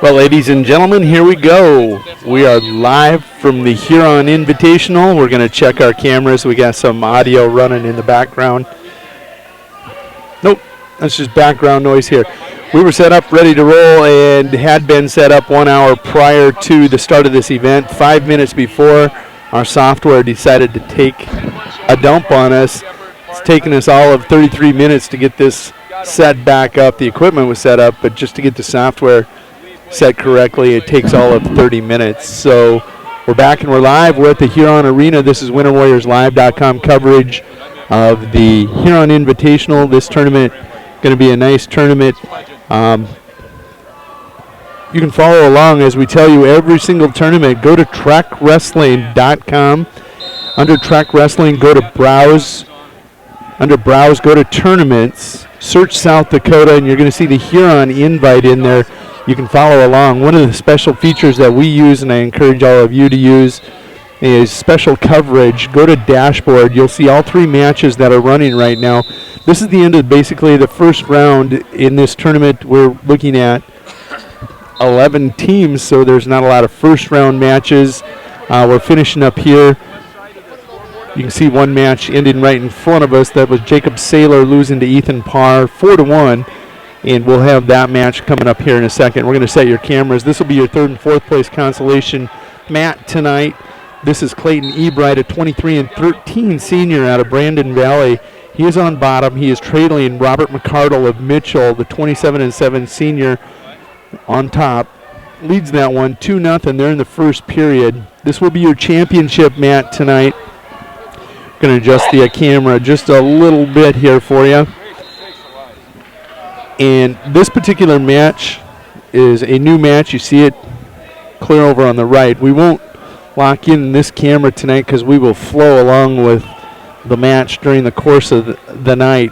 Well, ladies and gentlemen, here we go. We are live from the Huron Invitational. We're going to check our cameras. We got some audio running in the background. Nope, that's just background noise here. We were set up, ready to roll, and had been set up 1 hour prior to the start of this event. 5 minutes before, our software decided to take a dump on us. It's taken us all of 33 minutes to get this set back up. The equipment was set up, but just to get the software set correctly, it takes all of 30 minutes. So we're back and we're live. We're at the Huron Arena. This is WinterWarriorsLive.com coverage of the Huron Invitational. This tournament going to be a nice tournament. You can follow along as we tell you every single tournament. Go to TrackWrestling.com. Under Track Wrestling, go to Browse. Under Browse, go to Tournaments. Search South Dakota, and you're going to see the Huron invite in there. You can follow along. One of the special features that we use, and I encourage all of you to use, is special coverage. Go to Dashboard. You'll see all three matches that are running right now. This is the end of basically the first round in this tournament. We're looking at 11 teams, so there's not a lot of first round matches. We're finishing up here. You can see one match ending right in front of us. That was Jacob Saylor losing to Ethan Parr 4-1. And we'll have that match coming up here in a second. We're going to set your cameras. This will be your third and fourth place consolation mat tonight. This is Clayton Ebright, a 23-13 senior out of Brandon Valley. He is on bottom. He is trailing Robert McCardle of Mitchell, the 27-7 senior, on top. Leads that one 2-0. They're in the first period. This will be your championship mat tonight. Going to adjust the camera just a little bit here for you. And this particular match is a new match. You see it clear over on the right. We won't lock in this camera tonight because we will flow along with the match during the course of the night.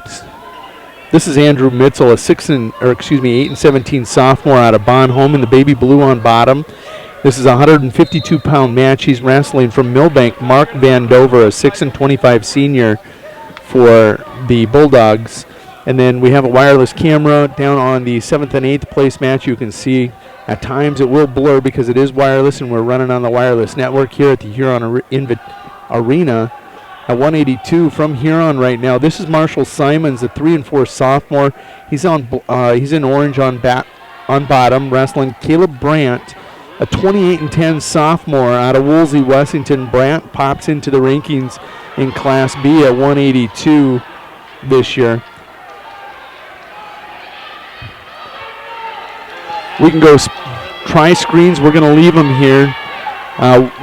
This is Andrew Mitzel, a 8-17 sophomore out of Bonhomme in the baby blue on bottom. This is a 152-pound match. He's wrestling from Millbank. Mark Vandover, a 6-25 senior for the Bulldogs. And then we have a wireless camera down on the 7th and 8th place match. You can see at times it will blur because it is wireless, and we're running on the wireless network here at the Huron Arena at 182 from Huron right now. This is Marshall Simons, a 3-4 sophomore. He's in orange on bottom, wrestling Caleb Brandt, a 28-10 sophomore out of Woolsey, Washington. Brandt pops into the rankings in Class B at 182 this year. We can go tri-screens. We're going to leave them here.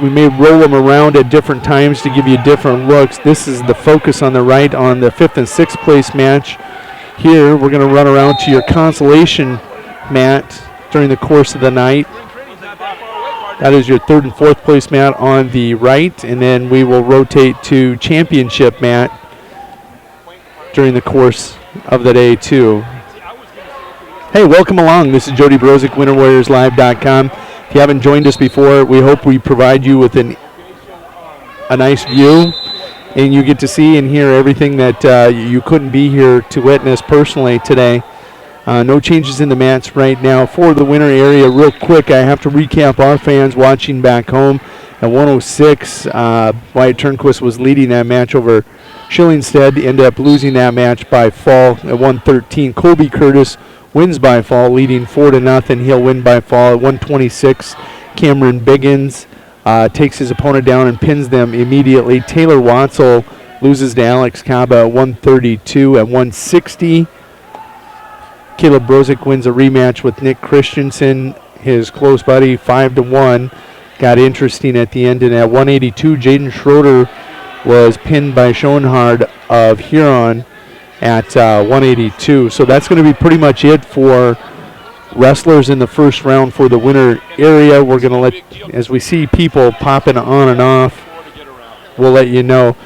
We may roll them around at different times to give you different looks. This is the focus on the right on the 5th and 6th place match. Here, we're going to run around to your consolation mat during the course of the night. That is your 3rd and 4th place mat on the right, and then we will rotate to championship mat during the course of the day, too. Hey, welcome along. This is Jody Brozick, WinterWarriorsLive.com. If you haven't joined us before, we hope we provide you with a nice view, and you get to see and hear everything that you couldn't be here to witness personally today. No changes in the mats right now for the winter area. Real quick, I have to recap our fans watching back home. At 106, Wyatt Turnquist was leading that match over Schillingstead. Ended up losing that match by fall at 113. Colby Curtis wins by fall, leading 4-0. He'll win by fall at 126. Cameron Biggins takes his opponent down and pins them immediately. Taylor Watzel loses to Alex Kaba at 132. At 160, Caleb Brozick wins a rematch with Nick Christensen, his close buddy, 5-1. Got interesting at the end, and at 182, Jaden Schroeder was pinned by Schoenhard of Huron at 182. So that's going to be pretty much it for wrestlers in the first round for the winter area. We're going to let, as we see people popping on and off, we'll let you know.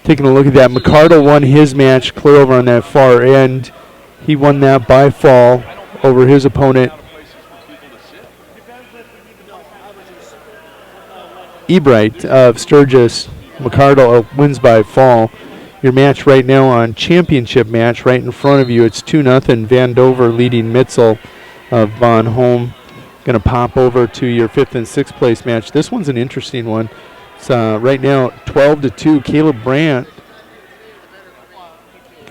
Taking a look at that, McCardle won his match clear over on that far end. He won that by fall over his opponent. Ebright of Sturgis. McCardle wins by fall. Your match right now on championship match right in front of you. It's 2-0. Vandover leading Mitzel of Bonhomme Going to pop over to your 5th and 6th place match. This one's an interesting one. It's right now 12-2. Caleb Brandt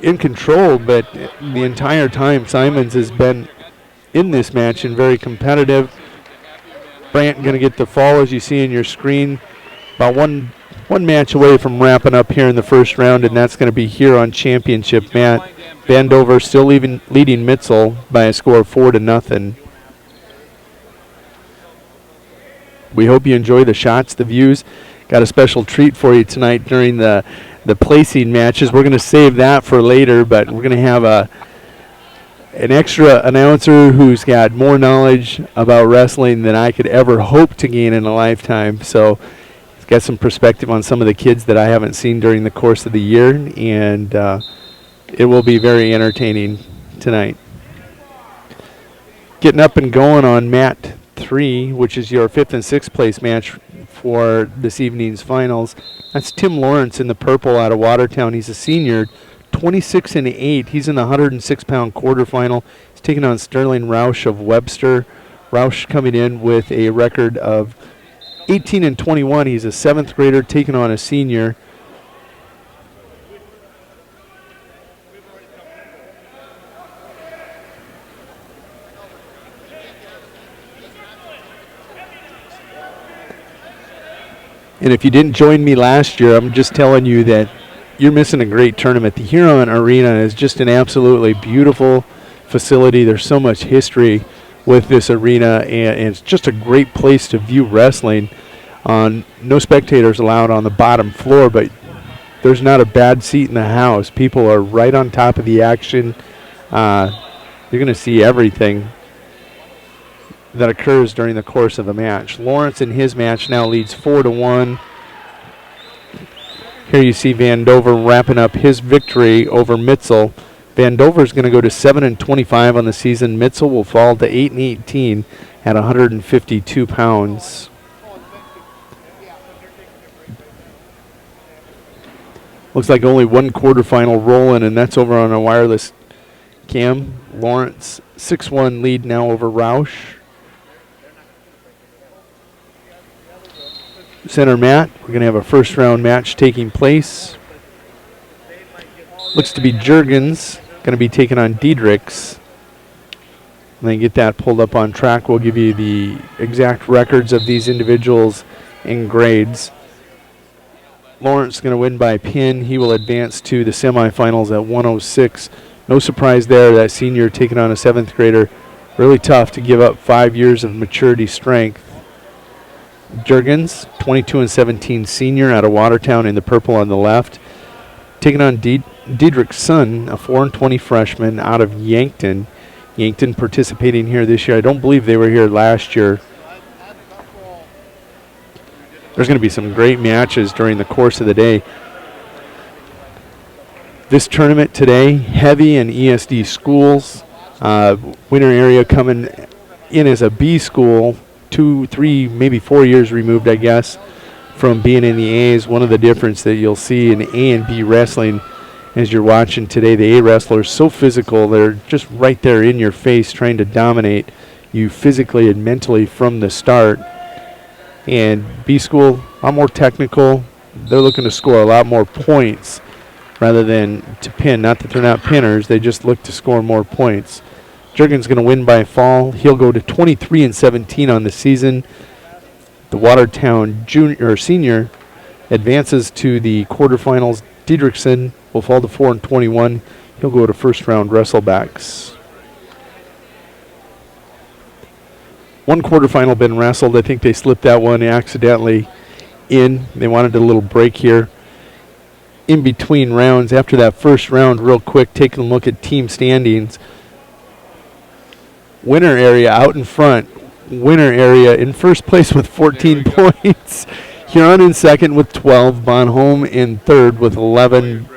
in control, but the entire time Simons has been in this match and very competitive. Brandt going to get the fall, as you see in your screen. About one match away from wrapping up here in the first round, and that's going to be Huron Championship. Matt Vandover still leading Mitzel by a score of 4-0. We hope you enjoy the shots, the views. Got a special treat for you tonight during the placing matches. We're going to save that for later, but we're going to have an extra announcer who's got more knowledge about wrestling than I could ever hope to gain in a lifetime. So he's got some perspective on some of the kids that I haven't seen during the course of the year, and it will be very entertaining tonight. Getting up and going on mat 3, which is your 5th and 6th place match for this evening's finals. That's Tim Lawrence in the purple out of Watertown. He's a senior, 26-8. He's in the 106-pound quarterfinal. He's taking on Sterling Roush of Webster. Roush coming in with a record of 18-21. He's a 7th grader taking on a senior. And if you didn't join me last year, I'm just telling you that you're missing a great tournament. The Huron Arena is just an absolutely beautiful facility. There's so much history with this arena, and it's just a great place to view wrestling. No spectators allowed on the bottom floor, but there's not a bad seat in the house. People are right on top of the action. You're going to see everything that occurs during the course of the match. Lawrence in his match now leads 4-1. Here you see Vandover wrapping up his victory over Mitzel. Vandover's going to go to 7-25 on the season. Mitzel will fall to 8-18 at 152 pounds. Looks like only one quarterfinal rolling, and that's over on a wireless cam. Lawrence 6-1 lead now over Roush. Center mat, we're going to have a first round match taking place. Looks to be Jurgens going to be taking on Diedrichs. And then get that pulled up on track. We'll give you the exact records of these individuals in grades. Lawrence going to win by pin. He will advance to the semifinals at 106. No surprise there, that senior taking on a 7th grader. Really tough to give up 5 years of maturity strength. Jurgens, 22-17 senior out of Watertown in the purple on the left. Taking on Diedrich's son, a 4-20 freshman out of Yankton. Yankton participating here this year. I don't believe they were here last year. There's going to be some great matches during the course of the day. This tournament today, heavy in ESD schools. Winter area coming in as a B school. 2, 3, maybe 4 years removed, I guess, from being in the A's. One of the difference that you'll see in A and B wrestling as you're watching today, the A wrestlers so physical, they're just right there in your face trying to dominate you physically and mentally from the start. And B school, a lot more technical. They're looking to score a lot more points rather than to pin. Not that they're not pinners, they just look to score more points. Jurgens going to win by fall. He'll go to 23-17 on the season. The Watertown senior advances to the quarterfinals. Diedrichsen will fall to 4-21. He'll go to first round wrestlebacks. One quarterfinal been wrestled. I think they slipped that one accidentally in. They wanted a little break here in between rounds. After that first round, real quick, taking a look at team standings. Winner area out in front. Winner area in first place with 14 points. Huron in second with 12. Bonhomme in third with 11.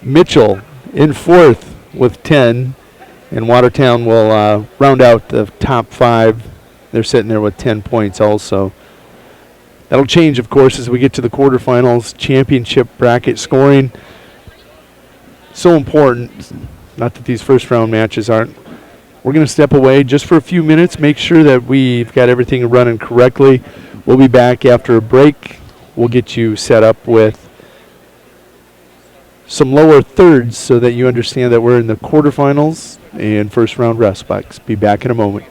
Mitchell in fourth with 10. And Watertown will round out the top 5. They're sitting there with 10 points also. That'll change, of course, as we get to the quarterfinals. Championship bracket scoring. So important. Not that these first round matches aren't We're going to step away just for a few minutes, make sure that we've got everything running correctly. We'll be back after a break. We'll get you set up with some lower thirds so that you understand that we're in the quarterfinals and first round rest spikes. Be back in a moment.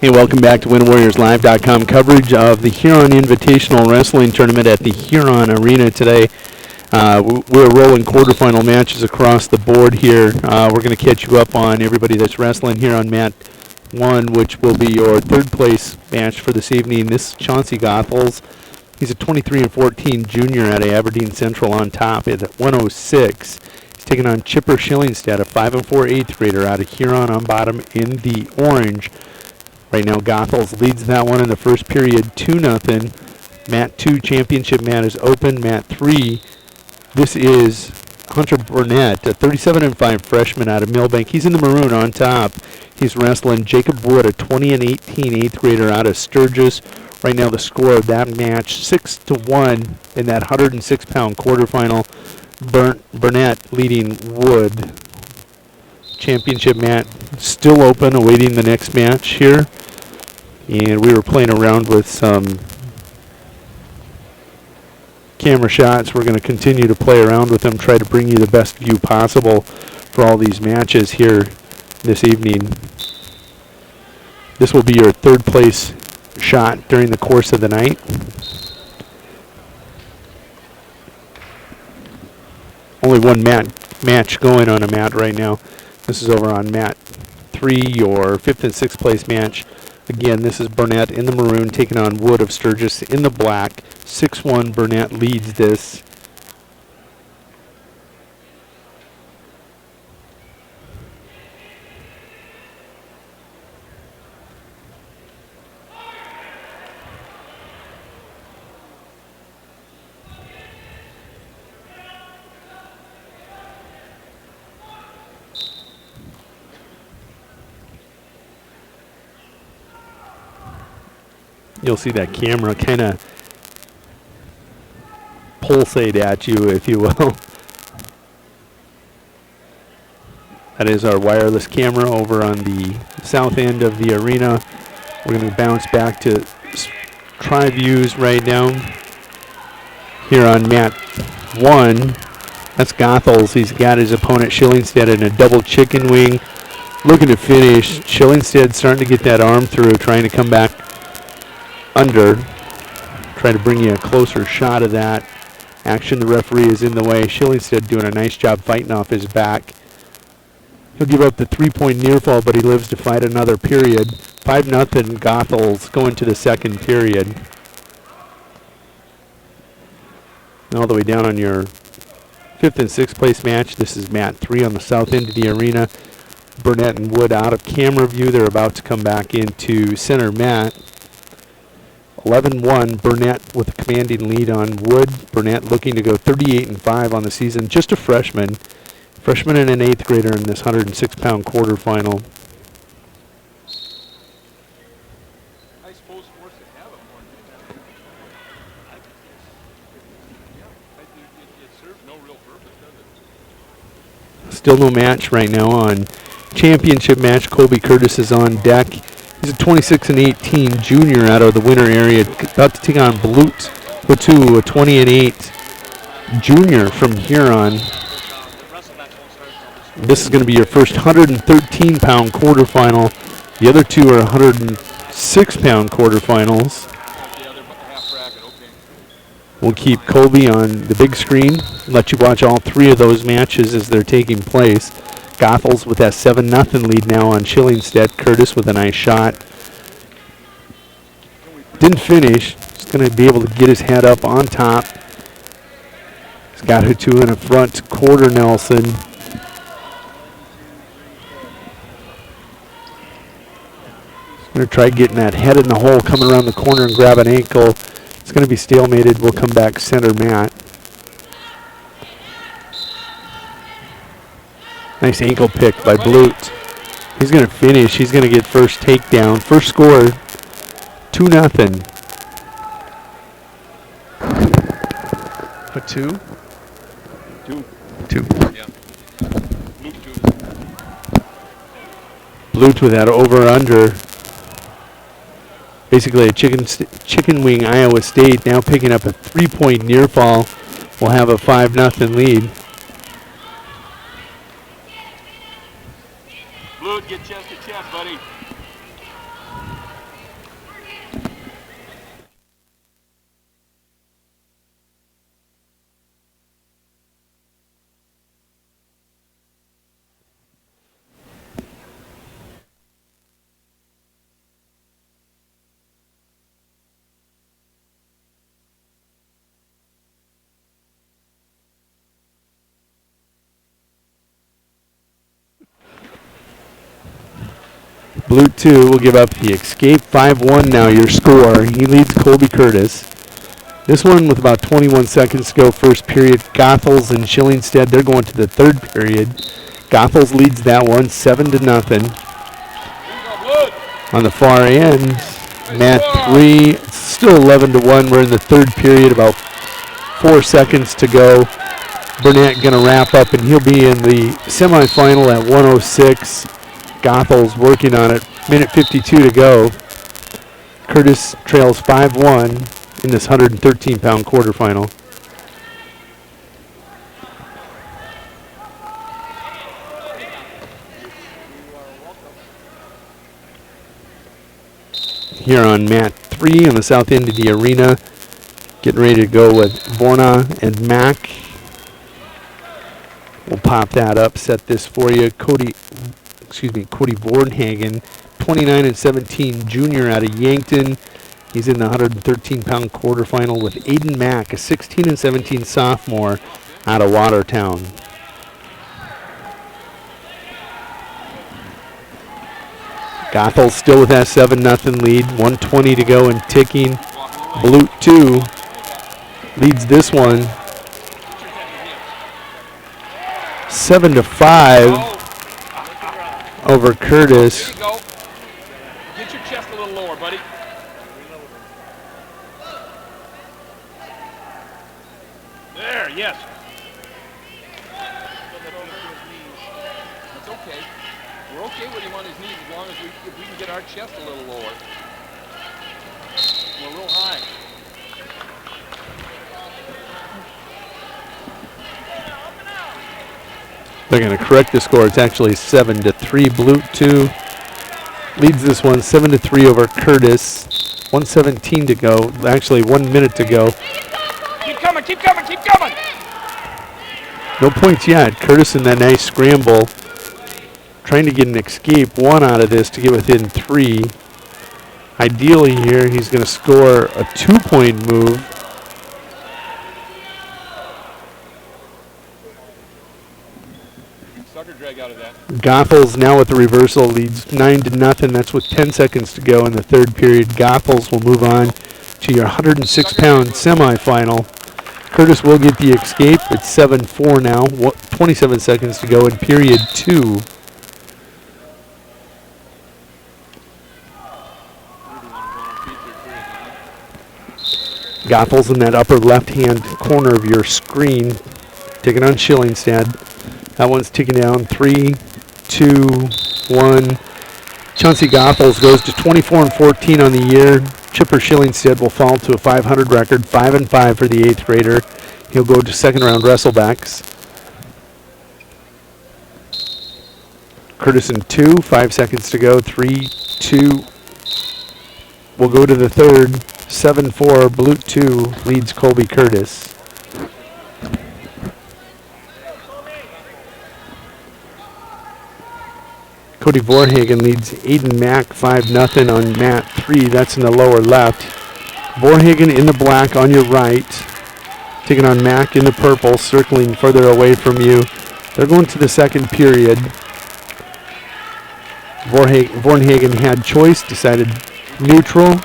Hey, welcome back to WinWarriorsLive.com coverage of the Huron Invitational Wrestling Tournament at the Huron Arena today. We're rolling quarterfinal matches across the board here. We're going to catch you up on everybody that's wrestling here on mat 1, which will be your third place match for this evening. This is Chauncey Goethals. He's a 23-14 junior out of Aberdeen Central on top at 106. He's taking on Chipper Schillingstad, a 5-4 eighth grader out of Huron on bottom in the orange. Right now, Goethals leads that one in the first period, 2-0. Mat 2 championship mat is open. Mat 3, this is Hunter Burnett, a 37-5 freshman out of Millbank. He's in the maroon on top. He's wrestling Jacob Wood, a 20-18 eighth grader out of Sturgis. Right now, the score of that match, 6-1 in that 106-pound quarterfinal. Burnett leading Wood. Championship mat still open, awaiting the next match here. And we were playing around with some camera shots. We're going to continue to play around with them, try to bring you the best view possible for all these matches here this evening. This will be your third place shot during the course of the night. Only one match going on a mat right now. This is over on mat 3, your 5th and 6th place match. Again, this is Burnett in the maroon taking on Wood of Sturgis in the black. 6-1, Burnett leads this. You'll see that camera kind of pulsate at you, if you will. That is our wireless camera over on the south end of the arena. We're going to bounce back to try views right now. Here on mat 1, that's Goethals. He's got his opponent Schillingstad in a double chicken wing. Looking to finish. Schillingstad starting to get that arm through, trying to come back under, try to bring you a closer shot of that action. The referee is in the way. Schillingstad doing a nice job fighting off his back. He'll give up the 3-point near fall, but he lives to fight another period. 5-0 Goethals going to the second period. All the way down on your 5th and 6th place match. This is mat 3 on the south end of the arena. Burnett and Wood out of camera view. They're about to come back into center mat. 11-1, Burnett with a commanding lead on Wood. Burnett looking to go 38-5 on the season. Just a freshman. Freshman and an 8th grader in this 106-pound quarterfinal. Still no match right now on championship match. Colby Curtis is on deck. He's a 26-18 junior out of the winter area, about to take on Blutu, a 20-8 junior from Huron. This is going to be your first 113-pound quarterfinal. The other two are 106-pound quarterfinals. We'll keep Colby on the big screen, let you watch all 3 of those matches as they're taking place. Goethals with that 7-0 lead now on Schillingstad. Curtis with a nice shot. Didn't finish. He's going to be able to get his head up on top. He's got Hutu in a front quarter Nelson. Going to try getting that head in the hole, coming around the corner and grab an ankle. It's going to be stalemated. We'll come back center mat. Nice ankle pick by Blut. He's going to finish. He's going to get first takedown. First score, 2-0. What, 2? 2. Yeah. Blut with that over-under. Basically a chicken wing Iowa State now picking up a 3-point near fall. We'll have a 5-0 lead. Blut, get chest to chest, buddy. Blue 2 will give up the escape. 5-1 now your score. He leads Colby Curtis. This one with about 21 seconds to go, first period. Goethals and Schillingstead, they're going to the third period. Goethals leads that one 7-0. On the far end, Matt 3, still 11-1. We're in the third period, about 4 seconds to go. Burnett going to wrap up, and he'll be in the semifinal at 106. Goethals working on it. Minute 52 to go. Curtis trails 5-1 in this 113-pound quarterfinal. Here on mat 3 on the south end of the arena. Getting ready to go with Vorna and Mack. We'll pop that up, set this for you. Cody Vornhagen, 29-17 junior out of Yankton. He's in the 113-pound quarterfinal with Aiden Mack, a 16-17 sophomore out of Watertown. Goethals still with that 7-0 lead, 1:20 to go and ticking. Blute 2 leads this one 7-5 over Curtis. There you go. Get your chest a little lower, buddy. There, yes. It's okay. We're okay with him on his knees as long as if we can get our chest a little lower. We're real high. They're going to correct the score. It's actually 7-3. Blute 2 leads this one 7-3 over Curtis. 1:17 to go. Actually, 1 minute to go. Keep coming, keep coming, keep coming. No points yet. Curtis in that nice scramble. Trying to get an escape 1 out of this to get within 3. Ideally here, he's going to score a 2-point move. Sucker drag out of that. Goethals now with the reversal leads 9-0. That's with 10 seconds to go in the third period. Goethals will move on to your 106-pound semifinal. Curtis will get the escape. It's 7-4 now. 27 seconds to go in period 2. Goethals in that upper left-hand corner of your screen, taking on Schillingstead. That one's ticking down. 3, 2, 1. Chauncey Goethals goes to 24-14 on the year. Chipper Schillingstead will fall to a 500 record, 5-5 for the 8th grader. He'll go to second-round wrestlebacks. Curtis in 2, 5 seconds to go. 3, 2. We'll go to the third. 7-4. Blute 2 leads Colby Curtis. Cody Vorhagen leads Aiden Mack 5-0 on mat 3. That's in the lower left. Vorhagen in the black on your right. Taking on Mack in the purple, circling further away from you. They're going to the second period. Vorhagen had choice, decided neutral.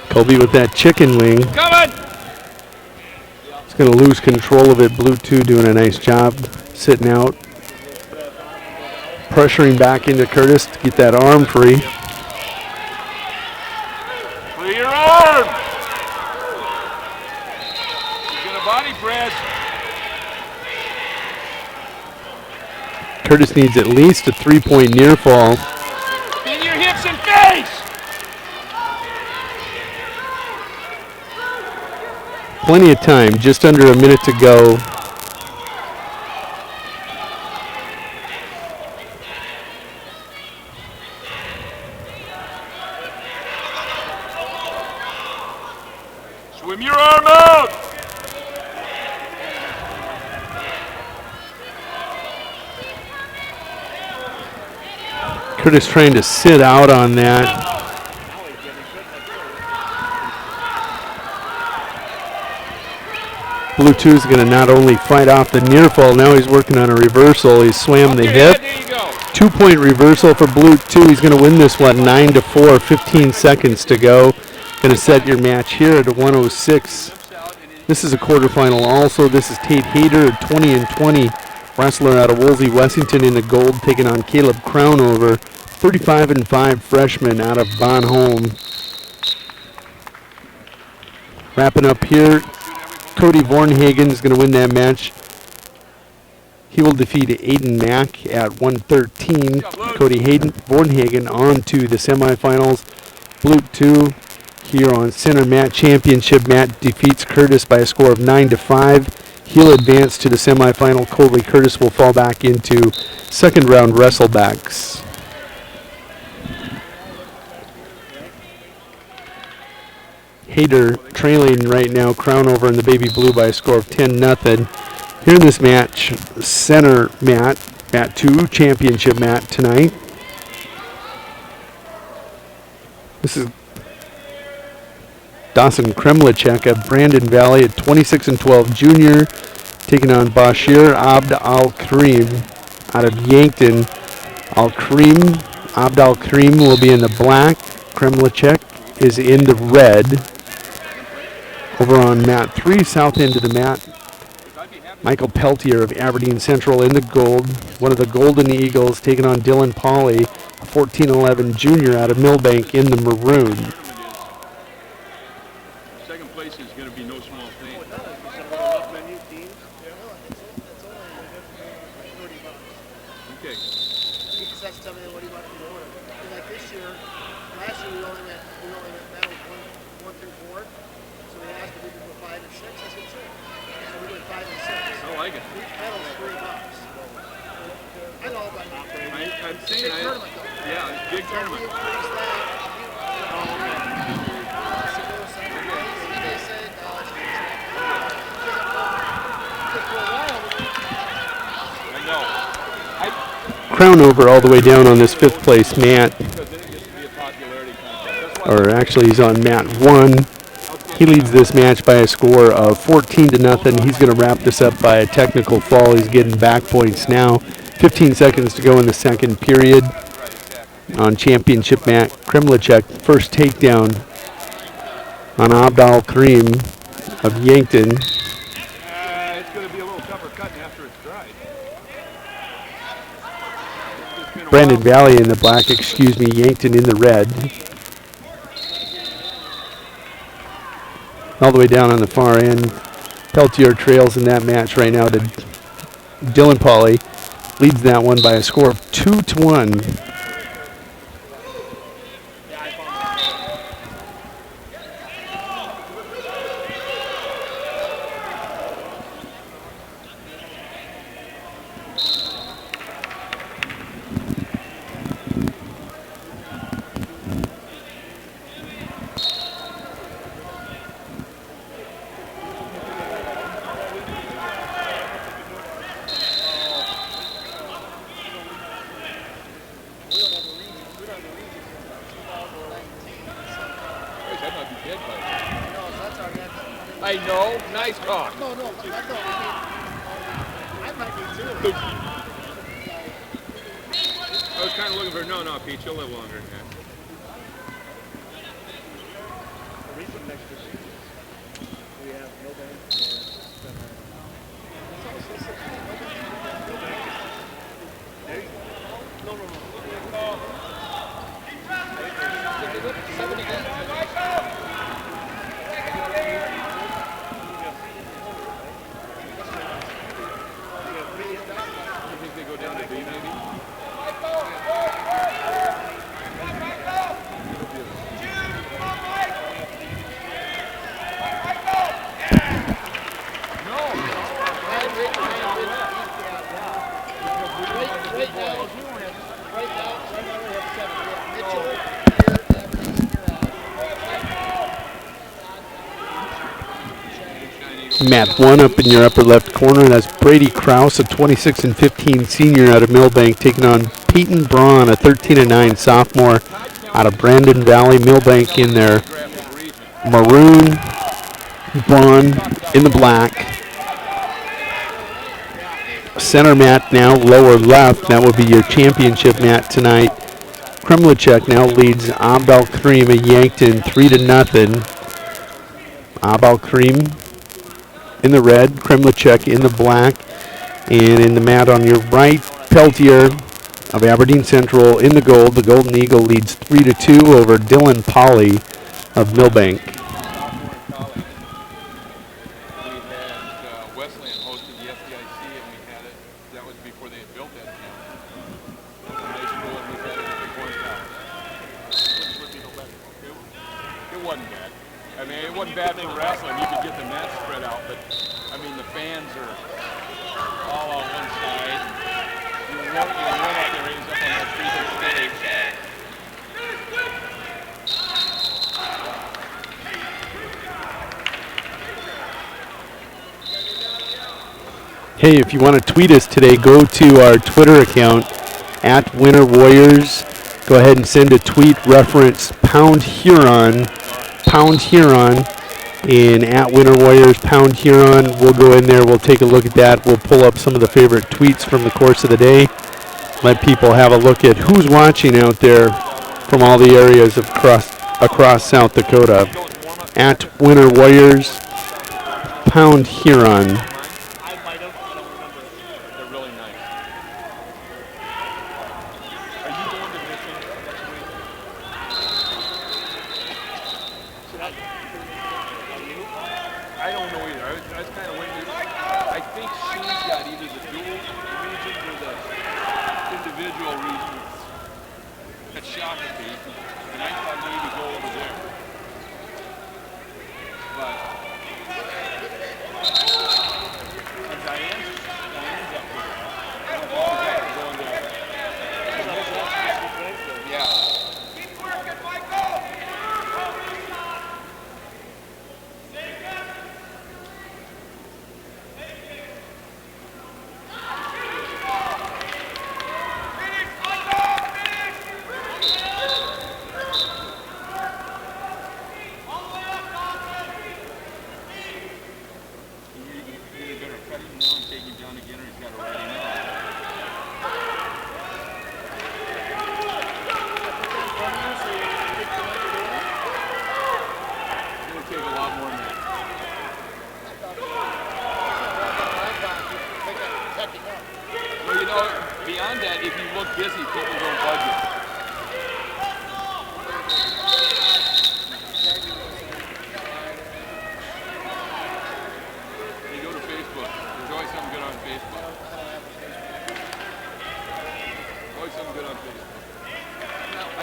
Colby with that chicken wing. Coming! He's going to lose control of it. Blute 2 doing a nice job sitting out. Pressuring back into Curtis to get that arm free. Free your arm! You're going to body press. Curtis needs at least a 3-point near fall. In your hips and face! Plenty of time, just under a minute to go. Swim your arm out! Curtis trying to sit out on that. Blue 2 is going to not only fight off the near fall, now he's working on a reversal. He's slammed the hip. There you go. 2-point reversal for Blue 2. He's going to win this one 9-4, 15 seconds to go. Going to set your match here at 106. This is a quarterfinal also. This is Tate Hayter, 20-20 wrestler out of Wolsey, Wessington in the gold, taking on Caleb Crownover, 35-5 freshman out of Bonholm. Wrapping up here, Cody Vornhagen is going to win that match. He will defeat Aiden Mack at 113. Cody Vornhagen on to the semifinals. Blue 2 here on Center Mat Championship. Matt defeats Curtis by a score of 9-5. He'll advance to the semifinal. Coley Curtis will fall back into second round wrestlebacks. Hayter trailing right now, Crownover in the baby blue by a score of 10-0. Here in this match, center mat, mat 2, championship mat tonight. This is Dawson Kremlicek of Brandon Valley at 26-12 junior, taking on Bashir Abd al-Karim out of Yankton. Abd al-Karim will be in the black. Kremlicek is in the red. Over on mat 3, south end of the mat, Michael Peltier of Aberdeen Central in the gold. One of the Golden Eagles taking on Dylan Pauley, a 14-11 junior out of Millbank in the maroon. Second place is going to be no small thing. Okay. Like this year, last year we only went battles 1 through 4. So they asked if we could go 5 and 6. I said sure. So we went 5 and 6. I like it. Each medal is $3. I know, but I'm saying, big tournament though. yeah, big tournament. We increased that. They said, I know. Crownover all the way down on this 5th place mat, Because then it gets to be a popularity contest. That's why or actually he's on mat 1. He leads this match by a score of 14-0. He's going to wrap this up by a technical fall. He's getting back points now. 15 seconds to go in the second period. On championship mat, Kremlicek, first takedown on Abd al-Karim of Yankton. it's going to be a little tougher cutting after it's dried. Brandon Valley in the black, Yankton in the red. All the way down on the far end, Peltier trails in that match right now to Dylan Pauley. Leads that one by a score of 2-1. I know. Nice talk. no, I might be too. I was kind of looking for, no, Pete, you'll live longer than that. We have You think they go down to B, maybe? Mat 1 up in your upper left corner. That's Brady Krause, a 26-15 senior out of Millbank, taking on Peyton Braun, a 13-9 sophomore out of Brandon Valley. Millbank in their maroon, Braun in the black. Center mat now, lower left. That will be your championship mat tonight. Kremlicek now leads Abdal Karim of Yankton 3-0. Abdal Karim in the red, Kremlicek in the black. And in the mat on your right, Peltier of Aberdeen Central in the gold. The Golden Eagle leads 3-2 over Dylan Polly of Millbank. Wesleyan hosted the FDIC, and we had it. That was before they had built that camp. High school, and we had it at the Corn College. It wasn't bad. I mean, it wasn't bad for wrestling. You could get the mats spread out, but I mean, the fans are all on one side. You run up there, raise up on that freezing stage. Hey, if you want to tweet us today, go to our Twitter account at Winter Warriors. Go ahead and send a tweet reference Pound Huron, and at Winter Warriors Pound Huron. We'll go in there, we'll take a look at that. We'll pull up some of the favorite tweets from the course of the day. Let people have a look at who's watching out there from all the areas of across South Dakota. At Winter Warriors Pound Huron.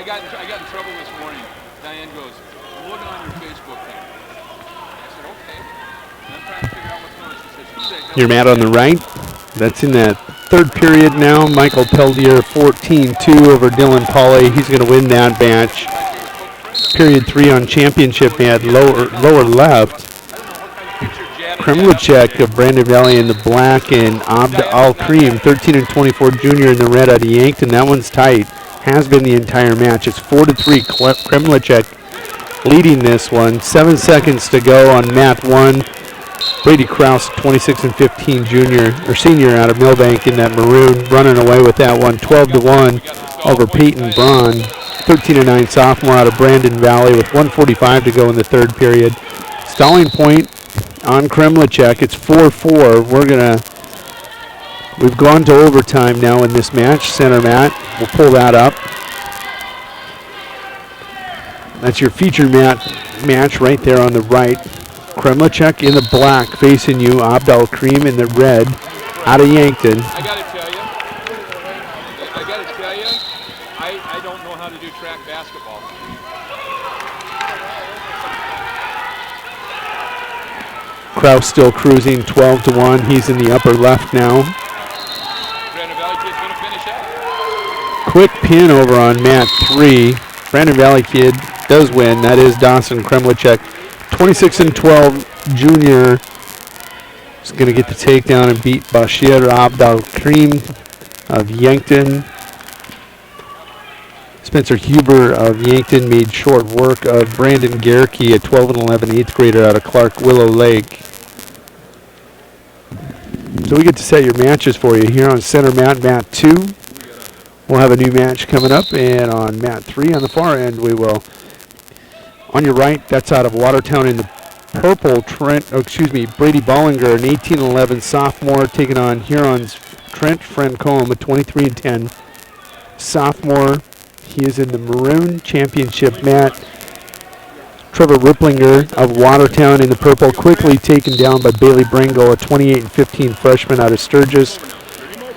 I got in trouble this morning. Diane goes, I'm looking on your Facebook thing. I said, okay. And I'm trying to figure out what's going on. She said, Your mat on the right. That's in that third period now. Michael Peltier 14-2 over Dylan Polly. He's going to win that match. Period 3 on championship mat, lower left. Kremlicek of Brandon Valley in the black, and Abd Al-Karim, 13-24 junior in the red out of Yankton. That one's tight. Has been the entire match. It's 4-3. Kremlicek leading this one. 7 seconds to go on mat 1. Brady Kraus, 26-15 junior or senior out of Millbank in that maroon, running away with that one. 12-1 over Peyton Braun. 13-9 sophomore out of Brandon Valley with 1:45 to go in the third period. Stalling point on Kremlicek. It's 4-4. We've gone to overtime now in this match. Center mat. We'll pull that up. That's your feature match right there on the right. Kremlicek in the black facing you. Abdal Karim in the red out of Yankton. I gotta tell you, I don't know how to do track basketball. Kraus still cruising 12-1. He's in the upper left now. Brandon Valley kid's gonna finish up. Quick pin over on mat 3. Brandon Valley kid does win. That is Dawson Kremlicek. 26-12 junior is going to get the takedown and beat Bashir Abdal Karim of Yankton. Spencer Huber of Yankton made short work of Brandon Gerke, a 12-11 8th grader out of Clark Willow Lake. So we get to set your matches for you here on center mat, mat 2. We'll have a new match coming up, and on mat 3 on the far end, we will. On your right, that's out of Watertown in the purple, Brady Bollinger, an 18-11 sophomore, taking on Huron's Trent Francombe, a 23-10 sophomore. He is in the maroon championship mat. Trevor Ripplinger of Watertown in the purple, quickly taken down by Bailey Bringle, a 28-15 freshman out of Sturgis.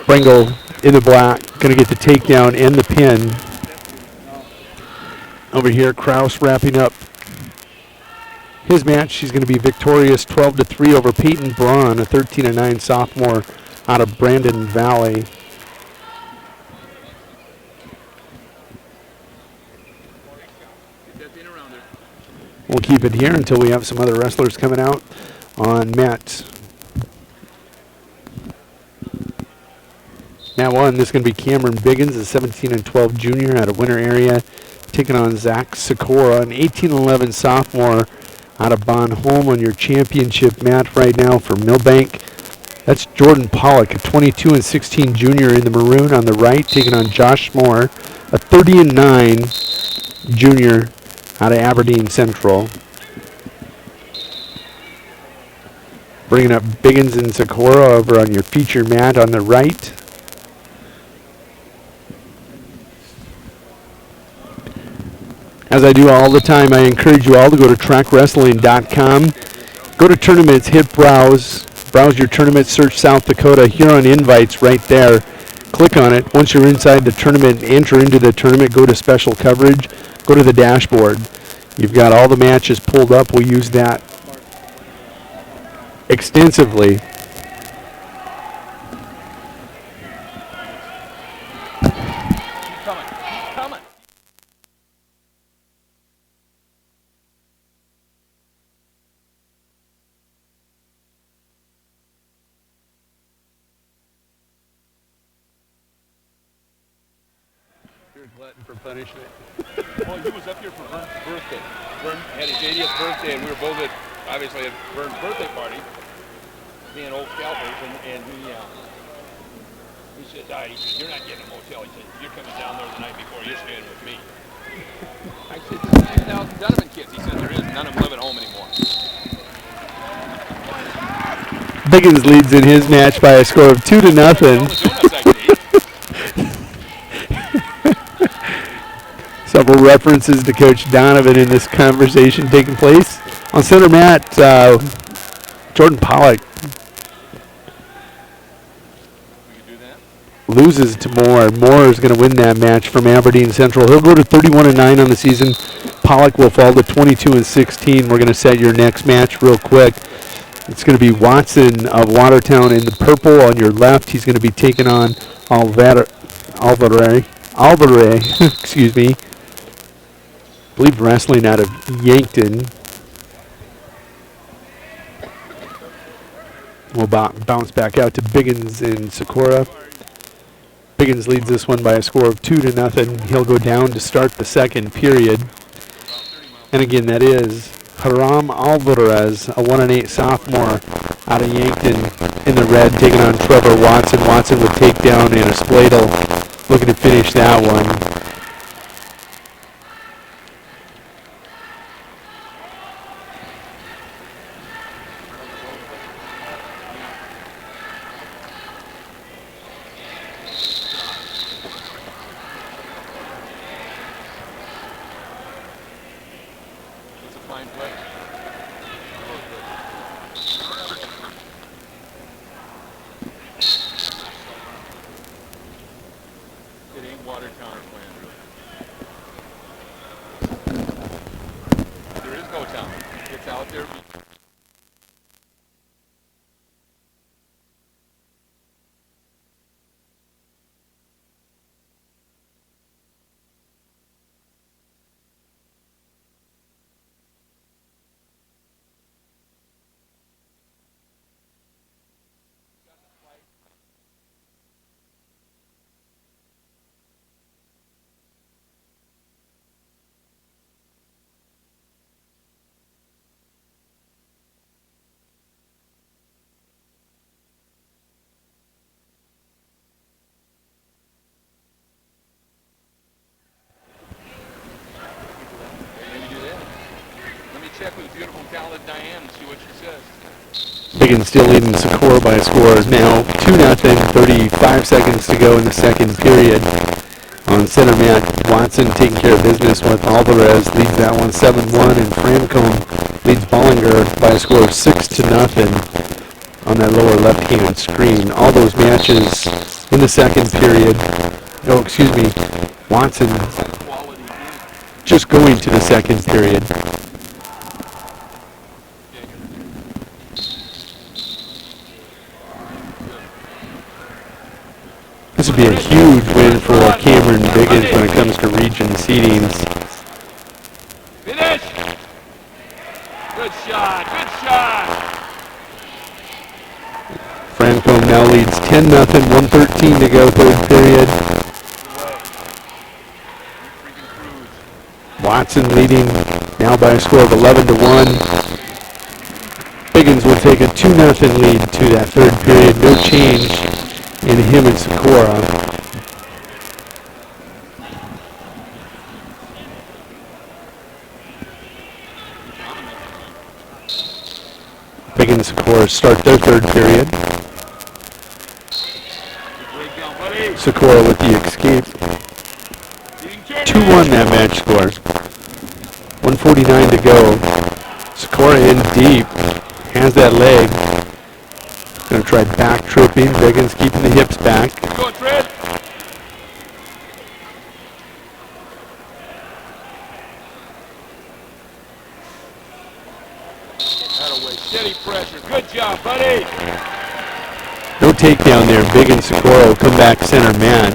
Bringle in the black, going to get the takedown and the pin. Over here, Kraus wrapping up his match. She's going to be victorious 12-3 over Peyton Braun, a 13-9 sophomore out of Brandon Valley. We'll keep it here until we have some other wrestlers coming out on mat 1. This is going to be Cameron Biggins, a 17-12 junior out of Winter area, taking on Zach Sikora, an 18-11 sophomore out of Bonholm on your championship mat right now for Millbank. That's Jordan Pollock, a 22-16 junior in the maroon on the right, taking on Josh Moore, a 30-9 junior out of Aberdeen Central. Bringing up Biggins and Sikora over on your feature mat on the right. As I do all the time, I encourage you all to go to trackwrestling.com. Go to tournaments, hit browse. Browse your tournament, search South Dakota. Huron Invites right there. Click on it. Once you're inside the tournament, enter into the tournament, go to special coverage, go to the dashboard. You've got all the matches pulled up. We use that extensively. Glutton for punishment. Well, he was up here for Vern's birthday. Vern had his 80th birthday, and we were both obviously at Vern's birthday party, being old scalpers, and he said, he said, you're not getting a motel. He said, you're coming down there the night before. You're staying with me. I said, there's 9,000 Donovan kids. He said, there is. None of them live at home anymore. Biggins leads in his match by a score of 2-0. Several references to Coach Donovan in this conversation taking place. On center mat, Jordan Pollock loses to Moore. Moore is going to win that match from Aberdeen Central. He'll go to 31-9 on the season. Pollock will fall to 22-16. We're going to set your next match real quick. It's going to be Watson of Watertown in the purple on your left. He's going to be taking on Alvarez, excuse me. I believe wrestling out of Yankton. We'll bounce back out to Biggins and Sikora. Biggins leads this one by a score of 2-0. He'll go down to start the second period. And again, that is Haram Alvarez, a 1-8 sophomore out of Yankton in the red, taking on Trevor Watson. Watson with takedown and a spladle, looking to finish that one. check with beautiful, talented Diane and see what she says. Biggins still leading Socorro by a score now 2-0, 35 seconds to go in the second period. On center mat, Watson taking care of business with Alvarez, leads that one 7-1, and Francombe leads Bollinger by a score of 6-0 on that lower left-hand screen. All those matches in the second period. Oh, excuse me, Watson just going to the second period. This would be a huge win for Cameron Biggins when it comes to region seedings. Finish! Good shot, good shot! Francombe now leads 10-0, 1:13 to go, third period. Watson leading now by a score of 11-1. Biggins will take a 2-0 lead to that third period. No change in him and Socorro. Biggins and Socorro start their third period. Socorro with the escape. 2-1 that match score. 1:49 to go. Socorro in deep. Has that leg. Going to try back tripping. Biggins keeping the hips back. Go, Fred! Thataway, steady pressure. Good job, buddy! No takedown there. Biggins, Socorro come back center mat.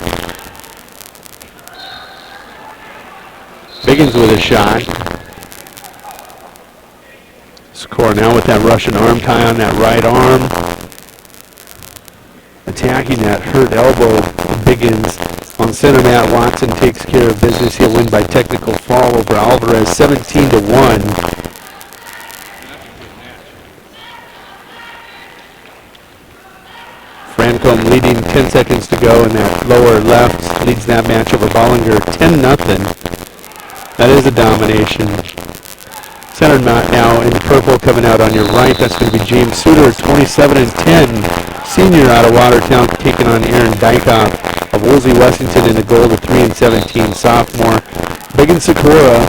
Biggins with a shot. Socorro now with that Russian arm tie on that right arm. Attacking that hurt elbow of Biggins. On center mat, Watson takes care of business. He'll win by technical fall over Alvarez, 17-1. Francombe leading 10 seconds to go in that lower left. Leads that match over Bollinger, 10-0. That is a domination. Center mat now in purple coming out on your right. That's going to be James Suter, 27-10. Senior out of Watertown taking on Aaron Dykoff of Woolsey Washington in the gold, of 3-17 sophomore. Biggins Socorro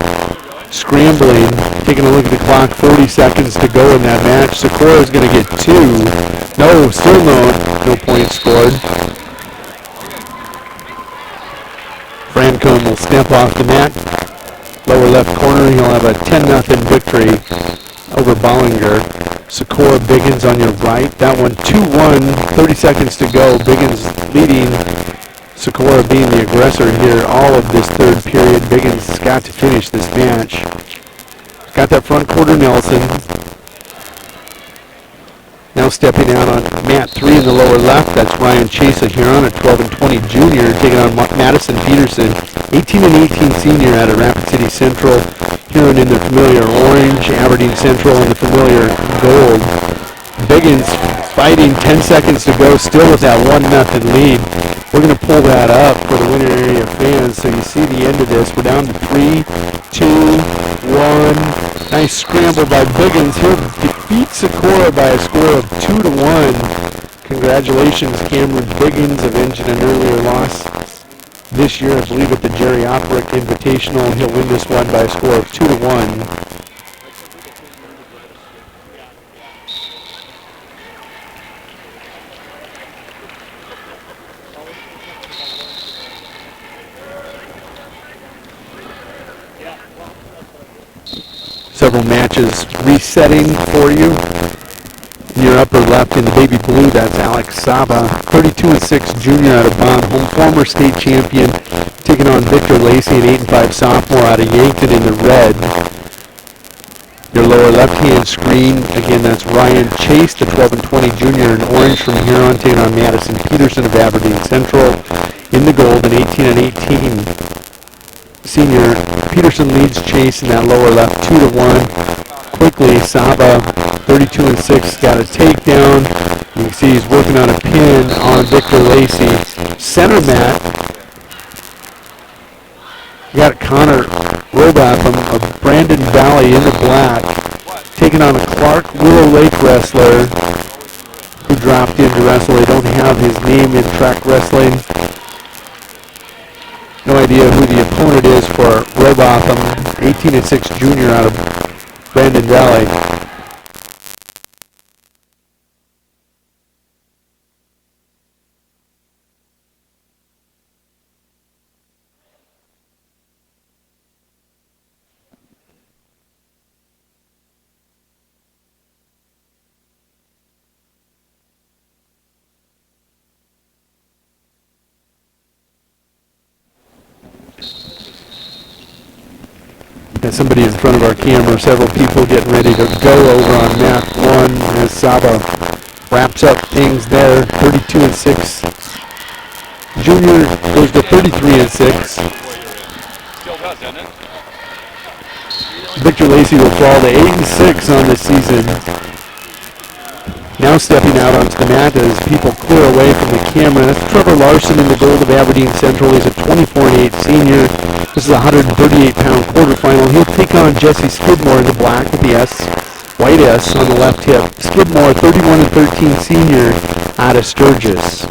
scrambling, taking a look at the clock, 40 seconds to go in that match. Socorro is going to get 2. No, still no points scored. Francombe will step off the mat. Lower left corner, he'll have a 10-0 victory over Bollinger. Socorro, Biggins on your right. That one 2-1, 30 seconds to go. Biggins leading, Socorro being the aggressor here all of this third period. Biggins has got to finish this match. Got that front quarter Nelson. Now stepping out on mat 3 in the lower left, that's Ryan Chase of Huron, a 12-20 junior, taking on Madison Peterson, 18-18 senior out of Rapid City Central. Huron in the familiar orange, Aberdeen Central in the familiar gold. Biggins fighting, 10 seconds to go, still with that 1-0 lead. We're going to pull that up for the winter area fans so you see the end of this. We're down to 3, 2, 1. Nice scramble by Biggins. He'll defeat Socorro by a score of 2-1. Congratulations, Cameron Biggins, avenging an earlier loss this year, I believe, at the Jerry Operick Invitational. He'll win this one by a score of 2-1. Several matches resetting for you. In your upper left in the baby blue, that's Alex Saba, 32-6 junior out of Bond, home former state champion, taking on Victor Lacey, an 8-5 sophomore out of Yankton in the red. Your lower left-hand screen, again, that's Ryan Chase, the 12-20 junior in orange from Huron, taking on Madison Peterson of Aberdeen Central in the gold, an 18-18 senior. Peterson leads Chase in that lower left, 2-1. Quickly, Saba, 32-6, got a takedown. You can see he's working on a pin on Victor Lacey. Center mat, you got Connor Robatham of Brandon Valley in the black. taking on a Clark Willow Lake wrestler who dropped in to wrestle. They don't have his name in track wrestling. No idea who the opponent is for Robotham, 18-6 junior out of Brandon Valley. Got somebody in front of our camera, several people getting ready to go over on map 1 as Saba wraps up things there, 32-6. Junior goes to 33-6. Still does, doesn't it? Victor Lacey will fall to 8-6 on the season. Now stepping out onto the mat as people clear away from the camera. That's Trevor Larson in the gold of Aberdeen Central. He's a 24-8 senior. This is a 138-pound quarterfinal. He'll take on Jesse Skidmore in the black with the S, white S on the left hip. Skidmore, 31-13 senior out of Sturgis.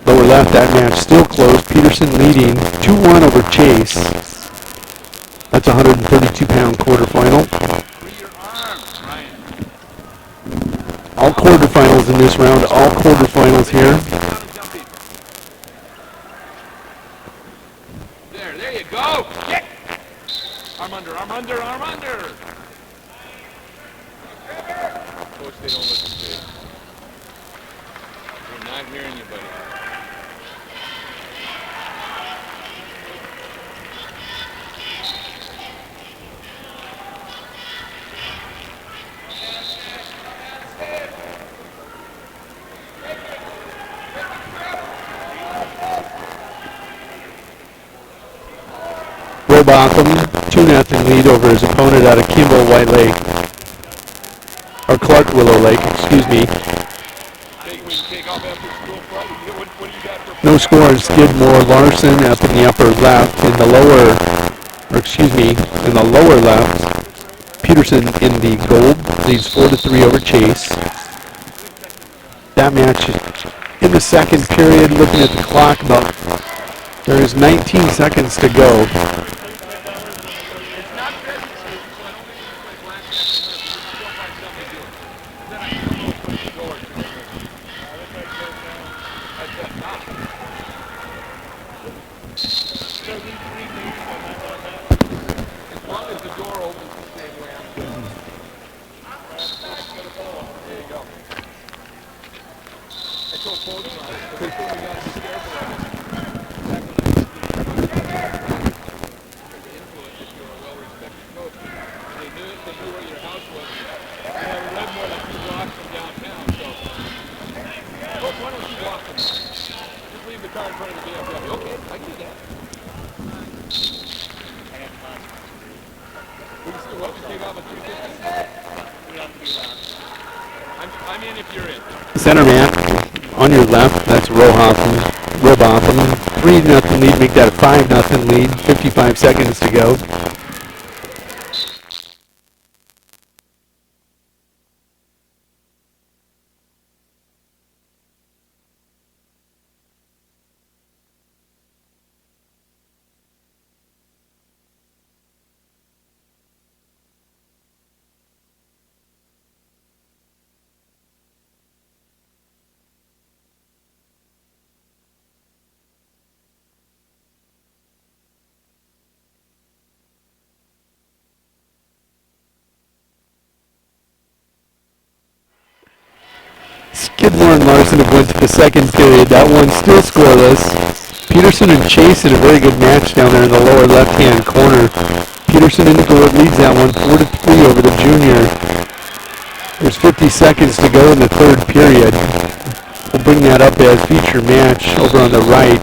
Lower left, that match still closed. Peterson leading 2-1 over Chase. That's a 132-pound quarterfinal. All quarterfinals in this round, all quarterfinals here. There you go. Kick. Arm under, arm under, arm under. Coach, they don't listen to you. We're not hearing you, buddy. Robotham, 2-0 lead over his opponent out of Kimball White Lake. Or Clark Willow Lake, excuse me. No score on Skidmore. Larson up in the upper left. In the lower left. Peterson in the gold leads 4-3 over Chase. That match in the second period, looking at the clock, there is 19 seconds to go. Center mat on your left, that's Robotham. 3-0 lead, make that a 5-0 lead, 55 seconds to go. Skidmore and Larson have went to the second period. That one's still scoreless. Peterson and Chase in a very good match down there in the lower left-hand corner. Peterson in the gold leads that one 4-3 over the junior. There's 50 seconds to go in the third period. We'll bring that up as feature match over on the right.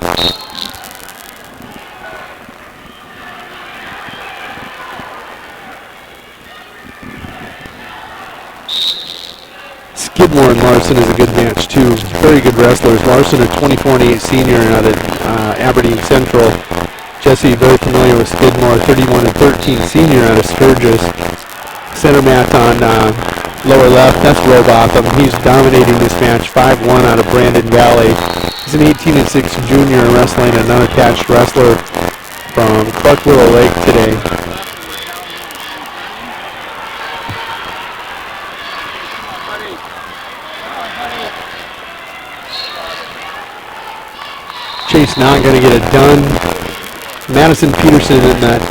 Skidmore and Larson is a good match too. Very good wrestlers. Larson, a 24-8 senior out of Aberdeen Central. Jesse, very familiar with Skidmore, 31-13 senior out of Sturgis. Center mat on lower left, that's Robotham. He's dominating this match, 5-1 out of Brandon Valley. He's an 18-6 junior wrestling an unattached wrestler from Clark Willow Lake today. Chase not going to get it done. Madison Peterson in that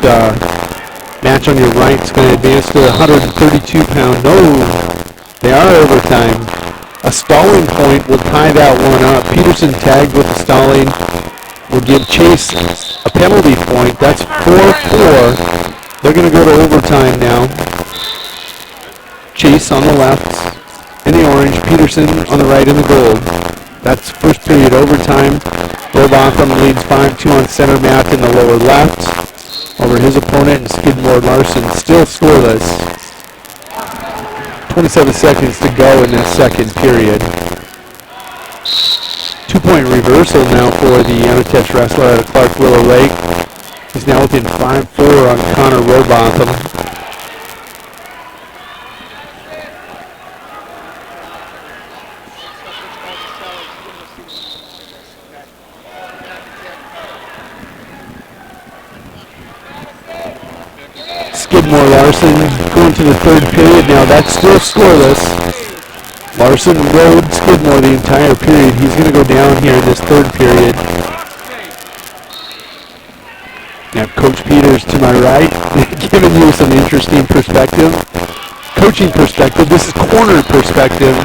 match on your right is going to advance to the 132-pound. No, they are overtime. A stalling point will tie that one up. Peterson tagged with the stalling will give Chase a penalty point. That's 4-4. They're going to go to overtime now. Chase on the left in the orange, Peterson on the right in the gold. That's first period overtime. Robotham leads 5-2 on center mat in the lower left over his opponent, and Skidmore Larson still scoreless. 27 seconds to go in that second period. 2-point reversal now for the unattached wrestler out of Clark Willow Lake. He's now within 5-4 on Connor Robotham. Skidmore Larson going to the third period now. That's still scoreless. Larson rode Skidmore the entire period. He's going to go down here in this third period. Now Coach Peters to my right, giving you some interesting perspective. Coaching perspective. This is corner perspective.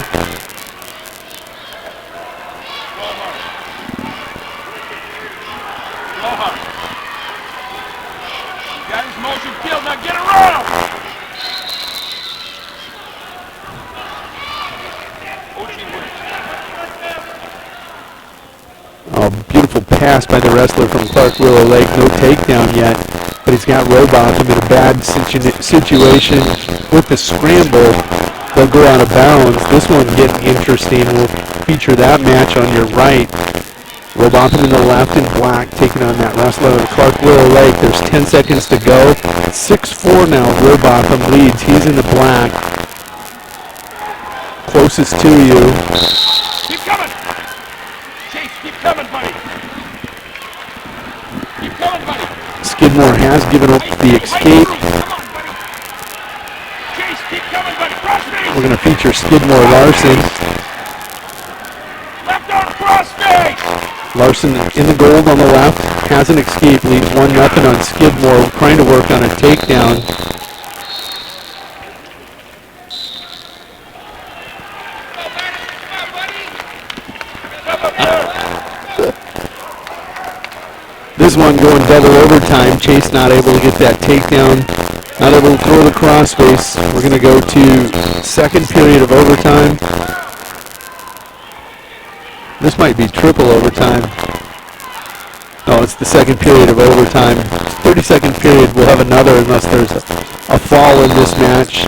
Pass by the wrestler from Clark Willow Lake. No takedown yet, but he's got Robotham in a bad situation with the scramble. They'll go out of bounds. This one getting interesting. We'll feature that match on your right. Robotham in the left in black taking on that wrestler of Clark Willow Lake. There's 10 seconds to go. 6-4 now. Robotham leads. He's in the black. Closest to you. Keep coming! Chase, keep coming, buddy! Skidmore has given up the escape. We're going to feature Skidmore Larson. Larson in the gold on the left, has an escape, leaves 1-0 on Skidmore, trying to work on a takedown. This one going double overtime. Chase not able to get that takedown. Not able to throw the crossface. We're going to go to second period of overtime. This might be triple overtime. No, it's the second period of overtime. 32nd period, we'll have another unless there's a fall in this match.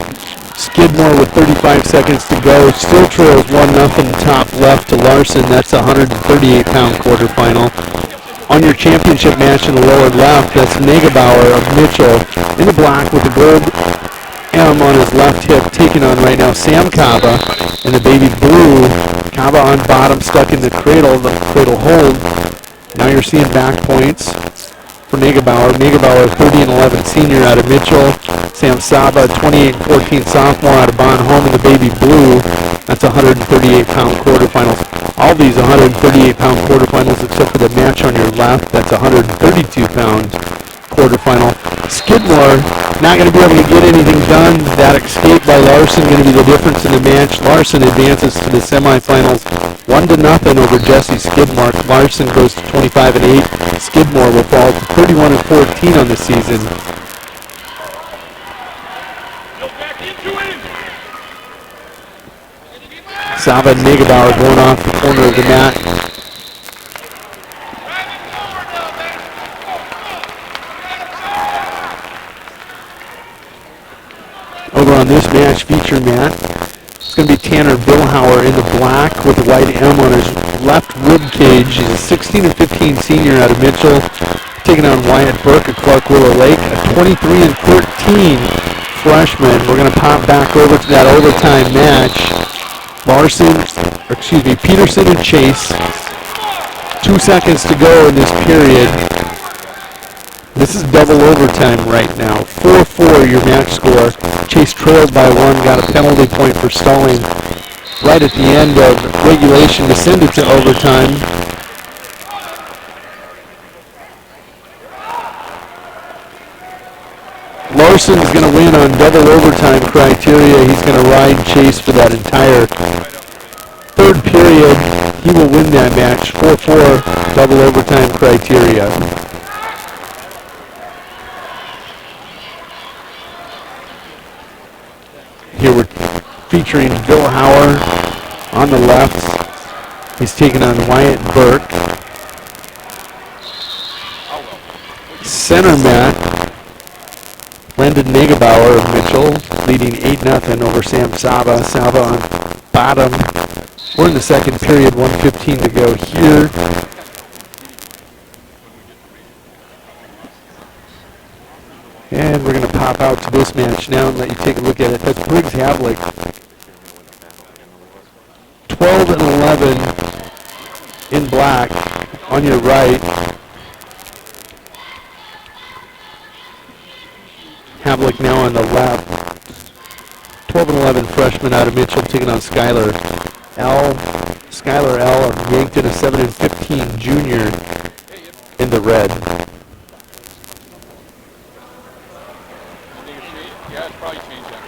Skidmore with 35 seconds to go. Still trails 1-0 top left to Larson. That's a 138-pound quarterfinal. On your championship match in the lower left, that's Negebauer of Mitchell in the black with the gold M on his left hip, taking on right now Sam Kaba in the baby blue. Kaba on bottom, stuck in the cradle hold. Now you're seeing back points for Negebauer. Negebauer, 30-11 senior out of Mitchell. Sam Saba, 28-14 sophomore out of Bonhomme in the baby blue. That's 138-pound quarterfinals. All these 138-pound quarterfinals except for the match on your left. That's 132-pound quarterfinal. Skidmore not going to be able to get anything done. That escape by Larson going to be the difference in the match. Larson advances to the semifinals 1-0 over Jesse Skidmore. Larson goes to 25-8. Skidmore will fall to 31-14 on the season. Saba and Negebauer going off the corner of the mat. Over on this match, feature mat, it's going to be Tanner Billhauer in the black with the white M on his left rib cage. He's a 16-15 senior out of Mitchell. taking on Wyatt Burke of Clark Willow Lake, a 23-14 freshman. We're going to pop back over to that overtime match. Peterson and Chase. 2 seconds to go in this period. This is double overtime right now. 4-4 your match score. Chase trailed by 1, got a penalty point for stalling right at the end of regulation to send it to overtime. Larson's going to win on double overtime criteria. He's going to ride Chase for that entire third period. He will win that match. 4-4 double overtime criteria. Here we're featuring Bill Hauer on the left. He's taking on Wyatt Burke. Center mat, Brendan Negebauer of Mitchell leading 8-0 over Sam Saba. Saba on bottom. We're in the second period, 1:15 to go here. And we're going to pop out to this match now and let you take a look at it. That's Briggs Havlik. 12-11 in black on your right. Havlik now on the left. 12-11 freshman out of Mitchell taking on Skylar L. Skylar L. of Yankton, a 7-15 junior in the red. Yeah, it's probably changed that.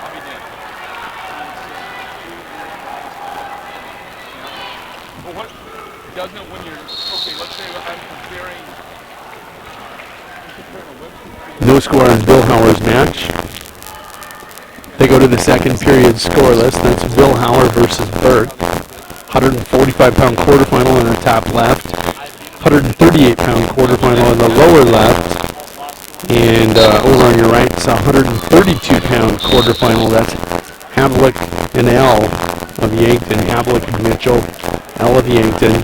I'll be damned. Well, what doesn't it when you're, okay, let's say I'm comparing No score on Bill Hauer's match. They go to the second period scoreless. That's Bill Hauer versus Burke. 145-pound quarterfinal in the top left. 138-pound quarterfinal in the lower left. And over on your right, it's a 132-pound quarterfinal. That's Havlik and L of Yankton. Havlik of Mitchell, L of Yankton.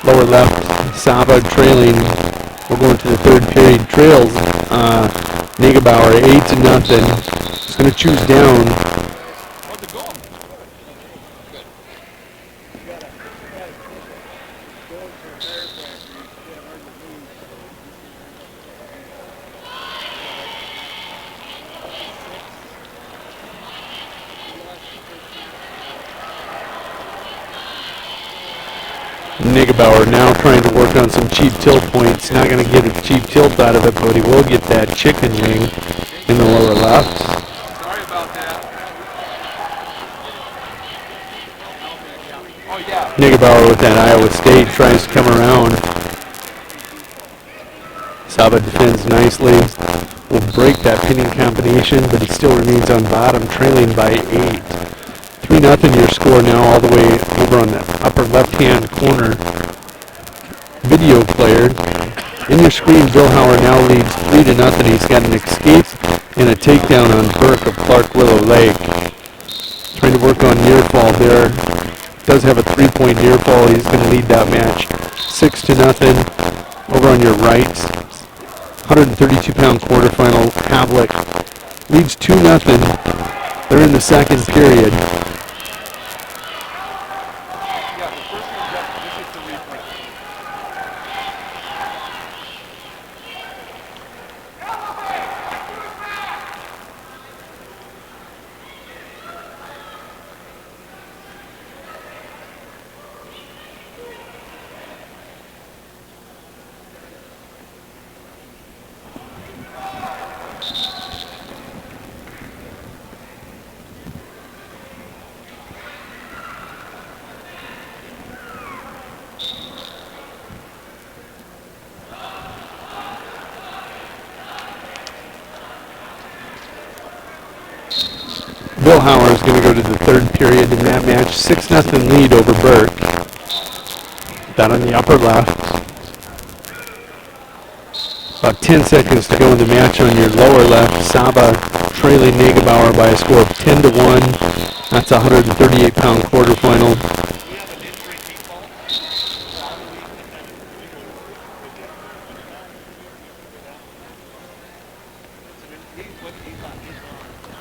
Lower left, Saba trailing. We're going to the third period. Trails Negebauer 8-0. He's going to choose down. Negebauer now trying to work on some cheap tilt points. Not going to get a cheap tilt out of it, but he will get that chicken wing in the lower left. Sorry about that. Oh, yeah. Negebauer with that Iowa State tries to come around. Saba defends nicely. Will break that pinning combination, but he still remains on bottom, trailing by 8. 3-0 your score now all the way over on the upper left-hand corner. Video player. In your screen, Bill Hauer now leads 3-0. He's got an escape and a takedown on Burke of Clark Willow Lake. Trying to work on near fall there. Does have a 3-point near fall. He's going to lead that match 6-0. Over on your right, 132-pound quarterfinal. Havlik leads 2-0. They're in the second period. Bill Hauer is going to go to the third period in that match. 6-0 lead over Burke. That on the upper left. About 10 seconds to go in the match on your lower left. Saba trailing Negebauer by a score of 10-1. That's a 138-pound quarterfinal.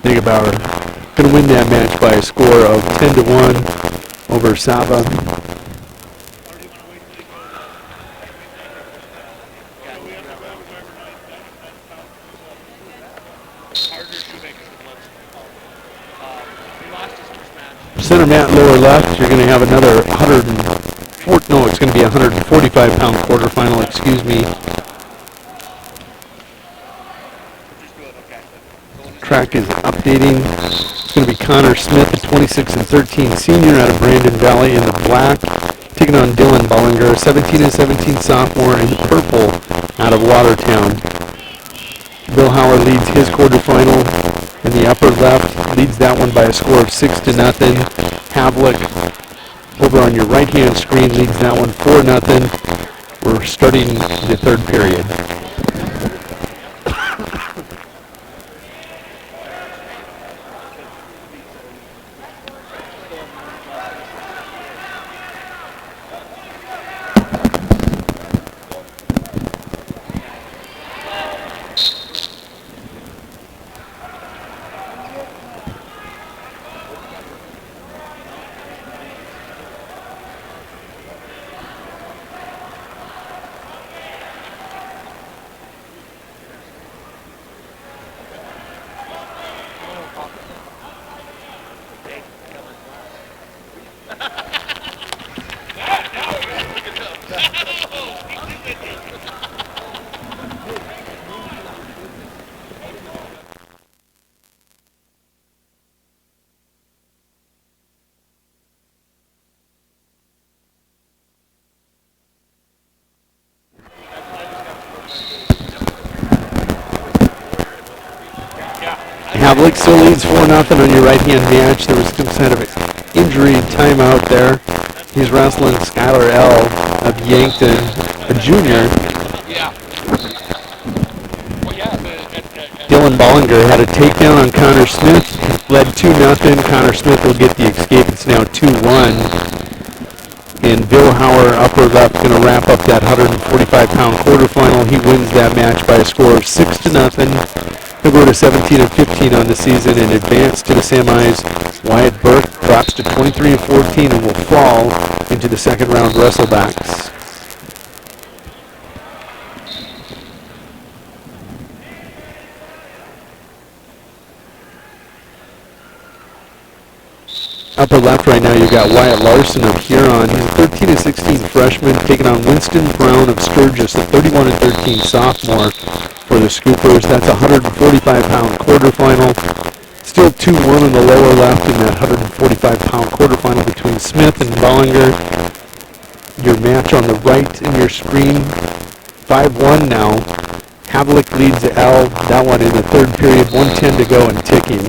Negebauer going to win that match by a score of 10-1 over Saba. Center mat, lower left, you're going to have another 145-pound quarterfinal, excuse me. Track is updating. It's going to be Connor Smith, a 26-13 senior out of Brandon Valley in the black, taking on Dylan Bollinger, 17-17 sophomore in the purple out of Watertown. Bill Howard leads his quarterfinal in the upper left, leads that one by a score of 6-0. Havlik over on your right-hand screen leads that one 4-0. We're starting the third period. Havlik still leads 4-0 on your right-hand match. There was some kind of injury timeout there. He's wrestling Skylar L. of Yankton, a junior. Dylan Bollinger had a takedown on Connor Smith, led 2-0. Connor Smith will get the escape. It's now 2-1. And Bill Hauer, upper left, going to wrap up that 145-pound quarterfinal. He wins that match by a score of 6-0. He'll go to 17-15 on the season and advance to the semis. Wyatt Burke drops to 23-14 and will fall into the second round wrestlebacks. Upper left right now, you've got Wyatt Larson of Huron. He's a 13-16 freshman, taking on Winston Brown of Sturgis, a 31-13 sophomore for the Scoopers. That's a 145-pound quarterfinal. Still 2-1 on the lower left in that 145-pound quarterfinal between Smith and Bollinger. Your match on the right in your screen, 5-1 now. Havlik leads L, that one in the third period, 1:10 to go and ticking.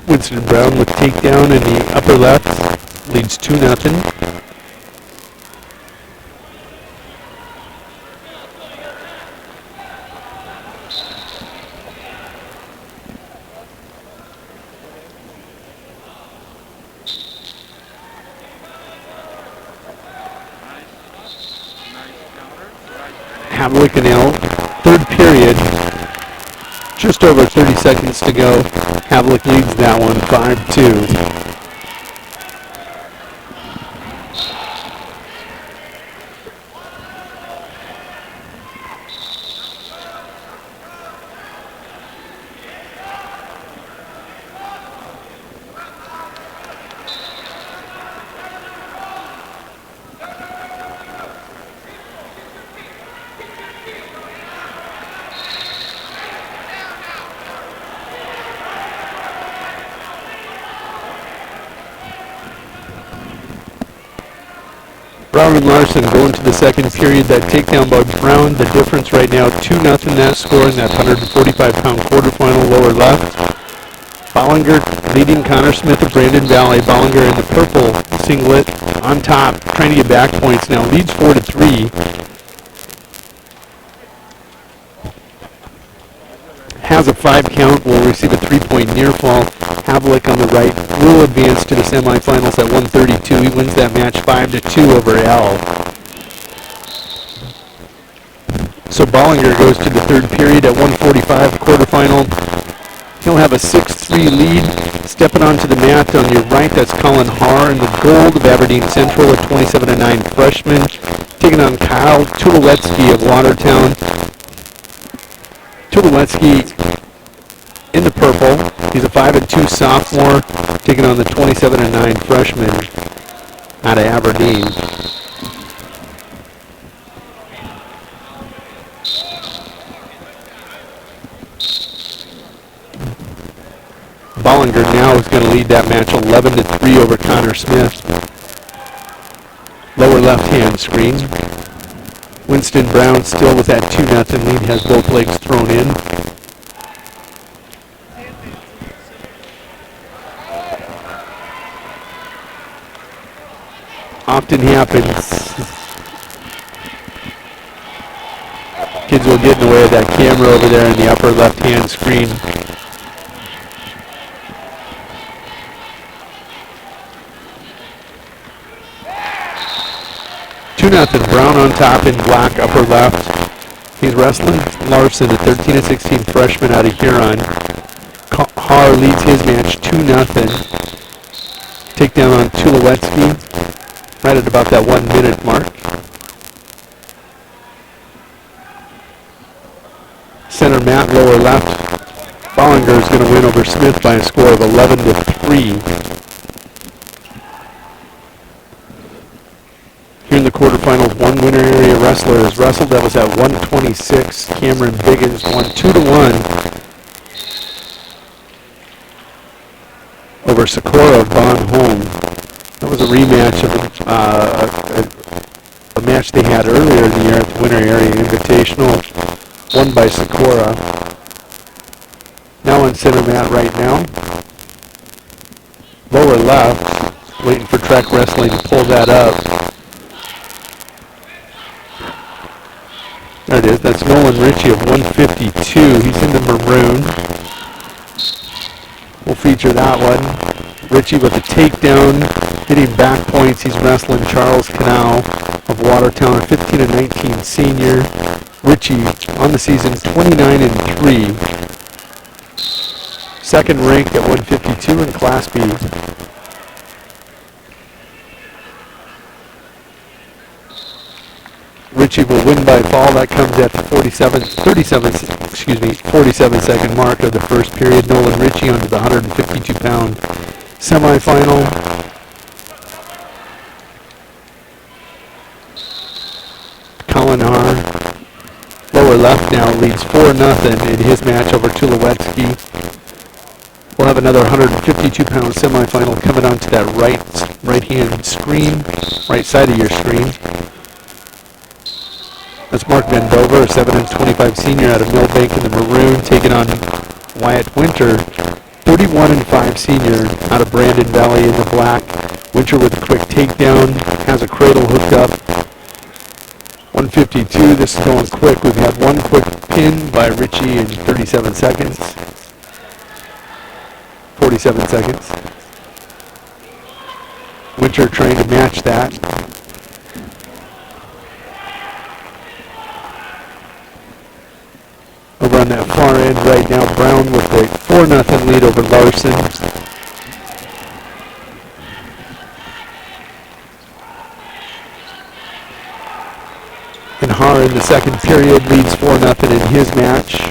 Winston Brown with takedown in the upper left, leads 2-0. Havlik and L, third period, just over 30 seconds to go. Havlik leads that one 5-2. Marvin Larson going to the second period. That takedown by Brown. The difference right now, 2-0 that score in that 145-pound quarterfinal lower left. Bollinger leading Connor Smith of Brandon Valley. Bollinger in the purple singlet on top, trying to get back points now. Leads 4-3. Has a 5 count, will receive a 3-point near fall. Havlik on the right will advance to the semifinals at 132. He wins that match 5-2 over L. So Bollinger goes to the third period at 145, quarterfinal. He'll have a 6-3 lead. Stepping onto the mat on your right, that's Colin Haar in the gold of Aberdeen Central, a 27-9 freshman. Taking on Kyle Tulowetsky of Watertown. Tulowetsky in the purple. He's a 5-2 sophomore, taking on the 27-9 freshman out of Aberdeen. Bollinger now is going to lead that match 11-3 over Connor Smith. Lower left-hand screen. Winston Brown still with that 2-0 lead, has both legs thrown in. Often happens. Kids will get in the way of that camera over there in the upper left-hand screen. 2-0 Brown on top in black upper left. He's wrestling Larson, a 13-16 freshman out of Huron. Haar leads his match 2-0. Takedown on Tulowetsky right at about that 1 minute mark. Center mat, lower left. Bollinger is going to win over Smith by a score of 11-3. Here in the quarterfinals, one winner area wrestler is wrestled. That was at 126. Cameron Biggins won 2-1 over Socorro of Bon Home. That was a rematch of a match they had earlier in the year at the Winter Area Invitational, won by Socorro. Now on center mat right now. Lower left, waiting for Trek Wrestling to pull that up. There it is. That's Nolan Ritchie of 152. He's in the maroon. We'll feature that one. Ritchie with a takedown, hitting back points. He's wrestling Charles Canal of Watertown, a 15-19 senior. Ritchie on the season 29-3. Second ranked at 152 in Class B. Ritchie will win by fall. That comes at the 47-second mark of the first period. Nolan Ritchie onto the 152-pound semifinal. Colin Haar, lower left now, leads 4-0 in his match over Tulowetsky. We'll have another 152-pound semifinal coming onto that right-hand screen, right side of your screen. That's Mark Vandover, a 7-25 senior out of Millbank in the maroon, taking on Wyatt Winter, 31-5 senior out of Brandon Valley in the black. Winter with a quick takedown, has a cradle hooked up. 152, this is going quick. We've had one quick pin by Ritchie in 37 seconds. 47 seconds. Winter trying to match that. Over on that far end right now, Brown with a 4-0 lead over Larson. And Haar in the second period leads 4-0 in his match.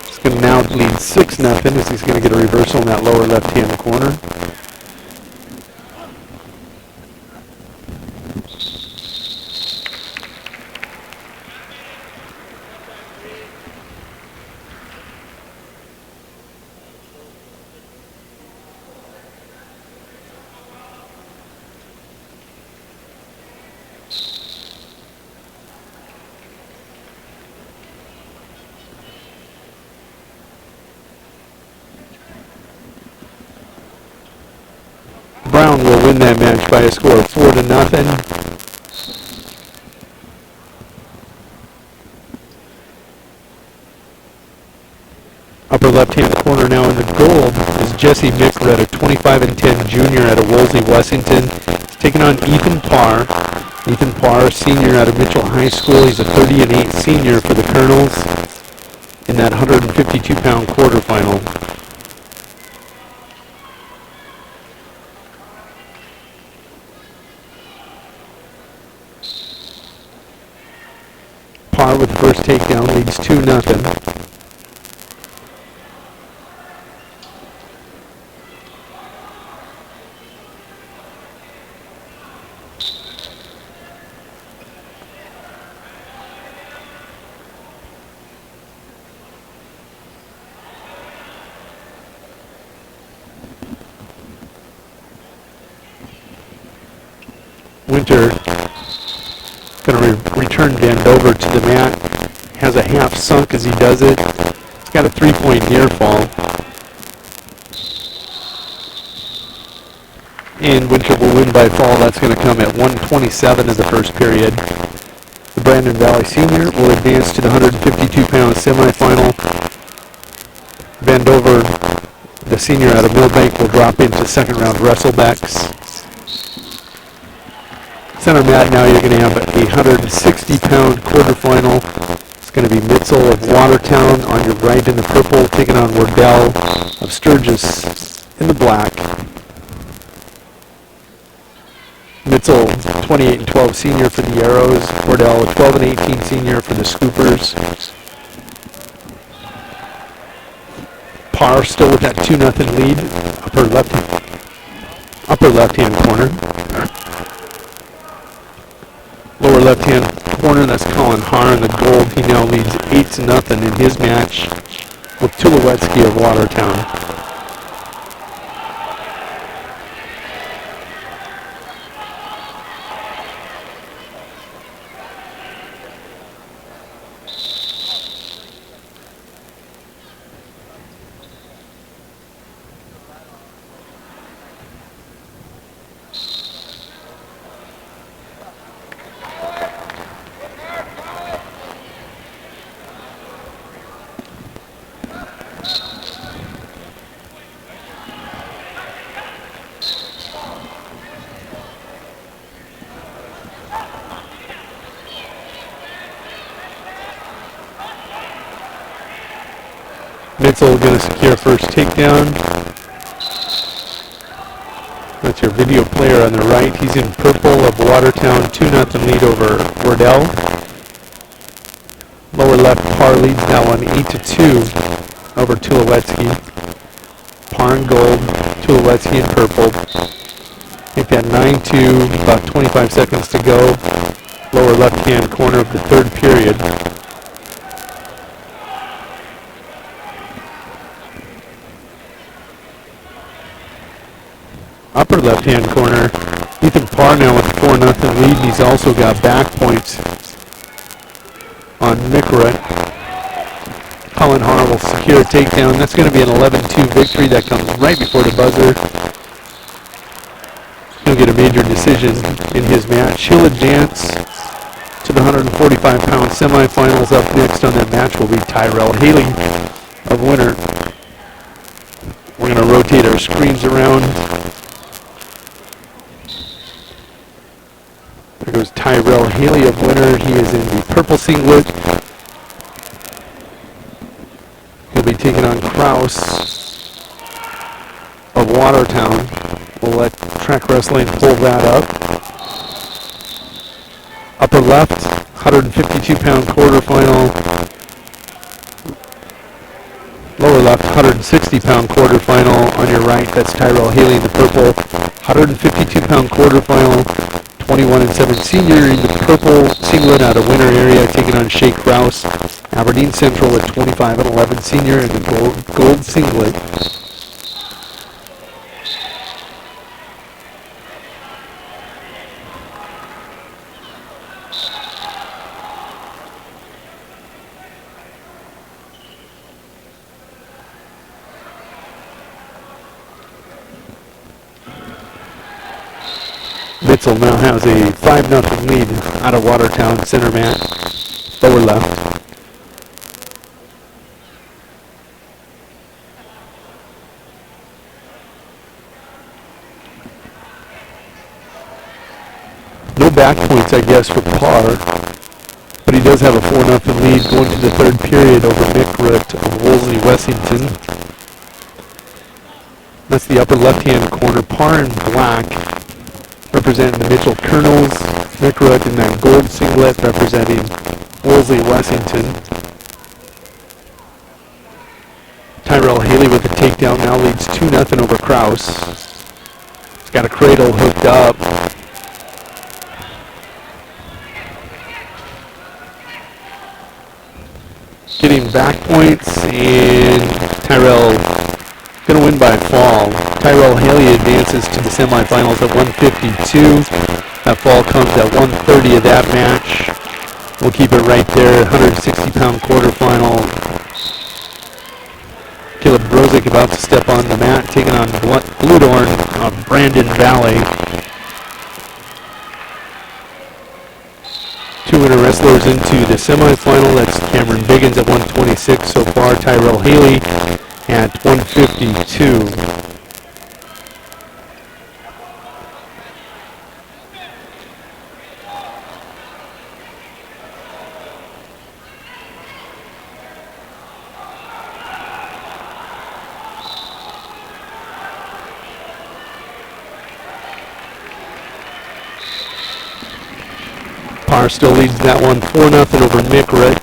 He's going to now lead 6-0 as he's going to get a reversal in that lower left-hand corner. Young will win that match by a score of 4-0. Upper left-hand corner now in the gold is Jesse Mickred, a 25-10 junior out of Wolsey, Washington. He's taking on Ethan Parr. Ethan Parr, senior out of Mitchell High School. He's a 30-8 senior for the Colonels in that 152-pound quarterfinal. Parr with the first takedown leads 2-0. Winter going to return bend over to the mat. Has a half sunk as he does it. He's got a 3-point near fall. And Winter will win by fall. That's going to come at 1:27 of the first period. The Brandon Valley senior will advance to the 152-pound semifinal. Bend over, the senior out of Millbank will drop into second round wrestlebacks. Center mat now you're going to have a 160-pound quarterfinal. It's going to be Mitzel of Watertown on your right in the purple, taking on Wardell of Sturgis in the black. Mitzel, 28-12 senior for the Arrows. Wardell, 12-18 senior for the Scoopers. Parr still with that 2-0 lead. Upper left-hand corner. Lower left-hand corner, that's Colin Haar in the gold. He now leads 8-0 in his match with Tulowitzki of Watertown. Mitzel going to secure first takedown. That's your video player on the right. He's in purple of Watertown, 2-0 lead over Wardell. Lower left, Parr leads that one 8-2 over Tulowitzki. Parr in gold, Tulowitzki in purple. Make that 9-2, about 25 seconds to go. Lower left-hand corner of the third period. Upper left-hand corner, Ethan Parr now with a 4-0 lead. He's also got back points on Mickret. Colin Haar will secure a takedown. That's going to be an 11-2 victory. That comes right before the buzzer. He'll get a major decision in his match. He'll advance to the 145-pound semifinals. Up next on that match will be Tyrell Haley of Winter. We're going to rotate our screens around. There goes Tyrell Haley of Winter. He is in the purple singlet. He'll be taking on Kraus of Watertown. We'll let Track Wrestling pull that up. Upper left, 152-pound quarterfinal. Lower left, 160-pound quarterfinal. On your right, that's Tyrell Haley in the purple. 152-pound quarterfinal. 21-7 senior in the purple singlet out of Winter area, taking on Shea Kraus. Aberdeen Central at 25-11 senior in the gold singlet. Mitchell now has a 5-0 lead out of Watertown center mat, lower left. No back points, I guess, for Parr, but he does have a 4-0 lead going to the third period over Mick Root of Wolseley Wessington. That's the upper left-hand corner. Parr in black, representing the Mitchell Colonels. Mick Root in that gold singlet, representing Wolseley Wessington. Tyrell Haley with the takedown now leads 2-0 over Kraus. He's got a cradle hooked up. Getting back points, and Tyrell going to win by fall. Tyrell Haley advances to the semifinals at 152. That fall comes at 130 of that match. We'll keep it right there. 160-pound quarterfinal. Caleb Brozick about to step on the mat, taking on Bludorn of Brandon Valley. Two winner wrestlers into the semifinal. That's Cameron Biggins at 126 so far. Tyrell Haley at 152. Parr still leads that one 4-0 over Mick Root.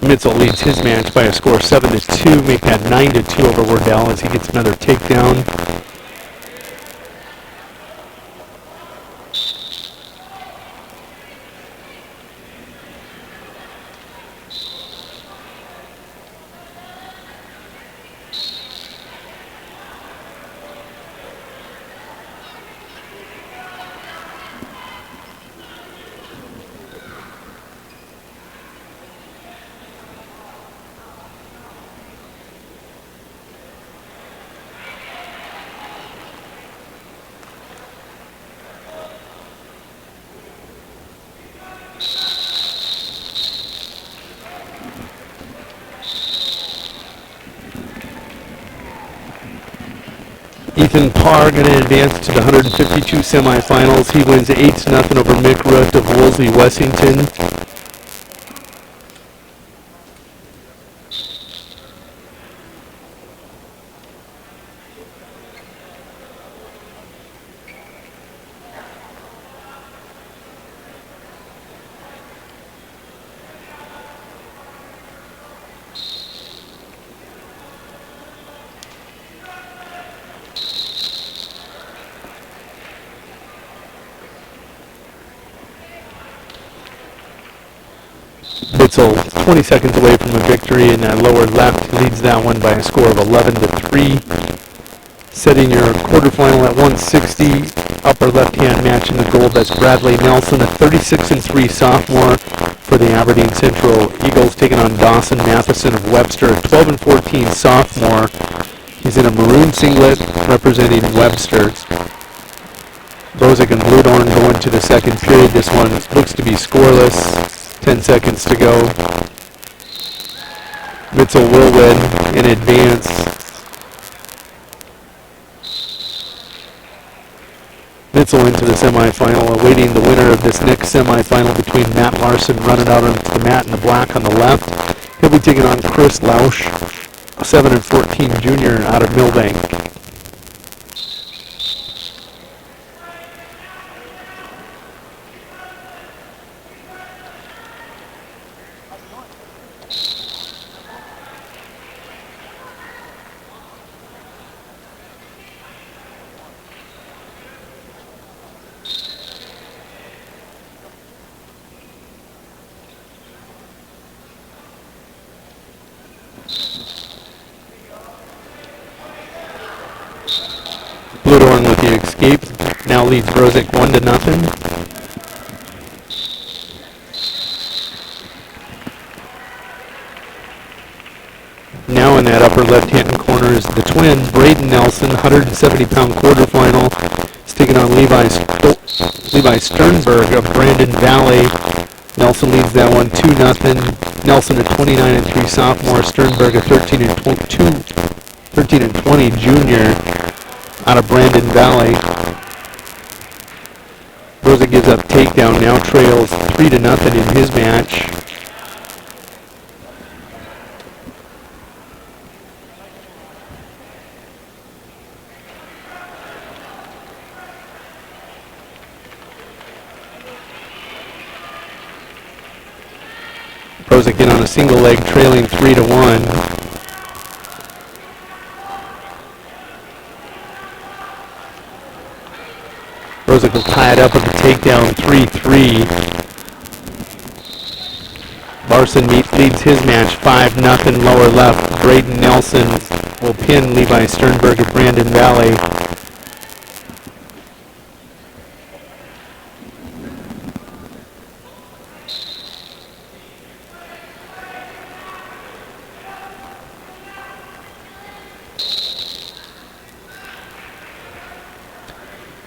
Mitchell leads his match by a score of 7-2, make that 9-2 over Wardell as he gets another takedown. Ethan Parr going to advance to the 152 semifinals. He wins 8-0 over Mick Root of Wolseley Wessington. Bitzel 20 seconds away from a victory in that lower left, leads that one by a score of 11-3. Setting your quarterfinal at 160, upper left-hand match in the gold, that's Bradley Nelson, a 36-3 sophomore for the Aberdeen Central Eagles, taking on Dawson Matheson of Webster, a 12-14 sophomore. He's in a maroon singlet representing Webster. Brozick and Bludorn go into the second period. This one looks to be scoreless. 10 seconds to go. Mitchell will win in advance. Mitchell into the semifinal, awaiting the winner of this next semifinal between Matt Larson running out onto the mat in the black on the left. He'll be taking on Chris Lausch, a 7-14 junior out of Millbank. Bludorn with the escape now leads Brozick 1-0. in that upper left-hand corner is the twins, Braden Nelson, 170-pound quarterfinal. He's taking on Levi Sternberg of Brandon Valley. Nelson leads that one 2-0. Nelson a 29-3 sophomore, Sternberg a 13-20 junior out of Brandon Valley. Rosa gives up takedown, now trails 3-0 in his match. Prozic in on a single leg, trailing 3-1. Prozic will tie it up with a takedown, 3-3. Larson leads his match 5-0, lower left. Braden Nelson will pin Levi Sternberg at Brandon Valley.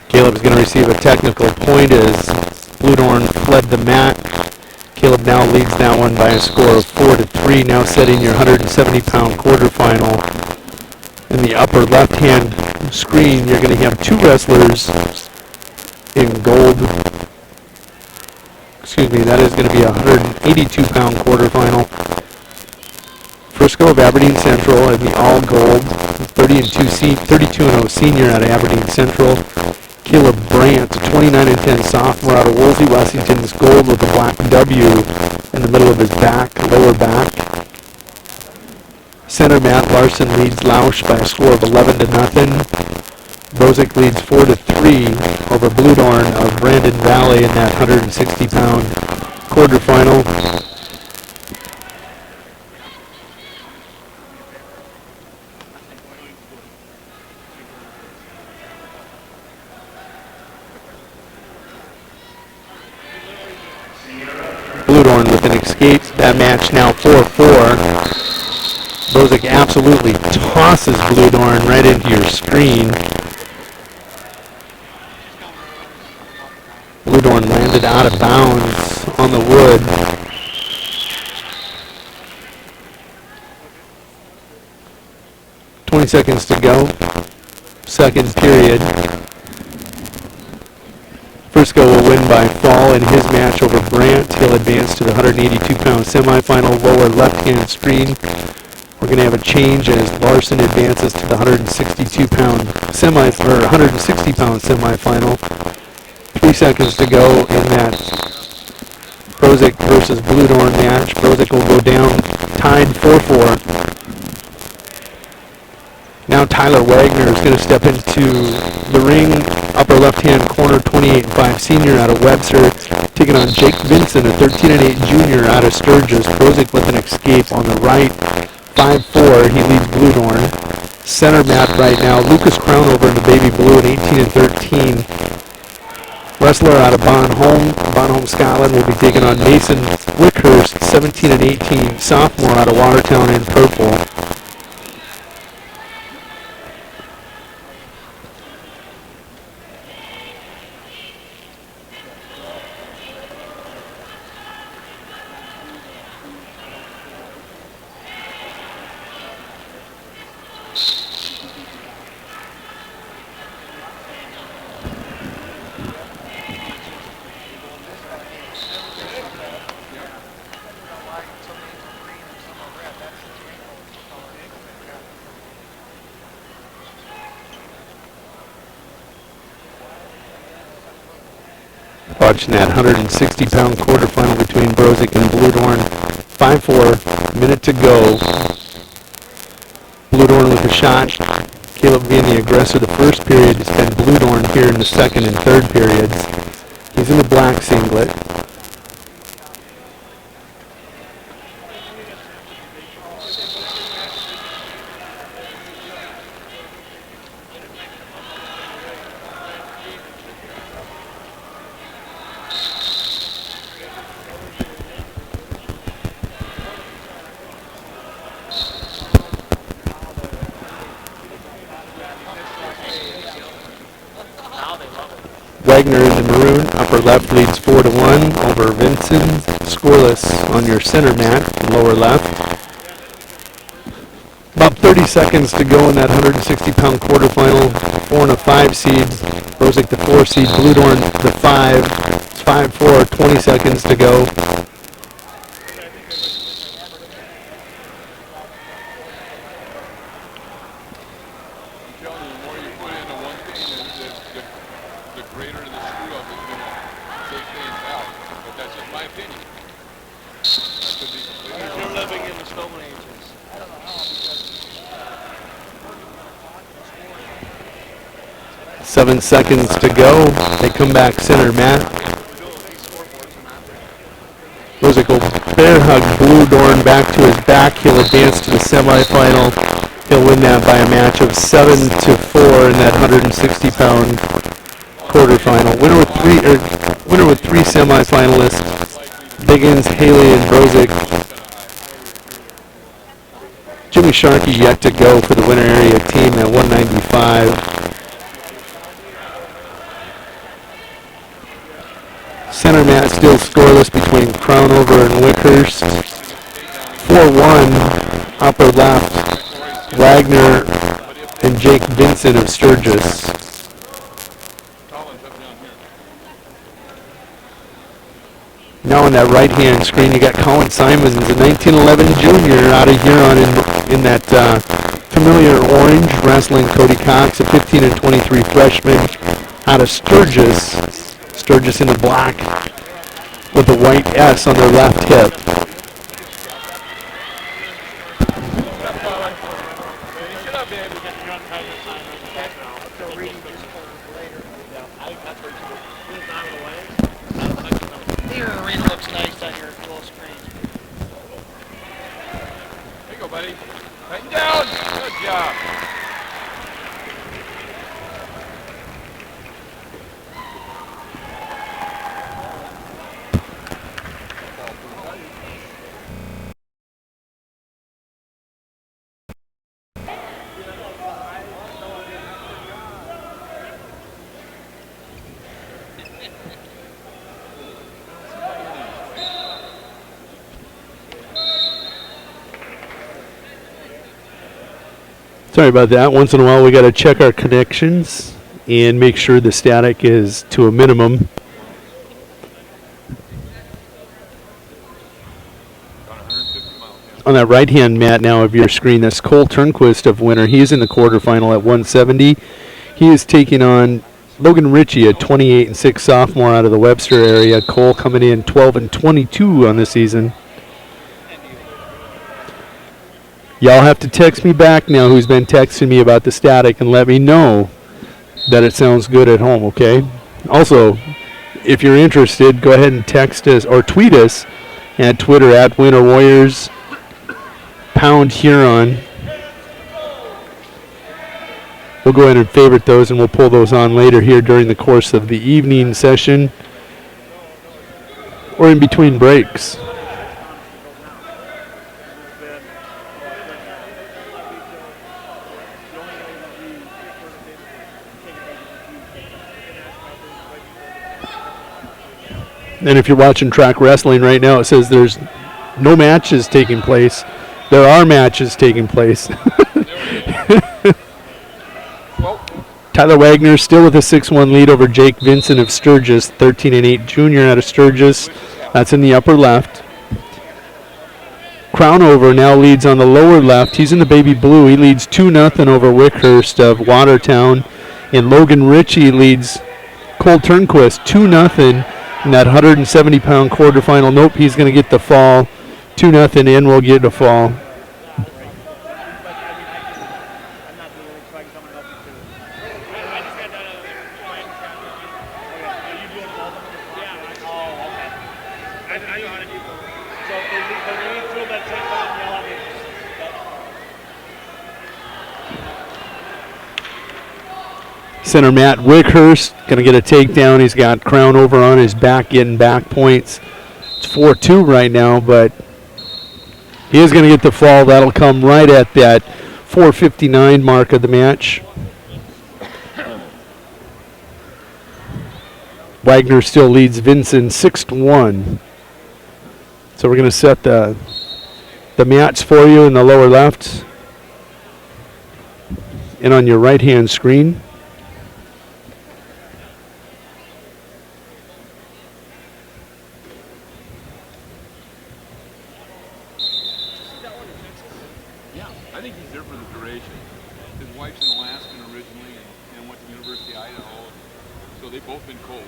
Caleb's going to receive a technical point as Bludorn fled the mat. Caleb now leads that one by a score of 4-3, now setting your 170-pound quarterfinal. In the upper left-hand screen, you're going to have two wrestlers in gold. Excuse me, that is going to be a 182-pound quarterfinal. Frisco of Aberdeen Central in the all-gold, 32-0 senior out of Aberdeen Central. Caleb Brandt, 29-10 sophomore out of Woolsey, Washington's gold with a black W in the middle of his back, lower back. Center Matt Larson leads Lausch by a score of 11-0. Brozic leads 4-3 over Bludorn of Brandon Valley in that 160-pound quarterfinal. Bludorn with an escape. That match now 4-4. Brozic absolutely tosses Bludorn right into your screen. Bludorn landed out of bounds on the wood. "20 seconds to go. Second period. Frisco will win by fall in his match over Brandt. He'll advance to the 182-pound semifinal, lower left-hand screen. We're going to have a change as Larson advances to the 160-pound semifinal. 3 seconds to go in that Brozic versus Bludorn match. Brozic will go down tied 4-4. Now Tyler Wagner is going to step into the ring, upper left-hand corner, 28-5 senior out of Webster, taking on Jake Vinson, a 13-8 junior out of Sturgis. Brozic with an escape on the right, 5-4. He leads Bludorn. Center mat right now, Lucas Crownover in the baby blue at 18-13. Wrestler out of Bonholm, Scotland, will be taking on Mason Wickhurst, 17-18 sophomore out of Watertown in purple. Watching that 160-pound quarterfinal between Brozic and Bludorn. 5-4, minute to go. Bludorn with a shot. Caleb being the aggressor the first period. It's been Bludorn here in the second and third periods. He's in the black singlet. Wagner in the maroon. Upper left leads 4-1 over Vincent. Scoreless on your center mat, lower left. About 30 seconds to go in that 160-pound quarterfinal. 4 and a 5 seeds. Rosick the 4 seed. Blue Dorn the 5. It's 5-4. 20 seconds to go. You're living in the Stone Ages. 7 seconds to go. They come back center mat. Rosick will bear hug Blue Dorn back to his back. He'll advance to the semifinal. He'll win that by a match of 7-4 in that 160-pound quarterfinal. Winner with three semifinalists: Biggins, Haley, and Brozick. Jimmy Sharkey yet to go for the winter area team at 195. Center mat still scoreless between Crownover and Wickhurst. 4-1 upper left, Wagner and Jake Vincent of Sturgis. Now on that right-hand screen, you got Colin Simons, a 1911 junior out of Huron in that familiar orange, wrestling Cody Cox, a 15 and 23 freshman out of Sturgis. Sturgis in the black with the white S on their left hip. Your arena looks nice on your full screen. There you go, buddy. Tighten down. Good job. Sorry about that. Once in a while we got to check our connections and make sure the static is to a minimum. On that right-hand mat now of your screen, that's Cole Turnquist of Winter. He's in the quarterfinal at 170. He is taking on Logan Ritchie, a 28 and 6 sophomore out of the Webster area. Cole coming in 12 and 22 on the season. Y'all have to text me back now who's been texting me about the static and let me know that it sounds good at home, okay? Also, if you're interested, go ahead and text us or tweet us at Twitter at Winter Warriors #Huron. We'll go ahead and favorite those and we'll pull those on later here during the course of the evening session or in between breaks. And if you're watching track wrestling right now, it says there's no matches taking place. There are matches taking place. Tyler Wagner still with a 6-1 lead over Jake Vincent of Sturgis, 13 and 8 junior out of Sturgis. That's in the upper left. Crownover now leads on the lower left. He's in the baby blue. He leads 2-0 over Wickhurst of Watertown. And Logan Ritchie leads Cole Turnquist 2-0 in that 170-pound quarterfinal. Nope, he's going to get the fall. 2-0 in, we'll get a fall. Center Matt Wickhurst going to get a takedown. He's got Crownover on his back, getting back points. It's 4-2 right now, but he is going to get the fall. That'll come right at that 4:59 mark of the match. Wagner still leads Vinson 6-1. So we're going to set the mats for you in the lower left and on your right-hand screen. Yeah, I think he's there for the duration. His wife's an Alaskan originally and went to University of Idaho, so they've both been cold.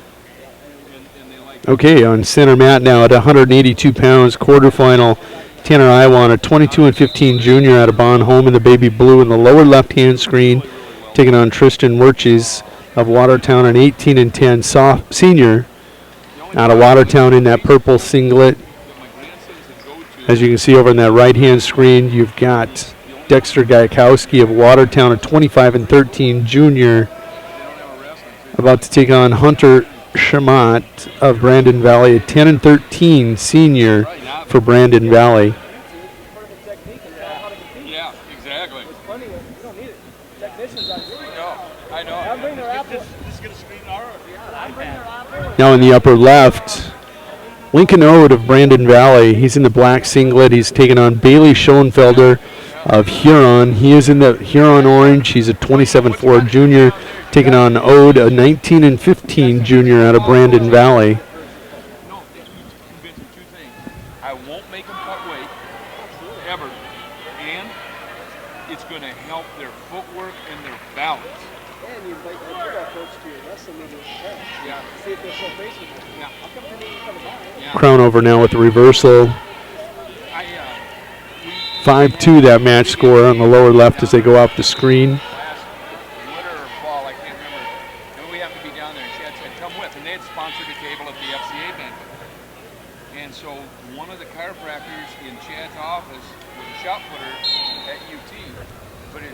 And they like. Okay, on center mat now at 182 pounds, quarterfinal. Tanner Iwan, a 22-15 junior out of Bonhomme in the baby blue in the lower left-hand screen, taking on Tristan Werches of Watertown, an 18-10 senior out of Watertown in that purple singlet. As you can see over on that right-hand screen, you've got Dexter Gajkowski of Watertown, a 25-13 junior, about to take on Hunter Shamat of Brandon Valley, a 10-13 senior for Brandon Valley. Yeah, exactly. It's funny, you don't need it. Technicians on screen. I know. I'm bringing their Apple. Just get a screen our I'm bringing their Apple. Now in the upper left, Lincoln Ode of Brandon Valley. He's in the black singlet. He's taking on Bailey Schoenfelder of Huron. He is in the Huron orange. He's a 27-4 junior, taking on Ode, a 19-15 junior out of Brandon Valley. No, you convince them two things. I won't make them cut weight, ever, and it's going to help their footwork and their balance. And you invite the football coach to your wrestling meeting with the parents. Yeah. See if they'll show face with you. Yeah. How come they didn't come by? Yeah. Crown over now with the reversal. 5-2 that match score on the lower left as they go off the screen. Last winter or fall, I can't remember. And we happened to be down there, and Chad said, come with. And they had sponsored a table at the FCA banquet. And so one of the chiropractors in Chad's office was a shot putter at UT.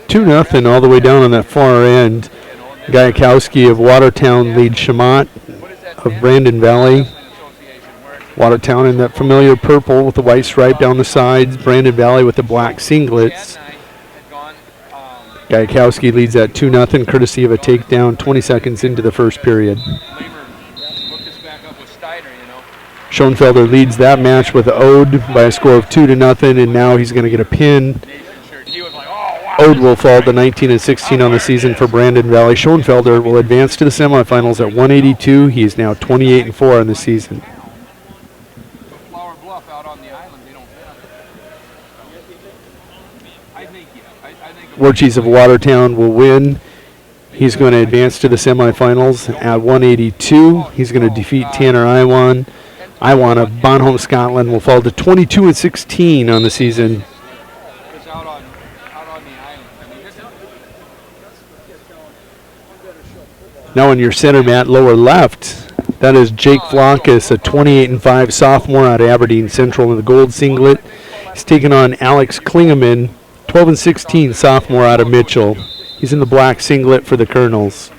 2-0 all the way down on that far end. Gajkowski of Watertown leads Shamat of Brandon Valley. Watertown in that familiar purple with the white stripe down the sides. Brandon Valley with the black singlets. Gajkowski leads that 2-0 courtesy of a takedown 20 seconds into the first period. Schoenfelder leads that match with Ode by a score of 2-0, and now he's going to get a pin. Ode will fall to 19-16 on the season for Brandon Valley. Schoenfelder will advance to the semifinals at 182. He is now 28-4 on the season. Werches of Watertown will win. He's going to advance to the semifinals at 182. He's going to defeat Tanner Iwan. Iwan of Bonhomme, Scotland will fall to 22-16 on the season. Now on your center mat, lower left, that is Jake Flockus, a 28-5 sophomore out of Aberdeen Central in the gold singlet. He's taking on Alex Klingeman, 12-16 sophomore out of Mitchell. He's in the black singlet for the Colonels.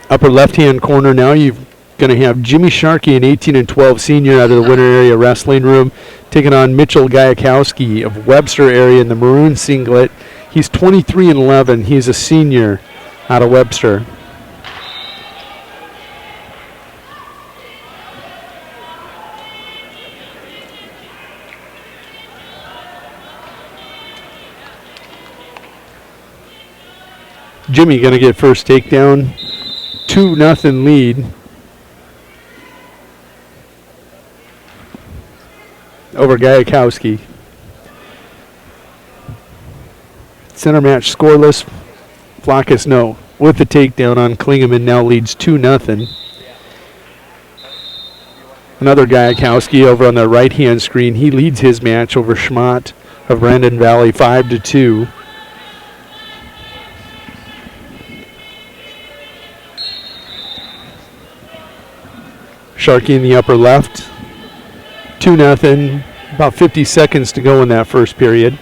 Upper left-hand corner now, you're going to have Jimmy Sharkey, an 18-12 senior out of the Winter Area Wrestling Room, taking on Mitchell Gajkowski of Webster area in the maroon singlet. He's 23-11. He's a senior out of Webster. Jimmy going to get first takedown. 2-0 lead over Gajkowski. Center match scoreless. Flockus, no. With the takedown on Klingeman, now leads 2-0. Another Gajkowski over on the right-hand screen. He leads his match over Schmott of Brandon Valley 5-2. Sharkey in the upper left. 2-0. About 50 seconds to go in that first period.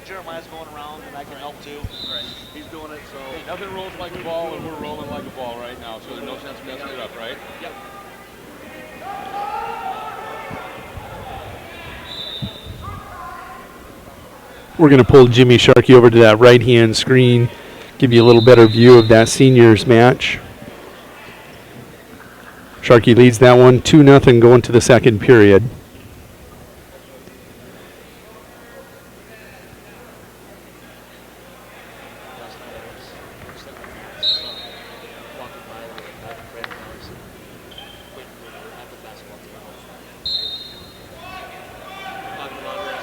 Jeremiah's going around, and I can help too. Right. He's doing it, so. Hey, nothing rolls like a ball, and we're rolling like a ball right now, so there's no sense messing it up, right? Yep. We're going to pull Jimmy Sharkey over to that right-hand screen, give you a little better view of that seniors match. Sharkey leads that one 2-0 going to the second period.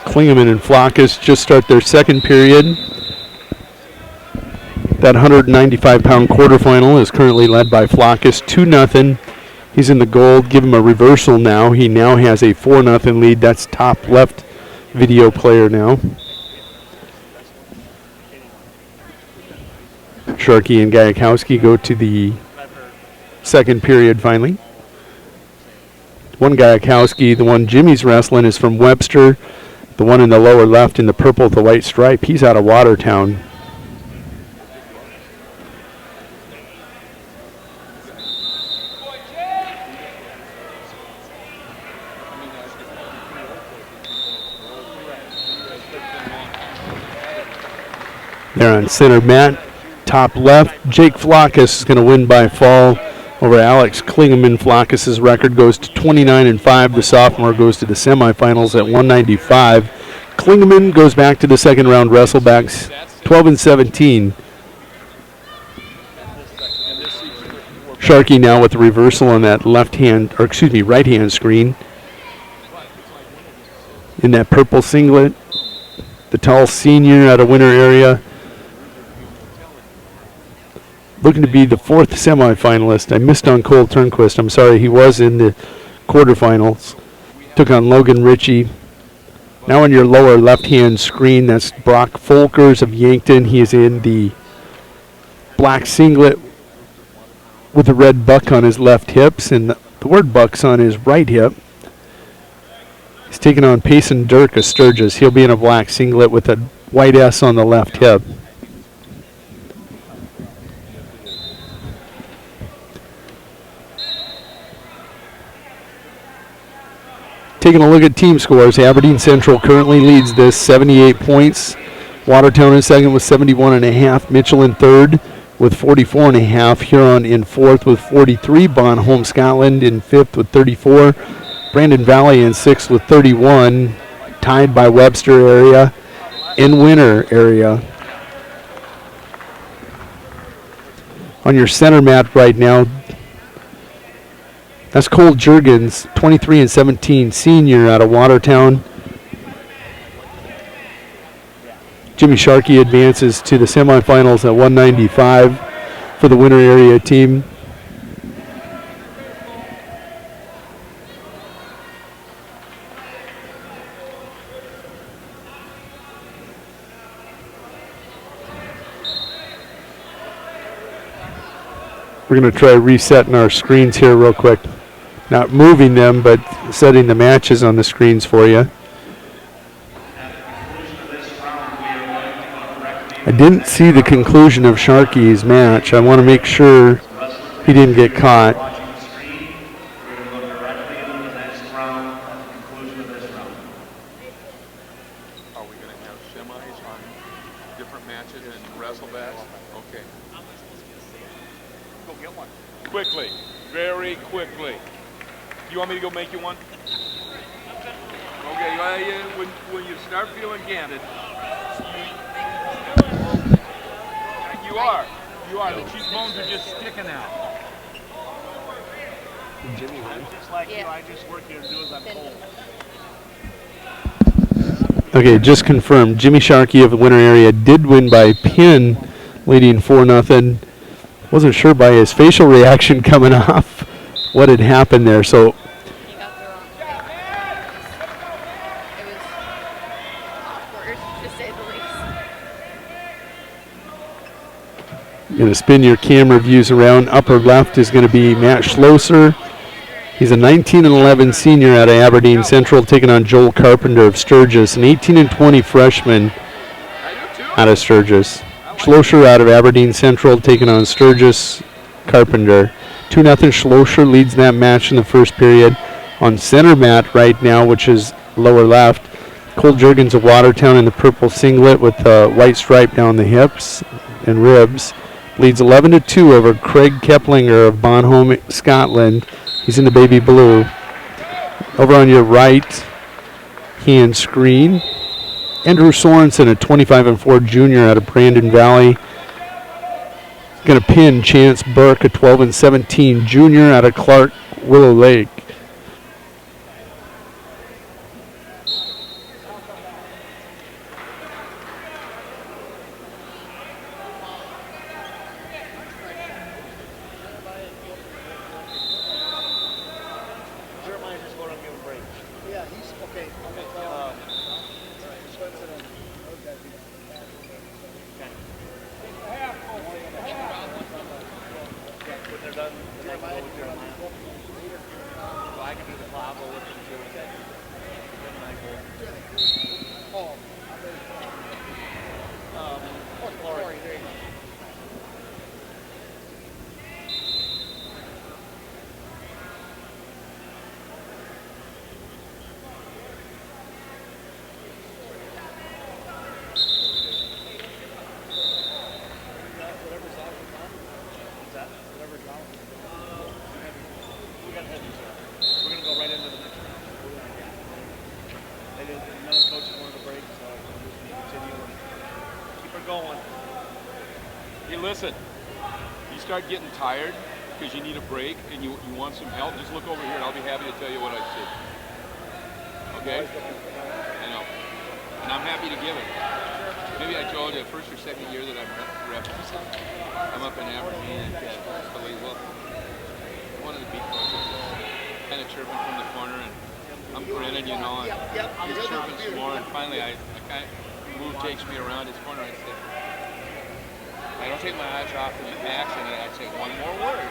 Klingeman and Flockus just start their second period. That 195-pound quarterfinal is currently led by Flockus 2-0. He's in the gold. Give him a reversal now. He now has a 4-0 lead. That's top left video player now. Sharkey and Gayakowski go to the second period finally. One Gayakowski, the one Jimmy's wrestling, is from Webster. The one in the lower left in the purple with the white stripe, he's out of Watertown. There on center mat, top left, Jake Flockus is going to win by fall over Alex Klingeman. Flockus' record goes to 29-5. The sophomore goes to the semifinals at 195. Klingeman goes back to the second round wrestlebacks, 12-17. Sharkey now with the reversal on that right-hand screen. In that purple singlet, the tall senior out of winter area. Looking to be the fourth semifinalist. I missed on Cole Turnquist. I'm sorry, he was in the quarterfinals. Took on Logan Ritchie. Now on your lower left-hand screen, that's Brock Folkers of Yankton. He is in the black singlet with the red buck on his left hips, and the word buck's on his right hip. He's taking on Payson Dirk of Sturgis. He'll be in a black singlet with a white S on the left hip. Taking a look at team scores, Aberdeen Central currently leads this 78 points. Watertown in second with 71.5. Mitchell in third with 44.5. Huron in fourth with 43. Bon Home Scotland in fifth with 34. Brandon Valley in sixth with 31. Tied by Webster area and Winter area. On your center mat right now, that's Cole Juergens, 23-17, senior out of Watertown. Jimmy Sharkey advances to the semifinals at 195 for the winter area team. We're going to try resetting our screens here real quick. Not moving them, but setting the matches on the screens for you. I didn't see the conclusion of Sharkey's match. I want to make sure he didn't get caught. Are we going to have semis on different matches and wrestlebacks? Okay. Go get one. Quickly. Very quickly. You want me to go make you one? Okay, when you start feeling candid, you are. The cheekbones are just sticking out. Jimmy, I'm just like you. I just work here and do as I'm told. Okay, just confirmed. Jimmy Sharkey of the winter area did win by pin, leading 4-0. Wasn't sure by his facial reaction coming off what had happened there. So He got the wrong thing. It was awkward, to say the least. you're going to spin your camera views around. Upper left is going to be Matt Schlosser. He's a 19-11 senior out of Aberdeen Central, taking on Joel Carpenter of Sturgis, an 18-20 freshman out of Sturgis. Schlosser out of Aberdeen Central taking on Sturgis Carpenter. 2-0 Schlosser leads that match in the first period. On center mat right now, which is lower left, Cole Jurgens of Watertown in the purple singlet with the white stripe down the hips and ribs. Leads 11-2 over Craig Keplinger of Bonholm, Scotland. He's in the baby blue. Over on your right, hand screen, Andrew Sorensen, a 25-4 junior out of Brandon Valley. Going to pin Chance Burke, a 12-17 junior out of Clark Willow Lake. Jeremiah just going to give a break. Yeah, he's okay. I'm gonna tell him. Swenson and- okay. When they're done, then I can go with Jeremiah. So I can do the Clavo with them too. Then I go. Oh, Lori. there you go. We're going to go right into the next round. They didn't, none of the coaches wanted to break, so we're just going to continue and keep her going. Hey, listen. You start getting tired because you need a break and you want some help, just look over here and I'll be happy to tell you what I see. Okay? I know. And I'm happy to give it. Maybe I told you, first or second year that I'm rep. I'm up in Aberdeen and well, one of the beat coaches kind of chirping from the corner and I'm grinning, you know, and he's chirping some more and finally I kind of, move takes me around his corner and I said, I don't take my eyes off of the action and I say one more word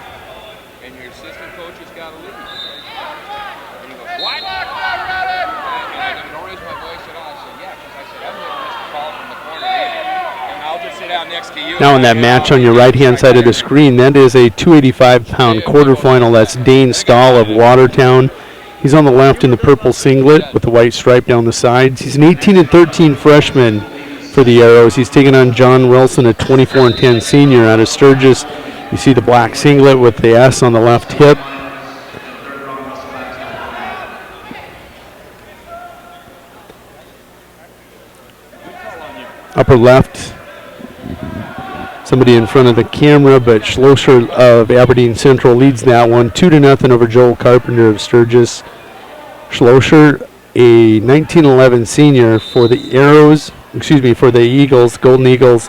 and your assistant coach has got to leave. And he goes, what? And I don't raise my voice at all. I said, yeah, because I said, I'm going to miss the call from the corner and I'll just sit down next to you. Now in that match on your right-hand side of the screen, that is a 285-pound quarterfinal. That's Dane Stahl of Watertown. He's on the left in the purple singlet with the white stripe down the sides. He's an 18-13 freshman for the Arrows. He's taking on John Wilson, a 24-10 senior out of Sturgis. You see the black singlet with the S on the left hip. Upper left, somebody in front of the camera, but Schlosser of Aberdeen Central leads that one 2-0 over Joel Carpenter of Sturgis. Schlosser, a 1911 senior for the Arrows, for the Eagles, Golden Eagles,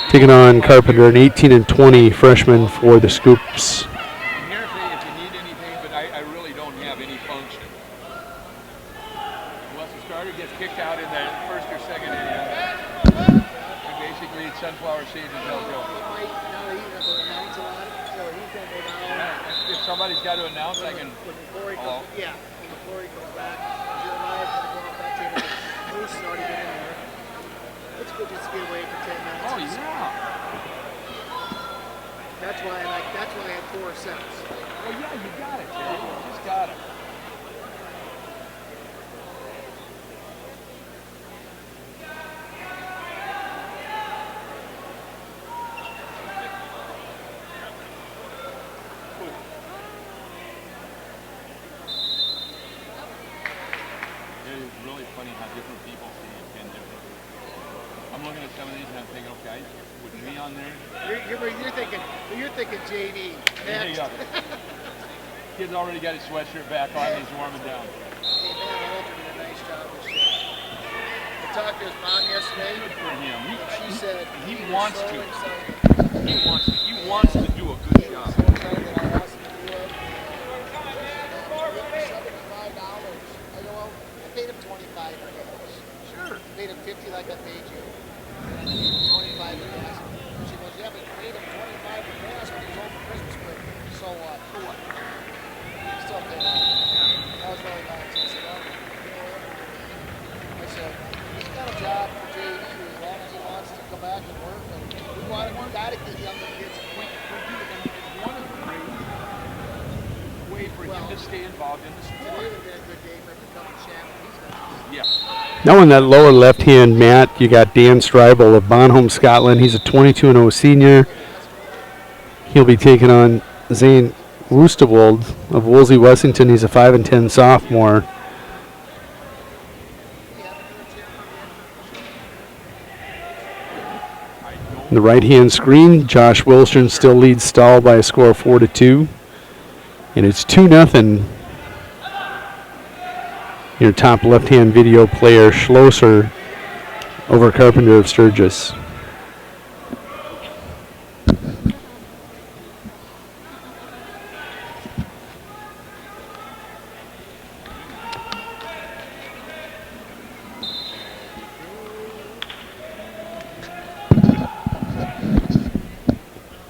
taking on Carpenter, an 18-20 freshman for the Scoops. I'm here if you need anything, but I really don't have any function. Unless the starter gets kicked out in the first or second inning, basically it's sunflower seeds and they'll go. If somebody's got to announce, I can. Hello? Yeah, before he comes back, Jeremiah's going to go off that table. Bruce has already been in there. It's good just to get away for 10 minutes. Oh, yeah. That's why I have 4 sets. Well, yeah, you got it, Terry. You just got it. It is really funny how different people see it and different. I'm looking at some of these and I'm thinking, okay, with me on there, You're thinking JD. there you Next. go. Kid's already got his sweatshirt back on. He's warming down. Hey, man, Walter did a nice job this year. I talked to his mom yesterday. Good for him. She said he was wants so to. excited. He wants to do a good He was job. so excited that I asked him to do it. $75. I go, well, I paid him $25 for gas. Sure. I paid him $50 like I paid you. And I paid him $25 for gas. She goes, yeah, but you paid him $25 for gas when he was home for Christmas break. So what? For what? Still paid him. That was really nice. I said, well, you know what? I said, he's got a job for JD as long as he wants to come out in the sport. Today would have been a good day for him to come and chat with these guys. Yeah. Now in that lower left-hand mat, you got Dan Streibel of Bonholm, Scotland. He's a 22-0 senior. He'll be taking on Zane Woestewald of Woolsey Wessington. He's a 5-10 sophomore. In the right-hand screen, Josh Wilson still leads Stahl by a score of 4-2. And it's 2-0. Your top left-hand video player, Schlosser, over Carpenter of Sturgis.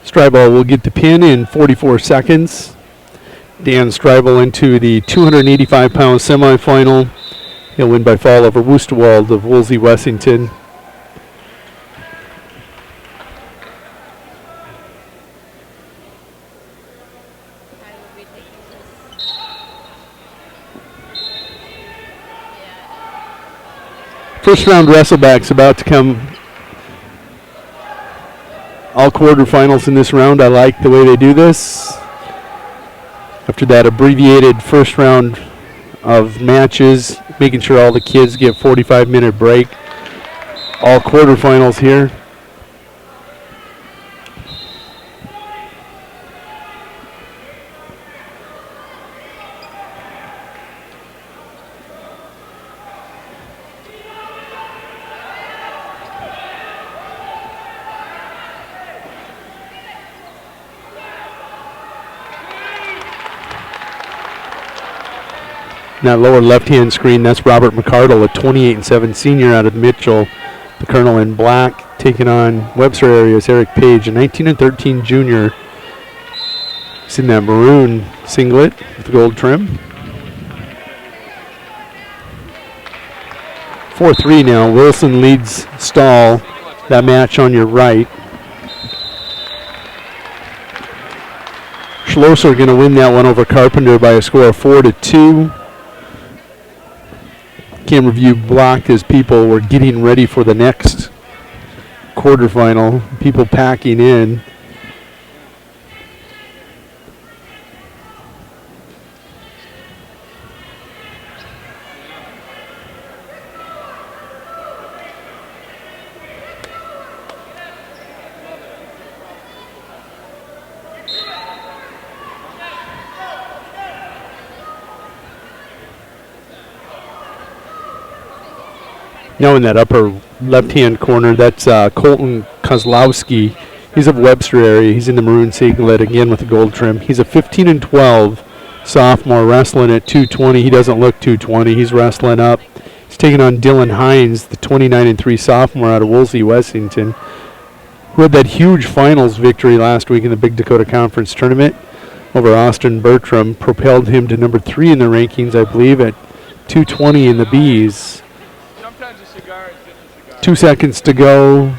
Streibel will get the pin in 44 seconds. Dan Streibel into the 285-pound semifinal. He'll win by fall over Woestewald of Woolsey Wessington. I will be taking this. First round wrestleback's about to come. All quarterfinals in this round. I like the way they do this. After that abbreviated first round of matches, making sure all the kids get 45-minute break. All quarterfinals here. In that lower left-hand screen, that's Robert McCardle, a 28-7 senior out of Mitchell. The Colonel in black, taking on Webster area's Eric Page, a 19-13 junior. He's in that maroon singlet with the gold trim. 4-3 now. Wilson leads Stahl. That match on your right. Schlosser going to win that one over Carpenter by a score of 4-2. Camera view blocked as people were getting ready for the next quarterfinal. People packing in. Now in that upper left-hand corner, that's Colton Kozlowski. He's of Webster area. He's in the maroon singlet again with the gold trim. He's a 15-12 sophomore wrestling at 220. He doesn't look 220. He's wrestling up. He's taking on Dylan Hines, the 29-3 sophomore out of Woolsey, Wessington, who had that huge finals victory last week in the Big Dakota Conference Tournament over Austin Bertram. Propelled him to number 3 in the rankings, I believe, at 220 in the Bs. 2 seconds to go.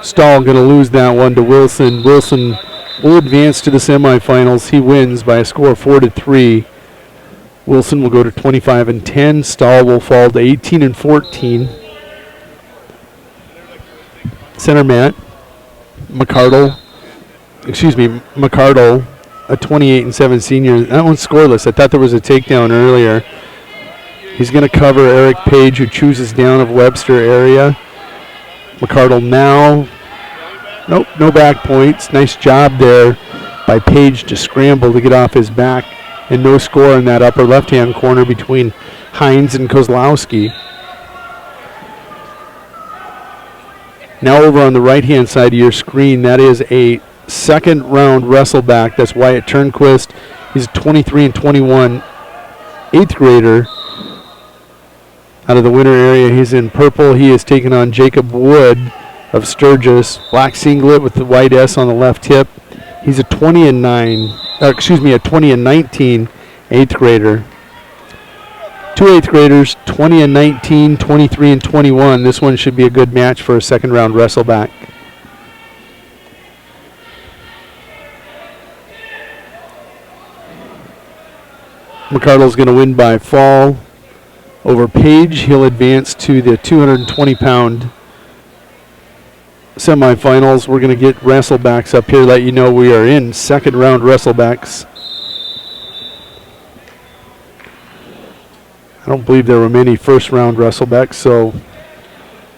Stahl going to lose that one to Wilson. Wilson will advance to the semifinals. He wins by a score of 4-3. Wilson will go to 25-10. Stahl will fall to 18-14. Center mat. McCardle, a 28-7 senior. That one's scoreless. I thought there was a takedown earlier. He's going to cover Eric Page, who chooses down of Webster area. McCardle now. Nope, no back points. Nice job there by Page to scramble to get off his back. And no score in that upper left-hand corner between Hines and Kozlowski. Now over on the right-hand side of your screen, that is a second-round wrestleback. That's Wyatt Turnquist. He's a 23-21 eighth grader. Out of the winter area, he's in purple. He is taking on Jacob Wood of Sturgis. Black singlet with the white S on the left hip. He's a 20-19 eighth grader. 2 eighth graders, 20-19, 23-21. This one should be a good match for a second round wrestleback. McCardle's going to win by fall over Page. He'll advance to the 220-pound semifinals. We're going to get wrestlebacks up here, let you know we are in second round wrestlebacks. I don't believe there were many first round wrestlebacks, so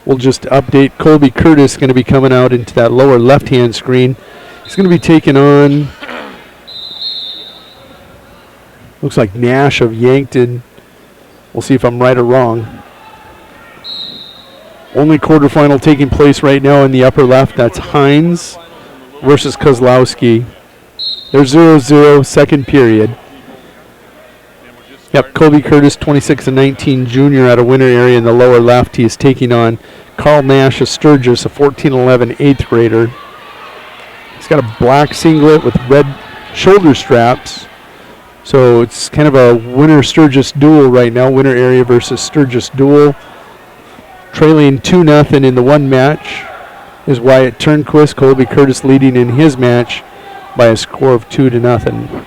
we'll just update. Colby Curtis going to be coming out into that lower left-hand screen. He's going to be taking on, looks like Nash of Yankton. We'll see if I'm right or wrong. Only quarterfinal taking place right now in the upper left. That's Hines versus Kozlowski. They're 0-0, second period. Yep, Colby Curtis, 26-19 junior out of winter area in the lower left. He is taking on Carl Nash of Sturgis, a 14-11 eighth grader. He's got a black singlet with red shoulder straps. So it's kind of a winter Sturgis duel right now, winter area versus Sturgis duel. Trailing 2-0 in the one match is Wyatt Turnquist. Colby Curtis leading in his match by a score of 2-0.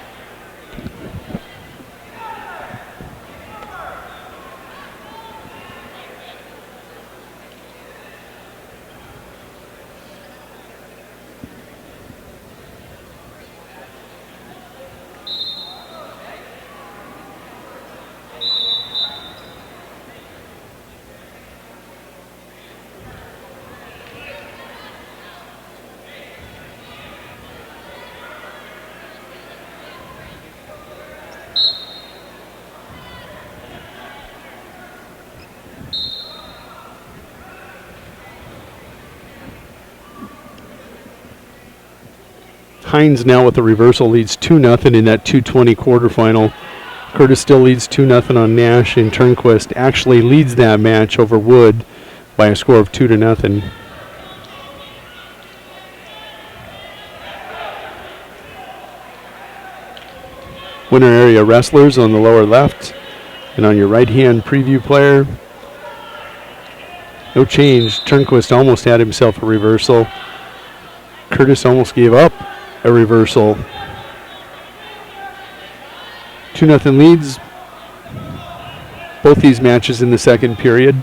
Hines now with the reversal leads 2-0 in that 220 quarterfinal. Curtis still leads 2-0 on Nash, and Turnquist actually leads that match over Wood by a score of 2-0. Winter area wrestlers on the lower left, and on your right hand preview player. No change. Turnquist almost had himself a reversal. Curtis almost gave up a reversal. 2-0 leads both these matches in the second period.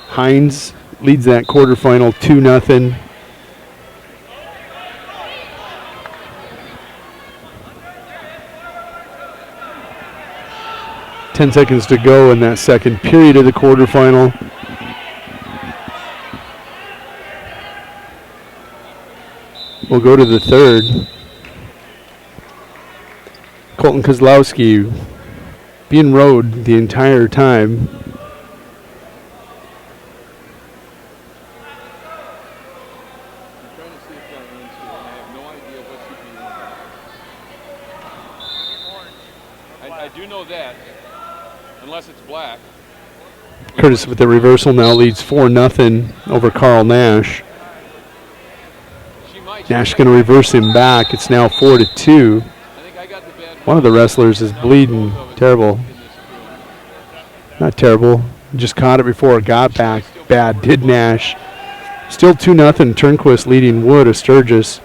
Hines leads that quarterfinal 2-0. Ten seconds to go in that second period of the quarterfinal. We'll go to the third. Colton Kozlowski being rode the entire time. I do know that, unless it's black. Curtis with the reversal now leads 4-0 over Carl Nash. Nash going to reverse him back. It's now 4-2. One of the wrestlers is bleeding. Terrible. Not terrible. Just caught it before it got back. Bad, did Nash. Still 2-0. Turnquist leading Wood of Sturgis.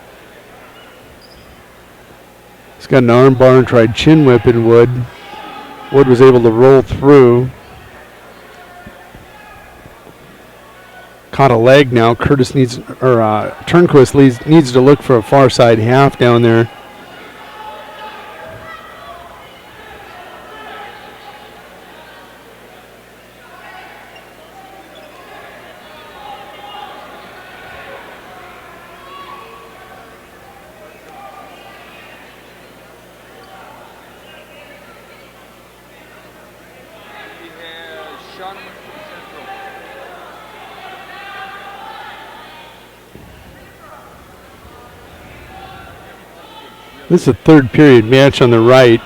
He's got an arm bar and tried chin whip in Wood. Wood was able to roll through. Caught a leg now. Curtis needs, or Turnquist needs to look for a far side half down there. This is a third period match on the right.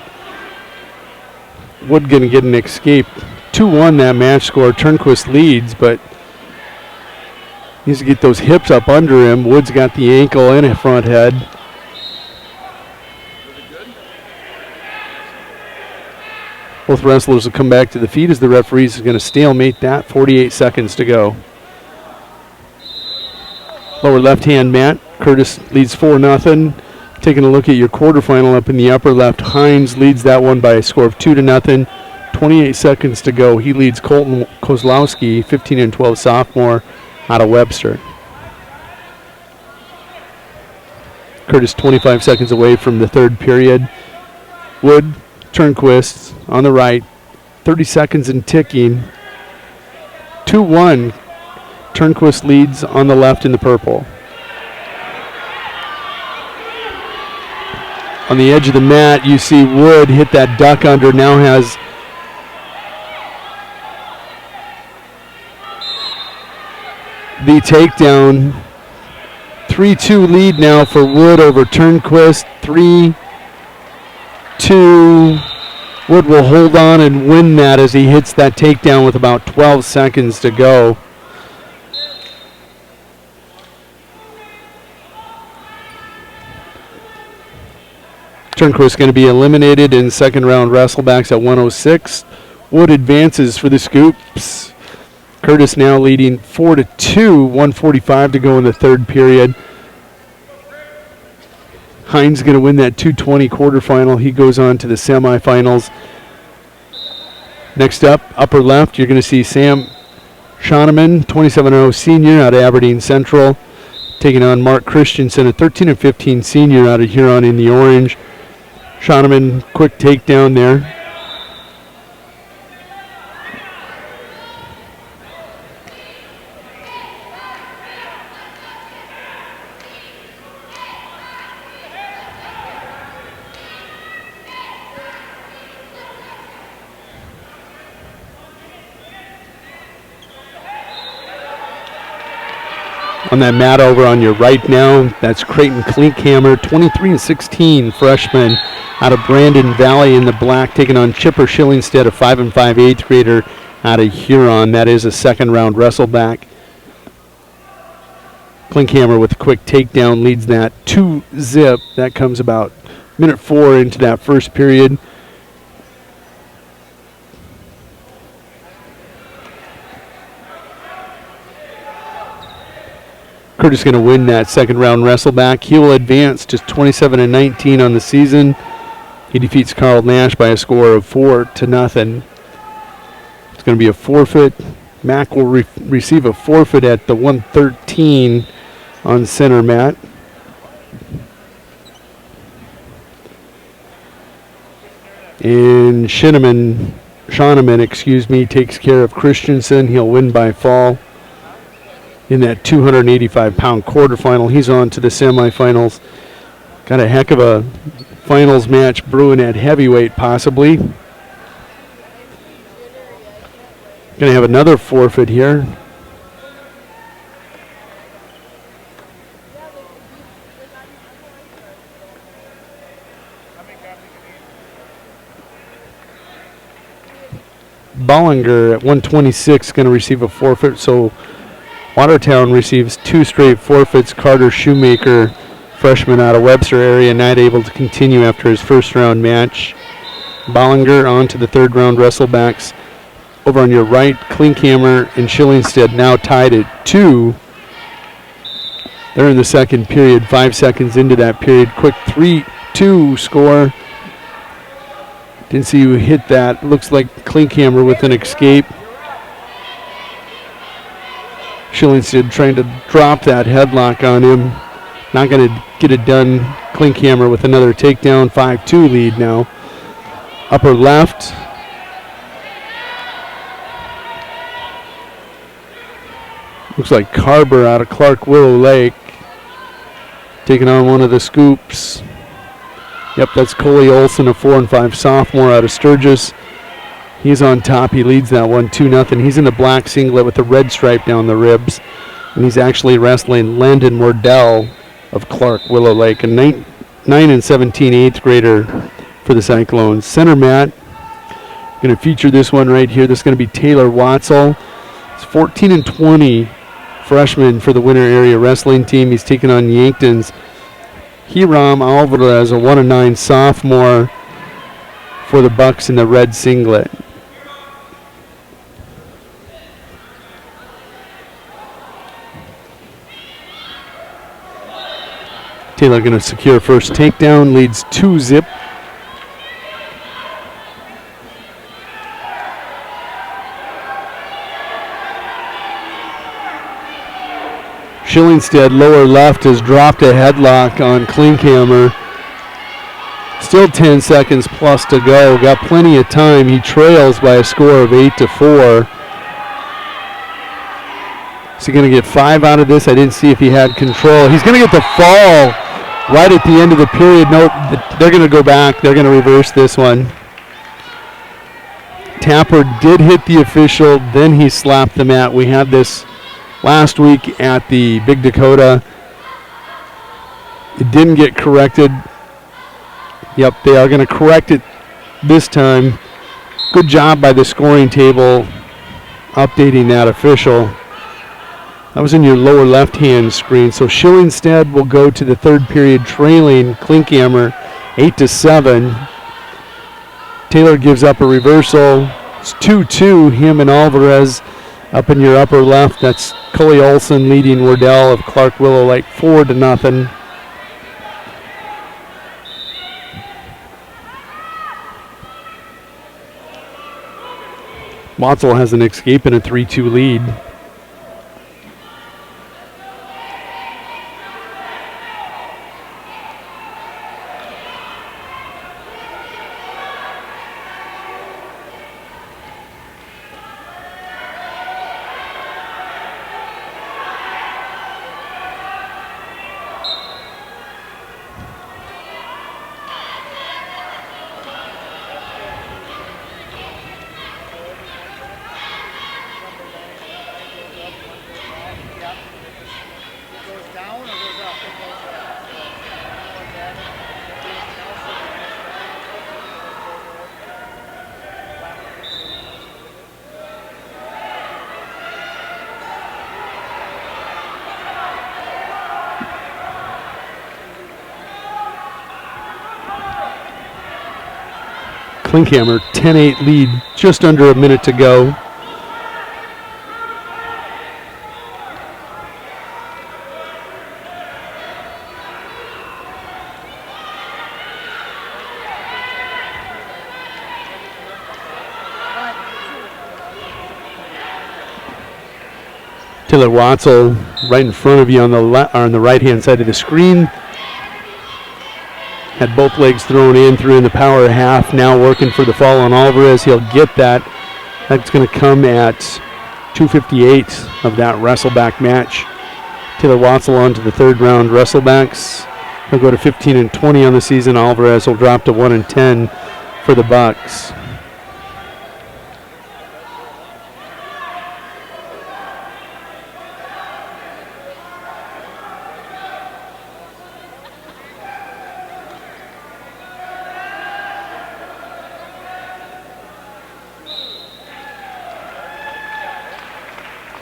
Wood going to get an escape. 2-1 that match score. Turnquist leads, but needs to get those hips up under him. Wood's got the ankle and a front head. Both wrestlers will come back to the feet as the referees is going to stalemate that. 48 seconds to go. Lower left hand mat. Curtis leads 4-0. Taking a look at your quarterfinal up in the upper left, Hines leads that one by a score of 2-0. 28 seconds to go. He leads Colton Kozlowski, 15-12 sophomore out of Webster. Curtis 25 seconds away from the third period. Wood, Turnquist on the right, 30 seconds and ticking. 2-1. Turnquist leads on the left in the purple. On the edge of the mat, you see Wood hit that duck under, now has the takedown. 3-2 lead now for Wood over Turnquist. 3-2. Wood will hold on and win that as he hits that takedown with about 12 seconds to go. Turnquist going to be eliminated in second round wrestlebacks at 106. Wood advances for the Scoops. Curtis now leading 4-2, 1:45 to go in the third period. Hines going to win that 220 quarterfinal. He goes on to the semifinals. Next up, upper left, you're going to see Sam Schoeneman, 27-0 senior out of Aberdeen Central, taking on Mark Christensen, a 13-15 senior out of Huron in the orange. Schoeneman, quick takedown there. On that mat over on your right now, that's Creighton Klinkhammer, 23-16 freshman out of Brandon Valley in the black, taking on Chipper Schillingstead, a 5'5" 8th grader out of Huron. That is a second round wrestleback. Klinkhammer with a quick takedown leads that 2-zip. That comes about minute 4 into that first period. Curtis going to win that second round wrestleback. He will advance to 27-19 on the season. He defeats Carl Nash by a score of 4-0. It's going to be a forfeit. Mack will receive a forfeit at the 113 on center mat. And Schoeneman, takes care of Christensen. He'll win by fall in that 285-pound quarterfinal. He's on to the semifinals. Got a heck of a finals match brewing at heavyweight, possibly. Going to have another forfeit here. Bollinger at 126 going to receive a forfeit, so Watertown receives 2 straight forfeits. Carter Shoemaker, freshman out of Webster area, not able to continue after his first round match. Bollinger on to the third round wrestlebacks. Over on your right, Klinkhammer and Schillingstead now tied at 2. They're in the second period, 5 seconds into that period. Quick 3-2 score. Didn't see who hit that. Looks like Klinkhammer with an escape. Schillingstead trying to drop that headlock on him. Not going to get it done. Klinkhammer with another takedown. 5-2 lead now. Upper left. Looks like Carber out of Clark Willow Lake taking on one of the Scoops. Yep, that's Coley Olson, a 4-5 sophomore out of Sturgis. He's on top. He leads that one 2-0. He's in the black singlet with the red stripe down the ribs. And he's actually wrestling Landon Wardell of Clark Willow Lake, a 9-17 8th grader for the Cyclones. Center mat. Going to feature this one right here. This is going to be Taylor Watzel. It's 14-20 freshman for the Winter Area Wrestling Team. He's taking on Yankton's Hiram Alvarez, a 1-9 sophomore for the Bucks in the red singlet. Taylor going to secure first takedown, leads 2-zip. Schillingstead, lower left, has dropped a headlock on Klinkhammer. Still 10 seconds plus to go. Got plenty of time. He trails by a score of 8-4. Is he going to get 5 out of this? I didn't see if he had control. He's going to get the fall right at the end of the period. Nope, they're going to go back. They're going to reverse this one. Tapper did hit the official, then he slapped the mat. We had this last week at the Big Dakota. It didn't get corrected. Yep, they are going to correct it this time. Good job by the scoring table updating that official. That was in your lower left-hand screen. So Schillingstead will go to the third period trailing Klinkhammer 8-7. Taylor gives up a reversal. It's 2-2, him and Alvarez. Up in your upper left, that's Cully Olson leading Wardell of Clark Willow Lake 4-0. Watzel has an escape and a 3-2 lead. Klinkhammer 10-8 lead, just under a minute to go. Taylor Watzel right in front of you on the right-hand side of the screen. Had both legs thrown in, threw in the power half, now working for the fall on Alvarez. He'll get that. That's going to come at 2:58 of that wrestleback match. Taylor Watzel on to the third round wrestlebacks. He'll go to 15-20 on the season. Alvarez will drop to 1-10 for the Bucks.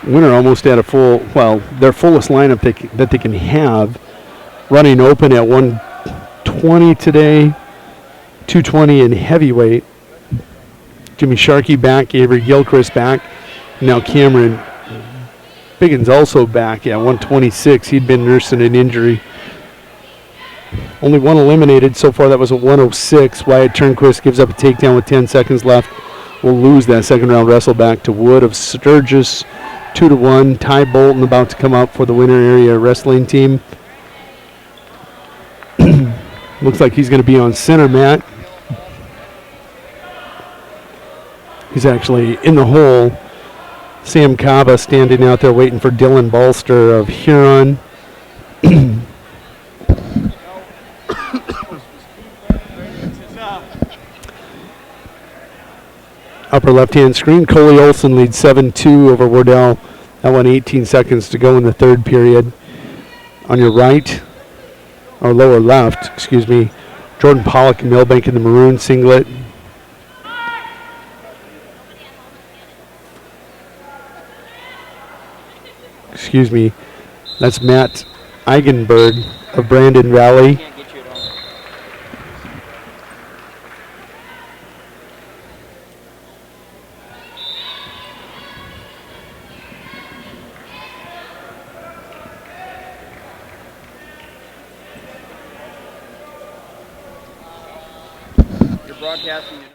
Winner almost at a their fullest lineup that they can have. Running open at 120 today, 220 in heavyweight. Jimmy Sharkey back, Avery Gilchrist back. Now Cameron Biggins also back at 126. He'd been nursing an injury. Only one eliminated so far. That was a 106. Wyatt Turnquist gives up a takedown with 10 seconds left. Will lose that second round wrestle back to Wood of Sturgis. 2-1. Ty Bolton about to come out for the winter area wrestling team. Looks like he's going to be on center mat. He's actually in the hole. Sam Cava standing out there waiting for Dylan Balster of Huron. Upper left-hand screen, Coley Olson leads 7-2 over Wardell. That one 18 seconds to go in the third period. On your right, or lower left, excuse me, Jordan Pollock and Milbank in the maroon singlet. Excuse me, that's Matt Eigenberg of Brandon Valley. you're broadcasting, you know.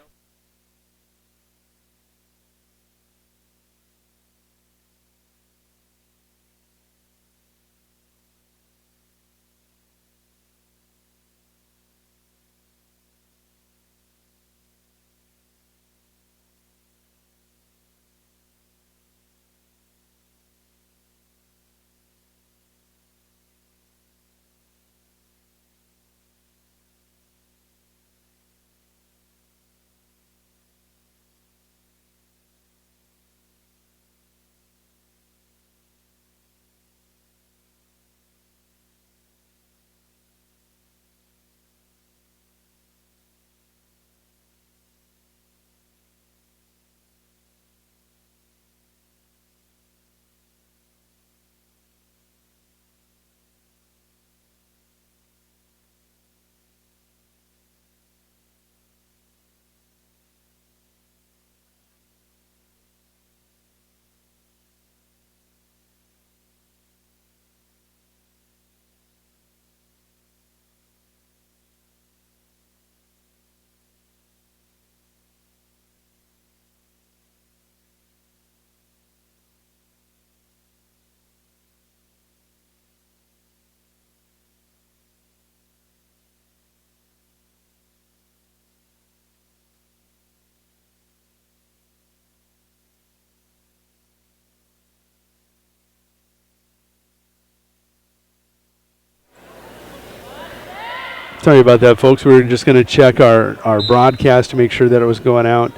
Sorry about that, folks. We were just going to check our broadcast to make sure that it was going out.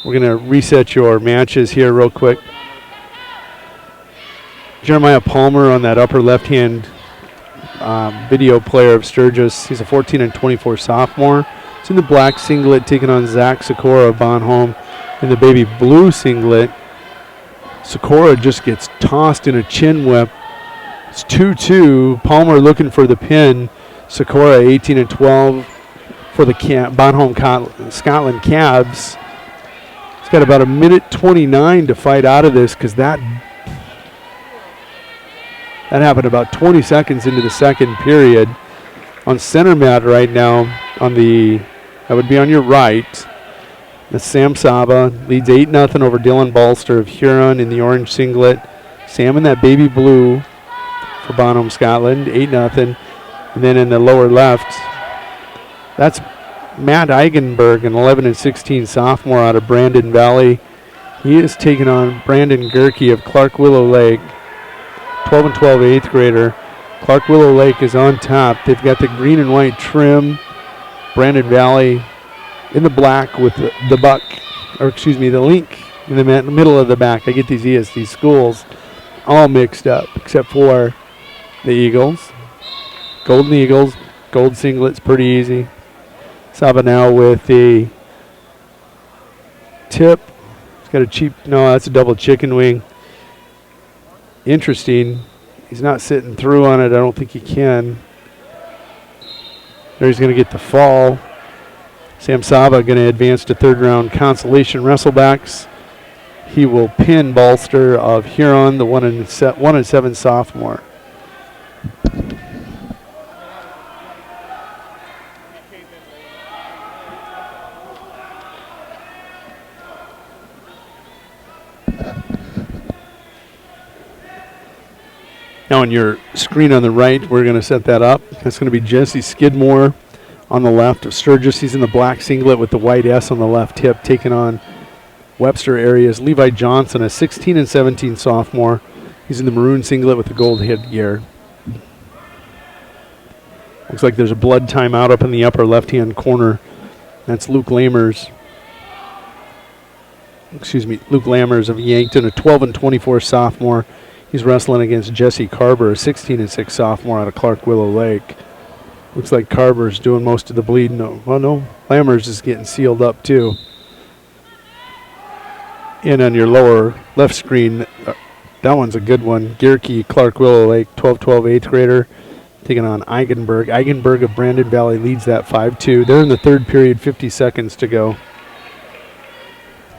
We're going to reset your matches here real quick. Jeremiah Palmer on that upper left-hand video player of Sturgis. He's a 14 and 24 sophomore. He's in the black singlet taking on Zach Sikora of Bonhomme in the baby blue singlet. Sikora just gets tossed in a chin whip. It's 2-2. Palmer looking for the pin. Sikora 18 and 12 for the Bonhomme Scotland Cabs. He's got about a minute 29 to fight out of this because that happened about 20 seconds into the second period. On center mat right now, that would be on your right. That's Sam Saba, leads 8-0 over Dylan Balster of Huron in the orange singlet. Sam in that baby blue for Bonhomme Scotland, 8-0. And then in the lower left, that's Matt Eigenberg, an 11 and 16 sophomore out of Brandon Valley. He is taking on Brandon Gerke of Clark Willow Lake, 12 and 12 eighth grader. Clark Willow Lake is on top. They've got the green and white trim. Brandon Valley in the black with the link in the middle of the back. I get these ESD schools all mixed up except for the Eagles. Golden Eagles, gold singlets, pretty easy. Saba now with the tip. He's got that's a double chicken wing. Interesting. He's not sitting through on it. I don't think he can. There he's going to get the fall. Sam Saba going to advance to third round consolation wrestlebacks. He will pin Balster of Huron, the 1 and 7 sophomore. Now on your screen on the right, we're going to set that up. That's going to be Jesse Skidmore on the left of Sturgis. He's in the black singlet with the white S on the left hip, taking on Webster areas. Levi Johnson, a 16 and 17 sophomore. He's in the maroon singlet with the gold headgear. Looks like there's a blood timeout up in the upper left-hand corner. That's Luke Lammers. Luke Lammers of Yankton, a 12 and 24 sophomore. He's wrestling against Jesse Carver, a 16 and 6 sophomore out of Clark Willow Lake. Looks like Carver's doing most of the bleeding. No, Lammers is getting sealed up too. And on your lower left screen, that one's a good one. Gerke, Clark Willow Lake, 12-12 eighth grader, taking on Eigenberg. Eigenberg of Brandon Valley leads that 5-2. They're in the third period, 50 seconds to go.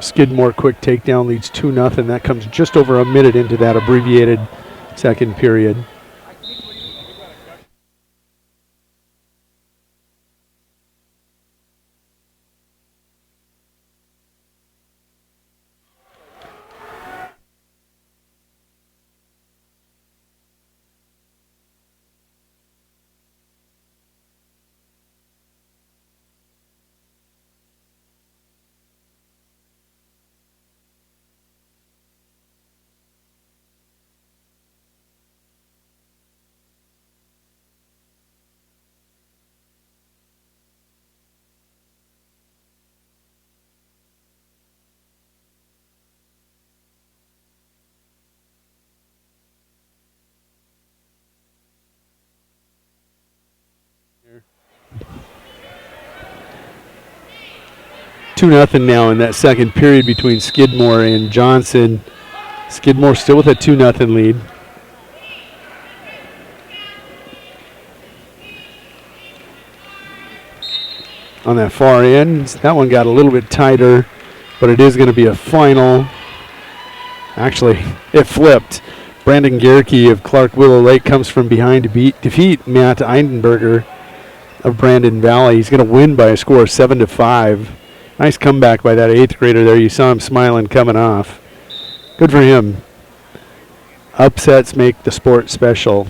Skidmore quick takedown leads 2-0. That comes just over a minute into that abbreviated second period. 2-0 now in that second period between Skidmore and Johnson. Skidmore still with a 2-0 lead. On that far end, that one got a little bit tighter, but it is going to be a final. Actually, it flipped. Brandon Gerke of Clark Willow Lake comes from behind to defeat Matt Eindenberger of Brandon Valley. He's going to win by a score of 7-5. Nice comeback by that 8th grader there. You saw him smiling coming off. Good for him. Upsets make the sport special.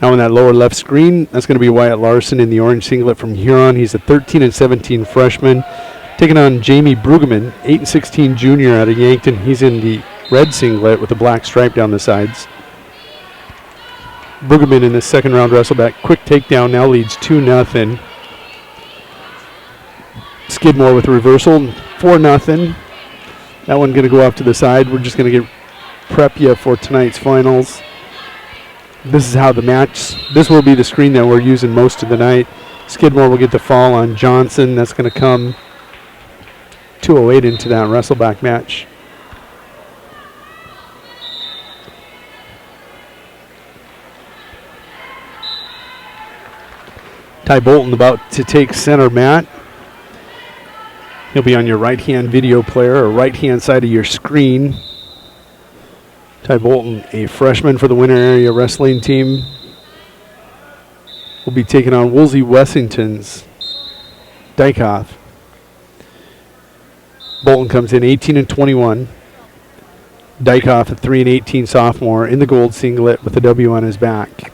Now in that lower left screen, that's going to be Wyatt Larson in the orange singlet from Huron. He's a 13-17 freshman, taking on Jamie Brueggemann, 8-16 junior out of Yankton. He's in the red singlet with a black stripe down the sides. Brueggemann in the second round wrestleback. Quick takedown, now leads 2-0. Skidmore with a reversal, 4-0. That one going to go off to the side. We're just going to prep you for tonight's finals. This is how the match, this will be the screen that we're using most of the night. Skidmore will get the fall on Johnson. That's going to come 2:08 into that wrestleback match. Ty Bolton about to take center mat. He'll be on your right-hand video player or right-hand side of your screen. Ty Bolton, a freshman for the Winter Area Wrestling Team, will be taking on Woolsey Wessington's Dykoff. Bolton comes in 18-21. Dykoff, a 3-18 sophomore, in the gold singlet with a W on his back.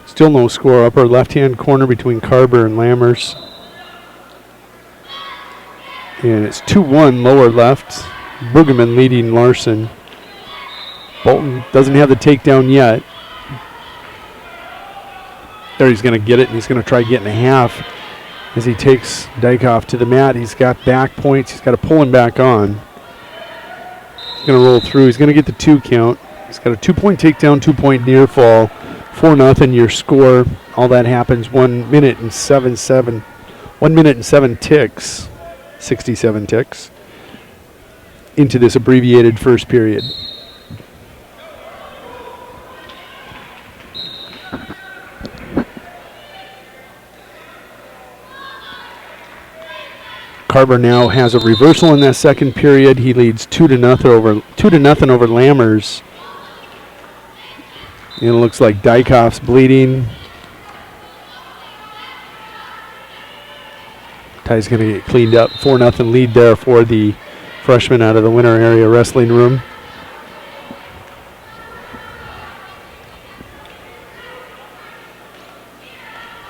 Still no score. Upper left-hand corner between Carver and Lammers. And it's 2-1 lower left. Brueggemann leading Larson. Bolton doesn't have the takedown yet. There he's going to get it, and he's going to try getting a half as he takes Dykoff to the mat. He's got back points. He's got to pull him back on. He's going to roll through. He's going to get the 2 count. He's got a 2-point takedown, 2-point near fall. 4-0 your score. All that happens 1 minute and 7 ticks. 67 ticks into this abbreviated first period. Carver now has a reversal in that second period. He leads 2-0 over Lammers. And it looks like Dykoff's bleeding. Ty's going to get cleaned up. 4-0 lead there for the freshman out of the Winter Area Wrestling Room.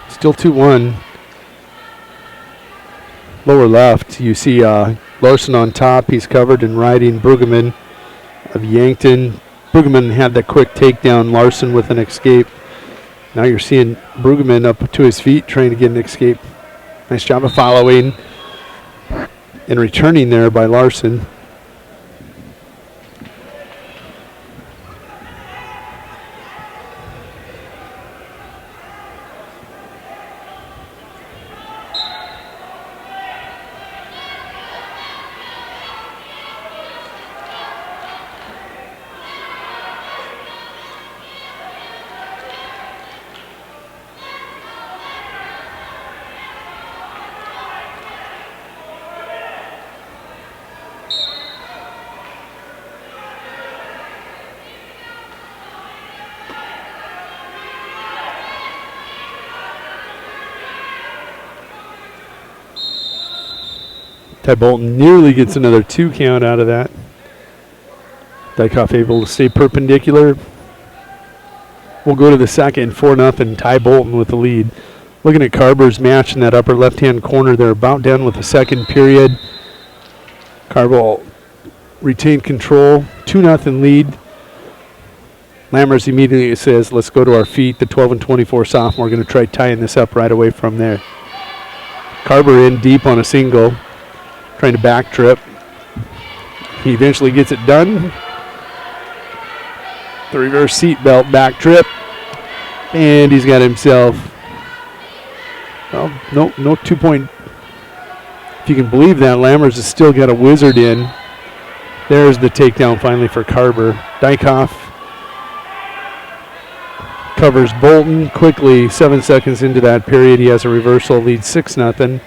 Still 2-1. Lower left, you see Larson on top. He's covered and riding Brueggemann of Yankton. Brueggemann had the quick takedown. Larson with an escape. Now you're seeing Brueggemann up to his feet trying to get an escape. Nice job of following and returning there by Larson. Ty Bolton nearly gets another 2 count out of that. Dykoff able to stay perpendicular. We'll go to the second, 4-0, Ty Bolton with the lead. Looking at Carver's match in that upper left-hand corner, they're about done with the second period. Carver retained control, 2-0 lead. Lammers immediately says, let's go to our feet. The 12-24 sophomore going to try tying this up right away from there. Carver in deep on a single. Trying to back trip. He eventually gets it done. The reverse seatbelt back trip. And he's got himself Well, no 2 point. If you can believe that, Lammers has still got a wizard in. There's the takedown finally for Carver. Dykoff covers Bolton quickly. 7 seconds into that period, he has a reversal, leads 6-0.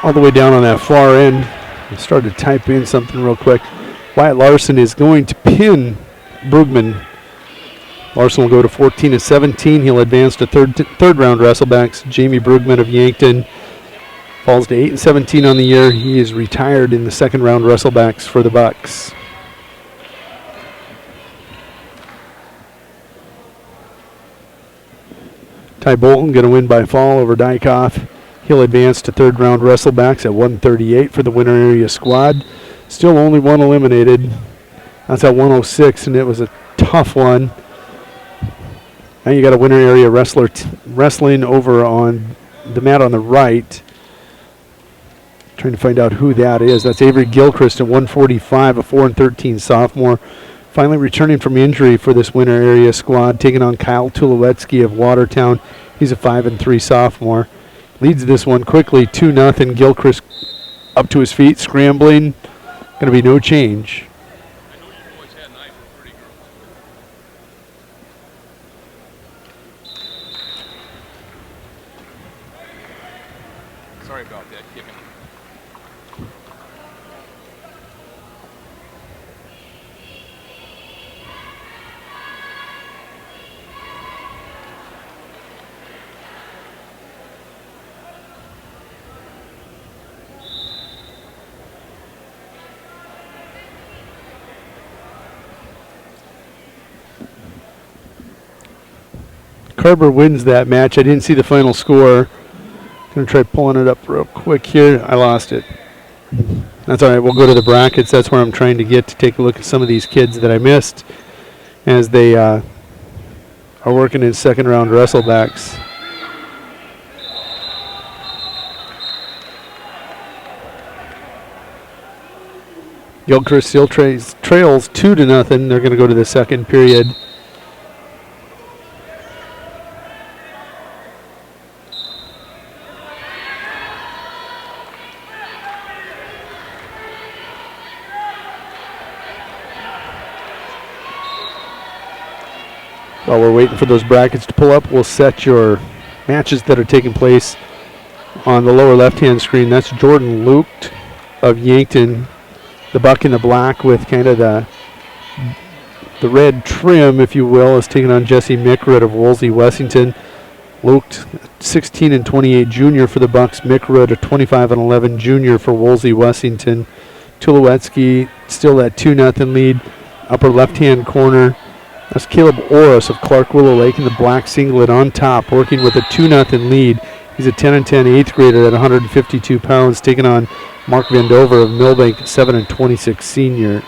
All the way down on that far end. I started to type in something real quick. Wyatt Larson is going to pin Brugman. Larson will go to 14-17. He'll advance to third round wrestlebacks. Jamie Brugman of Yankton falls to 8-17 on the year. He is retired in the second round wrestlebacks for the Bucks. Ty Bolton going to win by fall over Dykoff. He'll advance to third round wrestlebacks at 138 for the winter area squad. Still only one eliminated. That's at 106, and it was a tough one. Now you got a winter area wrestler wrestling over on the mat on the right. Trying to find out who that is. That's Avery Gilchrist at 145, a 4-13 sophomore. Finally returning from injury for this winter area squad, taking on Kyle Tulowitzki of Watertown. He's a 5-3 sophomore. Leads this one quickly, 2-0. Gilchrist up to his feet, scrambling. Going to be no change. I know you boys had nice and pretty girls. Sorry about that kicking. Carver wins that match. I didn't see the final score. Going to try pulling it up real quick here. I lost it. That's all right. We'll go to the brackets. That's where I'm trying to get to take a look at some of these kids that I missed as they are working in second round wrestlebacks. Gilchrist still trails 2-0. They're going to go to the second period. While we're waiting for those brackets to pull up, we'll set your matches that are taking place on the lower left-hand screen. That's Jordan Luke of Yankton, the buck in the black with kind of the red trim, if you will, is taking on Jesse Mickrud of Wolsey Wessington. Luke, 16-28 junior for the Bucks. Mickrud, a 25-11 junior for Wolsey Wessington. Tulowitzki still at 2-0 lead. Upper left-hand corner. That's Caleb Oris of Clark Willow Lake in the black singlet on top, working with a 2-0 lead. He's a 10-10 eighth grader at 152 pounds, taking on Mark Vandover of Millbank, 7-26 senior.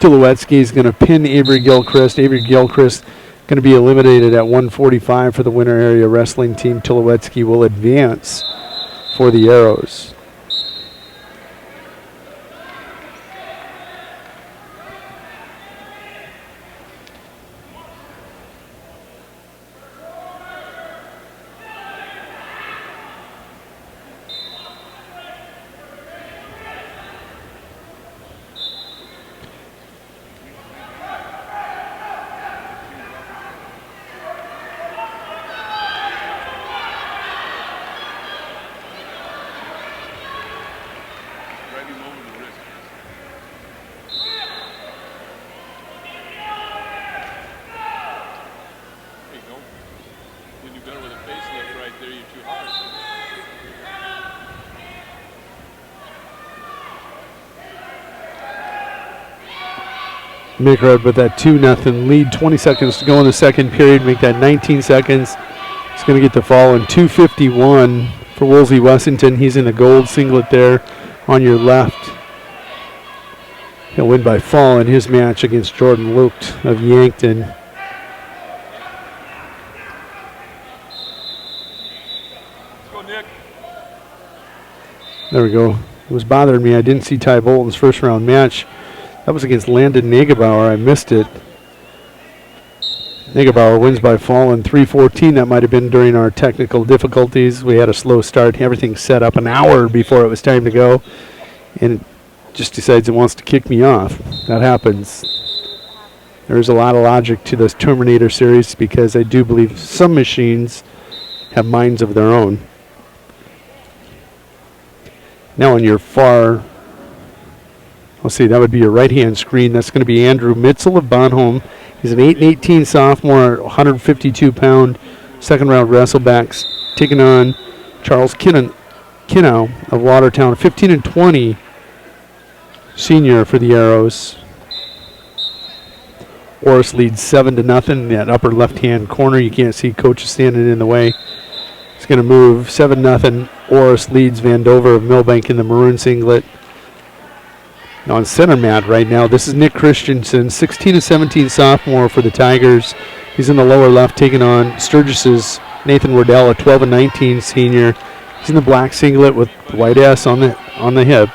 Tulowitzki is going to pin Avery Gilchrist. Avery Gilchrist going to be eliminated at 145 for the winter area wrestling team. Tulowitzki will advance for the Arrows. Mickrud with that 2-0 lead. 20 seconds to go in the second period. Make that 19 seconds. He's going to get the fall in 2:51 for Wolsey Wessington. He's in the gold singlet there on your left. He'll win by fall in his match against Jordan Lucht of Yankton. Let's go, Nick. There we go. It was bothering me. I didn't see Ty Bolton's first round match. That was against Landon Negebauer. I missed it. Negebauer wins by fall in 3:14. That might have been during our technical difficulties. We had a slow start. Everything set up an hour before it was time to go. And it just decides it wants to kick me off. That happens. There's a lot of logic to this Terminator series because I do believe some machines have minds of their own. Now on your far, let's see, that would be your right-hand screen. That's going to be Andrew Mitzel of Bonhomme. He's an 8'18" sophomore, 152-pound, second-round wrestlebacks, taking on Charles Kinnow of Watertown, 15-20 senior for the Arrows. Oris leads 7-0 in that upper left-hand corner. You can't see coach is standing in the way. He's going to move 7-0. Oris leads Vandover of Millbank in the maroon singlet. On center mat right now, this is Nick Christensen, 16-17 sophomore for the Tigers. He's in the lower left taking on Sturgis's Nathan Wardell, a 12-19 senior. He's in the black singlet with the white S on the hip.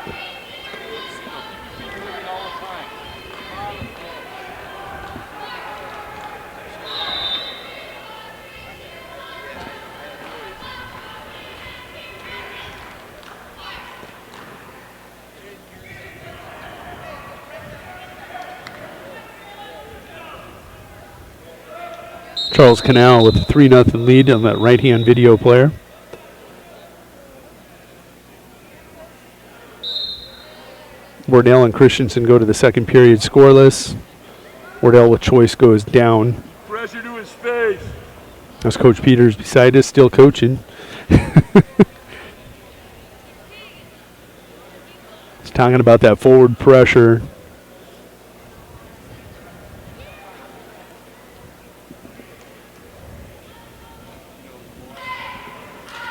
Charles Canal with a 3-0 lead on that right-hand video player. Wardell and Christensen go to the second period scoreless. Wardell with choice goes down. Pressure to his face. That's Coach Peters beside us, still coaching. He's talking about that forward pressure.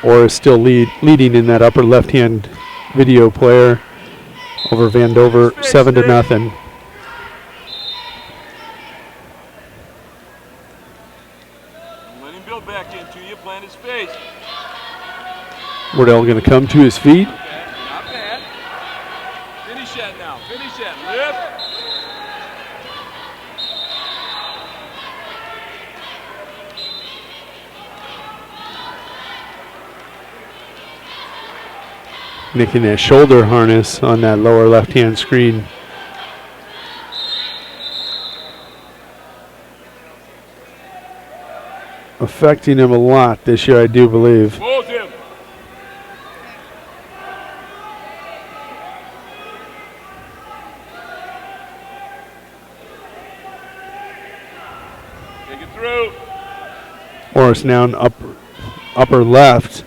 Or is still leading in that upper left-hand video player over Vandover, 7-0. Let him build back into you, plant his face. Wardell going to come to his feet. Not bad. Finish that now. Finish that. Lift. Nicking that shoulder harness on that lower left-hand screen. Affecting him a lot this year, I do believe. Both him. Take it through. Oris now in upper left.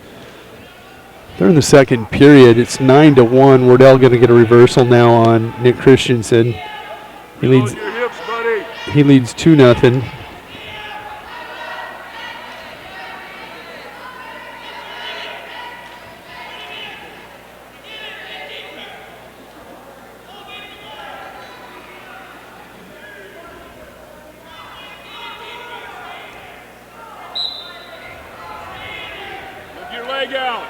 They're in the second period. It's 9-1. Wardell going to get a reversal now on Nick Christensen. He leads. Your hips, buddy. He leads 2-0. Lift your leg out.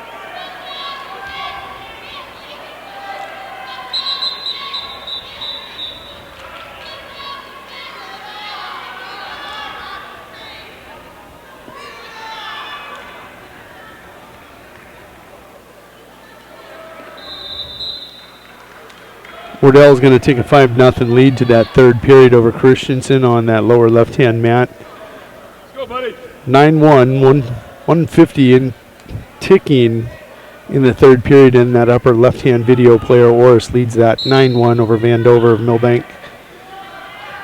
Wardell is going to take a 5-0 lead to that third period over Christensen on that lower left-hand mat. Let's go, buddy. 9-1, 150 and ticking in the third period, in that upper left-hand video player. Oris leads that 9-1 over Vandover of Millbank.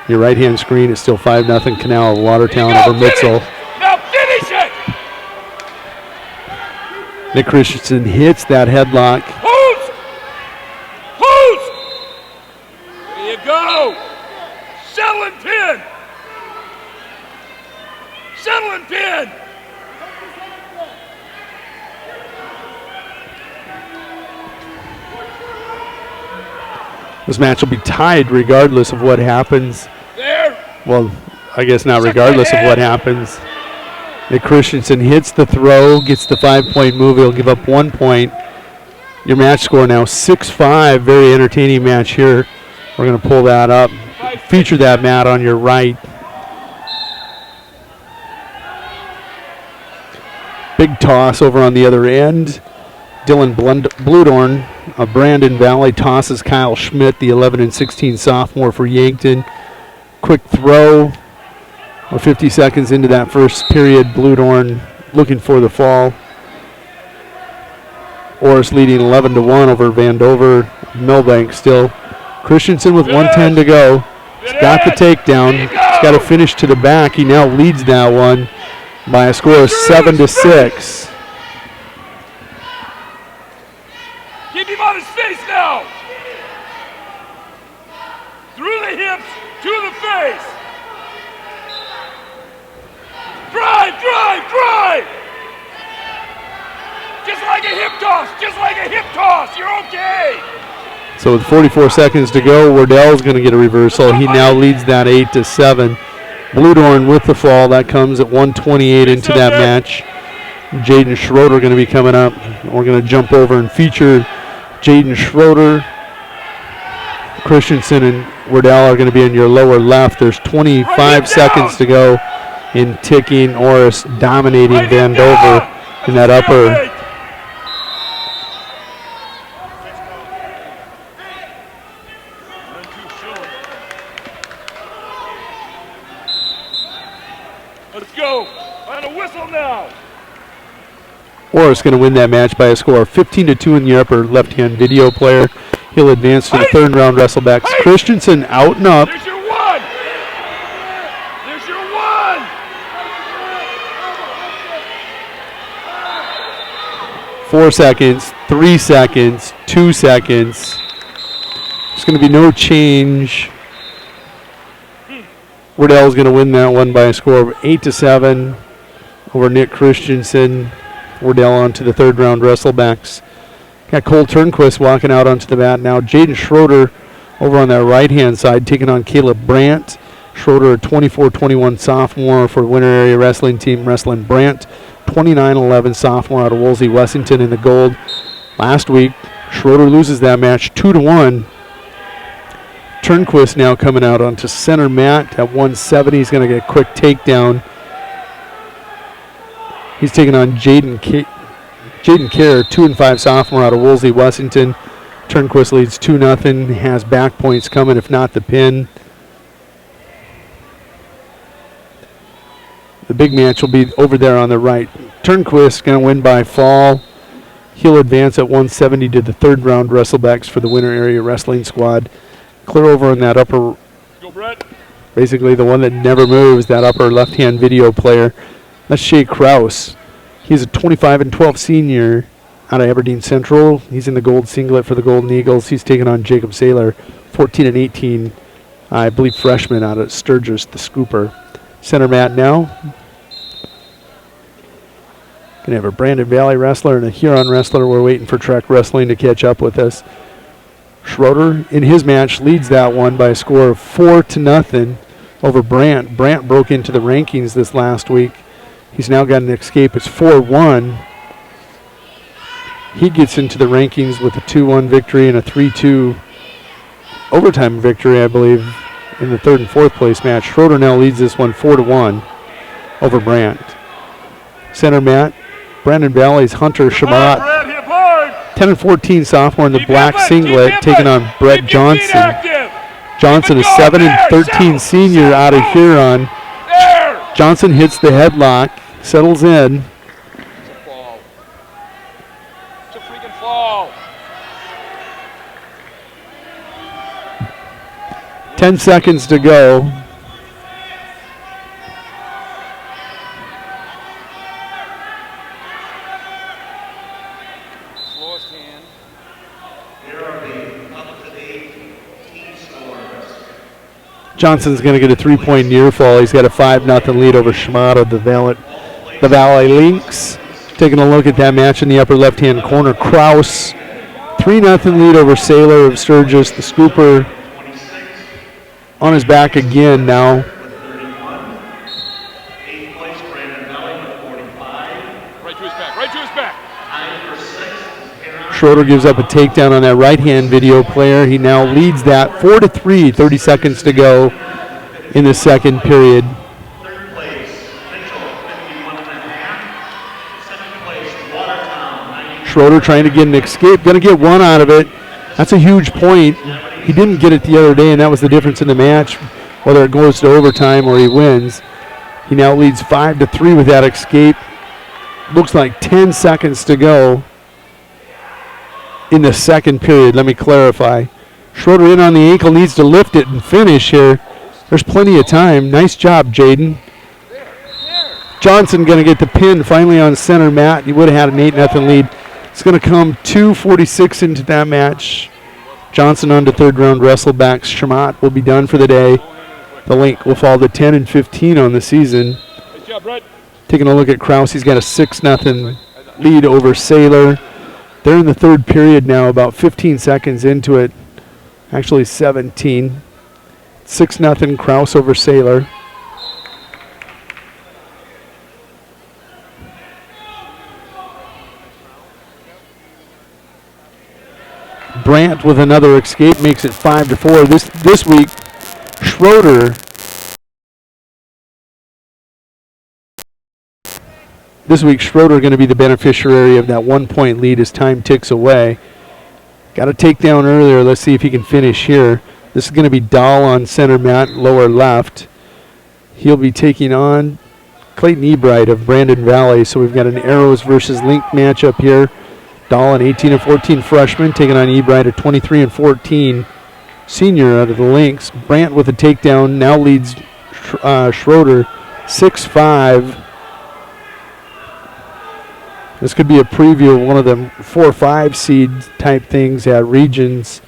Your right-hand screen is still 5-0 Canal of Watertown over Mitzel. Now finish it. Nick Christensen hits that headlock. Who's? There you go. Settle and pin. Settle and pin. This match will be tied regardless of what happens. There. Well, I guess not regardless of what happens. Nick Christensen hits the throw, gets the 5-point move. He'll give up 1 point. Your match score now 6-5. Very entertaining match here. We're going to pull that up. Feature that mat on your right. Big toss over on the other end. Dylan Bludorn of Brandon Valley tosses Kyle Schmidt, the 11 and 16 sophomore for Yankton. Quick throw. We're 50 seconds into that first period. Bludorn looking for the fall. Orris leading 11-1 over Vandover. Milbank still. Christensen with 1:10 to go. He's got the takedown. He's got to finish to the back. He now leads that one by a score of 7-6. Keep him on his face now. Through the hips, to the face. Drive, drive, drive. Just like a hip toss, just like a hip toss. You're okay. So with 44 seconds to go, Wardell's going to get a reversal. He now leads that 8-7. Bludorn with the fall. That comes at 1:28 into that match. Jaden Schroeder going to be coming up. We're going to jump over and feature Jaden Schroeder. Christensen and Wardell are going to be in your lower left. There's 25 seconds to go in ticking. Orris dominating Vandover in that upper. Let's go. On a whistle now. Orris going to win that match by a score of 15-2 in the upper left-hand video player. He'll advance to the third round wrestlebacks. Christensen out and up. There's your one. There's your one. 4 seconds, 3 seconds, 2 seconds. There's going to be no change. Wardell's going to win that one by a score of 8-7 over Nick Christensen. Wardell on to the third round wrestlebacks. Got Cole Turnquist walking out onto the mat now. Jaden Schroeder over on that right-hand side taking on Caleb Brandt. Schroeder, a 24-21 sophomore for Winter Area Wrestling Team, wrestling Brandt. 29-11 sophomore out of Woolsey, Wessington in the gold. Last week, Schroeder loses that match 2-1. Turnquist now coming out onto center mat at 170. He's going to get a quick takedown. He's taking on Jaden Kerr, 2-5 sophomore out of Woolsey, Wessington. Turnquist leads 2-0. Has back points coming, if not the pin. The big match will be over there on the right. Turnquist going to win by fall. He'll advance at 170 to the third round wrestlebacks for the Winter Area Wrestling Squad. Clear over in that upper, Go, Brett. basically the one that never moves, that upper left-hand video player. That's Shea Krause. He's a 25-12 senior out of Aberdeen Central. He's in the gold singlet for the Golden Eagles. He's taking on Jacob Saylor, 14-18, I believe freshman out of Sturgis, the Scooper. Center mat now. Gonna have a Brandon Valley wrestler and a Huron wrestler. We're waiting for Trek Wrestling to catch up with us. Schroeder in his match leads that one by a score of 4-0 over Brandt. Brandt broke into the rankings this last week. He's now got an escape. It's 4-1. He gets into the rankings with a 2-1 victory and a 3-2 overtime victory, I believe, in the third and fourth place match. Schroeder now leads this one 4-1 over Brandt. Center mat, Brandon Valley's Hunter Shamat, 10-14 sophomore in the black singlet, taking on Brett Johnson. Johnson is 7-13 senior out of Huron. Johnson hits the headlock, settles in. It's a fall. It's a freaking fall. 10 seconds to go. Slowest hand. Johnson's going to get a 3-point near fall. He's got a 5-0 lead over Shimada, the Valley Lynx. Taking a look at that match in the upper left-hand corner. Krause 3-0 lead over Sailor of Sturgis. The Scooper on his back again now. Right to his back. Schroeder gives up a takedown on that right-hand video player. He now leads that 4-3, 30 seconds to go in the second period. Third place, Mitchell, 51.5. Second place, Watertown, 90. Schroeder trying to get an escape, going to get one out of it. That's a huge point. He didn't get it the other day, and that was the difference in the match, whether it goes to overtime or he wins. He now leads 5-3 with that escape. Looks like 10 seconds to go in the second period. Let me clarify. Schroeder in on the ankle, needs to lift it and finish here. There's plenty of time. Nice job, Jaden. Johnson going to get the pin finally on center mat. He would have had an 8-0 lead. It's going to come 2:46 into that match. Johnson on to third round wrestlebacks. Shamat will be done for the day. The link will fall to 10-15 on the season. Nice job, Brett. Taking a look at Krause, he's got a 6-0 lead over Sailor. They're in the third period now, about 15 seconds into it. Actually 17. 6-0 Krause over Sailor. Brandt with another escape makes it 5-4. This week, Schroeder. This week, Schroeder going to be the beneficiary of that 1-point lead as time ticks away. Got a takedown earlier. Let's see if he can finish here. This is going to be Dahl on center mat, lower left. He'll be taking on Clayton Ebright of Brandon Valley. So we've got an Arrows versus Link matchup here. Dahl, an 18-14 freshman, taking on Ebright, a 23-14 senior out of the Lynx. Brandt with a takedown now leads Schroeder 6-5. This could be a preview of one of them 4-5 seed type things at regions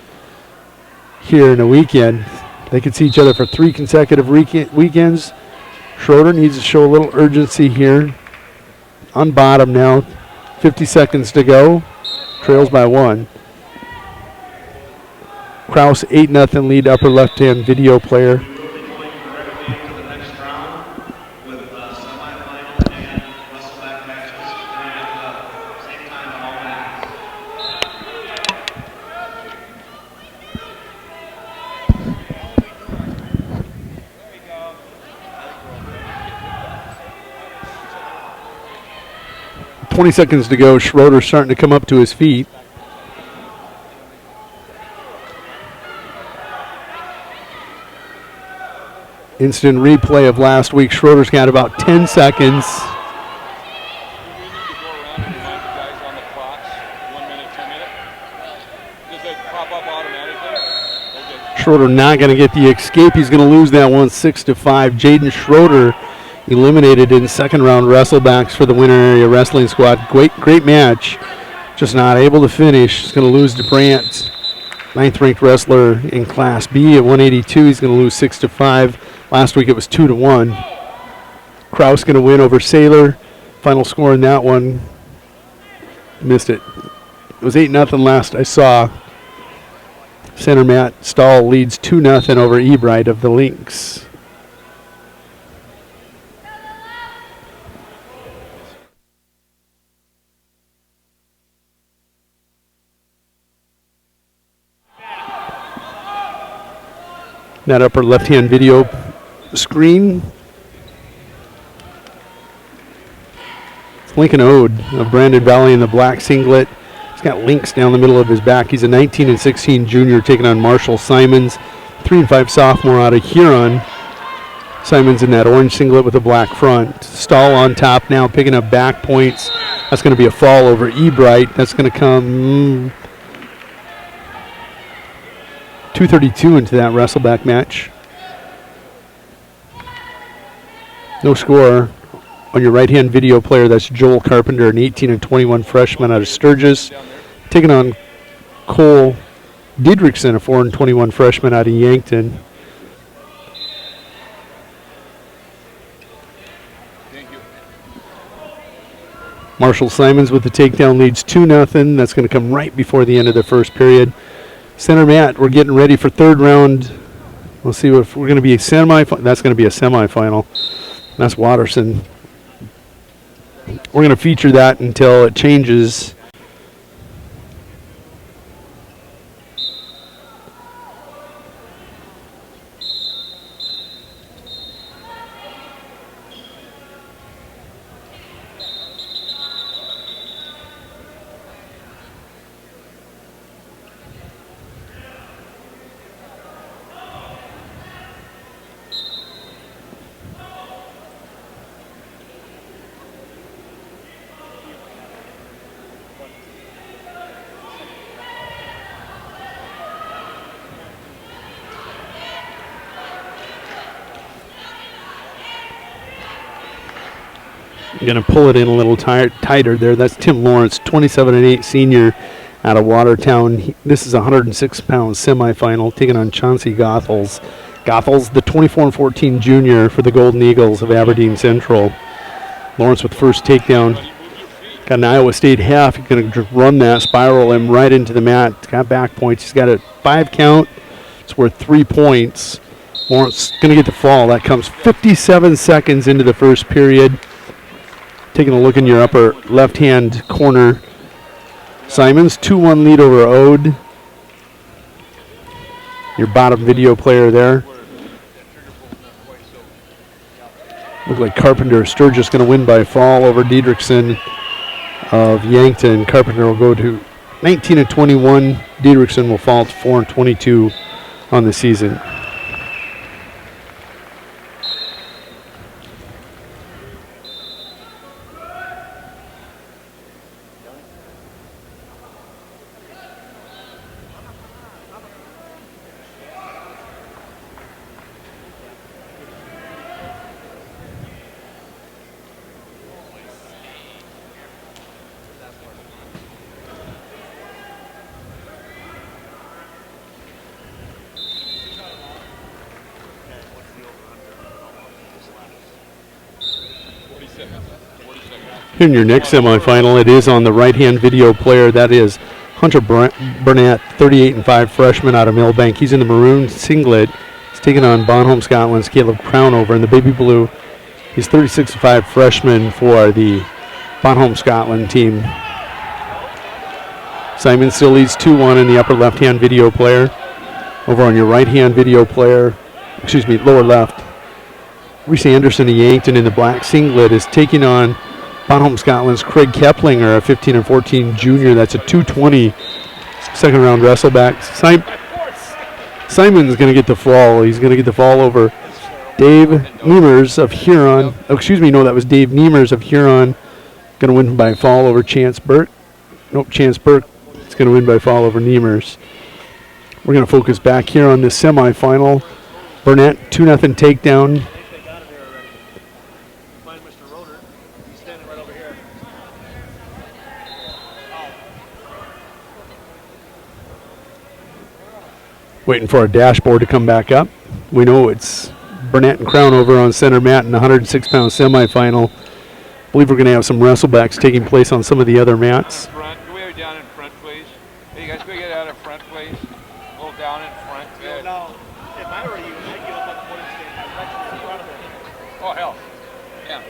here in the weekend. They could see each other for 3 consecutive weekends. Schroeder needs to show a little urgency here. On bottom now, 50 seconds to go. Trails by 1. Krause 8-0 lead, upper left-hand video player. With semifinal and wrestleback matches running at the same time on all mats. 20 seconds to go. Schroeder starting to come up to his feet. Instant replay of last week. Schroeder's got about 10 seconds. Do we need to go around and remind the guys on the clocks? 1 minute, 2 minute? Does it pop up automatically? Okay. Schroeder not going to get the escape. He's going to lose that one 6-5. Jaden Schroeder eliminated in second round wrestlebacks for the Winter Area Wrestling Squad. Great match. Just not able to finish. He's going to lose to Brandt, 9th ranked wrestler in Class B at 182. He's going to lose 6-5. Last week it was 2-1. Krause going to win over Sailor. Final score in that one. Missed it. It was 8-0 last I saw. Center Matt Stahl leads 2-0 over Ebright of the Lynx. That upper left-hand video screen. It's Lincoln Ode of Brandon Valley in the black singlet. He's got links down the middle of his back. He's a 19-16 junior taking on Marshall Simons, 3-5 sophomore out of Huron. Simons in that orange singlet with a black front. Stahl on top now, picking up back points. That's going to be a fall over Ebright. That's going to come 2:32 into that wrestleback match. No score on your right-hand video player. That's Joel Carpenter, an 18-21 freshman out of Sturgis, taking on Cole Diedrichson, a 4-21 freshman out of Yankton. Marshall Simons with the takedown leads 2-0. That's going to come right before the end of the first period. Center Matt, we're getting ready for third round. We'll see if we're going to be a semifinal. That's going to be a semifinal. That's Watterson. We're going to feature that until it changes. Going to pull it in a little tighter there. That's Tim Lawrence, 27-8 senior out of Watertown. This is a 106-pound semifinal, taking on Chauncey Goethals. Goethals, the 24-14 junior for the Golden Eagles of Aberdeen Central. Lawrence with first takedown. Got an Iowa State half. He's going to run that, spiral him right into the mat. Got back points. He's got a 5 count. It's worth 3 points. Lawrence going to get the fall. That comes 57 seconds into the first period. Taking a look in your upper left-hand corner. Simons, 2-1 lead over Ode. Your bottom video player there. Look like Carpenter. Sturgis going to win by fall over Diedrichson of Yankton. Carpenter will go to 19-21. Diedrichson will fall to 4-22 on the season. In your next semifinal, it is on the right-hand video player. That is Hunter Burnett, 38-5 freshman out of Millbank. He's in the maroon singlet. He's taking on Bonhomme Scotland's Caleb Crownover in the baby blue. He's 36-5 freshman for the Bonhomme Scotland team. Simon still leads 2-1 in the upper left-hand video player. Over on your right-hand video player, lower left, Reese Anderson of Yankton in the black singlet is taking on Bonhomme Scotland's Craig Keplinger, a 15-14 junior. That's a 220 second round wrestleback. Simon's going to get the fall. He's going to get the fall over Dave Niemers of Huron. That was Dave Niemers of Huron. Going to win by fall over Chance Burke. Chance Burke is going to win by fall over Niemers. We're going to focus back here on this semifinal. Burnett, 2-0 takedown. Waiting for our dashboard to come back up. We know it's Burnett and Crownover on center mat in the 106-pound semifinal. I believe we're going to have some wrestlebacks taking place on some of the other mats. Front. Can we have down in front, please? Hey, guys, can we get out in front, please? A little down in front. Good. No, if I were you, I'd get up on the podium stage. I'd let you in front of it. Oh, hell. Yeah.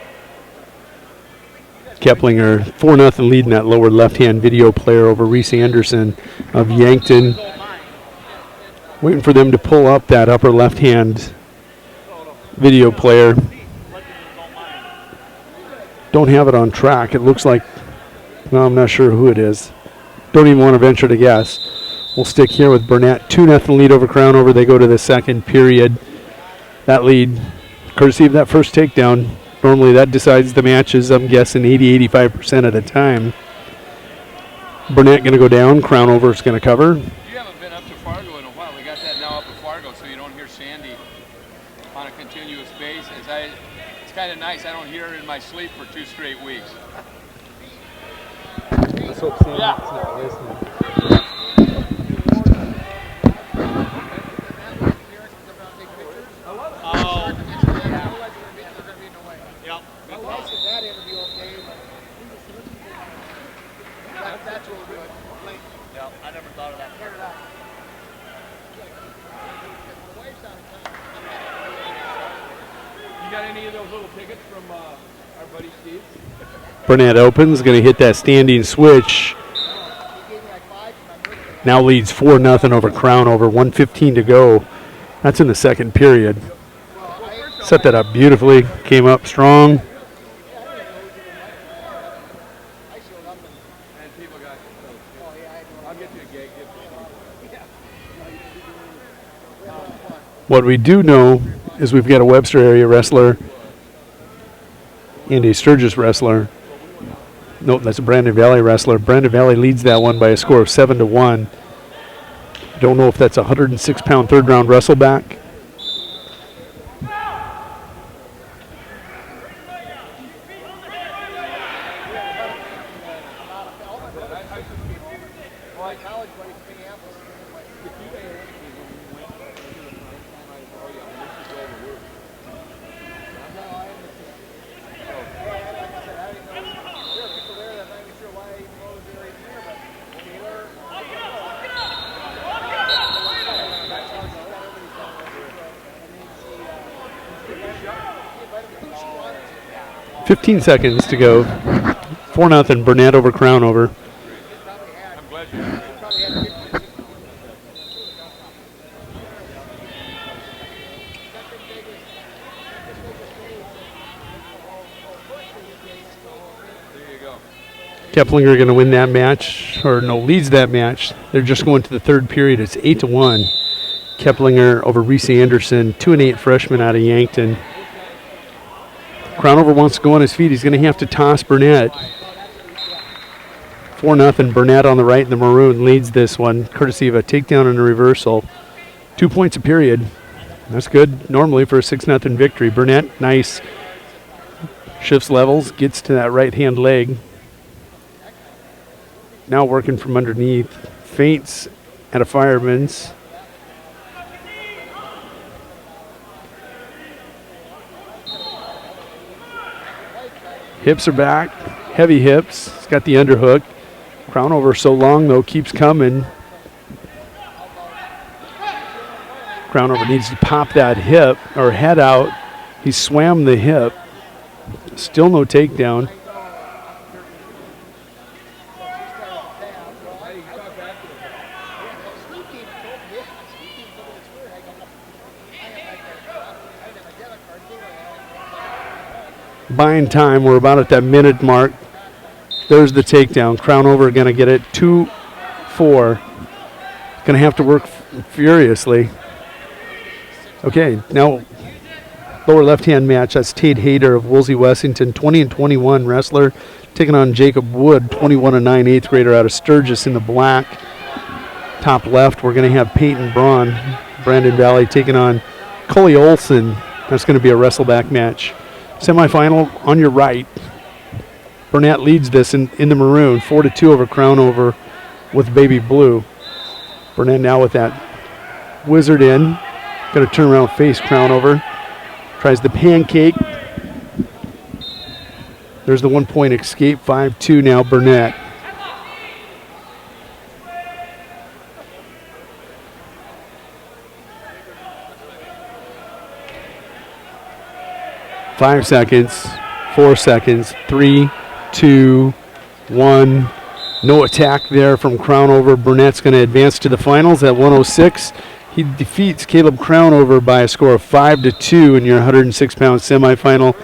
Keplinger, 4-0 leading that lower left-hand video player over Reese Anderson of Yankton. Waiting for them to pull up that upper left-hand video player. Don't have it on track. It looks like, well, I'm not sure who it is. Don't even want to venture to guess. We'll stick here with Burnett. 2-0 lead over Crownover. They go to the second period. That lead, courtesy of that first takedown. Normally that decides the matches, I'm guessing 80-85% of the time. Burnett going to go down. Crownover's going to cover. You haven't been up to Fargo in a while. We got that now up at Fargo, so you don't hear Sandy on a continuous basis. It's kind of nice. I don't hear her in my sleep for 2 straight weeks. Let's hope Sandy's not listening. You got any of those little tickets from our buddy Steve? Burnett opens, going to hit that standing switch. Now leads 4-0 over Crown over 1:15 to go. That's in the second period. Set that up beautifully, came up strong. And people got I'll get you a gig gift. What we do know is we've got a Webster area wrestler and a Sturgis wrestler. Nope, that's a Brandon Valley wrestler. Brandon Valley leads that one by a score of 7-1. Don't know if that's a 106-pound third-round wrestleback. Fifteen seconds to go. 4-0 Burnett over Crown over. I'm glad you There you go. Keplinger going to win that match, or no, leads that match. They're just going to the third period. It's 8-1. Keplinger over Reese Anderson, 2-8 freshman out of Yankton. Crownover wants to go on his feet. He's going to have to toss Burnett. 4-0. Burnett on the right in the maroon leads this one, courtesy of a takedown and a reversal. 2 points a period. That's good normally for a 6-0 victory. Burnett, nice. Shifts levels, gets to that right-hand leg. Now working from underneath. Feints at a fireman's. Hips are back, heavy hips. He's got the underhook. Crownover so long though, keeps coming. Crownover needs to pop that hip or head out. He swam the hip. Still no takedown. Buying time, we're about at that minute mark. There's the takedown. Crownover going to get it 2-4. Going to have to work furiously. Okay, now lower left-hand match. That's Tate Hayter of Woolsey Wessington, 20-21 wrestler, taking on Jacob Wood, 21-9 8th grader out of Sturgis in the black. Top left, we're going to have Peyton Braun, Brandon Valley, taking on Coley Olson. That's going to be a wrestleback match. Semifinal on your right. Burnett leads this in the maroon, 4-2 over Crownover with baby blue. Burnett now with that wizard in. Going to turn around, face Crownover. Tries the pancake. There's the 1 point escape, 5-2 now Burnett. Five seconds, 4 seconds, 3, 2, 1. No attack there from Crownover. Burnett's going to advance to the finals at 106. He defeats Caleb Crownover by a score of 5-2 in your 106-pound semifinal.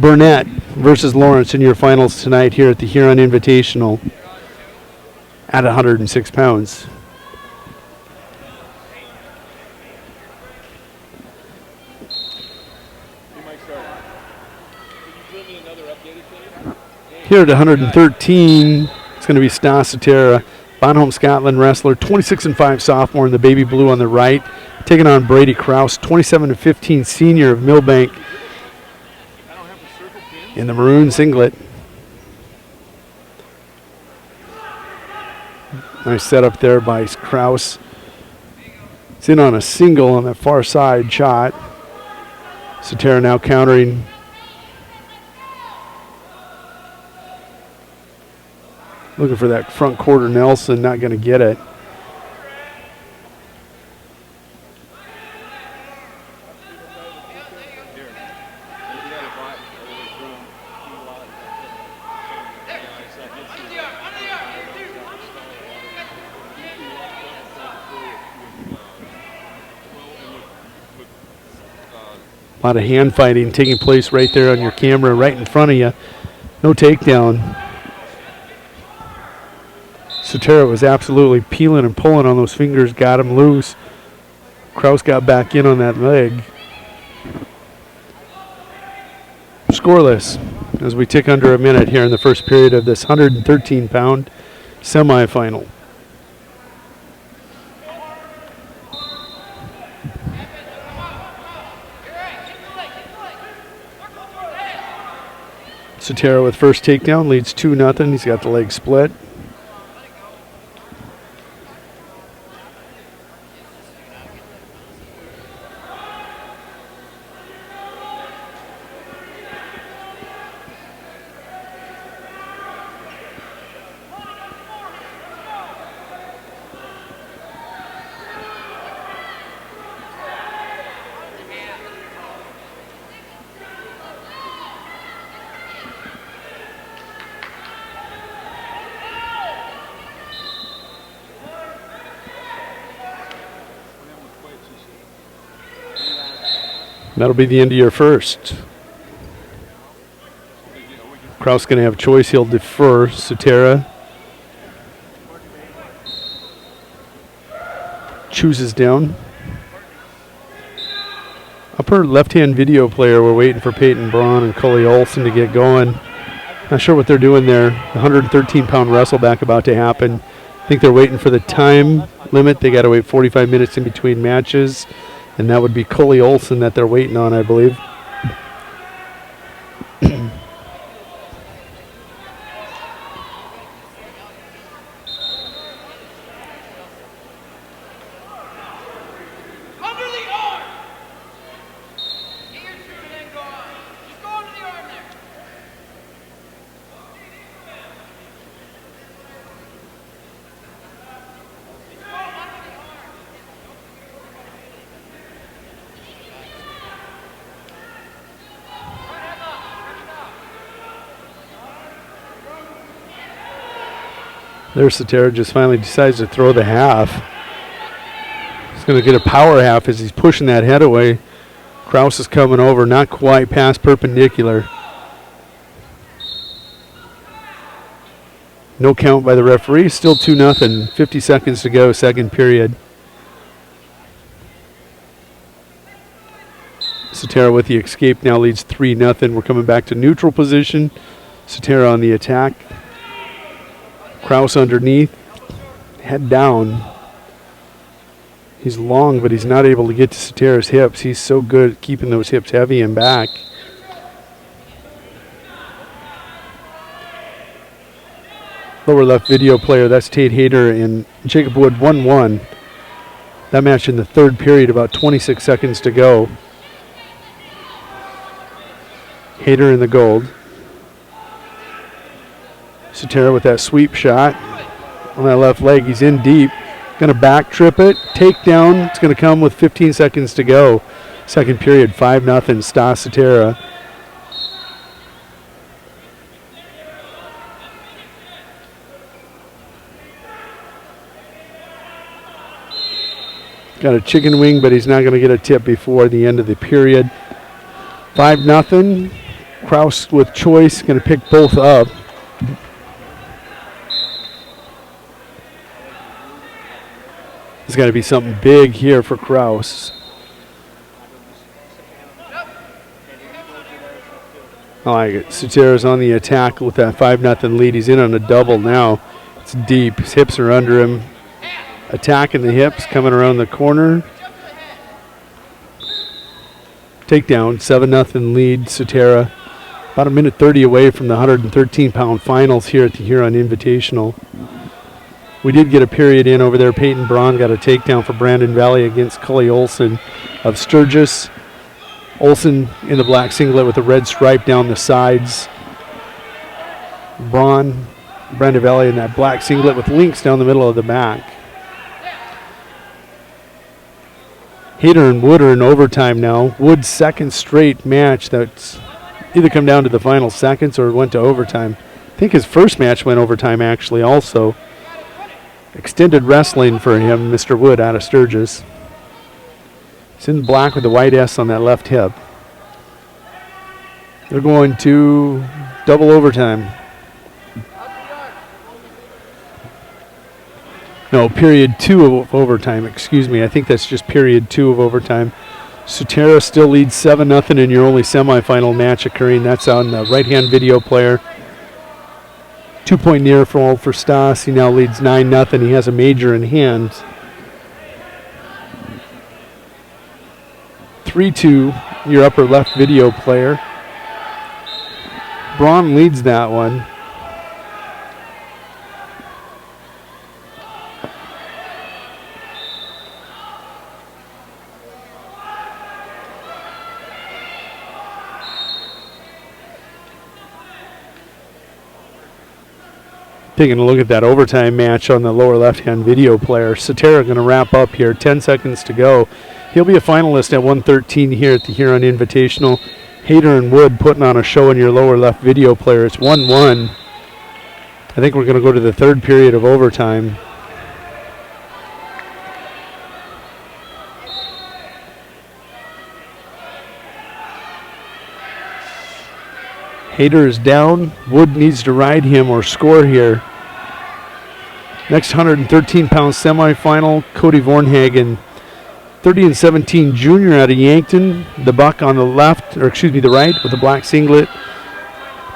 Burnett versus Lawrence in your finals tonight here at the Huron Invitational at 106 pounds. Here at 113, it's going to be Stas Sotera, Bonholm, Scotland wrestler, 26-5 sophomore in the baby blue on the right, taking on Brady Kraus, 27-15 senior of Millbank in the maroon singlet. Nice setup there by Kraus. It's in on a single on the far side shot. Sotera now countering. Looking for that front quarter Nelson, not going to get it. A lot of hand fighting taking place right there on your camera, right in front of you. No takedown. Sotero was absolutely peeling and pulling on those fingers, got him loose. Kraus got back in on that leg. Scoreless as we tick under a minute here in the first period of this 113-pound semifinal. Sotero with first takedown, leads 2-0. He's got the leg split. That'll be the end of your first. Kraus going to have a choice. He'll defer. Sotero chooses down. Upper left-hand video player, we're waiting for Peyton Braun and Cully Olson to get going. Not sure what they're doing there. The 113-pound wrestleback about to happen. I think they're waiting for the time limit. They got to wait 45 minutes in between matches. And that would be Cully Olson that they're waiting on, I believe. There's Sotero, just finally decides to throw the half. He's going to get a power half as he's pushing that head away. Kraus is coming over, not quite past perpendicular. No count by the referee, still 2-0, 50 seconds to go, second period. Sotero with the escape now leads 3-0. We're coming back to neutral position. Sotero on the attack. Kraus underneath, head down. He's long, but he's not able to get to Sotero's hips. He's so good at keeping those hips heavy and back. Lower left video player, that's Tate Hayter and Jacob Wood, 1-1. That match in the third period, about 26 seconds to go. Hayter in the gold. Sotero with that sweep shot on that left leg. He's in deep. Going to back trip it. Takedown. It's going to come with 15 seconds to go. Second period, 5-0. Stas Sotero. Got a chicken wing, but he's not going to get a tip before the end of the period. 5-0. Kraus with choice. Going to pick both up. There's got to be something big here for Kraus. I like it. Sotero's on the attack with that 5-0 lead. He's in on a double now. It's deep. His hips are under him. Attacking the hips, coming around the corner. Takedown, 7-0 lead, Sotero. About a minute 30 away from the 113-pound finals here at the Huron Invitational. We did get a period in over there. Peyton Braun got a takedown for Brandon Valley against Cully Olson of Sturgis. Olson in the black singlet with a red stripe down the sides. Brandon Valley in that black singlet with links down the middle of the back. Hayter and Wood are in overtime now. Wood's second straight match that's either come down to the final seconds or went to overtime. I think his first match went overtime actually also. Extended wrestling for him, Mr. Wood out of Sturgis. He's in black with the white S on that left hip. They're going to double overtime. No, period 2 of overtime. Excuse me. I think that's just period 2 of overtime. Sotera still leads 7-0 in your only semifinal match occurring. That's on the right-hand video player. 2-point near for Stas. He now leads 9-0. He has a major in hand. 3-2, your upper left video player. Braun leads that one. Taking a look at that overtime match on the lower left-hand video player. Sotera going to wrap up here. 10 seconds to go. He'll be a finalist at 113 here at the Huron Invitational. Hayter and Wood putting on a show in your lower left video player. It's 1-1. I think we're going to go to the third period of overtime. Hayter is down. Wood needs to ride him or score here. Next 113-pound semifinal, Cody Vornhagen, 30-17 junior out of Yankton. The buck on the left, or excuse me, the right with the black singlet.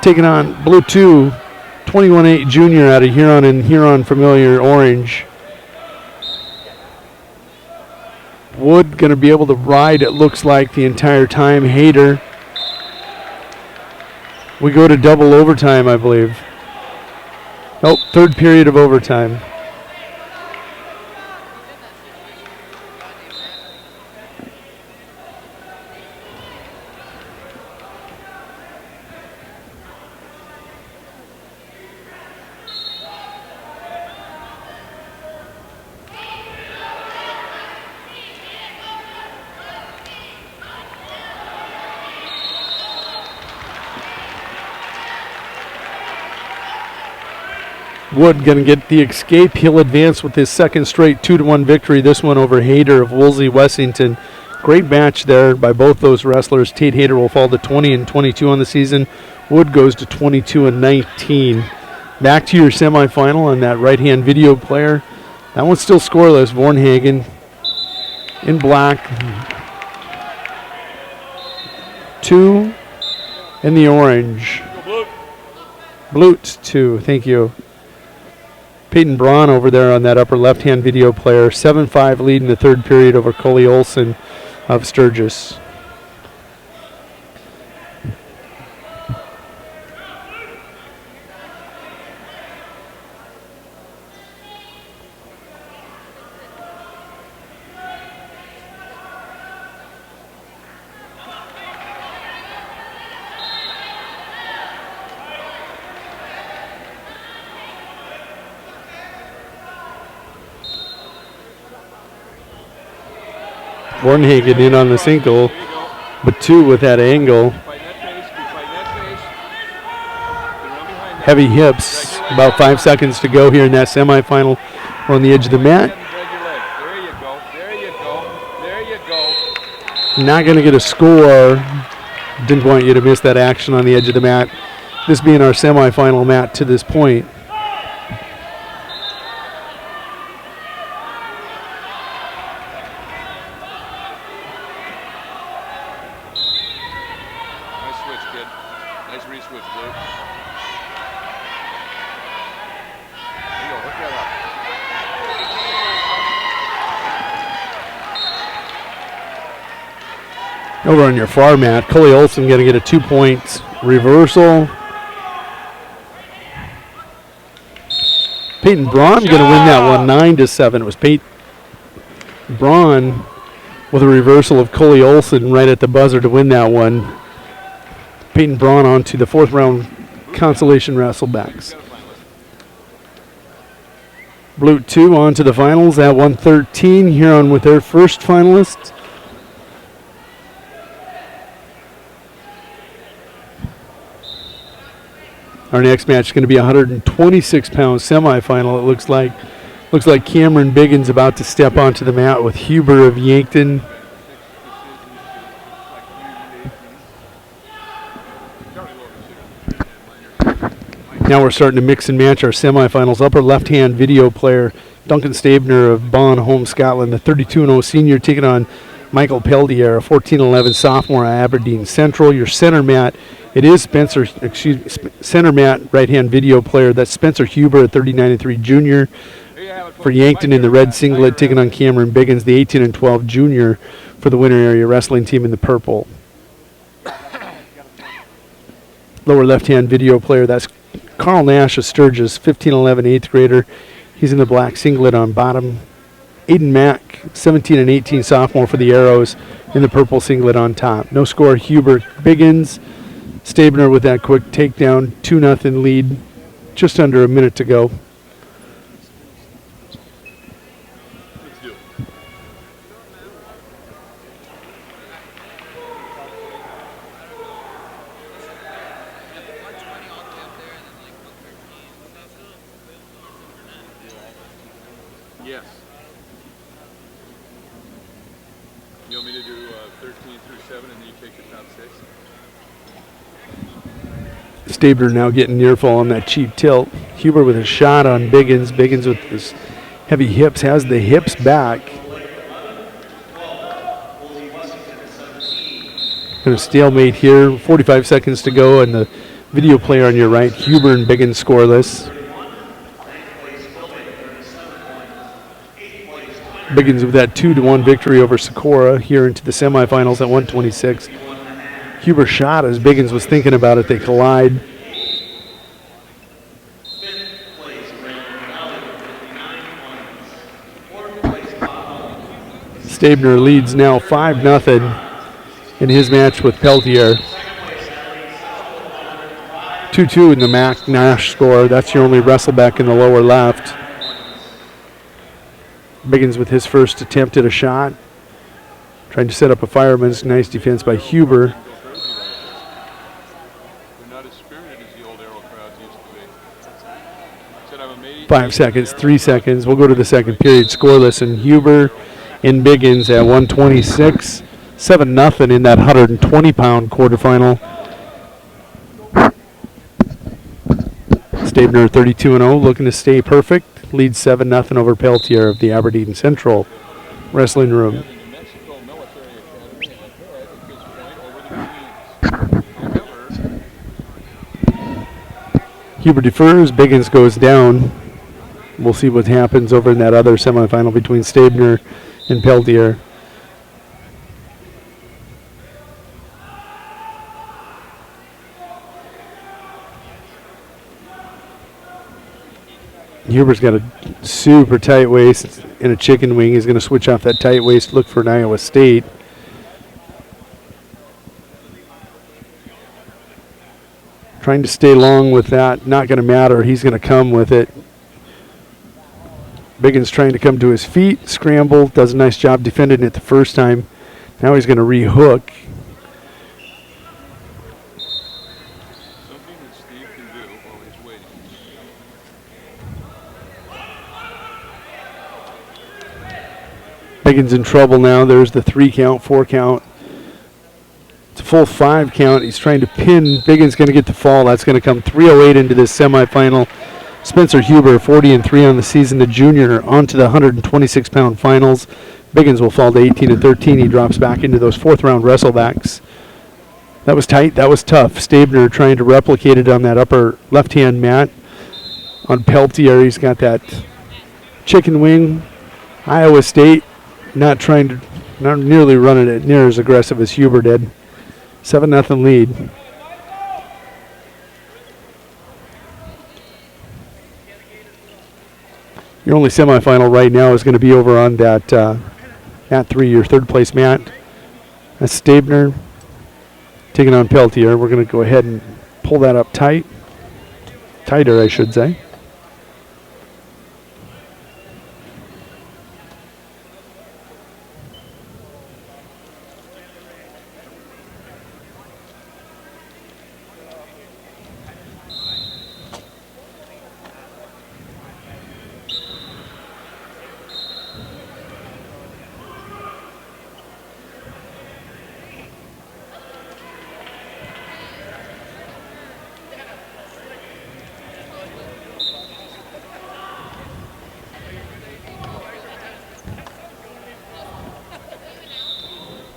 Taking on blue 2, 21-8 junior out of Huron and Huron familiar orange. Wood going to be able to ride, it looks like, the entire time. Hayter. We go to double overtime, I believe. Oh, third period of overtime. Wood going to get the escape. He'll advance with his second straight 2-1 victory. This one over Hayter of Woolsey Wessington. Great match there by both those wrestlers. Tate Hayter will fall to 20-22 on the season. Wood goes to 22-19. Back to your semifinal on that right-hand video player. That one's still scoreless. Vornhagen in black. 2 in the orange. Blute 2. Thank you. Peyton Braun over there on that upper left-hand video player. 7-5 lead in the third period over Coley Olson of Sturgis. Vornhagen in on the single, but 2 with that angle. Heavy hips. About 5 seconds to go here in that semifinal. We're on the edge of the mat. Not going to get a score. Didn't want you to miss that action on the edge of the mat. This being our semifinal mat to this point. Over on your far mat, Coley Olson going to get a 2-point reversal. Peyton Braun going to win that one 9-7. It was Peyton Braun with a reversal of Coley Olson right at the buzzer to win that one. Peyton Braun on to the 4th round consolation wrestlebacks. Blute 2 on to the finals at 113. Huron with their first finalist. Our next match is going to be a 126-pound semifinal. It looks like Cameron Biggins about to step onto the mat with Huber of Yankton. Now we're starting to mix and match our semifinals. Upper left-hand video player Duncan Stabner of Bon Home, Scotland, the 32-0 senior, taking on Michael Peltier, a 14-11 sophomore at Aberdeen Central. Your center mat, it is center mat right-hand video player. That's Spencer Huber, a 39-3 junior for Yankton in the red singlet, taking on Cameron Biggins, the 18-12 junior for the Winter Area Wrestling Team in the purple. Lower left-hand video player, that's Carl Nash of Sturgis, 15-11 eighth grader. He's in the black singlet on bottom. Aiden Mack, 17-18 sophomore for the Arrows, in the purple singlet on top. No score, Huber Biggins. Stabner with that quick takedown, 2-0 lead, just under a minute to go. Yes. You want me to do 13 through 7 and then you take the top 6? Stabner now getting near fall on that cheap tilt. Huber with a shot on Biggins. Biggins with his heavy hips has the hips back. Kind of stalemate here. 45 seconds to go, and the video player on your right, Huber and Biggins scoreless. Biggins with that 2-1 victory over Socorro here into the semifinals at 126. Huber shot as Biggins was thinking about it. They collide. Stabner leads now 5-0 in his match with Peltier. 2-2 in the Mac Nash score. That's your only wrestleback in the lower left. Biggins with his first attempt at a shot. Trying to set up a fireman's. Nice defense by Huber. They're not as spirited as the old Arrow crowds used to be. 5 seconds, 3 seconds. We'll go to the second period. Scoreless, and Huber and Biggins at 126. 7-0 in that 120-pound quarterfinal. Stabner 32-0, looking to stay perfect. Leads 7-0 over Peltier of the Aberdeen Central Wrestling Room. Huber defers, Biggins goes down. We'll see what happens over in that other semifinal between Stabner and Peltier. Huber's got a super tight waist and a chicken wing. He's going to switch off that tight waist, look for an Iowa State. Trying to stay long with that. Not going to matter. He's going to come with it. Biggins trying to come to his feet. Scramble. Does a nice job defending it the first time. Now he's going to re-hook. Something that Steve can do while he's waiting. Biggins in trouble now. There's the 3 count, 4 count. It's a full 5 count. He's trying to pin. Biggins going to get the fall. That's going to come 3:08 into this semifinal. Spencer Huber, 40-3 on the season, the junior, onto the 126-pound finals. Biggins will fall to 18-13. He drops back into those 4th-round wrestlebacks. That was tight. That was tough. Stabner trying to replicate it on that upper left-hand mat. On Peltier, he's got that chicken wing. Iowa State not nearly running it near as aggressive as Huber did. 7-0 lead. Your only semifinal right now is going to be over on that mat 3, your 3rd place mat. That's Stabner taking on Peltier. We're going to go ahead and pull that up tighter, I should say.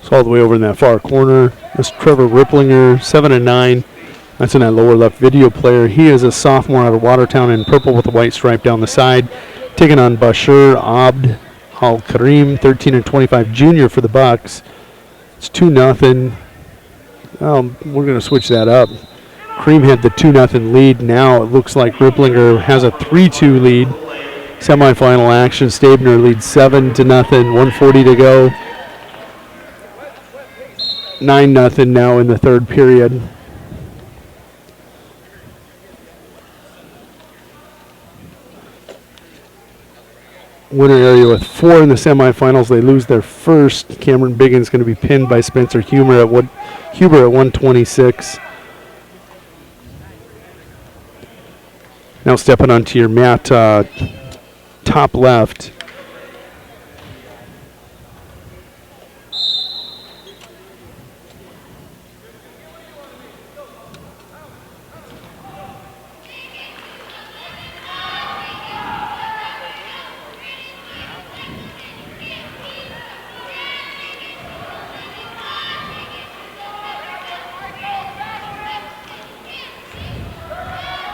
It's all the way over in that far corner. That's Trevor Ripplinger, 7'9". That's in that lower left video player. He is a sophomore out of Watertown in purple with a white stripe down the side. Taking on Bashir Abd Al Karim, 13-25 junior for the Bucks. It's 2-0. We're going to switch that up. Karim had the 2-0 lead. Now it looks like Ripplinger has a 3-2 lead. Semifinal action. Stabner leads 7-0. 1:40 to go. 9-0 now in the third period. Winner area with 4 in the semifinals. They lose their first. Cameron Biggin's going to be pinned by Spencer Huber at 126. Now stepping onto your mat, top left.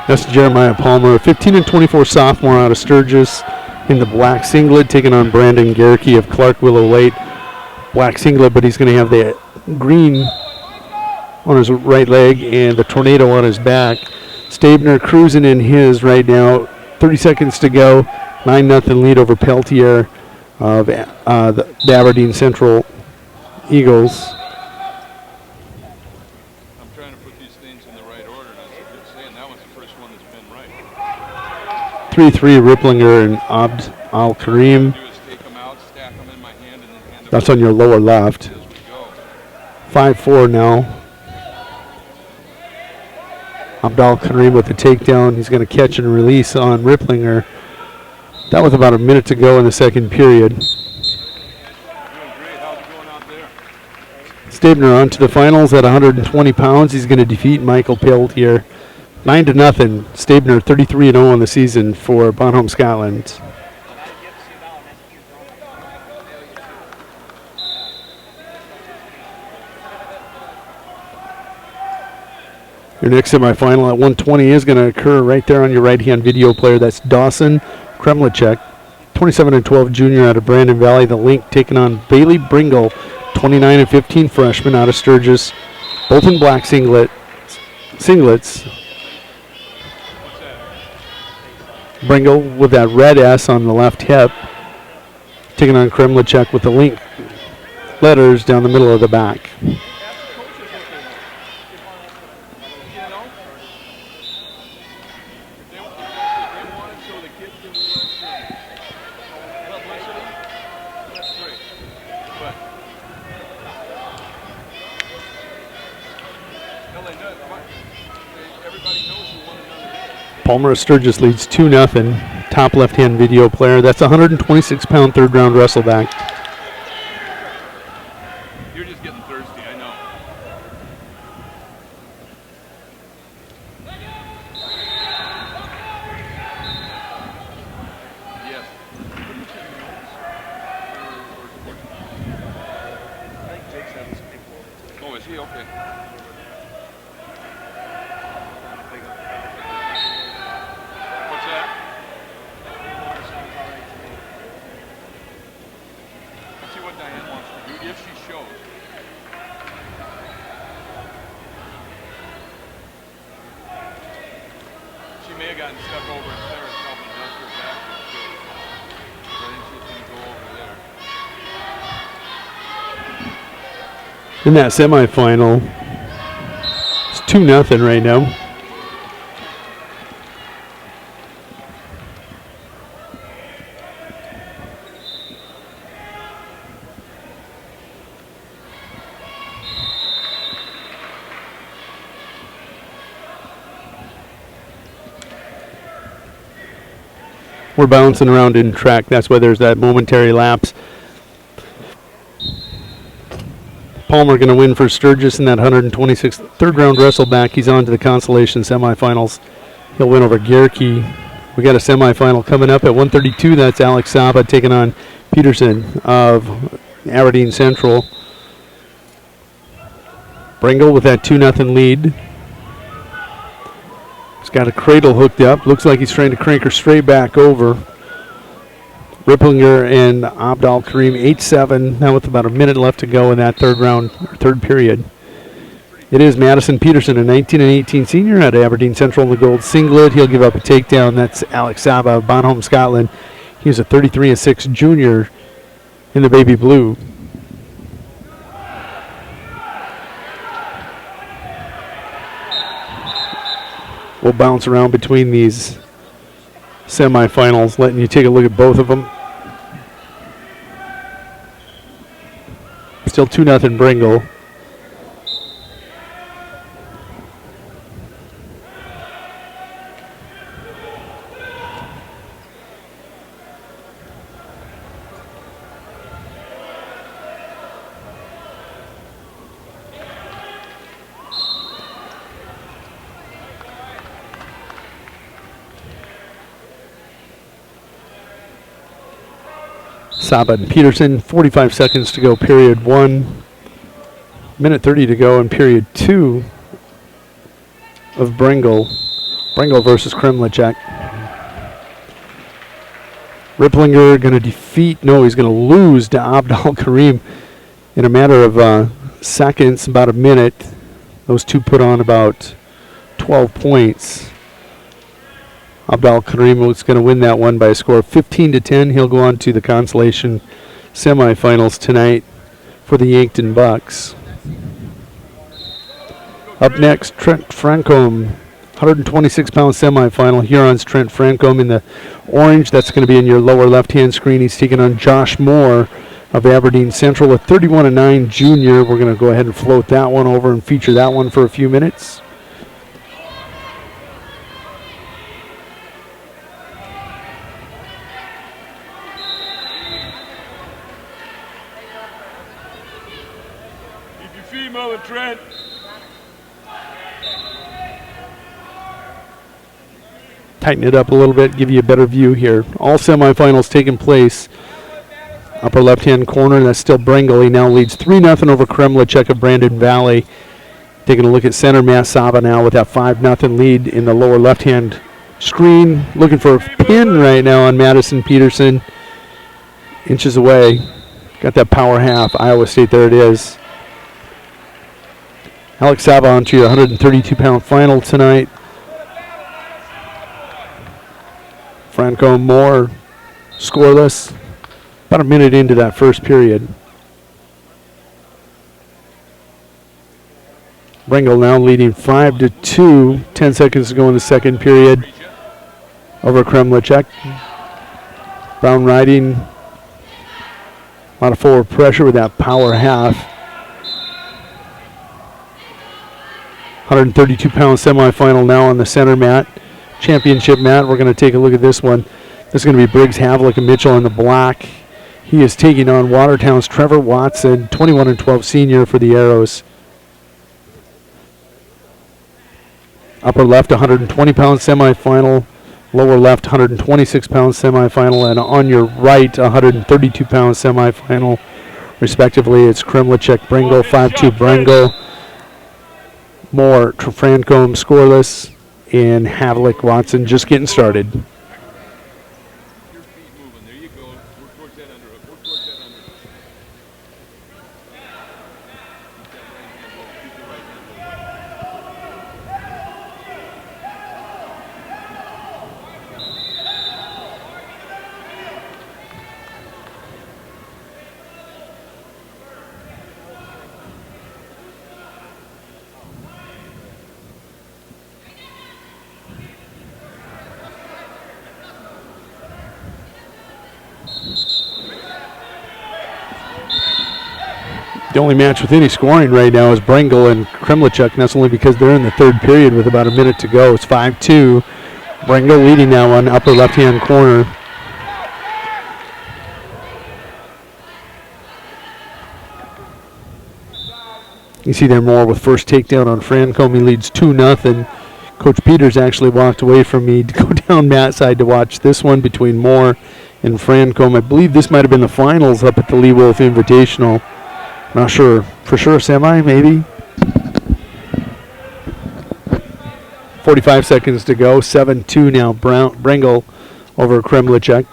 That's Jeremiah Palmer, 15-24 sophomore out of Sturgis in the black singlet, taking on Brandon Gerke of Clark Willow Late. Black singlet, but he's going to have the green on his right leg and the tornado on his back. Stabner cruising in his right now. 30 seconds to go. 9-0 lead over Peltier of the Aberdeen Central Eagles. 3-3 Ripplinger and Abd Al Karim. That's on your lower left. 5-4 now. Abd Al Karim with the takedown. He's going to catch and release on Ripplinger. That was about a minute to go in the second period. Stabner on to the finals at 120 pounds. He's going to defeat Michael Peltier. 9-0. Stabner 33-0 on the season for Bonhomme, Scotland. Your next semifinal at 120 is going to occur right there on your right-hand video player. That's Dawson Kremlicek, 27-12 junior out of Brandon Valley. The Link taking on Bailey Bringle, 29-15 freshman out of Sturgis. Both in black singlets. Bringle with that red S on the left hip, taking on Kremlicek with the Link letters down the middle of the back. Palmer Sturgis leads 2-0. Top left-hand video player. That's a 126-pound third-round wrestleback. You're just getting thirsty, I know. Yes. Oh, is he? Okay. In that semifinal, it's 2-0 right now. We're bouncing around in track. That's why there's that momentary lapse. Palmer going to win for Sturgis in that 126th third-round wrestleback. He's on to the consolation semifinals. He'll win over Gerke. We got a semifinal coming up at 132. That's Alex Saba taking on Peterson of Aberdeen Central. Bringle with that 2-0 lead. He's got a cradle hooked up. Looks like he's trying to crank her straight back over. Ripplinger and Abdal Karim 8-7. Now with about a minute left to go in that third period. It is Madison Peterson, a 19-18 senior at Aberdeen Central in the gold singlet. He'll give up a takedown. That's Alex Saba of Bonholm, Scotland. He's a 33-6 junior in the baby blue. We'll bounce around between these semifinals, letting you take a look at both of them. Still 2-0 Bringle. Saba and Peterson, 45 seconds to go, period 1. Minute 30 to go in period 2 of Bringle. Bringle versus Kremlicek. Ripplinger going to he's going to lose to Abdal Karim in a matter of seconds, about a minute. Those two put on about 12 points. Abdal Karim was going to win that one by a score of 15-10. He'll go on to the consolation semifinals tonight for the Yankton Bucks. Up next, Trent Francombe, 126-pound semifinal. Huron's Trent Francombe in the orange. That's going to be in your lower left-hand screen. He's taking on Josh Moore of Aberdeen Central, a 31-9 junior. We're going to go ahead and float that one over and feature that one for a few minutes. Trent. Tighten it up a little bit, give you a better view here. All semifinals taking place. Upper left-hand corner, that's still Bringle. He now leads 3-0 over Kremlicek of Brandon Valley. Taking a look at center Matt Saba now with that 5-0 lead in the lower left-hand screen. Looking for a pin right now on Madison Peterson. Inches away. Got that power half. Iowa State, there it is. Alex Saba on to your 132-pound final tonight. Franco Moore scoreless. About a minute into that first period. Bringle now leading 5-2. 10 seconds to go in the second period over Kremlicek. Brown riding. A lot of forward pressure with that power half. 132-pound semifinal now on the center mat. Championship mat. We're going to take a look at this one. This is going to be Briggs, Havlick, and Mitchell in the black. He is taking on Watertown's Trevor Watson, 21-12 senior for the Arrows. Upper left, 120-pound semifinal. Lower left, 126-pound semifinal. And on your right, 132-pound semifinal. Respectively, it's Kremlicek, Bringle, 5-2 Bringle. Moore, Francombe scoreless, and Havlick, Watson just getting started. Your feet moving. There you go. Work towards that underhook. Work towards that underhook. Keep that right hand low. Keep the right hand low. The only match with any scoring right now is Bringle and Kremlicek, and that's only because they're in the third period with about a minute to go. It's 5-2. Bringle leading that one, upper left-hand corner. You see there Moore with first takedown on Francombe. He leads 2-0. Coach Peters actually walked away from me to go down Matt's side to watch this one between Moore and Francombe. I believe this might have been the finals up at the Lee Wolf Invitational. Not sure. For sure, semi, maybe. 45 seconds to go. 7-2 now. Bringle over Kremlicek.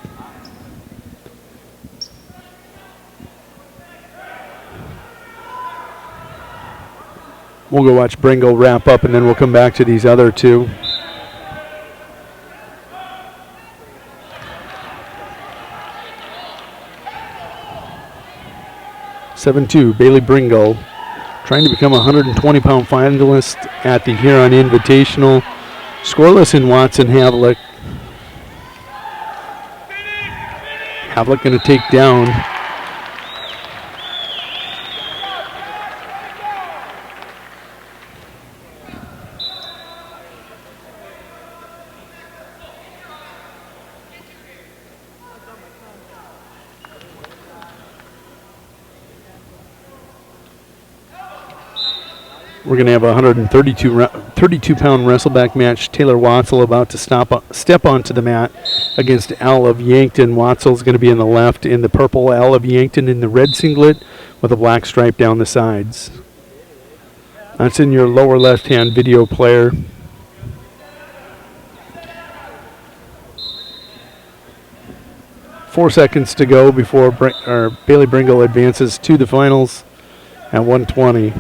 We'll go watch Bringle wrap up, and then we'll come back to these other two. Bailey Bringle, trying to become a 120-pound finalist at the Huron Invitational. Scoreless in Watson Havlick. Havlick going to take down. We're going to have a 132-pound wrestleback match. Taylor Watzel about to step onto the mat against Al of Yankton. Watzel's going to be in the left in the purple, Al of Yankton in the red singlet with a black stripe down the sides. That's in your lower left-hand video player. Four seconds to go before Bailey Bringle advances to the finals at 120.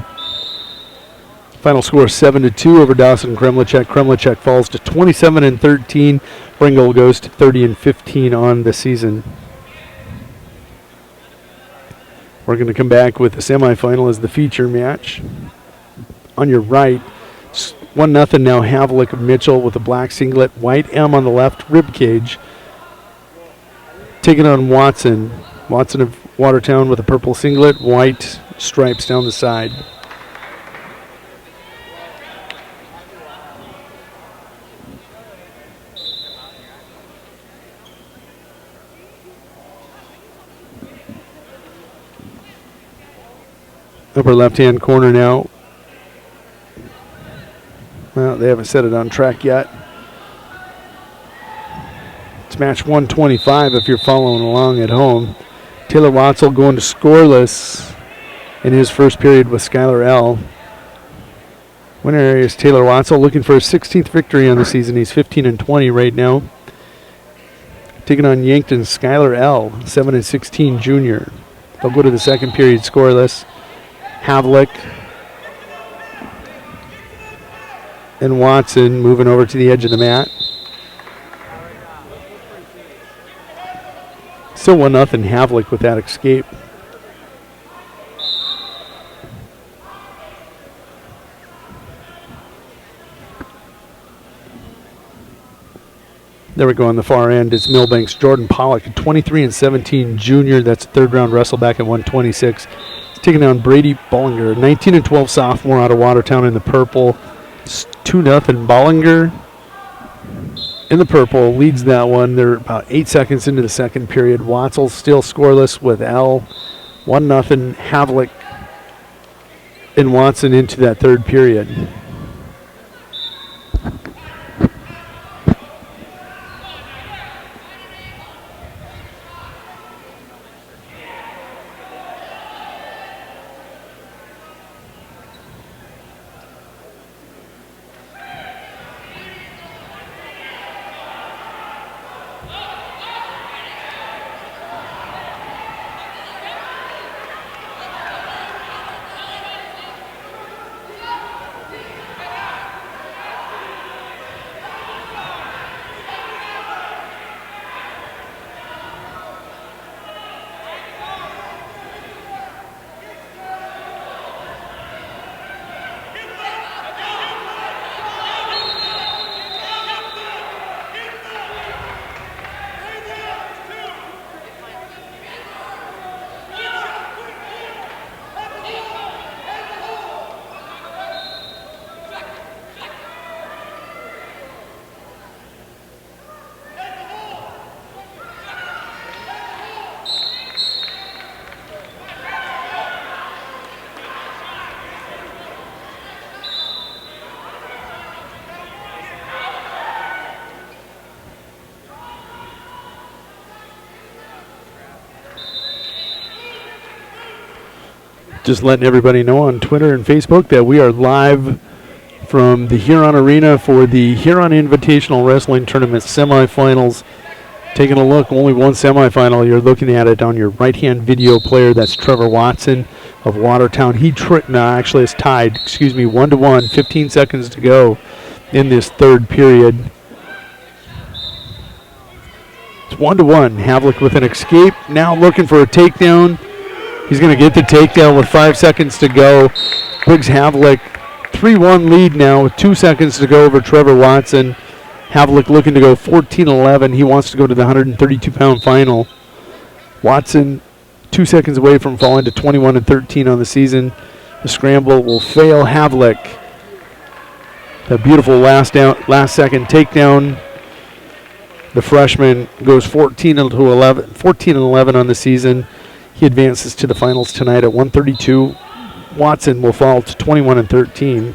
Final score 7-2 over Dawson Kremlicek. Kremlicek falls to 27-13. Bringle goes to 30-15 on the season. We're going to come back with the semifinal as the feature match. On your right, 1-0 now Havlick of Mitchell with a black singlet, white M on the left rib cage. Taking on Watson. Watson of Watertown with a purple singlet, white stripes down the side. Upper left-hand corner now. Well, they haven't set it on track yet. It's match 125 if you're following along at home. Taylor Watzel going to scoreless in his first period with Skylar L. Winner is Taylor Watzel looking for his 16th victory on the season. He's 15-20 right now. Taking on Yankton's Skylar L, 7-16 junior. They'll go to the second period scoreless. Havlick and Watson moving over to the edge of the mat. Still 1-0 Havlick with that escape. There we go on the far end. It's Millbank's Jordan Pollock, 23-17 junior. That's a third round wrestleback at 126. Taking down Brady Bollinger, 19-12 sophomore out of Watertown in the purple. 2-0 Bollinger in the purple leads that one. They're about 8 seconds into the second period. Watzel still scoreless with L. 1-0 Havlick and Watson into that third period. Just letting everybody know on Twitter and Facebook that we are live from the Huron Arena for the Huron Invitational Wrestling Tournament semifinals. Taking a look, only one semifinal. You're looking at it on your right-hand video player. That's Trevor Watson of Watertown. Actually it's tied, 1-1, 15 seconds to go in this third period. It's 1-1. Havlik with an escape. Now looking for a takedown. He's going to get the takedown with 5 seconds to go. Briggs Havlik, 3-1 lead now with 2 seconds to go over Trevor Watson. Havlik looking to go 14-11. He wants to go to the 132-pound final. Watson 2 seconds away from falling to 21-13 on the season. The scramble will fail. Havlik, a beautiful last second takedown. The freshman goes 14-11 on the season. He advances to the finals tonight at 132. Watson will fall to 21-13.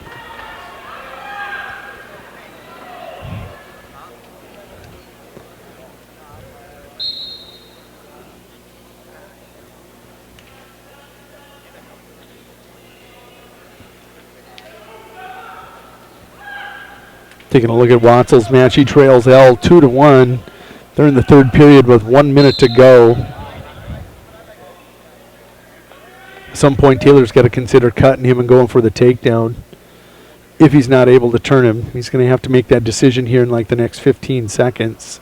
Taking a look at Watson's match, he trails L 2-1. They're in the third period with 1 minute to go. At some point, Taylor's got to consider cutting him and going for the takedown. If he's not able to turn him, he's going to have to make that decision here in like the next 15 seconds.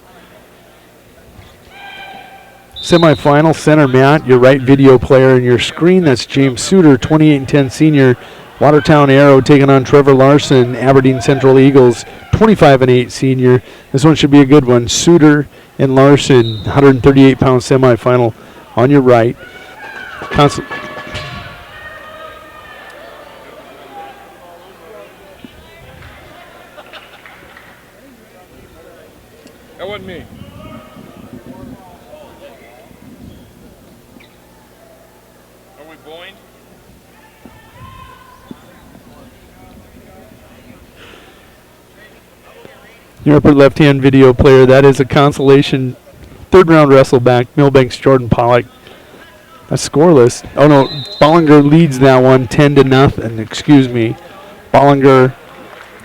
Semifinal center mat, your right video player in your screen. That's James Suter, 28-10 senior. Watertown Arrow taking on Trevor Larson, Aberdeen Central Eagles, 25-8 senior. This one should be a good one. Suter and Larson, 138-pound semifinal on your right. That wasn't me. Are we Boyne? Your upper left-hand video player, that is a consolation third-round wrestle back, Millbank's Jordan Pollock. That's scoreless. Oh, no, Bollinger leads that one 10-0.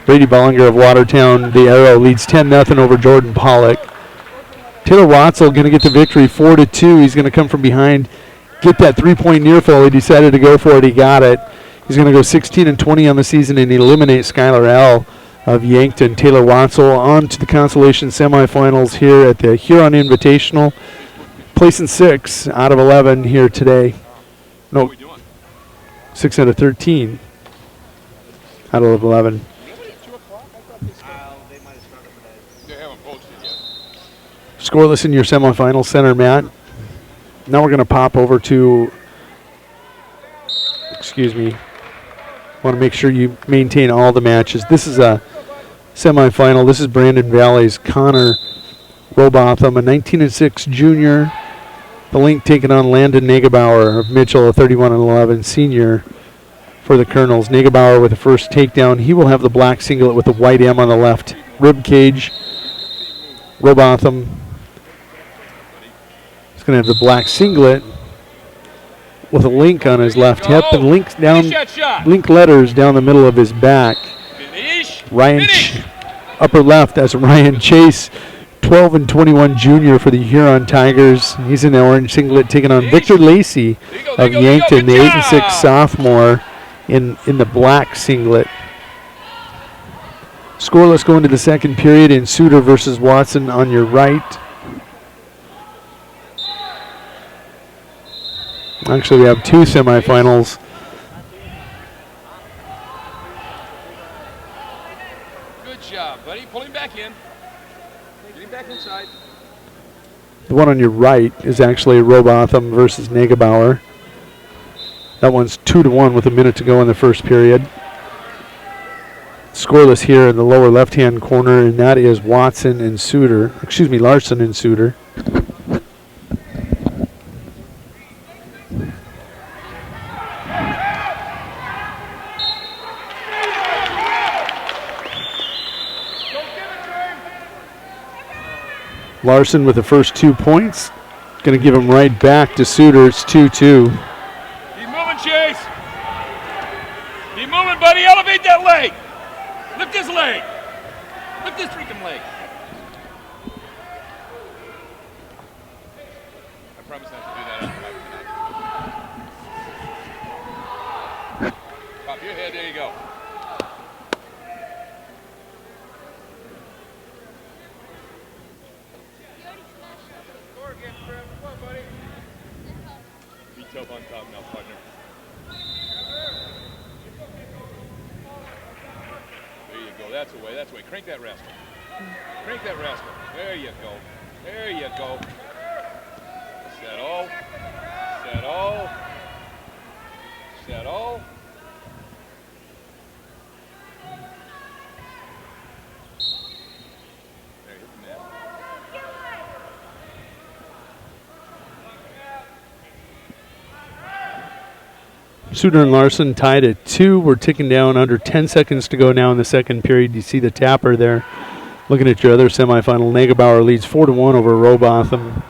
Brady Bollinger of Watertown, the Arrow, leads 10-0 over Jordan Pollock. Taylor Watzel going to get the victory 4-2. He's going to come from behind, get that three-point near fall. He decided to go for it. He got it. He's going to go 16-20 on the season and eliminate Skylar L. of Yankton. Taylor Watzel on to the consolation semifinals here at the Huron Invitational. Placing 6 out of 11 here today. No, 6 out of 13 out of 11. They haven't posted yet. Scoreless in your semifinal center, Matt. Now we're going to pop over to, want to make sure you maintain all the matches. This is a semifinal. This is Brandon Valley's Connor Robotham, a 19-6 junior. The Link taking on Landon Negebauer of Mitchell, a 31-11 senior for the Colonels. Negebauer with the first takedown. He will have the black singlet with the white M on the left rib cage. Robotham is going to have the black singlet with a link on his left hip and Link letters down the middle of his back. Upper left, that's Ryan Chase, 12-21 junior for the Huron Tigers. He's in the orange singlet taking on Victor Lacey of Yankton, the 8-6 sophomore in the black singlet. Scoreless going to the second period in Suter versus Watson on your right. Actually, we have two semifinals. Good job, buddy. Pull him back in. Get him back inside. The one on your right is actually Robotham versus Negebauer. That one's 2-1 with a minute to go in the first period. Scoreless here in the lower left-hand corner, and that is Larson and Suter. Larson with the first 2 points. Going to give him right back to Suter. It's 2-2. Keep moving, Chase. Keep moving, buddy. Elevate that leg. Lift his leg. Lift his freaking leg. I promise not to do that on tonight. Pop your head, there you go. Be tough on top now, partner. There you go. That's the way. That's the way. Crank that rascal. Crank that rascal. There you go. There you go. Settle. Settle. Settle. There, hit the mat. Suter and Larson tied at 2. We're ticking down under 10 seconds to go now in the second period. You see the tapper there. Looking at your other semifinal, Negebauer leads 4-1 over Robotham.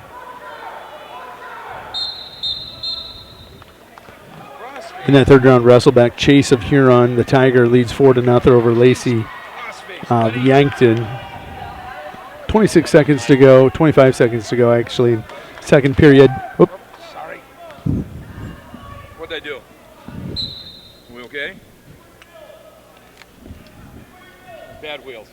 In that third round wrestleback, Chase of Huron, the Tiger, leads 4-0 over Lacey of Yankton. 26 seconds to go, 25 seconds to go actually. Second period. Oop. Sorry. What'd I do? We okay? Bad wheels.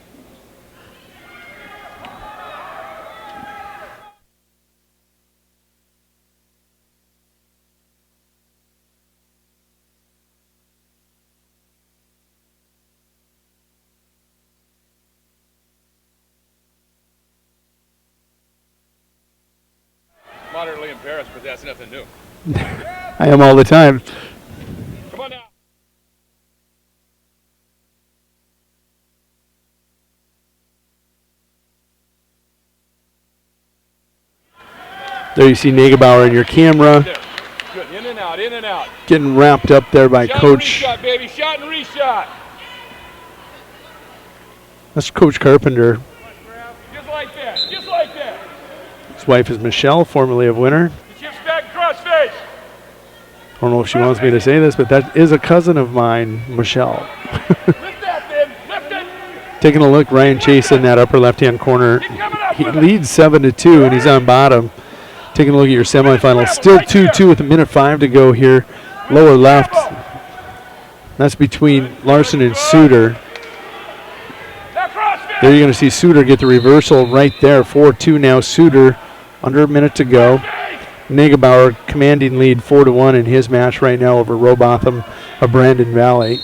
Moderately embarrassed, but that's nothing new. I am all the time. Come on now. There you see Negebauer in your camera. There. Good. In and out, in and out. Getting wrapped up there by Shot Coach. and reshot, baby. Shot and reshot. That's Coach Carpenter. Just like that. Just like that. His wife is Michelle, formerly of Winter. The chip's back cross face. I don't know if she wants me to say this, but that is a cousin of mine, Michelle. Lift that, then. Lift it. Taking a look, Ryan Chase in that upper left-hand corner. He leads 7-2, and he's on bottom. Taking a look at your semifinals. Still 2-2 with 1:05 to go here. Lower left. That's between Larson and Suter. There you're going to see Suter get the reversal right there. 4-2 now. Suter under a minute to go. Negebauer commanding lead 4-1 in his match right now over Robotham of Brandon Valley.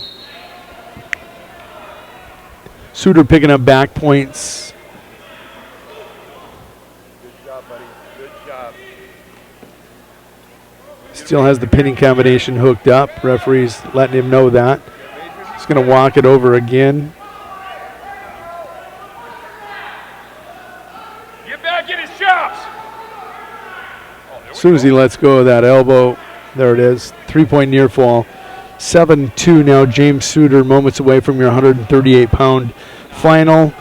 Suter picking up back points. Good job, buddy. Good job. Still has the pinning combination hooked up. Referee's letting him know that. He's going to walk it over again. Get back in his chops. As soon as he lets go of that elbow, there it is. 3-point near fall. 7-2 now. James Suter moments away from your 138-pound final.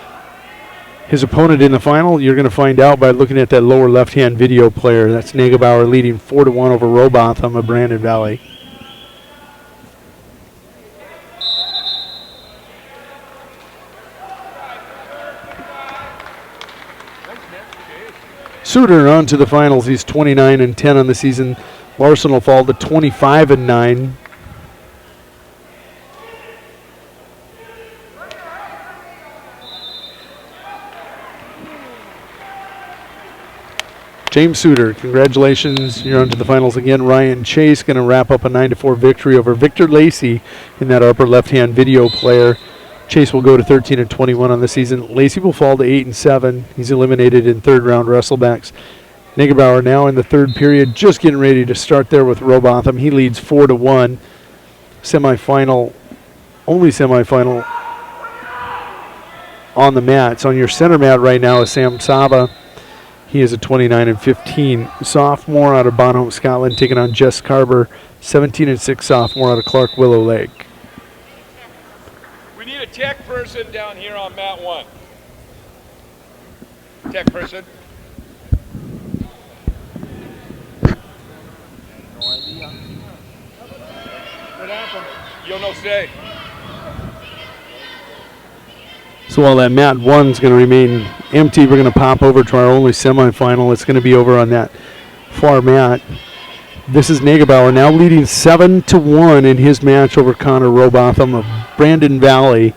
His opponent in the final, you're going to find out by looking at that lower left-hand video player. That's Negebauer leading 4-1 over Robotham of Brandon Valley. Suter on to the finals. He's 29-10 on the season. Larson will fall to 25-9. James Suter, congratulations. You're on to the finals again. Ryan Chase going to wrap up a 9-4 victory over Victor Lacey in that upper left-hand video player. Chase will go to 13-21 on the season. Lacey will fall to 8-7. He's eliminated in third-round wrestlebacks. Negebauer now in the third period, just getting ready to start there with Robotham. He leads 4-1. Semifinal, only semifinal on the mats. On your center mat right now is Sam Saba. He is a 29-15 sophomore out of Bonham, Scotland, taking on Jess Carver, 17-6 sophomore out of Clark Willow Lake. We need a tech person down here on mat 1. Tech person. No idea. What happened? You'll know say. So while that mat 1's going to remain empty, we're going to pop over to our only semifinal. It's going to be over on that far mat. This is Negebauer now leading 7-1 in his match over Connor Robotham of Brandon Valley.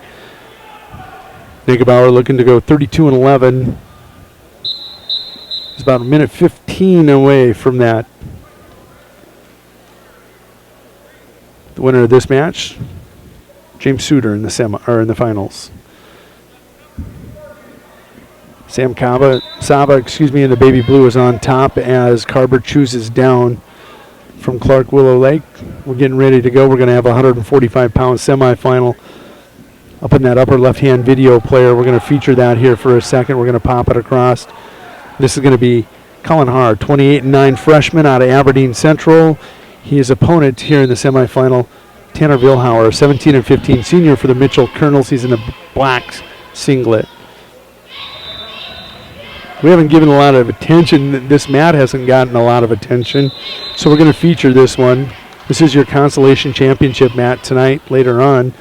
Negebauer looking to go 32-11. He's about a minute 15 away from that. The winner of this match, James Suter in the in the finals. Sam Saba, in the baby blue is on top as Carver chooses down from Clark Willow Lake. We're getting ready to go. We're going to have a 145-pound semifinal up in that upper left-hand video player. We're going to feature that here for a second. We're going to pop it across. This is going to be Colin Haar, 28-9 freshman out of Aberdeen Central. His opponent here in the semifinal, Tanner Vilhauer, 17-15 senior for the Mitchell Colonels. He's in a black singlet. We haven't given a lot of attention. This mat hasn't gotten a lot of attention, so we're going to feature this one. This is your Consolation Championship mat tonight, later on.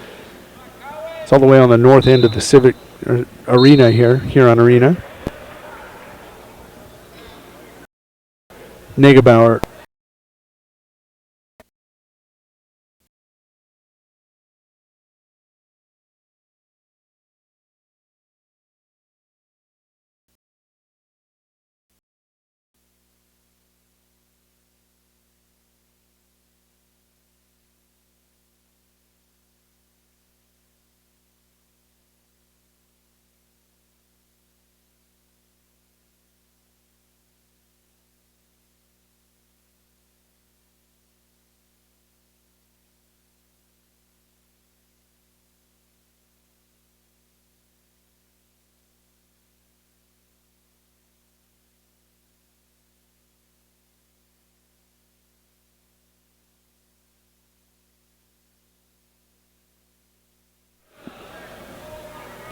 It's all the way on the north end of the Civic Arena here, Huron Arena. Negebauer.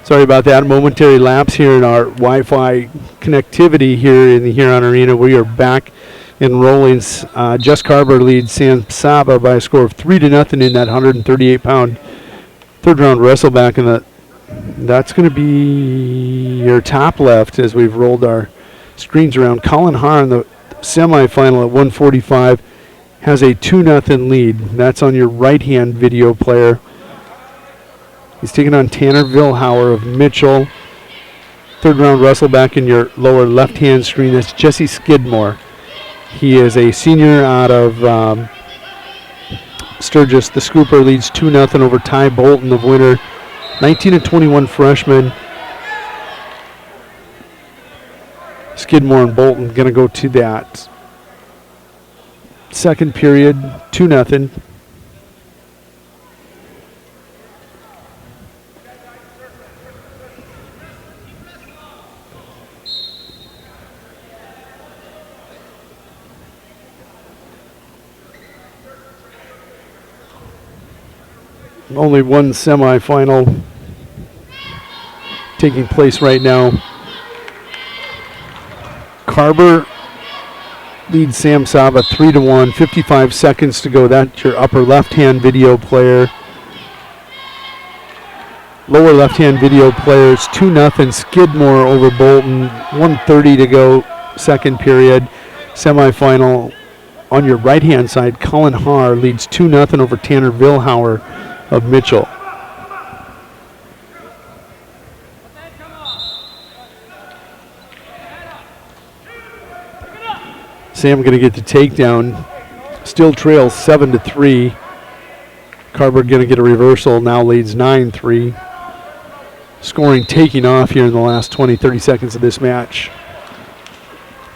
Sorry about that. Momentary lapse here in our Wi-Fi connectivity here in the Huron Arena. We are back in rolling. Jess Carver leads Sam Saba by a score of 3-0 in that 138-pound third-round wrestleback, and that's going to be your top left as we've rolled our screens around. Colin Haar in the semifinal at 145 has a 2-0 lead. That's on your right-hand video player. He's taking on Tanner Vilhauer of Mitchell. Third round wrestleback in your lower left-hand screen. That's Jesse Skidmore. He is a senior out of Sturgis. The Scooper leads 2-0 over Ty Bolton of Winter. 19-21 freshman. Skidmore and Bolton going to go to that second period, 2-0. Only one semifinal taking place right now. Carver leads Sam Saba 3-1, 55 seconds to go. That's your upper left-hand video player. Lower left-hand video players 2-0. Skidmore over Bolton, 1:30 to go, second period. Semifinal on your right-hand side, Colin Haar leads 2-0 over Tanner Vilhauer of Mitchell. Sam going to get the takedown. Still trails 7-3. Carver going to get a reversal. Now leads 9-3. Scoring taking off here in the last 20-30 seconds of this match.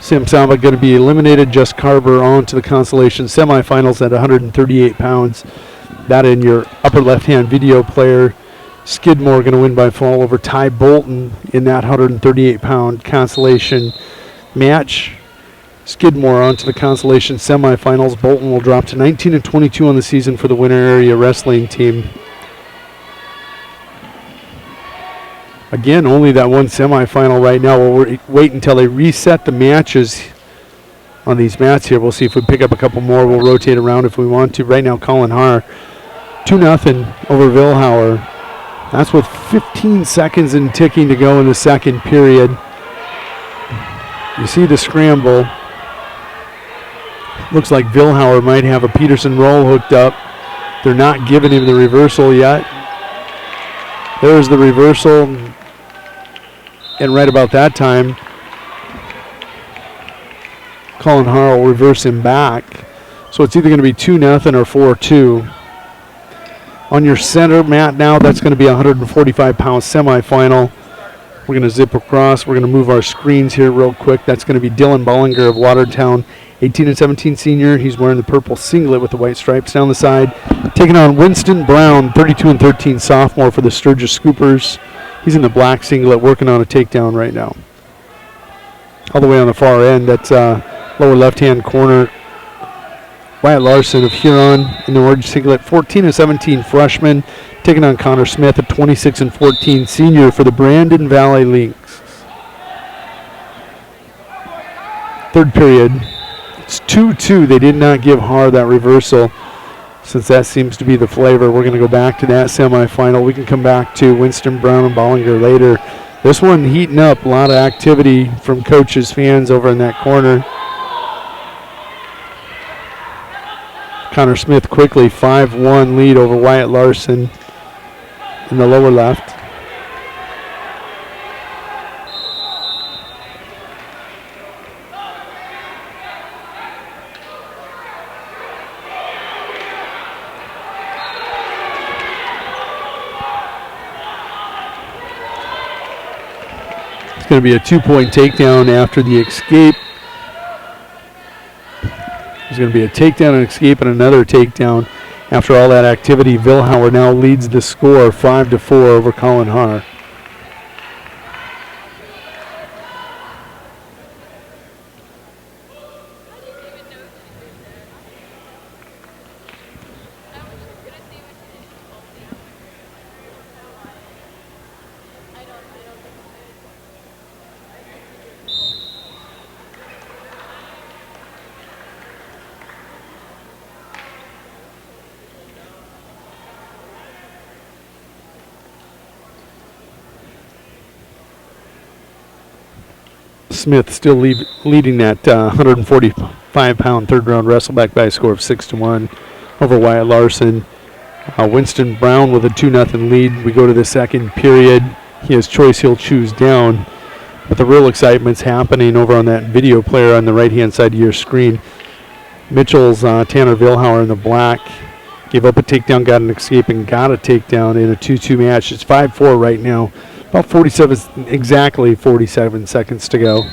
Sam Saba going to be eliminated. Just Carver on to the consolation semifinals at 138 pounds. That in your upper left-hand video player. Skidmore going to win by fall over Ty Bolton in that 138-pound consolation match. Skidmore on to the consolation semifinals. Bolton will drop to 19-22 on the season for the Winter Area Wrestling team. Again, only that one semifinal right now. We'll wait until they reset the matches on these mats here. We'll see if we pick up a couple more. We'll rotate around if we want to. Right now, Colin Haar 2-0 over Vilhauer. That's with 15 seconds and ticking to go in the second period. You see the scramble. Looks like Vilhauer might have a Peterson roll hooked up. They're not giving him the reversal yet. There's the reversal. And right about that time, Colin Harrell will reverse him back. So it's either going to be 2-0 or 4-2. On your center mat now, that's going to be a 145-pound semifinal. We're going to zip across. We're going to move our screens here real quick. That's going to be Dylan Bollinger of Watertown, 18 and 17 senior. He's wearing the purple singlet with the white stripes down the side. Taking on Winston Brown, 32 and 13 sophomore for the Sturgis Scoopers. He's in the black singlet working on a takedown right now. All the way on the far end, that's lower left-hand corner. Wyatt Larson of Huron in the orange singlet, 14 and 17 freshman, taking on Connor Smith, a 26 and 14 senior for the Brandon Valley Lynx. Third period, it's 2-2. They did not give Har that reversal. Since that seems to be the flavor, we're going to go back to that semifinal. We can come back to Winston Brown and Bollinger later. This one heating up, a lot of activity from coaches, fans over in that corner. Connor Smith quickly, 5-1 lead over Wyatt Larson in the lower left. It's going to be a 2-point takedown after the escape. There's going to be a takedown and escape and another takedown. After all that activity, Vilhauer now leads the score 5-4 over Colin Har. Smith still leading that 145-pound third-round wrestleback by a score of 6-1 over Wyatt Larson. Winston Brown with a 2-0 lead. We go to the second period. He has choice, he'll choose down. But the real excitement's happening over on that video player on the right-hand side of your screen. Mitchell's Tanner Vilhauer in the black. Gave up a takedown, got an escape, and got a takedown in a 2-2 match. It's 5-4 right now. About 47 seconds to go.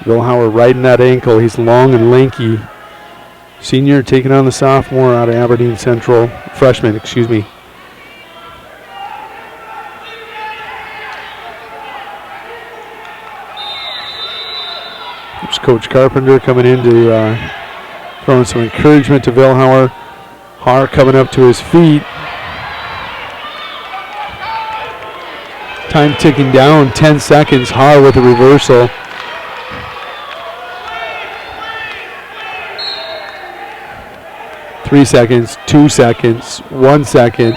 Vilhauer riding that ankle. He's long and lanky. Senior taking on the sophomore out of Aberdeen Central. Freshman, excuse me. There's Coach Carpenter coming in to throwing some encouragement to Vilhauer. Har coming up to his feet. Time ticking down, 10 seconds. Har with a reversal. Three seconds, 2 seconds, 1 second.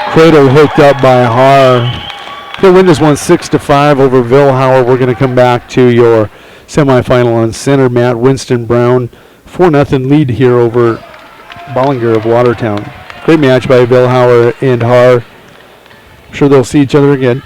Cradle hooked up by Har. He'll win this one 6-5 over Vilhauer. We're going to come back to your semifinal on center mat. Winston Brown, 4-0 lead here over Bollinger of Watertown. Great match by Vilhauer and Har. I'm sure they'll see each other again.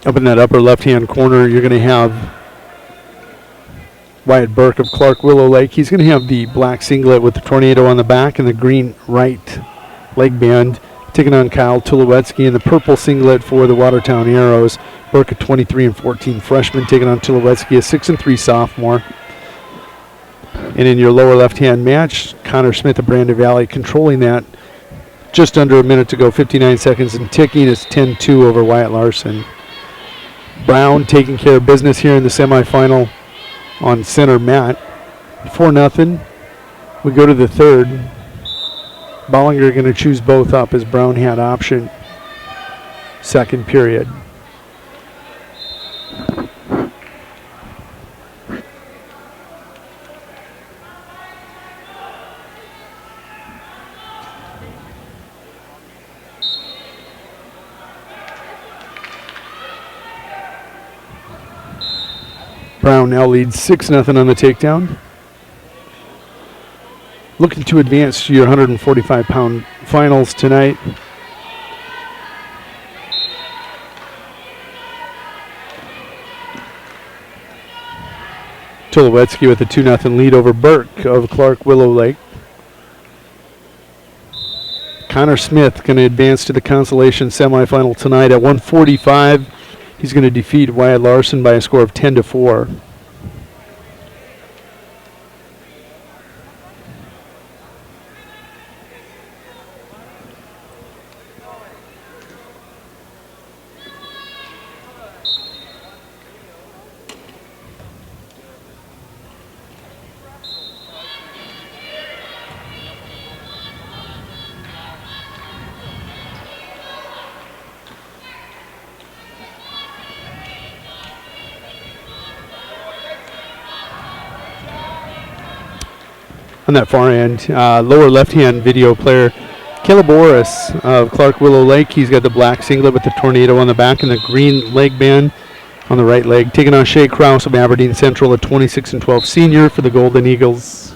Up in that upper left-hand corner, you're going to have Wyatt Burke of Clark Willow Lake. He's going to have the black singlet with the tornado on the back and the green right leg band. Taking on Kyle Tulowetsky in the purple singlet for the Watertown Arrows. Burke, a 23 and 14 freshman, taking on Tulowetsky, a 6 and 3 sophomore. And in your lower left-hand match, Connor Smith of Brandon Valley controlling that. Just under a minute to go, 59 seconds and ticking. It's 10-2 over Wyatt Larson. Brown taking care of business here in the semifinal on center mat. 4-0. We go to the third. Bollinger going to choose both up as Brown had option. Second period. Brown now leads 6-0 on the takedown. Looking to advance to your 145-pound finals tonight. Tulowetsky with a 2-0 lead over Burke of Clark Willow Lake. Connor Smith going to advance to the consolation semifinal tonight at 145. He's going to defeat Wyatt Larson by a score of 10-4. On that far end, lower left-hand video player, Caleb Orris of Clark Willow Lake. He's got the black singlet with the tornado on the back and the green leg band on the right leg. Taking on Shea Krause of Aberdeen Central, a 26-12 senior for the Golden Eagles.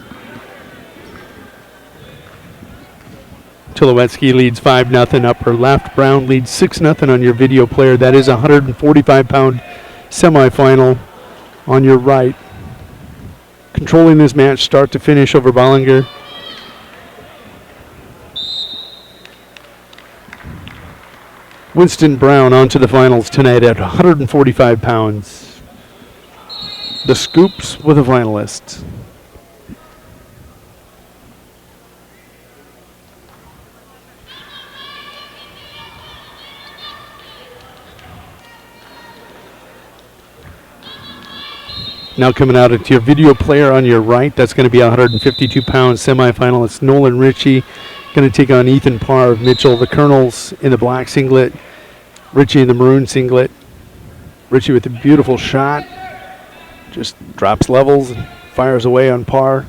Tulowetsky leads 5-0 upper left. Brown leads 6-0 on your video player. That is a 145-pound semifinal on your right. Controlling this match start to finish over Bollinger. Winston Brown on to the finals tonight at 145 pounds. The Scoops with a finalist. Now coming out at your video player on your right, that's going to be a 152-pound semifinalist. Nolan Ritchie going to take on Ethan Parr of Mitchell. The Colonels in the black singlet, Ritchie in the maroon singlet. Ritchie with a beautiful shot. Just drops levels and fires away on Parr.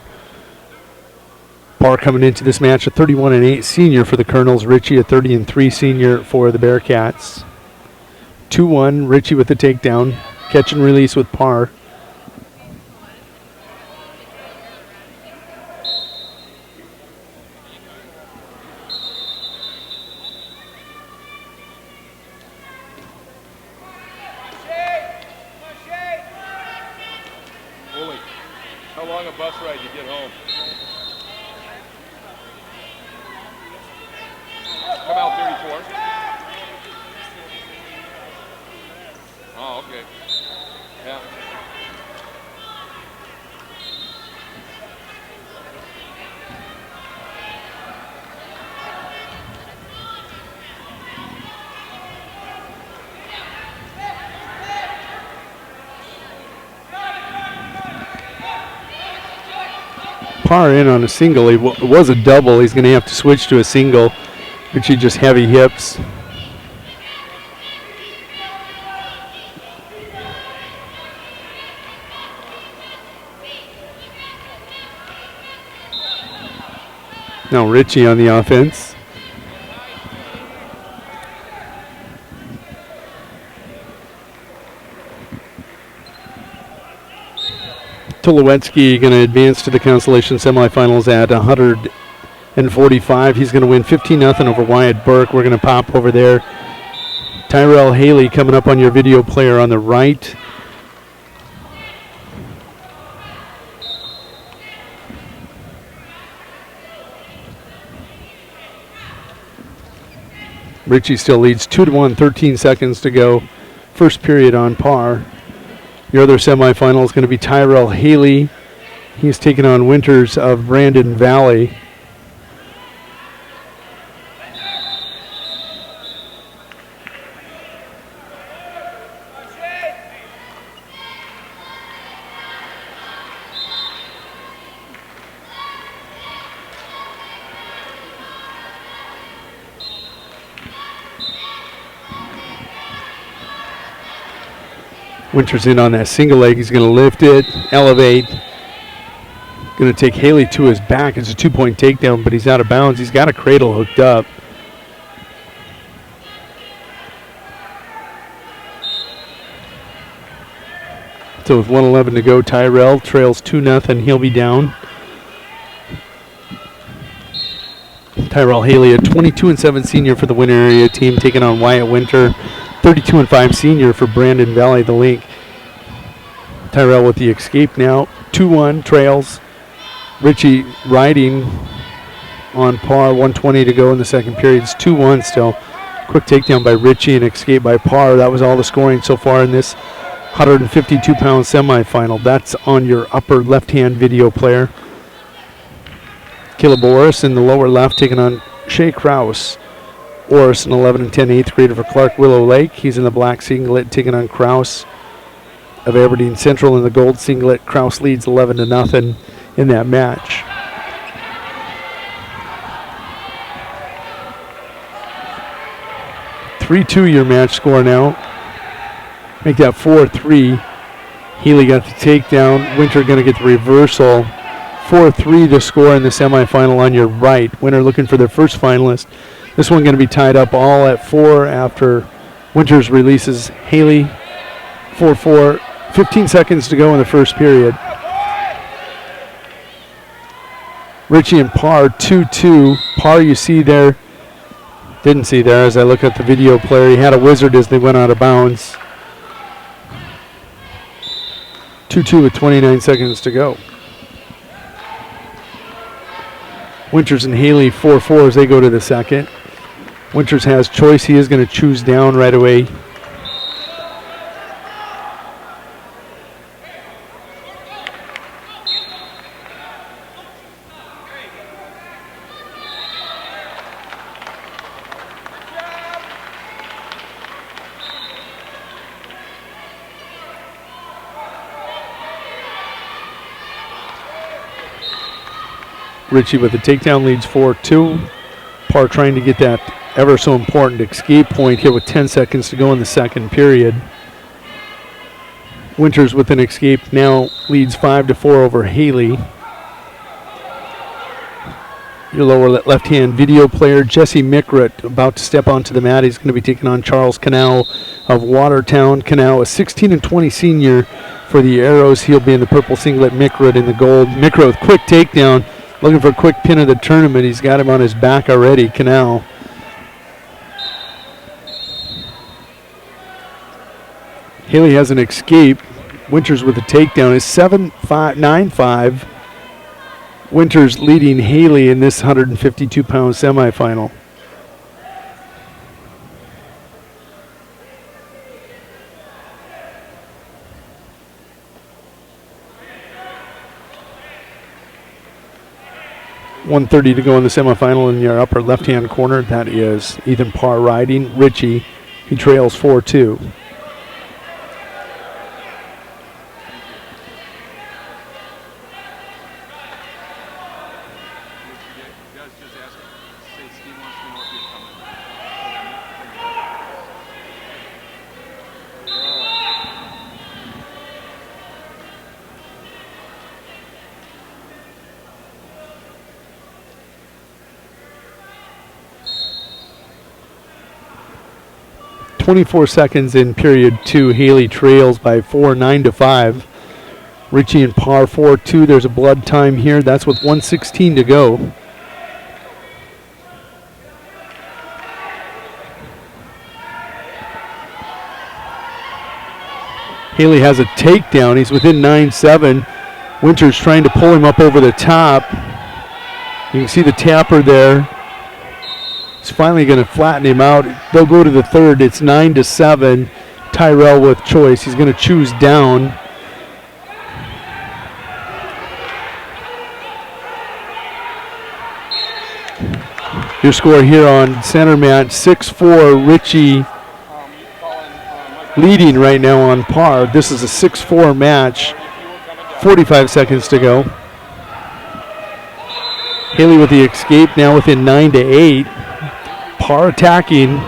Parr coming into this match, a 31-8 senior for the Colonels. Ritchie a 30-3 senior for the Bearcats. 2-1, Ritchie with the takedown. Catch and release with Parr. How long a bus ride to get home? Come out 34. Oh, okay. Yeah. Parr in on a single. It was a double. He's going to have to switch to a single. Ritchie just heavy hips. Now Ritchie on the offense. Tulowetsky going to advance to the consolation semifinals at 145. He's going to win 15-0 over Wyatt Burke. We're going to pop over there. Tyrell Haley coming up on your video player on the right. Ritchie still leads 2-1, 13 seconds to go. First period on Parr. Your other semifinal is going to be Tyrell Haley. He's taking on Winters of Brandon Valley. Winters in on that single leg. He's going to lift it, elevate. Going to take Haley to his back. It's a 2-point takedown, but he's out of bounds. He's got a cradle hooked up. So with 1:11 to go, Tyrell trails 2-0. He'll be down. Tyrell Haley, a 22-7 senior for the Winter area team, taking on Wyatt Winter, 32-5 senior for Brandon Valley, the link. Tyrell with the escape now, 2-1 trails. Richie riding on par, 1:20 to go in the second period. It's 2-1 still. Quick takedown by Richie and escape by Par. That was all the scoring so far in this 152-pound semifinal. That's on your upper left-hand video player. Caleb Orris in the lower left taking on Shea Krause. Orris, an 11-10 8th grader for Clark Willow Lake. He's in the black singlet taking on Krause of Aberdeen Central in the gold singlet. Krause leads 11-0 in that match. (3-2) your match score now. Make that 4-3. Healy got the takedown. Winter going to get the reversal. 4-3 to score in the semifinal on your right. Winter looking for their first finalist. This one going to be tied up all at 4 after Winters releases Haley. 4-4. 15 seconds to go in the first period. Richie and Par 2-2. Par you see there. Didn't see there as I look at the video player. He had a wizard as they went out of bounds. 2-2 with 29 seconds to go. Winters and Haley 4-4 as they go to the second. Winters has choice. He is going to choose down right away. Richie with the takedown leads 4-2. Par trying to get that ever so important escape point here with 10 seconds to go in the second period. Winters with an escape now leads 5-4 over Haley. Your lower left-hand video player, Jesse Mickret, about to step onto the mat. He's going to be taking on Charles Canal of Watertown. Canal, a 16-20 senior for the Arrows. He'll be in the purple singlet, Mickret in the gold. Mickret with quick takedown. Looking for a quick pin of the tournament. He's got him on his back already, Canal. Haley has an escape. Winters with a takedown is 9-5. Winters leading Haley in this 152-pound semifinal. .130 to go in the semifinal in your upper left-hand corner. That is Ethan Parr riding. Richie, he trails 4-2. .24 seconds in period 2. Haley trails by 4, 9-5. Richie and Parr 4-2. There's a blood time here. That's with 1:16 to go. Haley has a takedown. He's within 9-7. Winters trying to pull him up over the top. You can see the tapper there. He's finally going to flatten him out. They'll go to the third. It's 9-7. Tyrell with choice. He's going to choose down. Your score here on center mat, 6-4. Richie leading right now on Par. This is a 6-4 match. 45 seconds to go. Haley with the escape now within 9-8. Parr attacking.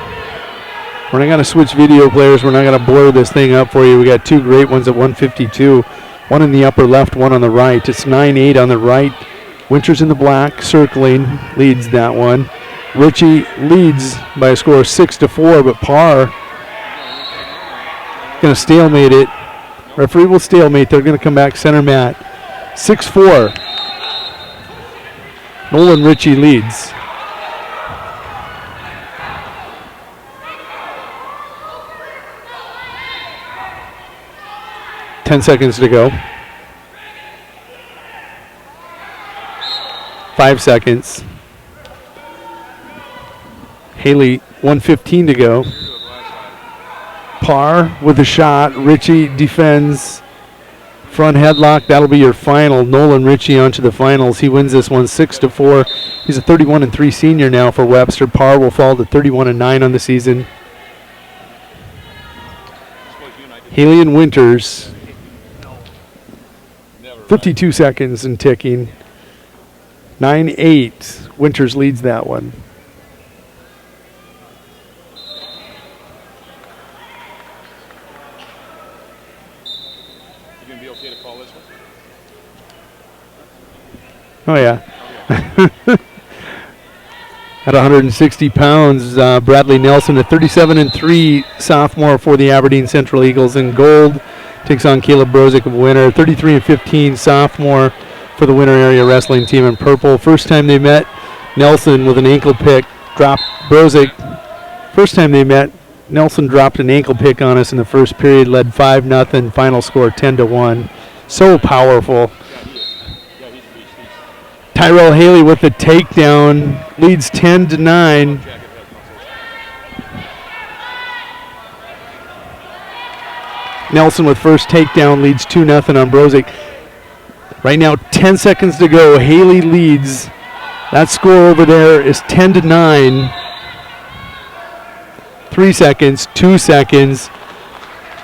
We're not going to switch video players. We're not going to blur this thing up for you. We got two great ones at 152. One in the upper left, one on the right. It's 9-8 on the right. Winters in the black, circling, leads that one. Ritchie leads by a score of 6-4, but Parr going to stalemate it. Referee will stalemate. They're going to come back center mat. 6-4. Nolan Ritchie leads. Ten seconds to go. 5 seconds. Haley, 1:15 to go. Parr with a shot. Ritchie defends. Front headlock. That'll be your final. Nolan Ritchie onto the finals. He wins this one 6-4. He's a 31-3 senior now for Webster. Parr will fall to 31-9 on the season. Haley and Winters. 52 seconds and ticking. 9-8. Winters leads that one. You gonna be okay to call this one? Oh, yeah. At 160 pounds, Bradley Nelson, a 37-3 sophomore for the Aberdeen Central Eagles in gold, takes on Caleb Brozick of Winter. 33-15 sophomore for the Winter area wrestling team in purple. First time they met, Nelson with an ankle pick dropped Brozick. First time they met, Nelson dropped an ankle pick on us in the first period, led 5-0, final score 10-1. So powerful. Tyrell Haley with the takedown, leads 10-9. Nelson with first takedown, leads 2-0 on Brozick. Right now, 10 seconds to go. Haley leads. That score over there is 10-9. 3 seconds, 2 seconds.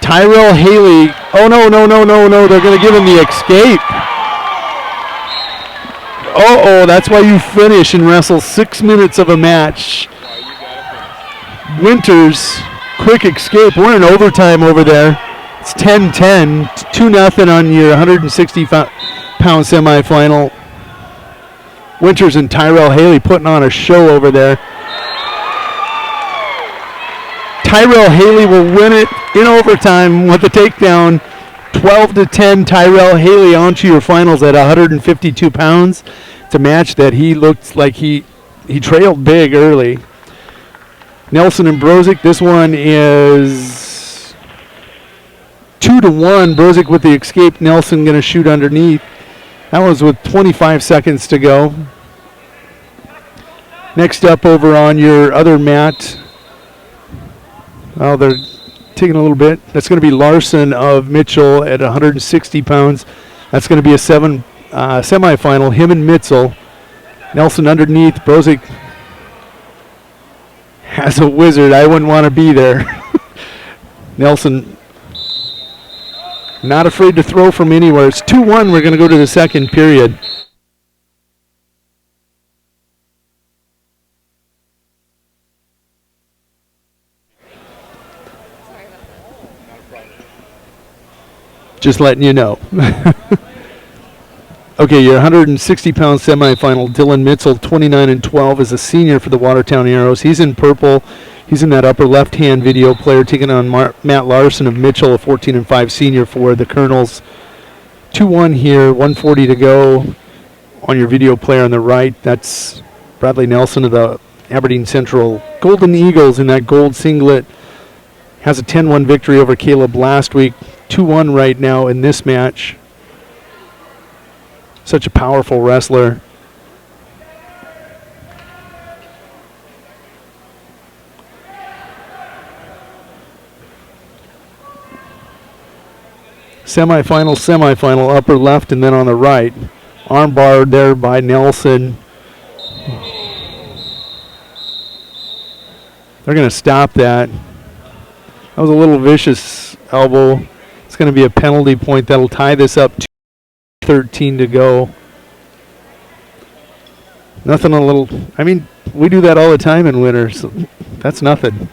Tyrell Haley. Oh, no. They're going to give him the escape. That's why you finish and wrestle 6 minutes of a match. Winters, quick escape. We're in overtime over there. It's 10-10, 2-0 on your 160-pound semifinal. Winters and Tyrell Haley putting on a show over there. Tyrell Haley will win it in overtime with the takedown. 12-10, Tyrell Haley onto your finals at 152 pounds. It's a match that he looked like he trailed big early. Nelson and Brozick, this one is 2-1. Brozick with the escape. Nelson going to shoot underneath. That was with 25 seconds to go. Next up over on your other mat. Oh, they're taking a little bit. That's going to be Larson of Mitchell at 160 pounds. That's going to be a semifinal. Him and Mitchell. Nelson underneath. Brozick has a wizard. I wouldn't want to be there. Nelson not afraid to throw from anywhere. It's 2-1. We're going to go to the second period. Just letting you know. Okay, your 160-pound semifinal. Dylan Mitchell, 29-12, is a senior for the Watertown Arrows. He's in purple. He's in that upper left-hand video player, taking on Matt Larson of Mitchell, a 14-5 senior for the Colonels. 2-1 here, 1:40 to go. On your video player on the right, that's Bradley Nelson of the Aberdeen Central Golden Eagles in that gold singlet. Has a 10-1 victory over Caleb last week. 2-1 right now in this match. Such a powerful wrestler. Semifinal, upper left and then on the right. Arm bar there by Nelson. They're going to stop that. That was a little vicious elbow. It's going to be a penalty point that'll tie this up to 13 to go. Nothing a little, I mean, we do that all the time in winter, so that's nothing.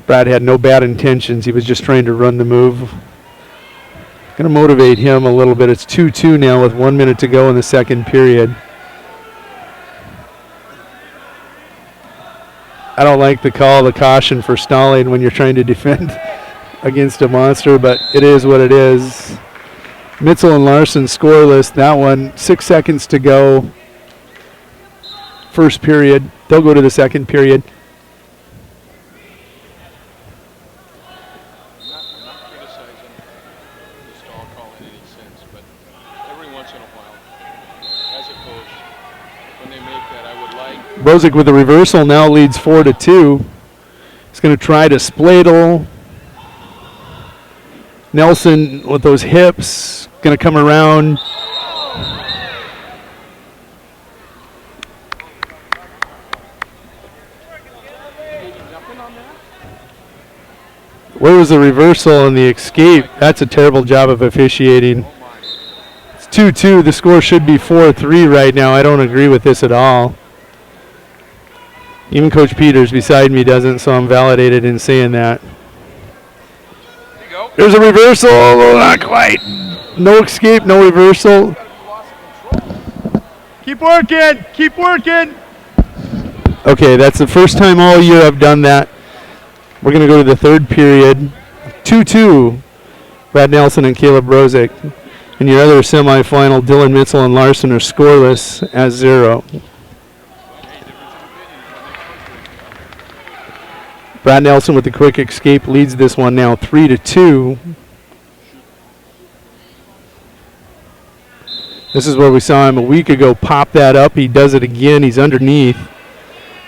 Brad had no bad intentions. He was just trying to run the move. Going to motivate him a little bit. It's 2-2 now with 1 minute to go in the second period. I don't like the call, the caution for stalling when you're trying to defend against a monster, but it is what it is. Mitchell and Larson scoreless. That one, 6 seconds to go. First period. They'll go to the second period. Not criticizing the stall call in any sense, but every once in a while, as a coach, when they make that, I would like. Brozick with the reversal now leads 4-2. He's going to try to spladle. Nelson with those hips, going to come around. Where was the reversal and the escape? That's a terrible job of officiating. It's 2-2. The score should be 4-3 right now. I don't agree with this at all. Even Coach Peters beside me doesn't, so I'm validated in saying that. There's a reversal, not quite. No escape, no reversal. Keep working, keep working. Okay, that's the first time all year I've done that. We're going to go to the third period. 2-2, Brad Nelson and Caleb Brozick. In your other semifinal, Dylan Mitchell and Larson are scoreless at 0. Brad Nelson with the quick escape leads this one now 3-2. This is where we saw him a week ago pop that up. He does it again. He's underneath.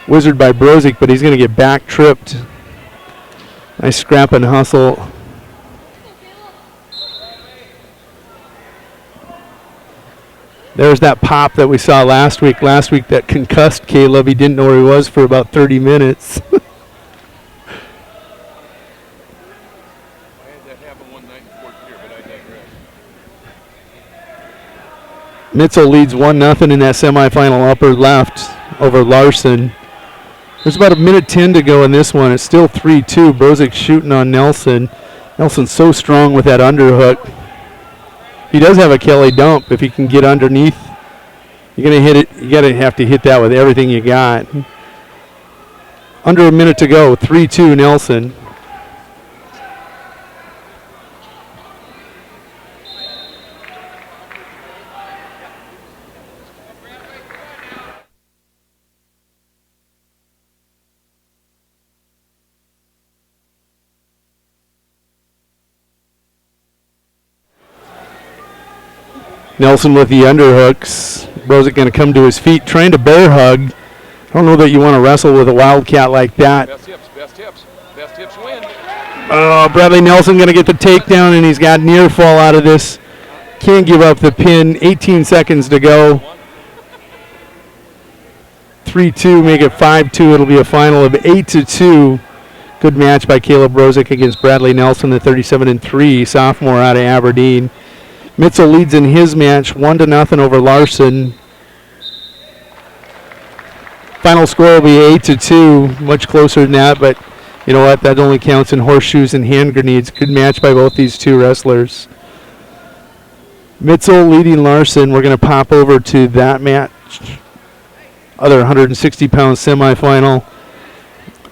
Wizard by Brozick, but he's going to get back tripped. Nice scrap and hustle. There's that pop that we saw last week. Last week that concussed Caleb. He didn't know where he was for about 30 minutes. Mitchell leads 1-0 in that semifinal upper left over Larson. There's about 1:10 to go in this one. It's still 3-2. Brozick shooting on Nelson. Nelson's so strong with that underhook. He does have a Kelly dump if he can get underneath. You're going to hit it. You got to have to hit that with everything you got. Under a minute to go. 3-2 Nelson. Nelson with the underhooks. Brozick going to come to his feet, trying to bear hug. I don't know that you want to wrestle with a Wildcat like that. Best hips win. Oh, Bradley Nelson going to get the takedown, and he's got near fall out of this. Can't give up the pin. 18 seconds to go. 3-2, make it 5-2. It'll be a final of 8-2. Good match by Caleb Brozick against Bradley Nelson, the 37-3 sophomore out of Aberdeen. Mitchell leads in his match 1-0 over Larson. Final score will be 8-2, much closer than that, but you know what? That only counts in horseshoes and hand grenades. Good match by both these two wrestlers. Mitchell leading Larson. We're going to pop over to that match. Other 160-pound semifinal.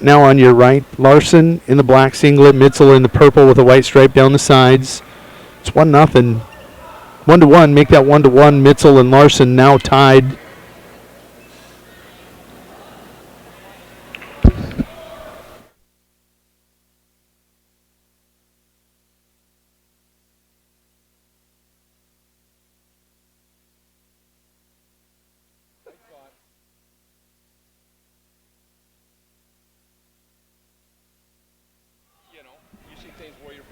Now on your right, Larson in the black singlet, Mitchell in the purple with a white stripe down the sides. It's 1-0. 1-1, make that 1-1. Mitchell and Larson now tied. You see things where you're.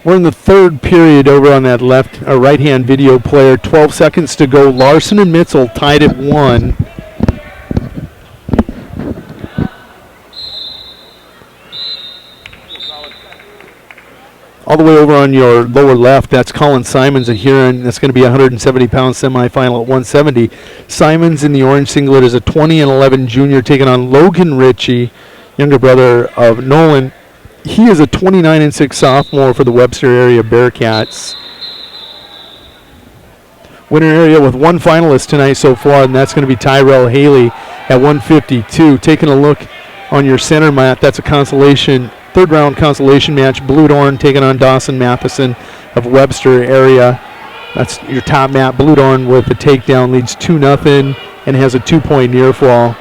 We're in the third period over on that left or right-hand video player. 12 seconds to go. Larson and Mitzel tied at 1. All the way over on your lower left, that's Colin Simons of Huron. That's going to be a 170-pound semifinal at 170. Simons in the orange singlet is a 20-11 junior taking on Logan Ritchie, younger brother of Nolan. He is a 29-6 sophomore for the Webster area Bearcats. Winner area with one finalist tonight so far, and that's going to be Tyrell Haley at 152. Taking a look on your center mat, that's a consolation, third round consolation match. Blue Dorn taking on Dawson Matheson of Webster area. That's your top mat. Blue Dorn with the takedown leads 2-0 and has a 2-point near fall.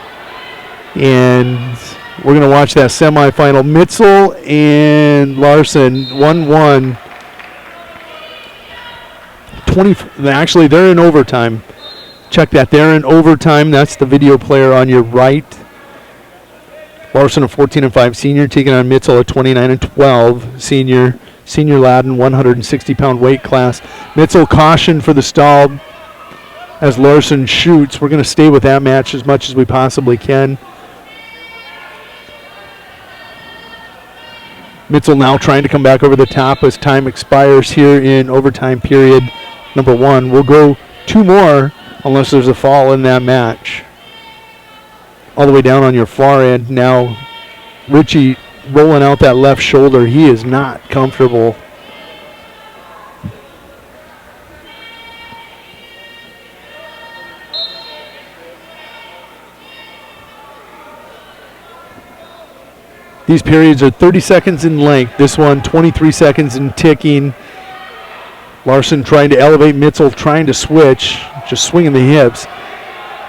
And we're going to watch that semifinal. Mitzel and Larson 1-1. Actually, they're in overtime. Check that. They're in overtime. That's the video player on your right. Larson, a 14-5 senior, taking on Mitzel, a 29-12 senior. Senior lad in 160-pound weight class. Mitzel caution for the stall as Larson shoots. We're going to stay with that match as much as we possibly can. Mitzel now trying to come back over the top as time expires here in overtime period number 1. We'll go 2 more unless there's a fall in that match. All the way down on your far end now, Ritchie rolling out that left shoulder. He is not comfortable. These periods are 30 seconds in length. This one, 23 seconds in ticking. Larson trying to elevate, Mitzel trying to switch, just swinging the hips.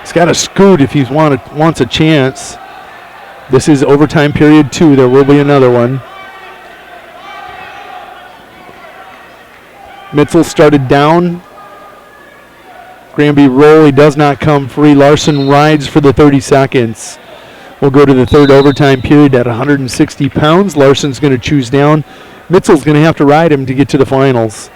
He's got to scoot if he wants a chance. This is overtime period 2. There will be another one. Mitzel started down. Granby roll, he does not come free. Larson rides for the 30 seconds. We'll go to the third overtime period at 160 pounds. Larson's going to choose down. Mitzel's going to have to ride him to get to the finals.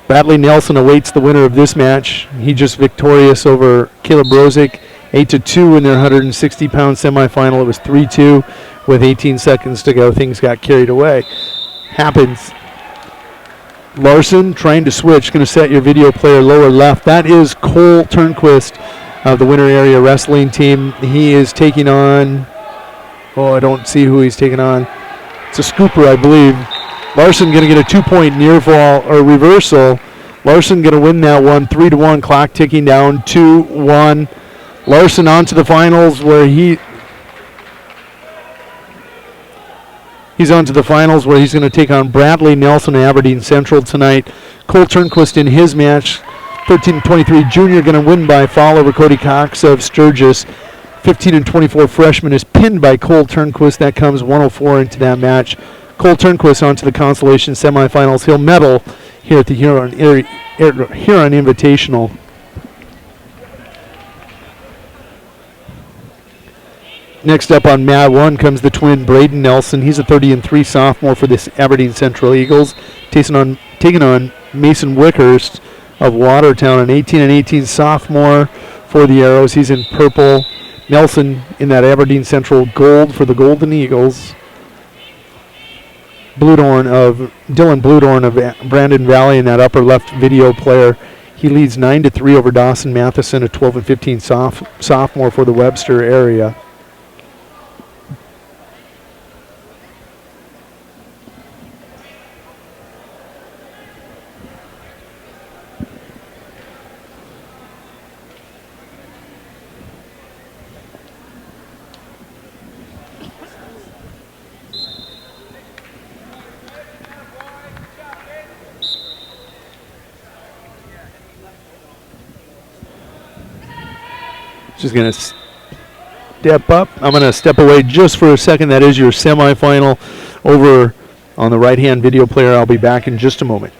Bradley Nelson awaits the winner of this match. He just victorious over Caleb Brozick, 8-2 in their 160-pound semifinal. It was 3-2 with 18 seconds to go. Things got carried away. Happens. Larson trying to switch. Going to set your video player lower left. That is Cole Turnquist of the winter area wrestling team. He is taking on, I don't see who he's taking on. It's a scooper, I believe. Larson going to get a 2-point near fall or reversal. Larson going to win that one, 3-1. Clock ticking down, 2-1. Larson on to the finals where he's on to the finals where he's going to take on Bradley Nelson of Aberdeen Central tonight. Cole Turnquist in his match, 13-23 junior, going to win by fall over Cody Cox of Sturgis. 15-24 freshman is pinned by Cole Turnquist. That comes 104 into that match. Cole Turnquist on to the consolation semifinals. He'll medal here at the Huron Invitational. Next up on mat 1 comes the twin Braden Nelson. He's a 30-3 sophomore for the Aberdeen Central Eagles, taking on Mason Wickhurst of Watertown, an 18-18 sophomore for the Arrows. He's in purple. Nelson in that Aberdeen Central gold for the Golden Eagles. Dylan Bludorn of Brandon Valley in that upper left video player. He leads 9-3 over Dawson Matheson, a 12-15 sophomore for the Webster area. Just going to step up. I'm going to step away just for a second. That is your semifinal over on the right-hand video player. I'll be back in just a moment.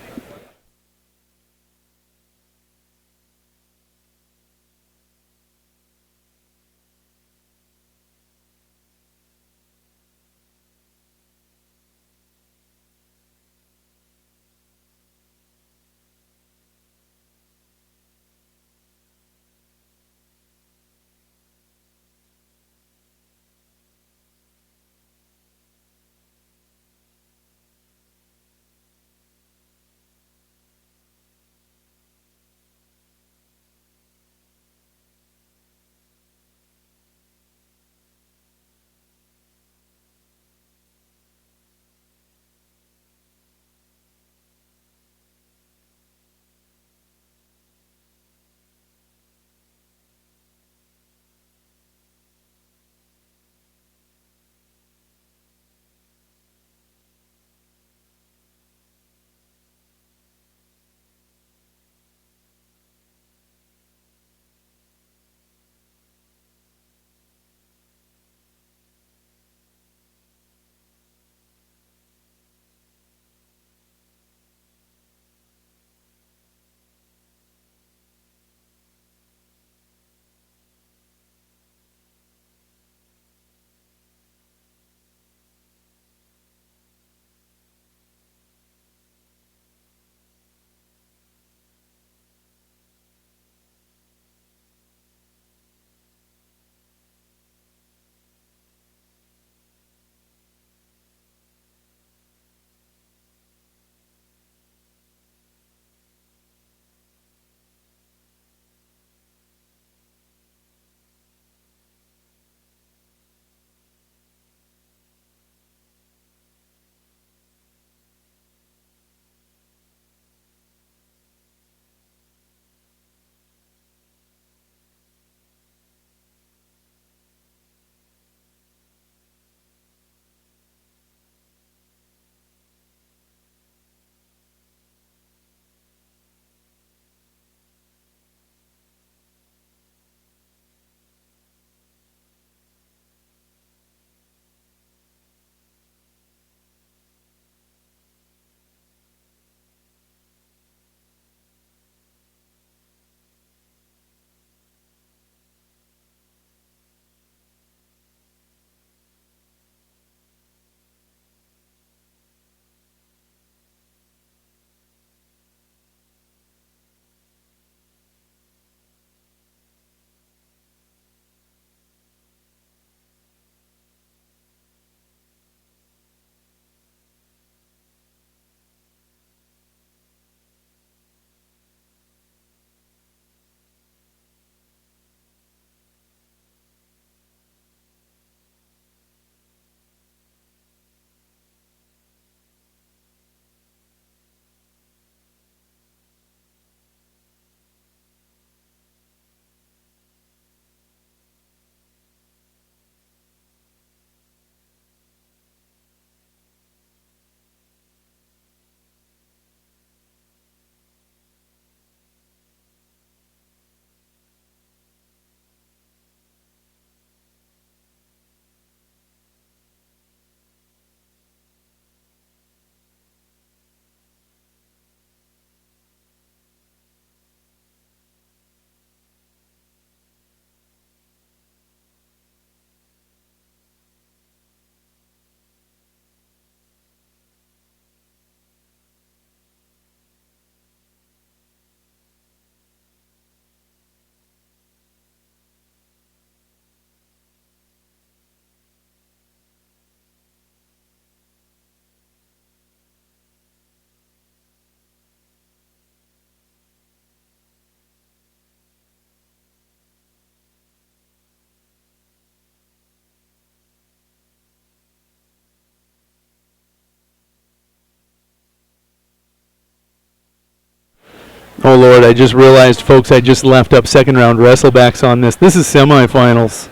Oh, Lord, I just realized, folks, I just left up second round wrestlebacks on this. This is semifinals.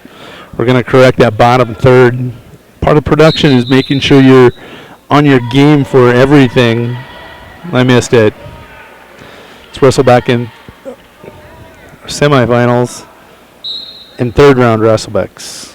We're going to correct that bottom third. Part of production is making sure you're on your game for everything. I missed it. Let's wrestle back in semifinals and third round wrestlebacks.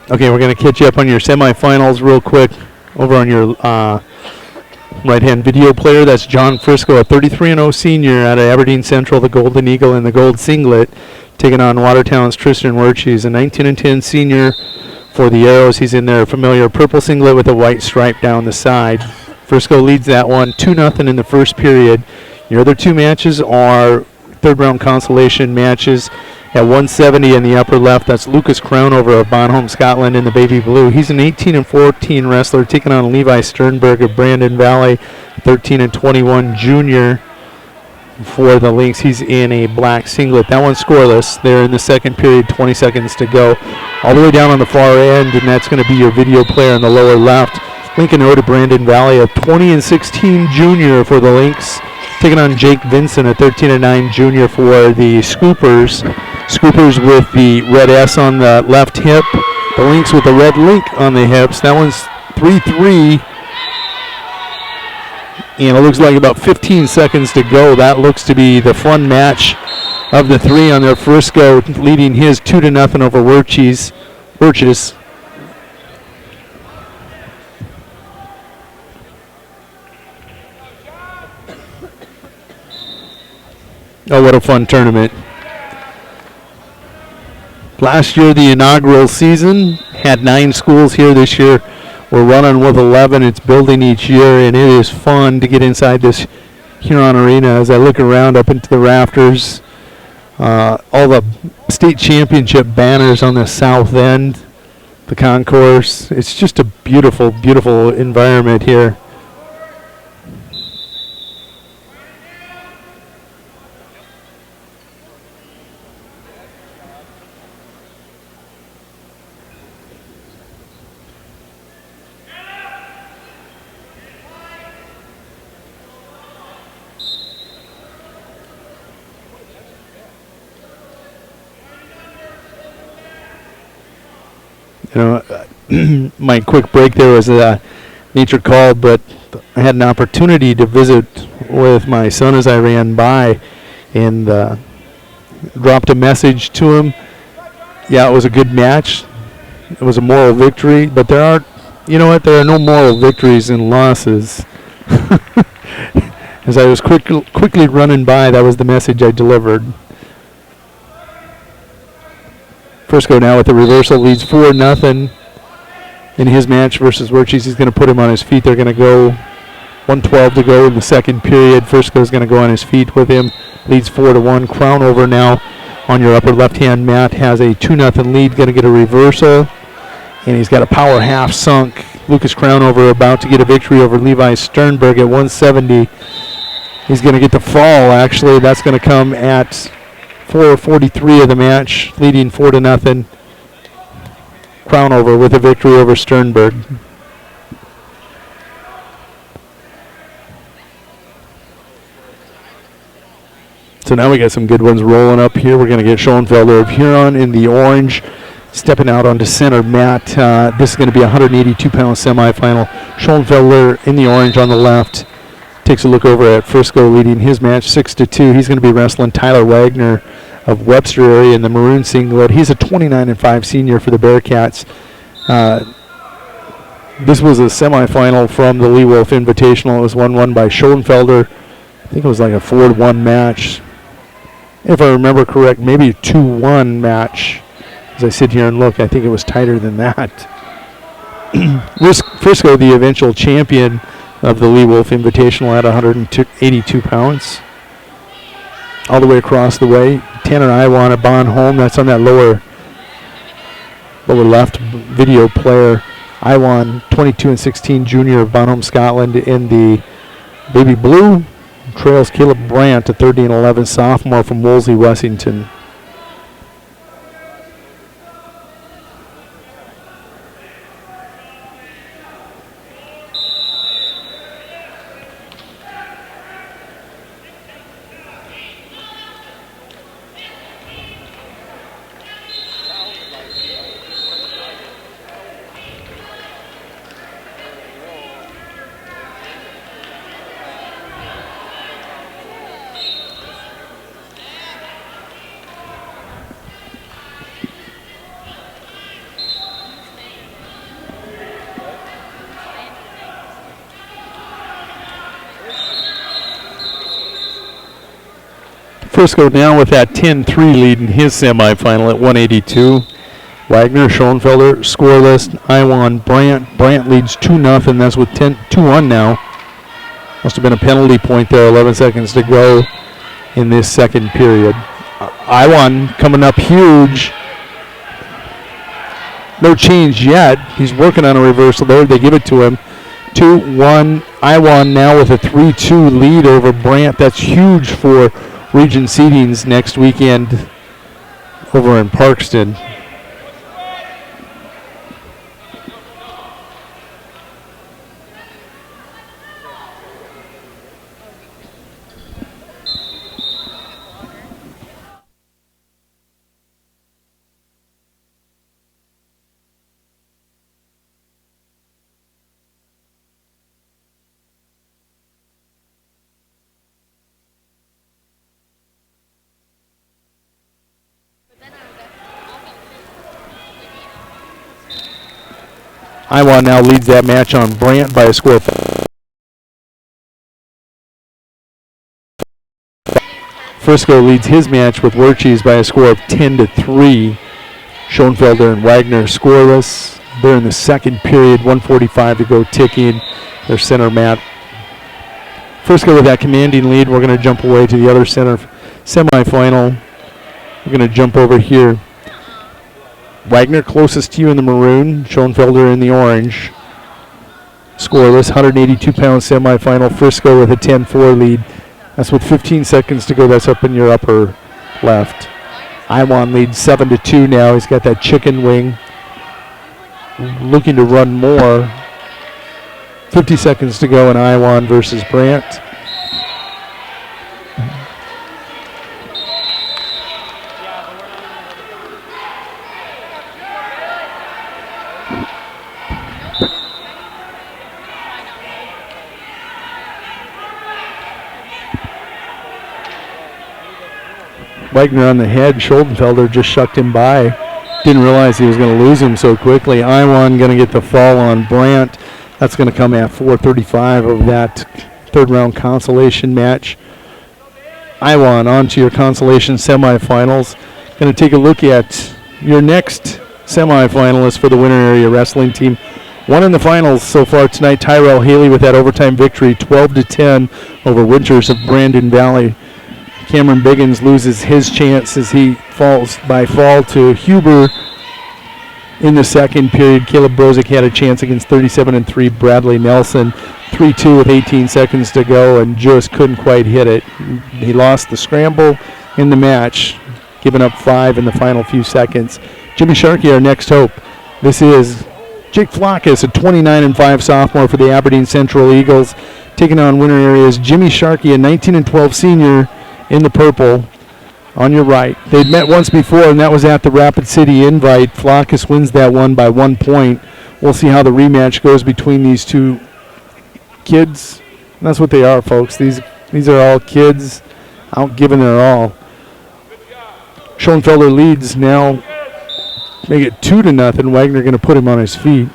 Okay, we're going to catch you up on your semifinals real quick over on your right-hand video player. That's John Frisco, a 33-0 senior out of Aberdeen Central, the Golden Eagle in the gold singlet, taking on Watertown's Tristan Wirch. He's a 19-10 senior for the Arrows. He's in their familiar purple singlet with a white stripe down the side. Frisco leads that one 2-0 in the first period. Your other two matches are third-round consolation matches. At 170 in the upper left, that's Lucas Crownover of Bonholm, Scotland in the baby blue. He's an 18-14 wrestler taking on Levi Sternberg of Brandon Valley, 13-21 junior for the Lynx. He's in a black singlet. That one's scoreless. They're in the second period, 20 seconds to go. All the way down on the far end, and that's going to be your video player on the lower left. Lincoln Road of Brandon Valley, a 20-16 junior for the Lynx, taking on Jake Vinson, a 13-9 junior for the Scoopers. Scoopers with the red S on the left hip. The Lynx with the red link on the hips. That one's 3-3. And it looks like about 15 seconds to go. That looks to be the fun match of the three on their Frisco, leading his 2-0 over Wirches. Oh, what a fun tournament. Last year, the inaugural season had 9 schools here. This year, we're running with 11. It's building each year, and it is fun to get inside this Huron Arena. As I look around up into the rafters, all the state championship banners on the south end, the concourse. It's just a beautiful, beautiful environment here. You know, my quick break there was nature called, but I had an opportunity to visit with my son as I ran by, and dropped a message to him. Yeah, it was a good match. It was a moral victory, but there are no moral victories in losses. As I was quickly running by, that was the message I delivered. Frisco now with the reversal leads 4-0 in his match versus Wirches. He's going to put him on his feet. They're going to go 1:12 to go in the second period. Frisco's going to go on his feet with him. Leads 4-1. Crownover now on your upper left-hand mat has a 2-0 lead. Going to get a reversal, and he's got a power half sunk. Lucas Crownover about to get a victory over Levi Sternberg at 170. He's going to get the fall, actually. That's going to come at 4:43 of the match, leading 4-0. Crownover with a victory over Sternberg. So now we got some good ones rolling up here. We're going to get Schoenfelder of Huron in the orange, stepping out onto center mat. This is going to be a 182-pound semifinal. Schoenfelder in the orange on the left. Takes a look over at Frisco, leading his match 6-2. He's going to be wrestling Tyler Wagner of Webster area in the maroon singlet. He's a 29-5 senior for the Bearcats. This was a semifinal from the Lee Wolf Invitational. It was won by Schoenfelder. I think it was like a 4-1 match. If I remember correct, maybe a 2-1 match. As I sit here and look, I think it was tighter than that. Frisco, the eventual champion of the Lee Wolf Invitational at 182 pounds. All the way across the way. Tanner Iwan at Bonholm. That's on that lower left video player. Iwan, 22-16 junior of Bonholm, Scotland in the baby blue. trails Caleb Brandt, a 30-11 sophomore from Wolsey, Wessington. Frisco now with that 10-3 lead in his semifinal at 182. Wagner, Schoenfelder, scoreless. Iwan, Brandt. Brandt leads 2-0. That's with 2-1 now. Must have been a penalty point there. 11 seconds to go in this second period. Iwan coming up huge. No change yet. He's working on a reversal there. They give it to him. 2-1. Iwan now with a 3-2 lead over Brandt. That's huge for region seedings next weekend over in Parkston. Iowa now leads that match on Brandt by a score of Frisco leads his match with Werches by a score of 10-3. Schoenfelder and Wagner scoreless. They're in the second period, 1:45 to go ticking. Their center mat. Frisco with that commanding lead. We're going to jump away to the other center semifinal. We're going to jump over here. Wagner closest to you in the maroon, Schoenfelder in the orange. Scoreless, 182-pound semifinal. Frisco with a 10-4 lead. That's with 15 seconds to go. That's up in your upper left. Iwan leads 7-2 now. He's got that chicken wing. Looking to run more. 50 seconds to go in Iwan versus Brandt. Wagner on the head. Schoenfelder just shucked him by. Didn't realize he was going to lose him so quickly. Iwan going to get the fall on Brandt. That's going to come at 4:35 of that third round consolation match. Iwan on to your consolation semifinals. Going to take a look at your next semifinalist for the Winter Area Wrestling Team. One in the finals so far tonight, Tyrell Haley with that overtime victory, 12-10 over Winters of Brandon Valley. Cameron Biggins loses his chance as he falls by fall to Huber in the second period. Caleb Brozick had a chance against 37-3 Bradley Nelson. 3-2 with 18 seconds to go and just couldn't quite hit it. He lost the scramble in the match, giving up 5 in the final few seconds. Jimmy Sharkey, our next hope. This is Jake Flackus, a 29-5 sophomore for the Aberdeen Central Eagles, taking on Winter Area's Jimmy Sharkey, a 19-12 senior in the purple on your right. They'd met once before, and that was at the Rapid City Invite. Flackus wins that one by 1 point. We'll see how the rematch goes between these two kids. And that's what they are, folks. These are all kids out giving their all. Schoenfelder leads now. Make it 2-0. Wagner going to put him on his feet.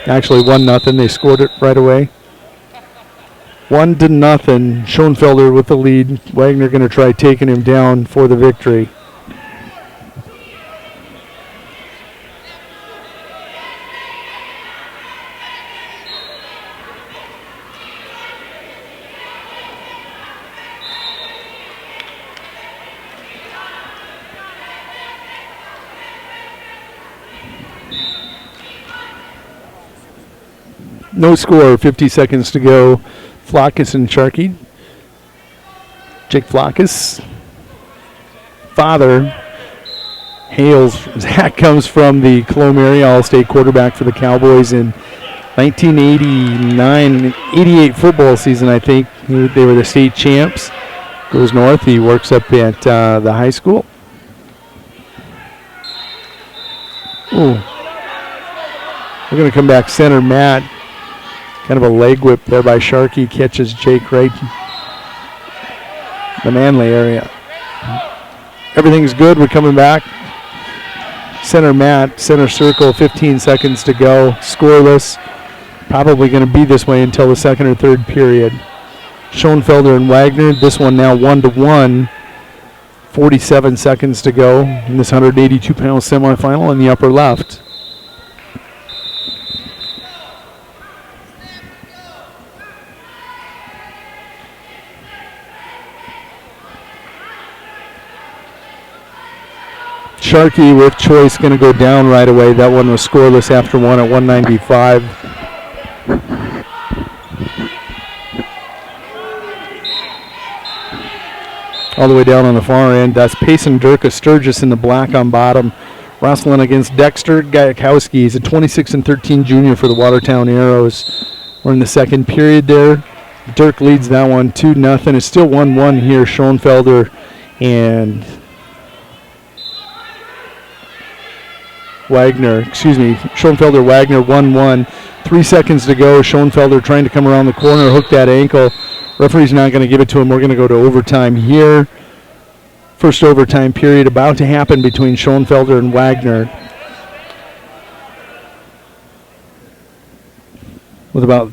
Actually 1-0. They scored it right away. 1-0. Schoenfelder with the lead. Wagner going to try taking him down for the victory. No score, 50 seconds to go. Flackus and Sharkey. Jake Flackus. Father hails, Zach comes from the Cologne area, All-State quarterback for the Cowboys in 1989, 88 football season, I think. They were the state champs. Goes north. He works up at the high school. Ooh. We're going to come back center. Matt, kind of a leg whip there by Sharkey, catches Jake right in the Manley area. Everything's good. We're coming back. Center Matt, center circle, 15 seconds to go. Scoreless. Probably going to be this way until the second or third period. Schoenfelder and Wagner. This one now 1-1. 47 seconds to go in this 182-pound semifinal in the upper left. Sharkey with choice going to go down right away. That one was scoreless after one at 195. All the way down on the far end. That's Payson Durka Sturgis in the black on bottom. Wrestling against Dexter Gayakowski. He's a 26-13 junior for the Watertown Arrows. We're in the second period there. Dirk leads that one 2-0. It's still 1-1 here. Schoenfelder and Wagner, Schoenfelder, Wagner 1-1. 3 seconds to go. Schoenfelder trying to come around the corner, hook that ankle. Referee's not going to give it to him. We're going to go to overtime here. First overtime period about to happen between Schoenfelder and Wagner. With about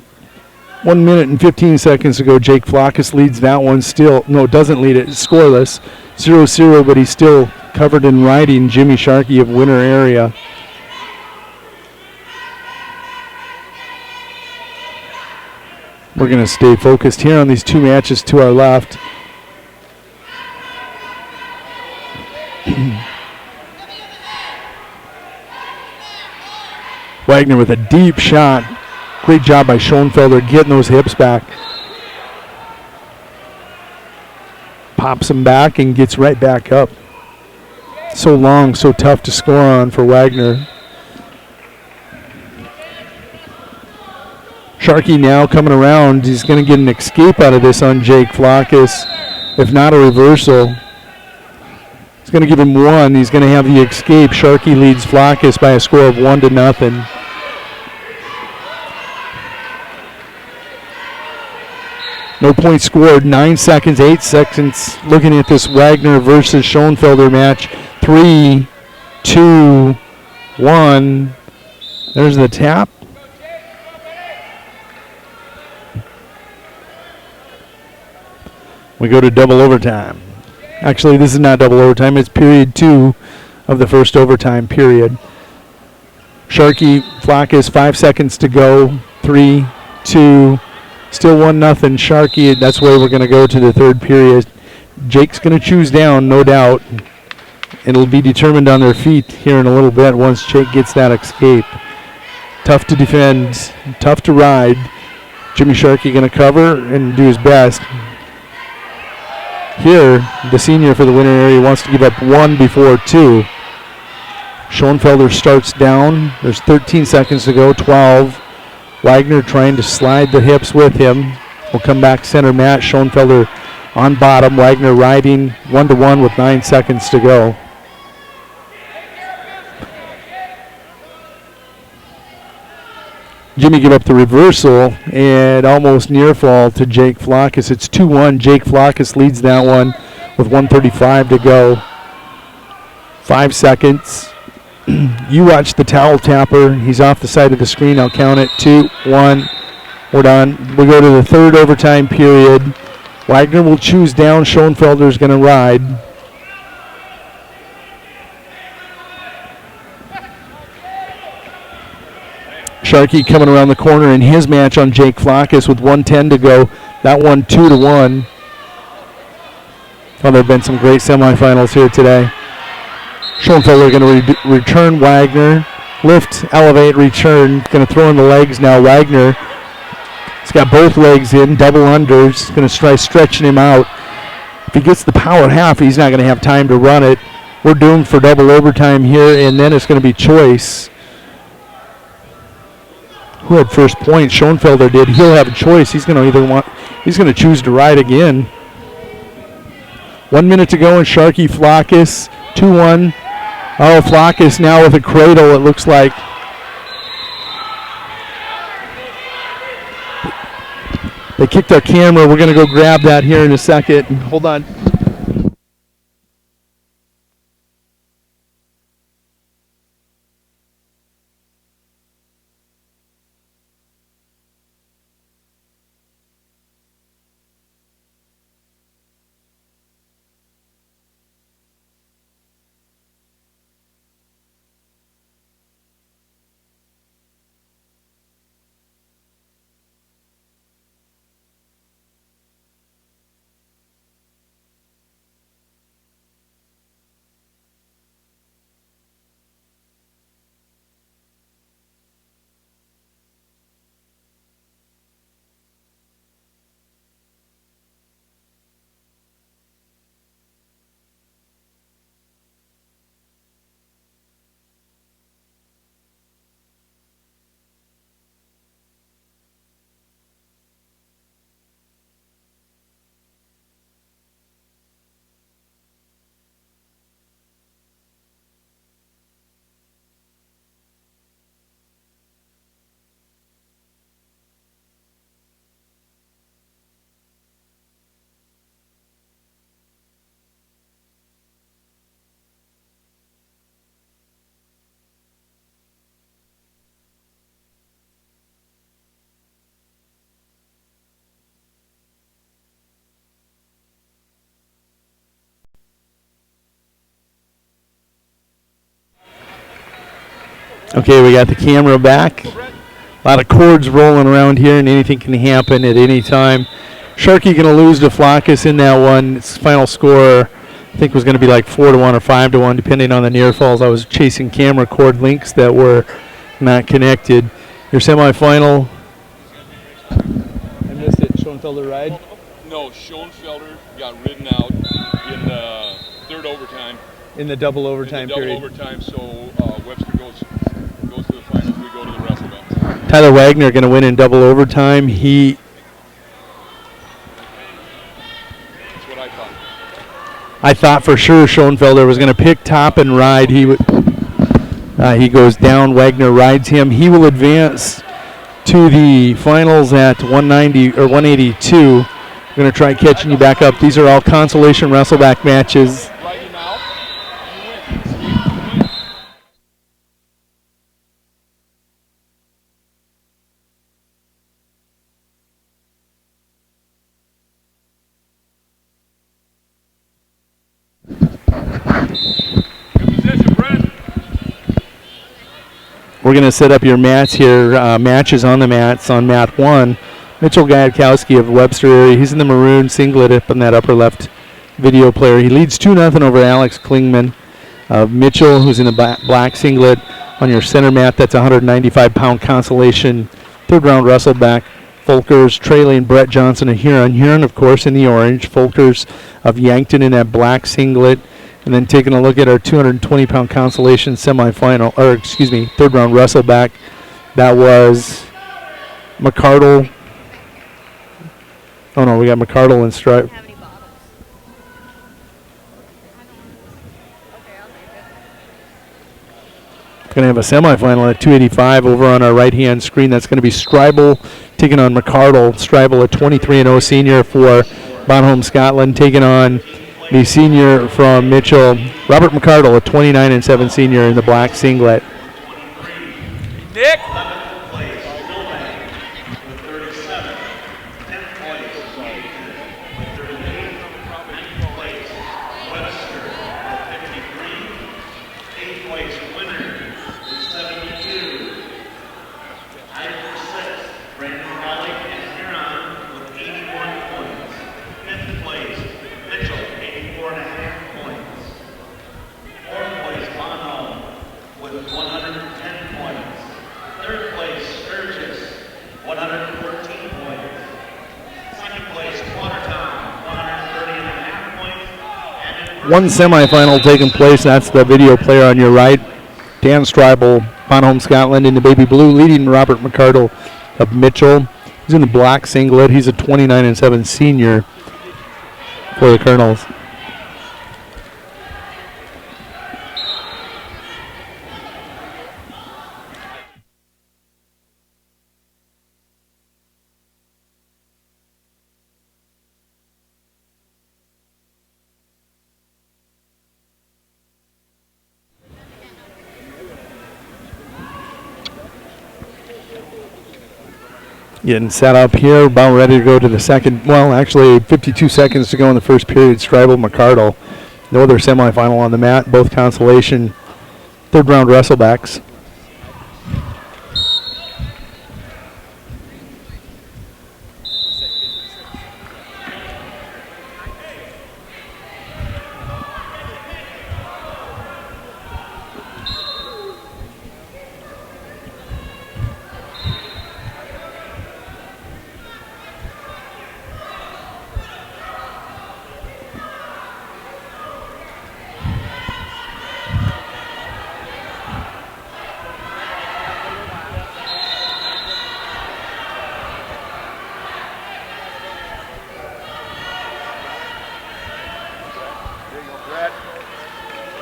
1 minute and 15 seconds to go, Jake Flackus leads that one still. No, doesn't lead it. It's scoreless. 0-0, but he's still covered in writing. Jimmy Sharkey of Winter area. We're going to stay focused here on these two matches to our left. Wagner with a deep shot. Great job by Schoenfelder getting those hips back. Pops him back and gets right back up. So long, so tough to score on for Wagner. Sharkey now coming around. He's going to get an escape out of this on Jake Flackus. If not a reversal. He's going to give him one. He's going to have the escape. Sharkey leads Flackus by a score of 1-0. No points scored. 9 seconds, 8 seconds. Looking at this Wagner versus Schoenfelder match. 3, 2, 1. There's the tap. We go to double overtime. Actually, this is not double overtime. It's period 2 of the first overtime period. Sharkey, Flackus, 5 seconds to go. 3, 2, still 1-0 Sharkey. That's where we're going to go to the third period. Jake's going to choose down, no doubt. It'll be determined on their feet here in a little bit once Jake gets that escape. Tough to defend, tough to ride. Jimmy Sharkey going to cover and do his best. Here, the senior for the Winter area wants to give up 1 before 2. Schoenfelder starts down. There's 13 seconds to go, 12. Wagner trying to slide the hips with him. We'll come back center Matt. Schoenfelder on bottom. Wagner riding 1-1 with 9 seconds to go. Jimmy give up the reversal and almost near fall to Jake Flackus. It's 2-1. Jake Flackus leads that one with 1:35 to go. 5 seconds. You watch the towel tapper. He's off the side of the screen. I'll count it. 2, 1. We're done. We go to the third overtime period. Wagner will choose down. Schoenfelder's going to ride. Sharkey coming around the corner in his match on Jake Flackus with 1:10 to go. That one 2-1. Oh, there have been some great semifinals here today. Schoenfelder going to return Wagner. Lift, elevate, return. Going to throw in the legs now. Wagner He's got both legs in, double unders. Going to try stretching him out. If he gets the power half, he's not going to have time to run it. We're doomed for double overtime here, and then it's going to be choice. Who had first point? Schoenfelder did. He'll have a choice. He's going to choose to ride again. 1 minute to go, and Sharkey Flackus 2-1. Oh, Flackus now with a cradle, it looks like. They kicked our camera. We're going to go grab that here in a second. Hold on. Okay, we got the camera back. A lot of cords rolling around here, and anything can happen at any time. Sharkey going to lose to Flackus in that one. Its final score, I think, was going to be like 4-1 or 5-1, depending on the near falls. I was chasing camera cord links that were not connected. Your semifinal. I missed it. Schoenfelder ride? No, Schoenfelder got ridden out in the third overtime. In the double overtime period. Double overtime, so Webster goes to the finals. We go to the wrestlements. Tyler Wagner going to win in double overtime. That's what I thought. I thought for sure Schoenfelder was going to pick top and ride. He goes down. Wagner rides him. He will advance to the finals at 190 or 182. We're going to try catching you back up. These are all consolation wrestleback matches. We're going to set up your mats here, matches on the mats. On mat 1, Mitchell Gajkowski of Webster area. He's in the maroon singlet up in that upper left video player. He leads 2-0 over Alex Klingman. Mitchell, who's in the black singlet. On your center mat, that's 195-pound consolation third-round wrestleback. Folkers trailing Brett Johnson of Huron. Huron, of course, in the orange. Folkers of Yankton in that black singlet. And then taking a look at our 220-pound consolation semifinal, third-round wrestleback. That was McCardle. Oh, no, we got McCardle and Stripe. Going to have a semifinal at 285 over on our right-hand screen. That's going to be Stribel taking on McCardle. Stribel, a 23-0 senior for Bonholm, Scotland, taking on the senior from Mitchell, Robert McCardle, a 29-7 senior in the black singlet. Nick! one semifinal taking place. That's the video player on your right. Dan Stribel, Bonholm, Scotland, in the baby blue, leading Robert McCardle of Mitchell. He's in the black singlet. He's a 29-7 senior for the Colonels. Getting set up here, about ready to go to the second. Well, actually, 52 seconds to go in the first period. Stribel, McCardle. No other semifinal on the mat. Both consolation third-round wrestlebacks.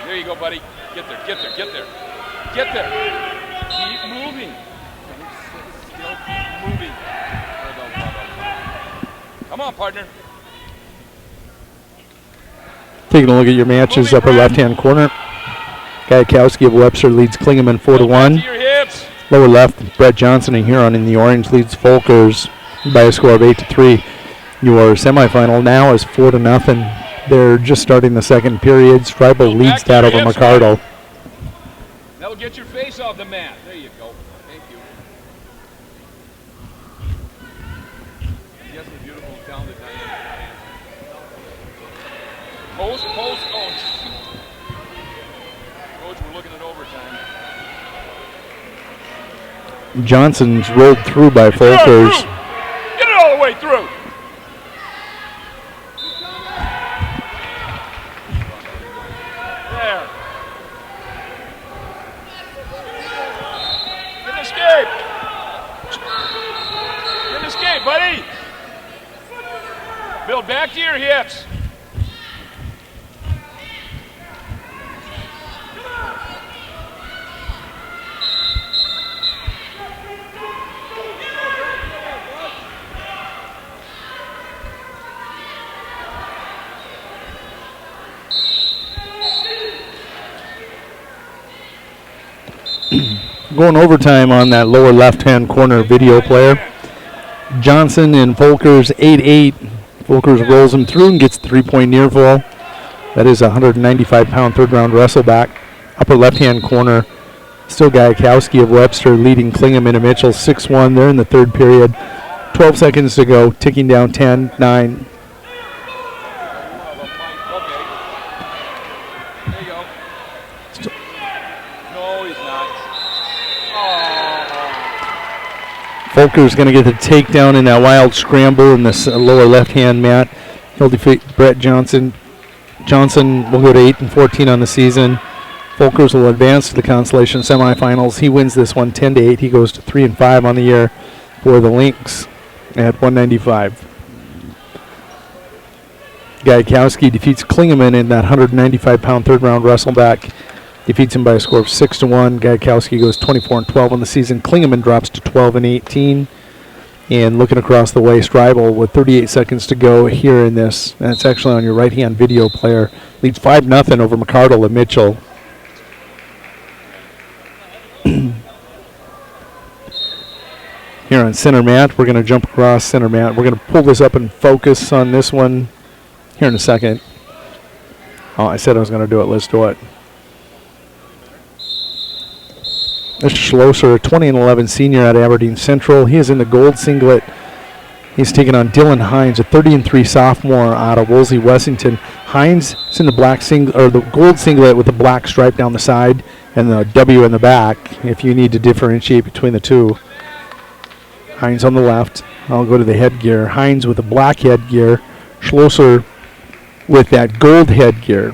There you go, buddy. Get there, get there, get there. Get there. Keep moving. Don't sit still, keep moving. Come on, partner. Taking a look at your matches, upper left-hand corner. Gajkowski of Webster leads Klingeman 4-1. Lower left, Brett Johnson and Huron in the orange leads Folkers by a score of 8-3. Your semifinal now is 4-0. They're just starting the second period. Stribel leads that over McCardle. That'll get your face off the mat. There you go. Thank you. Yes, the beautiful, talented Diane. Post. Oh, shoot. Coach, we're looking at overtime. Johnson's rolled through by Folkers. Get it all the way through. There. Get an escape. Get an escape, buddy. Build back to your hips. Going overtime on that lower left-hand corner video player. Johnson and Folkers 8-8. Folkers rolls him through and gets 3-point near fall. That is a 195-pound third-round wrestleback. Upper left-hand corner, still Gajkowski of Webster leading Klingeman and Mitchell 6-1. They're in the third period. 12 seconds to go, ticking down 10, 9. Folkers going to get the takedown in that wild scramble in this lower left-hand mat. He'll defeat Brett Johnson. Johnson will go to 8-14 on the season. Folkers will advance to the consolation semifinals. He wins this one 10-8. He goes to 3-5 on the year for the Lynx at 195. Gajkowski defeats Klingeman in that 195-pound third-round wrestleback. Defeats him by a score of 6-1. Gajkowski goes 24-12 on the season. Klingeman drops to 12-18. And looking across the way, Stribel with 38 seconds to go here in this. That's actually on your right-hand video player. Leads 5-0 over McCardle and Mitchell. Here on center mat, we're going to jump across center mat. We're going to pull this up and focus on this one here in a second. Oh, I said I was going to do it. Let's do it. Mr. Schlosser, a 20-11 senior at Aberdeen Central. He is in the gold singlet. He's taking on Dylan Hines, a 30-3 sophomore out of Wolsey, Wessington. Hines is in the black or the gold singlet with the black stripe down the side and the W in the back, if you need to differentiate between the two. Hines on the left. I'll go to the headgear. Hines with the black headgear. Schlosser with that gold headgear.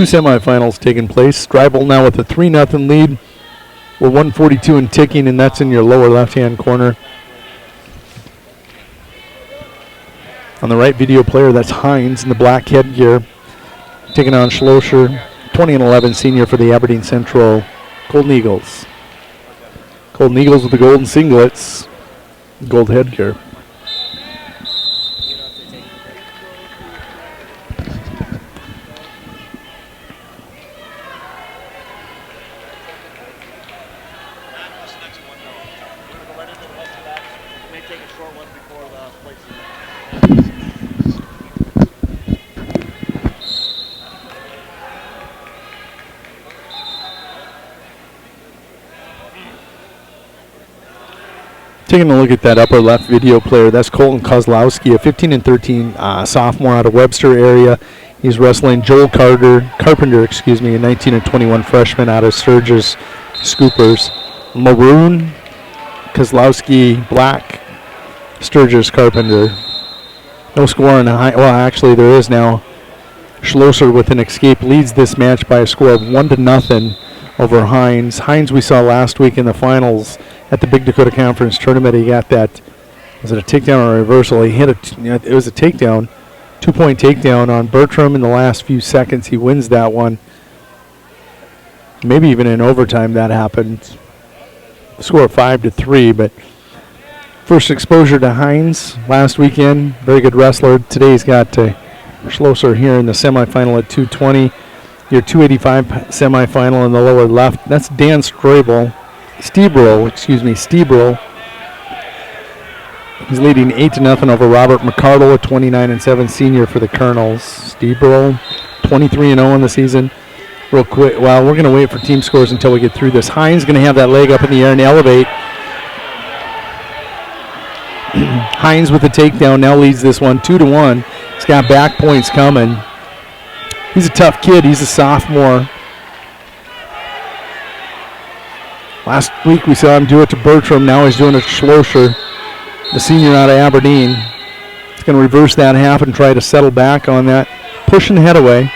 two semifinals taking place. Stribel now with a 3-0 lead. We're 142 and ticking, and that's in your lower left-hand corner. On the right video player, that's Hines in the black headgear, taking on Schlosser, 20-11 senior for the Aberdeen Central Golden Eagles. Golden Eagles with the golden singlets, gold headgear. Taking a look at that upper left video player, that's Colton Kozlowski, a 15-13 sophomore out of Webster area. He's wrestling Joel Carpenter, a 19-21 freshman out of Sturgis Scoopers. Maroon, Kozlowski, black, Sturgis Carpenter. No score in the high. Well, actually, there is now. Schlosser with an escape leads this match by a score of 1-0 over Hines. Hines we saw last week in the finals at the Big Dakota Conference Tournament. He got that, was it a takedown or a reversal? He hit it was a takedown, 2-point takedown on Bertram in the last few seconds. He wins that one. Maybe even in overtime that happened. Score 5-3, but first exposure to Hines last weekend. Very good wrestler. Today he's got Schlosser here in the semifinal at 220. Your 285 semifinal in the lower left. That's Dan Stebrel. He's leading 8-0 over Robert McCardle, a 29-7 senior for the Colonels. Stebrel, 23-0 in the season. Real quick, well, we're going to wait for team scores until we get through this. Hines going to have that leg up in the air and elevate. Hines with the takedown now leads this one 2-1. He's got back points coming. He's a tough kid. He's a sophomore. Last week we saw him do it to Bertram. Now he's doing it to Schlosser, the senior out of Aberdeen. He's going to reverse that half and try to settle back on that. Pushing the head away.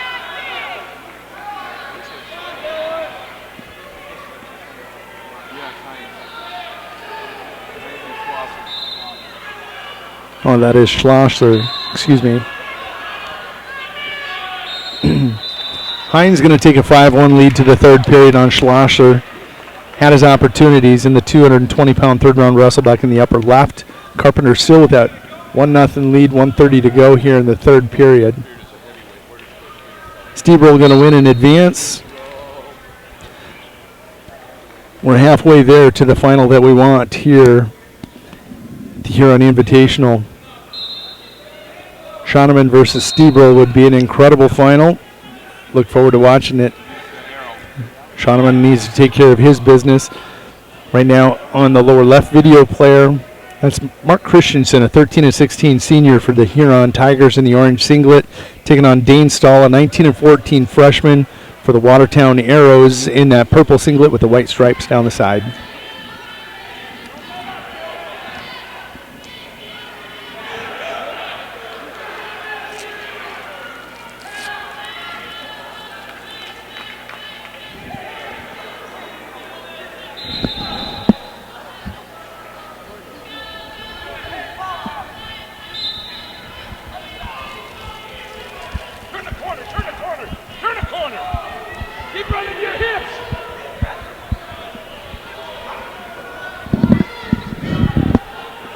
Oh, that is Schlosser. Excuse me. Hines going to take a 5-1 lead to the third period on Schlosser. Had his opportunities in the 220-pound third-round wrestle back in the upper left. Carpenter still with that 1-0 lead, 1:30 to go here in the third period. Stebrel going to win in advance. We're halfway there to the final that we want here, the Huron Invitational. Shoneman versus Stebrel would be an incredible final. Look forward to watching it. Shoneman needs to take care of his business. Right now on the lower left video player, that's Mark Christensen, a 13-16 senior for the Huron Tigers in the orange singlet, taking on Dane Stahl, a 19-14 freshman for the Watertown Arrows in that purple singlet with the white stripes down the side.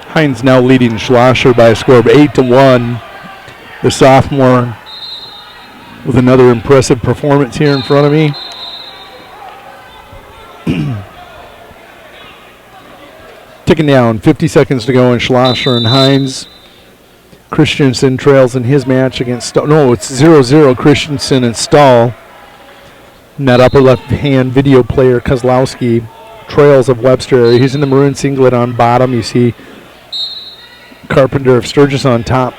Hines now leading Schlosser by a score of 8-1. The sophomore with another impressive performance here in front of me. Ticking down, 50 seconds to go in Schlosser and Hines. Christensen trails in his match against Stahl. No, it's 0-0 Christensen and Stahl. And that upper left-hand video player, Kozlowski, trails of Webster. He's in the maroon singlet on bottom. You see Carpenter of Sturgis on top,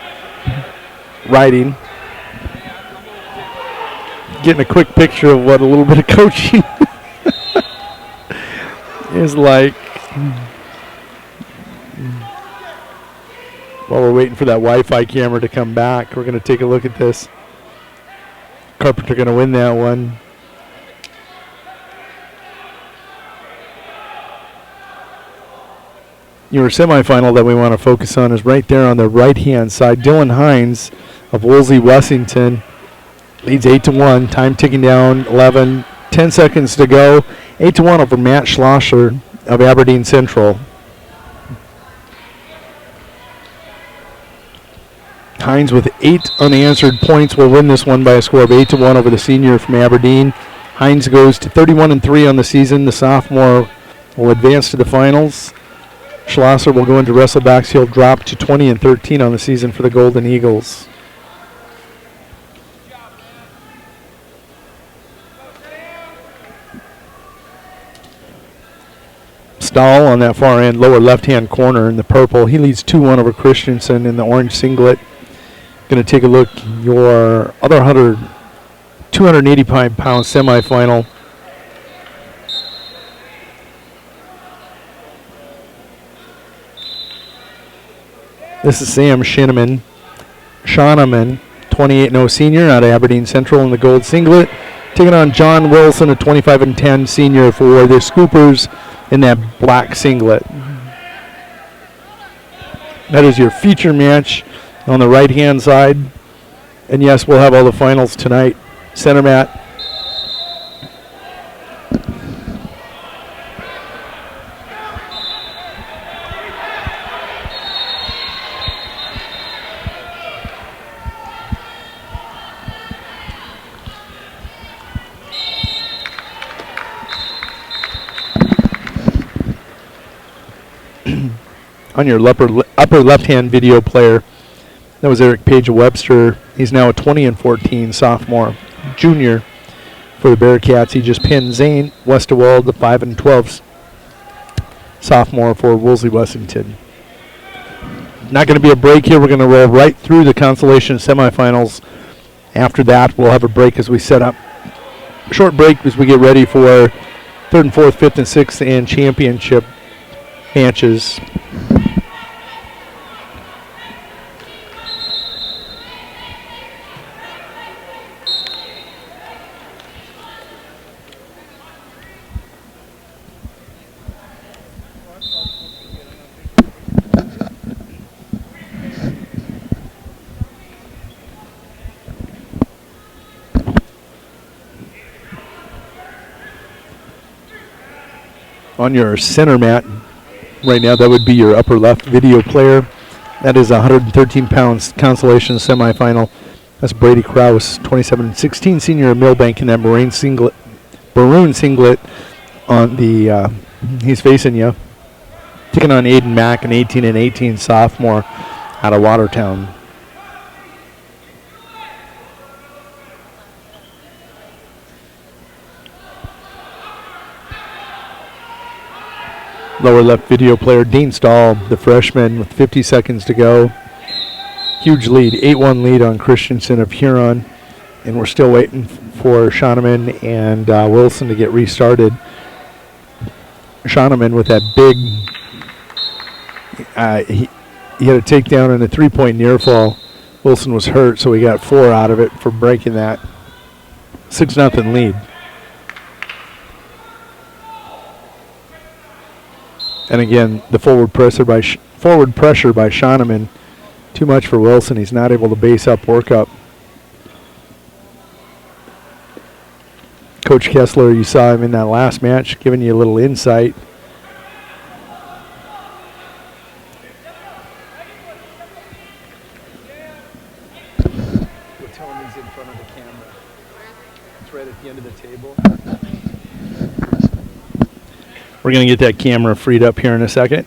riding. Getting a quick picture of what a little bit of coaching is like. While we're waiting for that Wi-Fi camera to come back, we're going to take a look at this. Carpenter going to win that one. Your semifinal that we want to focus on is right there on the right-hand side. Dylan Hines of Woolsey Wessington leads 8-1. Time ticking down, 10 seconds to go. 8-1 over Matt Schlosser of Aberdeen Central. Hines with 8 unanswered points will win this one by a score of 8-1 over the senior from Aberdeen. Hines goes to 31-3 on the season. The sophomore will advance to the finals. Schlosser will go into wrestlebacks. He'll drop to 20-13 on the season for the Golden Eagles. Stahl on that far end, lower left-hand corner in the purple. He leads 2-1 over Christensen in the orange singlet. Going to take a look your other 285-pound semifinal. This is Sam Schauneman, 28-0 senior out of Aberdeen Central in the gold singlet, taking on John Wilson, a 25-10 senior for the Scoopers in that black singlet. That is your feature match on the right-hand side. And yes, we'll have all the finals tonight. Center mat. On your upper left-hand video player, that was Eric Page Webster. He's now a 20-14 sophomore, junior for the Bearcats. He just pinned Zane Westerwald, the 5-12 sophomore for Woolsey Wessington. Not going to be a break here. We're going to roll right through the consolation semifinals. After that, we'll have a break as we set up. A short break as we get ready for 3rd and 4th, 5th and 6th and championship matches. On your center mat right now, that would be your upper left video player. That is a 113-pound consolation semifinal. That's Brady Krause, 27-16 senior of Millbank in that maroon singlet on the, he's facing you. Taking on Aiden Mack, an 18-18 sophomore out of Watertown. Lower left video player, Dean Stahl, the freshman, with 50 seconds to go. Huge lead, 8-1 lead on Christensen of Huron. And we're still waiting for Schauneman and Wilson to get restarted. Schauneman with that big, he had a takedown and a 3-point near fall. Wilson was hurt, so he got 4 out of it for breaking that 6-0 lead. And again, the forward pressure by Schauneman, too much for Wilson. He's not able to base up, work up. Coach Kessler, you saw him in that last match, giving you a little insight. We'll tell him he's in front of the camera. It's right at the end of the table. We're going to get that camera freed up here in a second.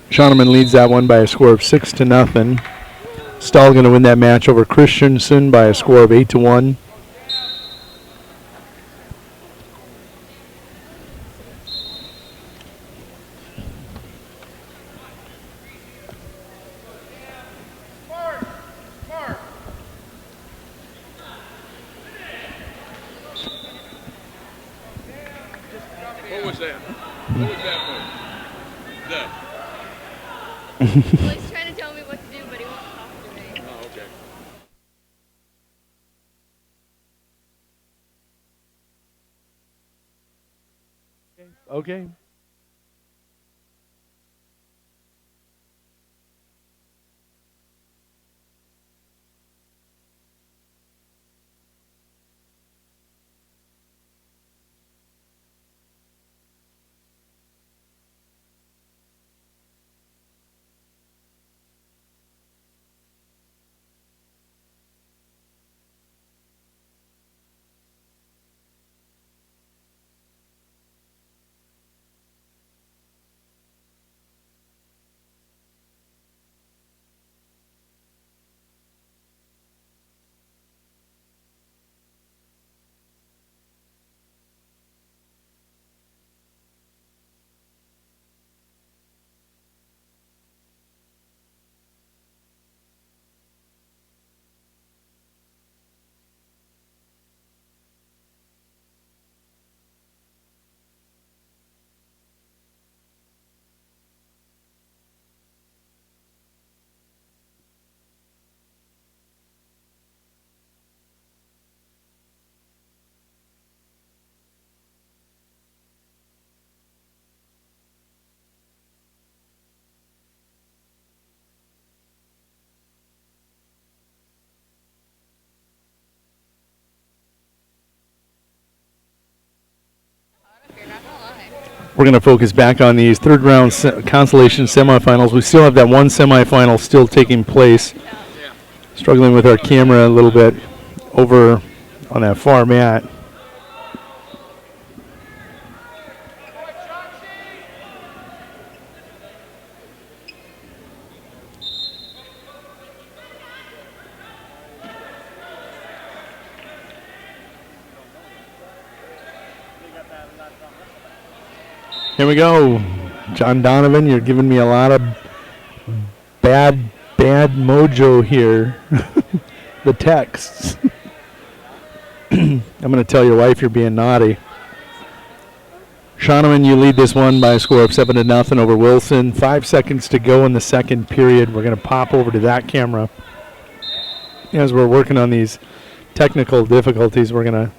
Schauneman leads that one by a score of 6-0. Stahl going to win that match over Christensen by a score of 8-1. The. Well, he's trying to tell me what to do, but he won't talk to me. Oh, okay. Okay. You're not gonna lie. We're going to focus back on these third round consolation semifinals. We still have that one semifinal still taking place. Yeah. Struggling with our camera a little bit over on that far mat. Here we go. John Donovan, you're giving me a lot of bad mojo here. The texts. I'm going to tell your wife you're being naughty. Shoneman, you lead this one by a score of 7-0 over Wilson. 5 seconds to go in the second period. We're going to pop over to that camera. As we're working on these technical difficulties, we're going to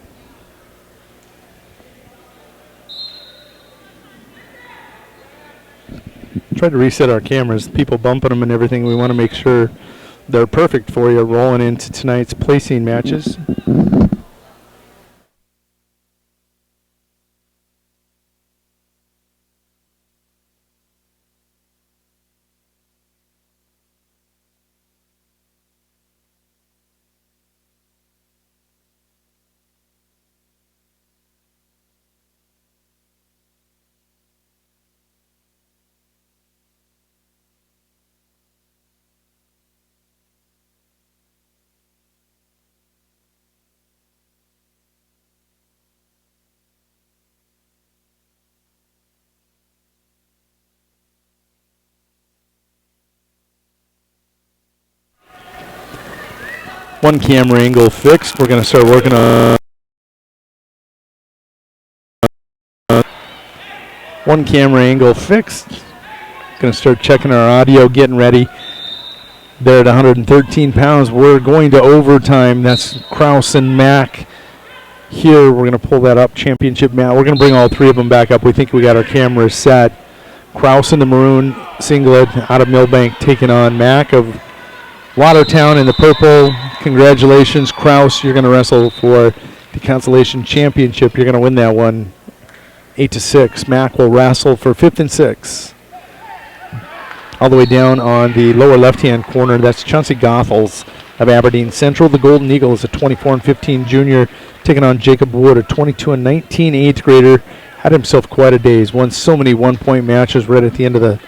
try to reset our cameras. People bumping them and everything. We want to make sure they're perfect for you rolling into tonight's placing matches. One camera angle fixed. We're going to start working on one camera angle fixed. Going to start checking our audio, getting ready. There at 113 pounds. We're going to overtime. That's Kraus and Mack. Here, we're going to pull that up, championship mat. We're going to bring all three of them back up. We think we got our cameras set. Kraus in the maroon singlet out of Millbank taking on Mack of Watertown in the purple. Congratulations, Kraus. You're going to wrestle for the consolation championship. You're going to win that one 8-6. Mack will wrestle for 5th and 6th. All the way down on the lower left-hand corner, that's Chauncey Goethals of Aberdeen Central. The Golden Eagle is a 24-15 junior taking on Jacob Wood, a 22-19 8th grader. Had himself quite a day. He's won so many one-point matches right at the end of the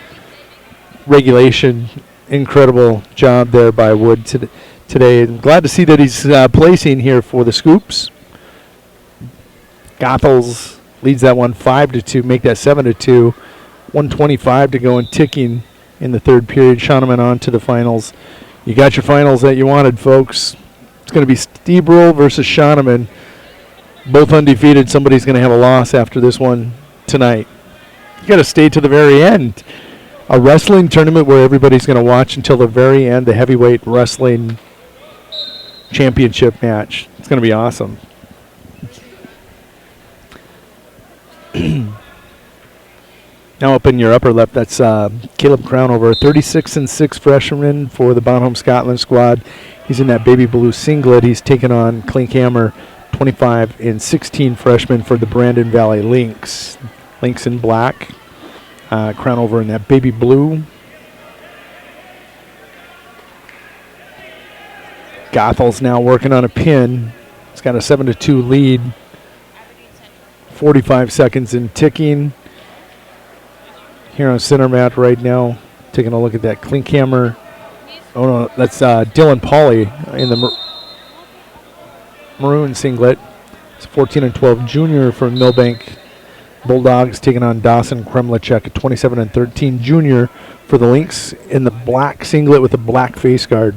regulation. Incredible job there by Wood today. I'm glad to see that he's placing here for the Scoops. Goethals leads that one 5-2, make that 7-2. 125 to go and ticking in the third period. Shoneman on to the finals. You got your finals that you wanted, folks. It's going to be Steebrel versus Shoneman. Both undefeated. Somebody's going to have a loss after this one tonight. You got to stay to the very end. A wrestling tournament where everybody's going to watch until the very end, the heavyweight wrestling championship match. It's going to be awesome. Now up in your upper left, that's Caleb Crownover, 36-6 freshman for the Bonhomme Scotland squad. He's in that baby blue singlet. He's taking on Klinkhammer, 25-16 freshman for the Brandon Valley Lynx. Lynx in black. Crownover in that baby blue. Gothel's now working on a pin. He's got a 7-2 lead. 45 seconds in ticking. Here on center mat right now, taking a look at that Klinkhammer. Oh no, that's Dylan Pauly in the maroon singlet. It's 14-12 junior from Millbank Bulldogs taking on Dawson Kremlicek, 27-13 junior for the Lynx in the black singlet with a black face guard.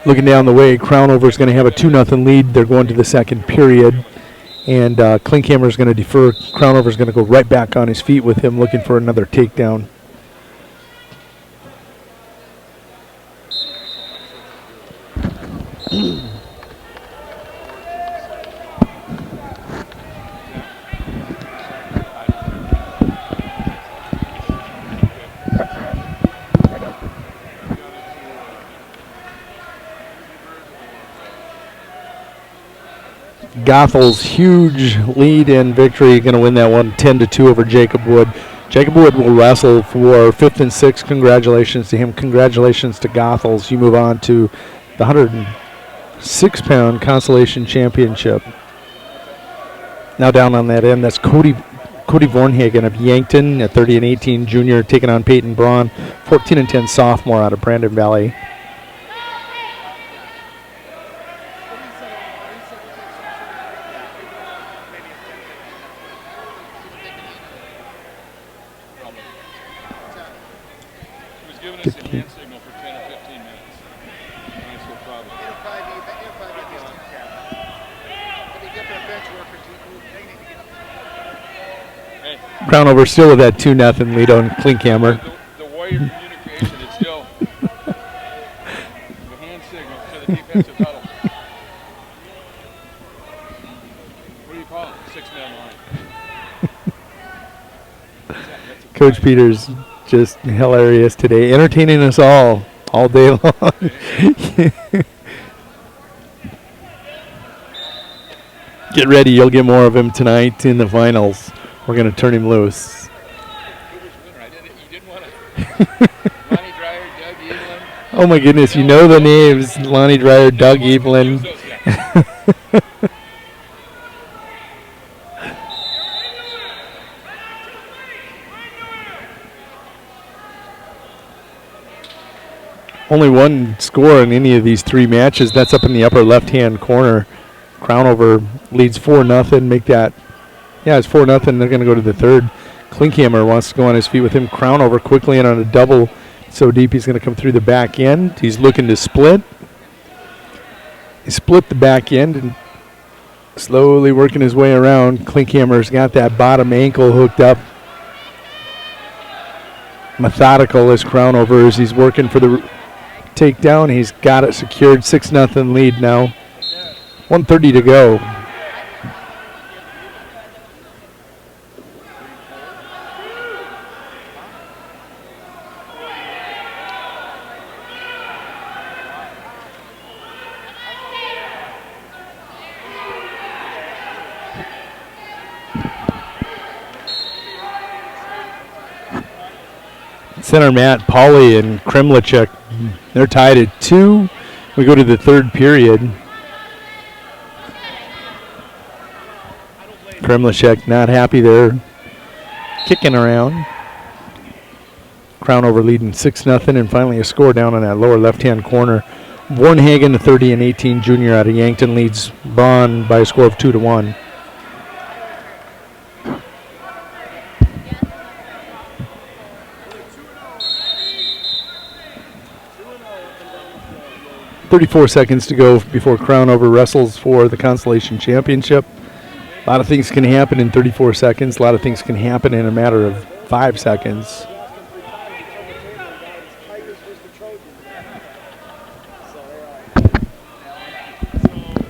Looking down the way, Crownover is going to have a 2-0 lead. They're going to the second period. And Klinkhammer is going to defer. Crownover is going to go right back on his feet with him looking for another takedown. Gothel's huge lead in victory, going to win that one 10-2 over Jacob Wood. Jacob Wood will wrestle for 5th and 6th. Congratulations to him. Congratulations to Gothels. You move on to the 106-pound Consolation Championship. Now down on that end, that's Cody Vornhagen of Yankton at 30-18 junior, taking on Peyton Braun, 14-10 sophomore out of Brandon Valley. Giving us a hand signal for 10 or 15 minutes. Nice little problem. It'll probably be this time. It'll be different bench workers. Hey, Crownover still with that 2-0 lead on Klinkhammer. the warrior communication is still the hand signal to the defensive huddle. What do you call it? 6-man line. Coach Peters just hilarious today, entertaining us all day long. Get ready, you'll get more of him tonight in the finals. We're going to turn him loose. You didn't want to. Lonnie Dreyer, Doug Evelyn. Oh my goodness, you know the names. Lonnie Dreyer, Doug Evelyn. Only one score in any of these three matches. That's up in the upper left-hand corner. Crownover leads 4-0. Make that, yeah, it's 4-0. They're going to go to the third. Klinkhammer wants to go on his feet with him. Crownover quickly in on a double. So deep he's going to come through the back end. He's looking to split. He split the back end and slowly working his way around. Klinkhammer's got that bottom ankle hooked up. Methodical as Crownover as he's working for the takedown. He's got it secured. 6-0 lead now. 1:30 to go. Center mat, Pauly and Kremlicek, they're tied at 2. We go to the third period. Kremlicek not happy there, kicking around. Crownover leading 6-0, and finally a score down on that lower left-hand corner. Vornhagen, 30-18 junior out of Yankton, leads Braun by a score of 2-1. 34 seconds to go before Crownover wrestles for the Constellation Championship. A lot of things can happen in 34 seconds. A lot of things can happen in a matter of 5 seconds.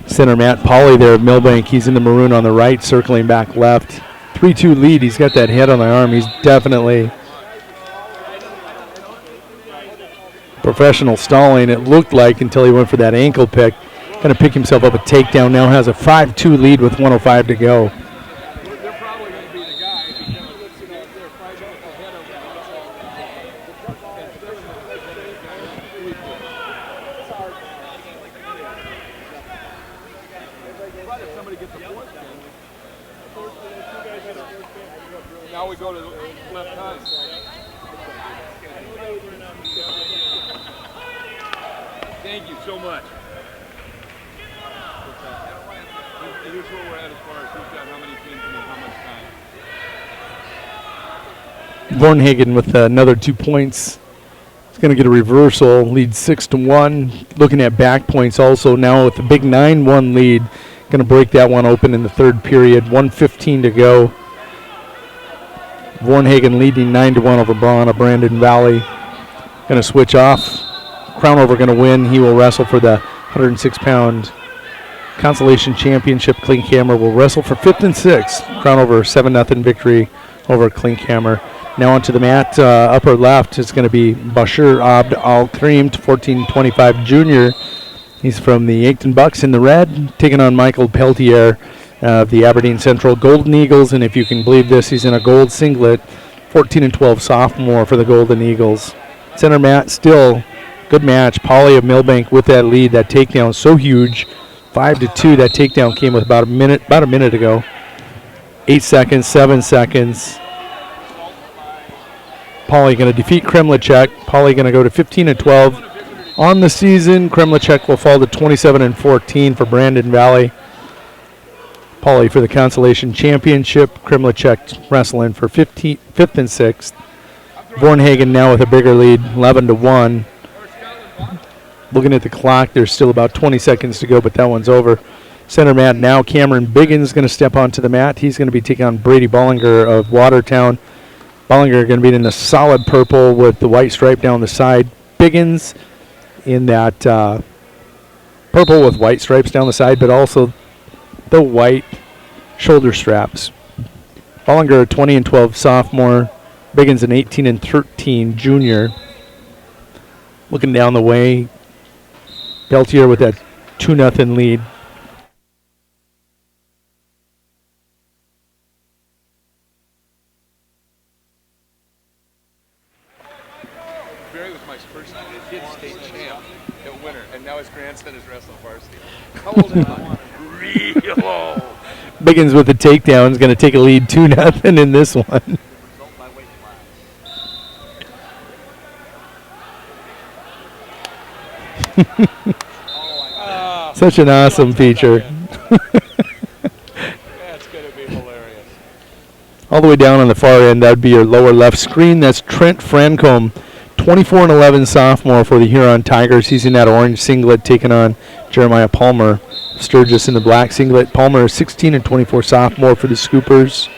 Center Matt Pauly there of Millbank. He's in the maroon on the right, circling back left. 3-2 lead. He's got that head on the arm. He's definitely professional stalling, it looked like, until he went for that ankle pick. Going to pick himself up a takedown. Now has a 5-2 lead with 105 to go. They're probably going to be the guy because, you know, if they're 5 ahead of but if somebody gets a fourth down, now we go to the left time. Thank you so much. Here's where we're at as far as who's got how many pins and how much time. Vornhagen with another 2 points. He's going to get a reversal, lead 6-1. Looking at back points also now with a big 9-1 lead. Going to break that one open in the third period. 1:15 to go. Vornhagen leading 9-1 over Brandon Valley. Going to switch off. Crownover going to win. He will wrestle for the 106-pound Constellation Championship. Klinkhammer will wrestle for 5th and 6th. Crownover 7-0 victory over Klinkhammer. Now onto the mat, upper left is going to be Bashir Abd Al-Karim, 1425 junior. He's from the Yankton Bucks in the red, taking on Michael Peltier of the Aberdeen Central Golden Eagles. And if you can believe this, he's in a gold singlet, 14-12 sophomore for the Golden Eagles. Center mat, still good match. Pauly of Millbank with that lead. That takedown so huge, 5-2. That takedown came with about a minute ago. 8 seconds, 7 seconds. Pauly going to defeat Kremlicek. Pauly going to go to 15-12 on the season. Kremlicek will fall to 27-14 for Brandon Valley. Pauly for the Constellation Championship. Kremlicek wrestling for 5th and 6th. Vornhagen now with a bigger lead, 11-1. Looking at the clock, there's still about 20 seconds to go, but that one's over. Center mat now, Cameron Biggins going to step onto the mat. He's going to be taking on Brady Bollinger of Watertown. Bollinger going to be in the solid purple with the white stripe down the side. Biggins in that purple with white stripes down the side, but also the white shoulder straps. Bollinger a 20-12 sophomore. Biggins an 18-13 junior. Looking down the way, Peltier with that 2-0 lead. Barry was my first kid state champ at winter, and now his grandson is wrestling varsity. How old am I? Real old. Biggins with the takedown is going to take a lead 2-0 in this one. Such an awesome feature. That's going to be hilarious. All the way down on the far end, that would be your lower left screen. That's Trent Francombe, 24-11 sophomore for the Huron Tigers. He's in that orange singlet taking on Jeremiah Palmer. Sturgis in the black singlet. Palmer, 16-24 sophomore for the Scoopers.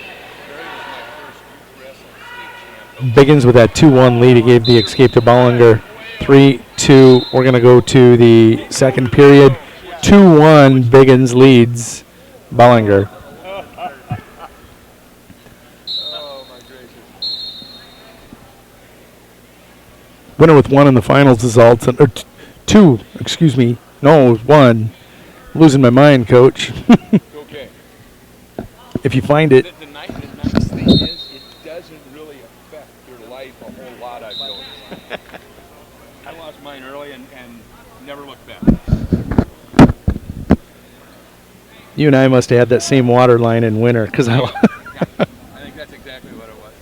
Biggins with that 2-1 lead. He gave the escape to Bollinger. 3-2. We're going to go to the second period. 2-1. Biggins leads Bollinger. Oh, my gracious. Winner with 1 in the finals is Alton. Or 2, excuse me. No, it was 1. Losing my mind, Coach. Okay. If you find it. The nice thing is, it doesn't really affect your life a whole lot, I've noticed. I lost mine early and never looked back. You and I must have had that same water line in winter, because I. I think that's exactly what it was.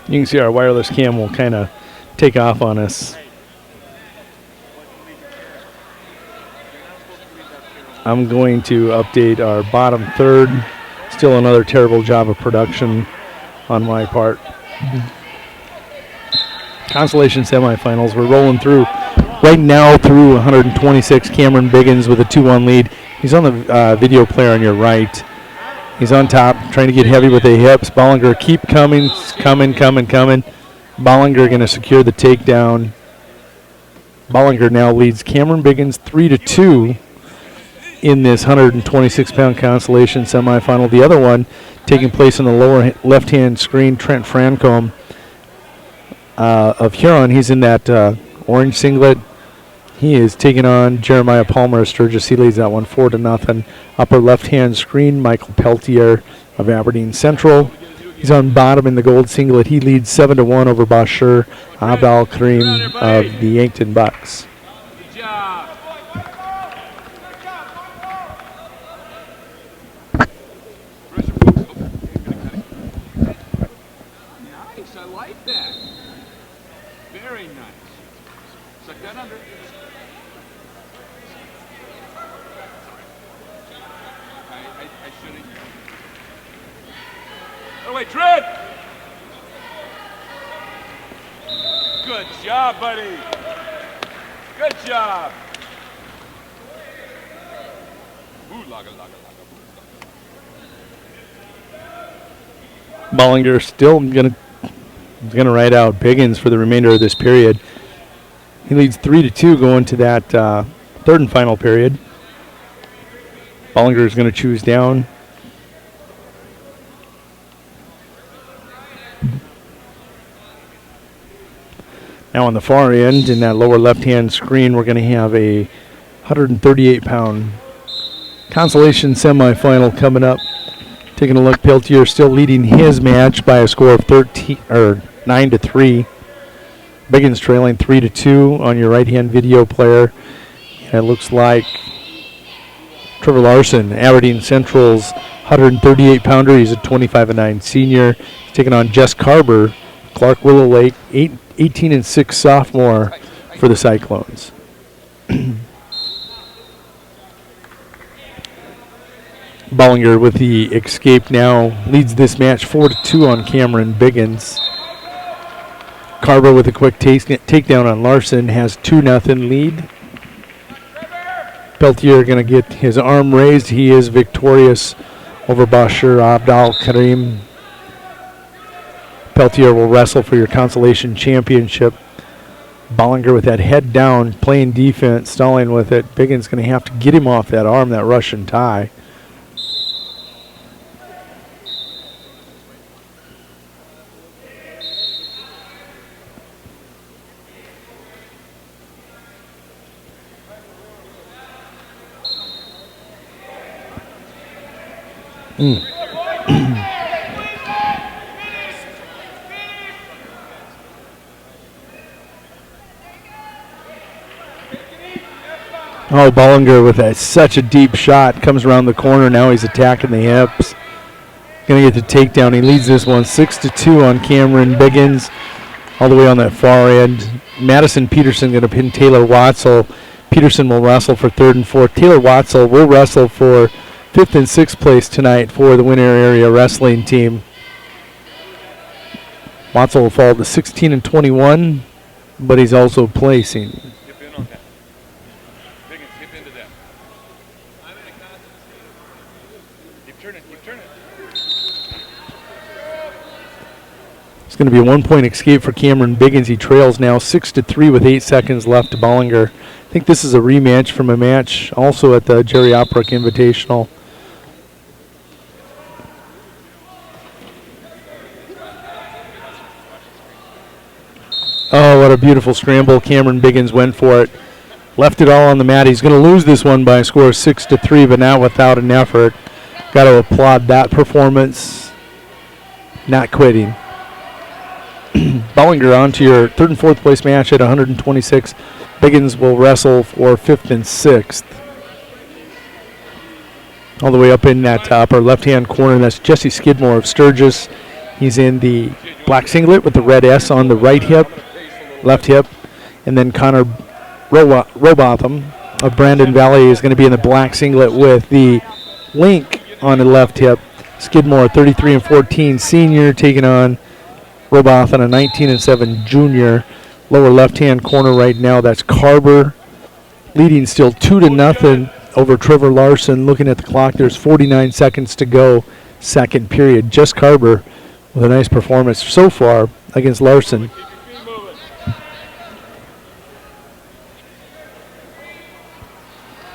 You can see our wireless cam will kind of take off on us. I'm going to update our bottom third. Still another terrible job of production on my part. Consolation semifinals. We're rolling through right now through 126. Cameron Biggins with a 2-1 lead. He's on the video player on your right. He's on top, trying to get heavy with the hips. Bollinger keep coming. Bollinger going to secure the takedown. Bollinger now leads Cameron Biggins 3-2 in this 126-pound consolation semifinal. The other one taking place on the lower left-hand screen, Trent Francombe of Huron. He's in that orange singlet. He is taking on Jeremiah Palmer of Sturgis. He leads that one 4-0. Upper left-hand screen, Michael Peltier of Aberdeen Central. He's on bottom in the gold singlet. He leads 7-1 over Bashir Abdal Karim of the Yankton Bucks. Good job. Nice, I like that. Very nice. Suck that under. I should have. Oh, wait, Trent! Good job, buddy. Good job. Ooh, laga, laga, laga. Bollinger still gonna ride out Biggins for the remainder of this period. He leads 3-2 going to that third and final period. Bollinger is going to choose down. Now on the far end, in that lower left-hand screen, we're going to have a 138-pound consolation semifinal coming up. Taking a look, Peltier still leading his match by a score of 9-3. Biggins trailing 3-2 on your right-hand video player. And it looks like Trevor Larson, Aberdeen Central's 138-pounder. He's a 25-9 senior. He's taking on Jess Carber, Clark Willow Lake, 18-6 sophomore for the Cyclones. Bollinger with the escape now leads this match 4-2 on Cameron Biggins. Carver with a quick takedown on Larson has 2-0 lead. Peltier going to get his arm raised. He is victorious over Bashir Abdal Karim. Peltier will wrestle for your consolation championship. Bollinger with that head down, playing defense, stalling with it. Biggins going to have to get him off that arm, that Russian tie. Oh, Bollinger with such a deep shot. Comes around the corner. Now he's attacking the hips. Going to get the takedown. He leads this one 6-2 on Cameron Biggins. All the way on that far end. Madison Peterson going to pin Taylor Watzel. Peterson will wrestle for third and fourth. Taylor Watzel will wrestle for fifth and sixth place tonight for the Winter Area Wrestling team. Watzel will fall to 16-21, but he's also placing. Hip in on that. Biggins, hip into that. Keep turning, keep turning. It's going to be a 1-point escape for Cameron Biggins. He trails now 6-3 with 8 seconds left to Bollinger. I think this is a rematch from a match also at the Jerry Oprick Invitational. Oh, what a beautiful scramble. Cameron Biggins went for it. Left it all on the mat. He's going to lose this one by a score of 6-3, but not without an effort. Got to applaud that performance. Not quitting. Bollinger on to your third and fourth place match at 126. Biggins will wrestle for fifth and sixth. All the way up in that upper left-hand corner, that's Jesse Skidmore of Sturgis. He's in the black singlet with the red S on the right hip, left hip. And then Connor Robotham of Brandon Valley is going to be in the black singlet with the link on the left hip. Skidmore, 33-14 senior, taking on Roboth on a 19-7 junior. Lower left-hand corner right now, that's Carver, leading still 2-0 over Trevor Larson. Looking at the clock, there's 49 seconds to go, second period. Just Carver with a nice performance so far against Larson.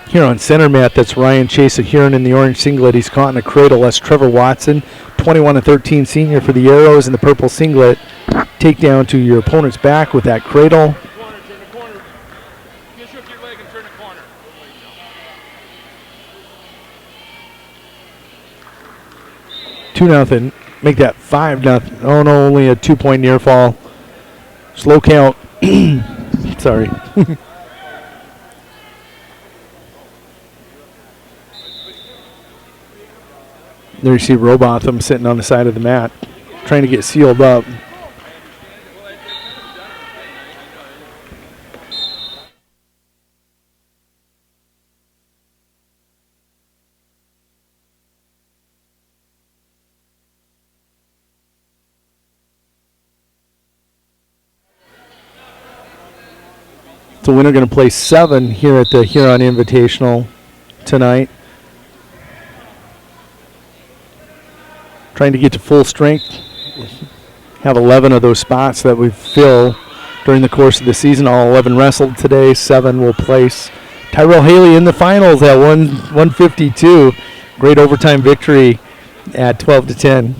Here on center mat, that's Ryan Chase of Huron in the orange singlet. He's caught in a cradle. That's Trevor Watson, 21-13 senior for the Arrows in the purple singlet. Take down to your opponent's back with that cradle. Corner, turn the corner. Just hook your leg and turn the corner. 2-0. Make that 5-0. Oh no, only a 2-point near fall. Slow count. Sorry. There you see Robotham sitting on the side of the mat, trying to get sealed up. The winner going to play 7 here at the Huron Invitational tonight. Trying to get to full strength. Have 11 of those spots that we fill during the course of the season. All 11 wrestled today. 7 will place Tyrell Haley in the finals at 152. Great overtime victory at 12-10.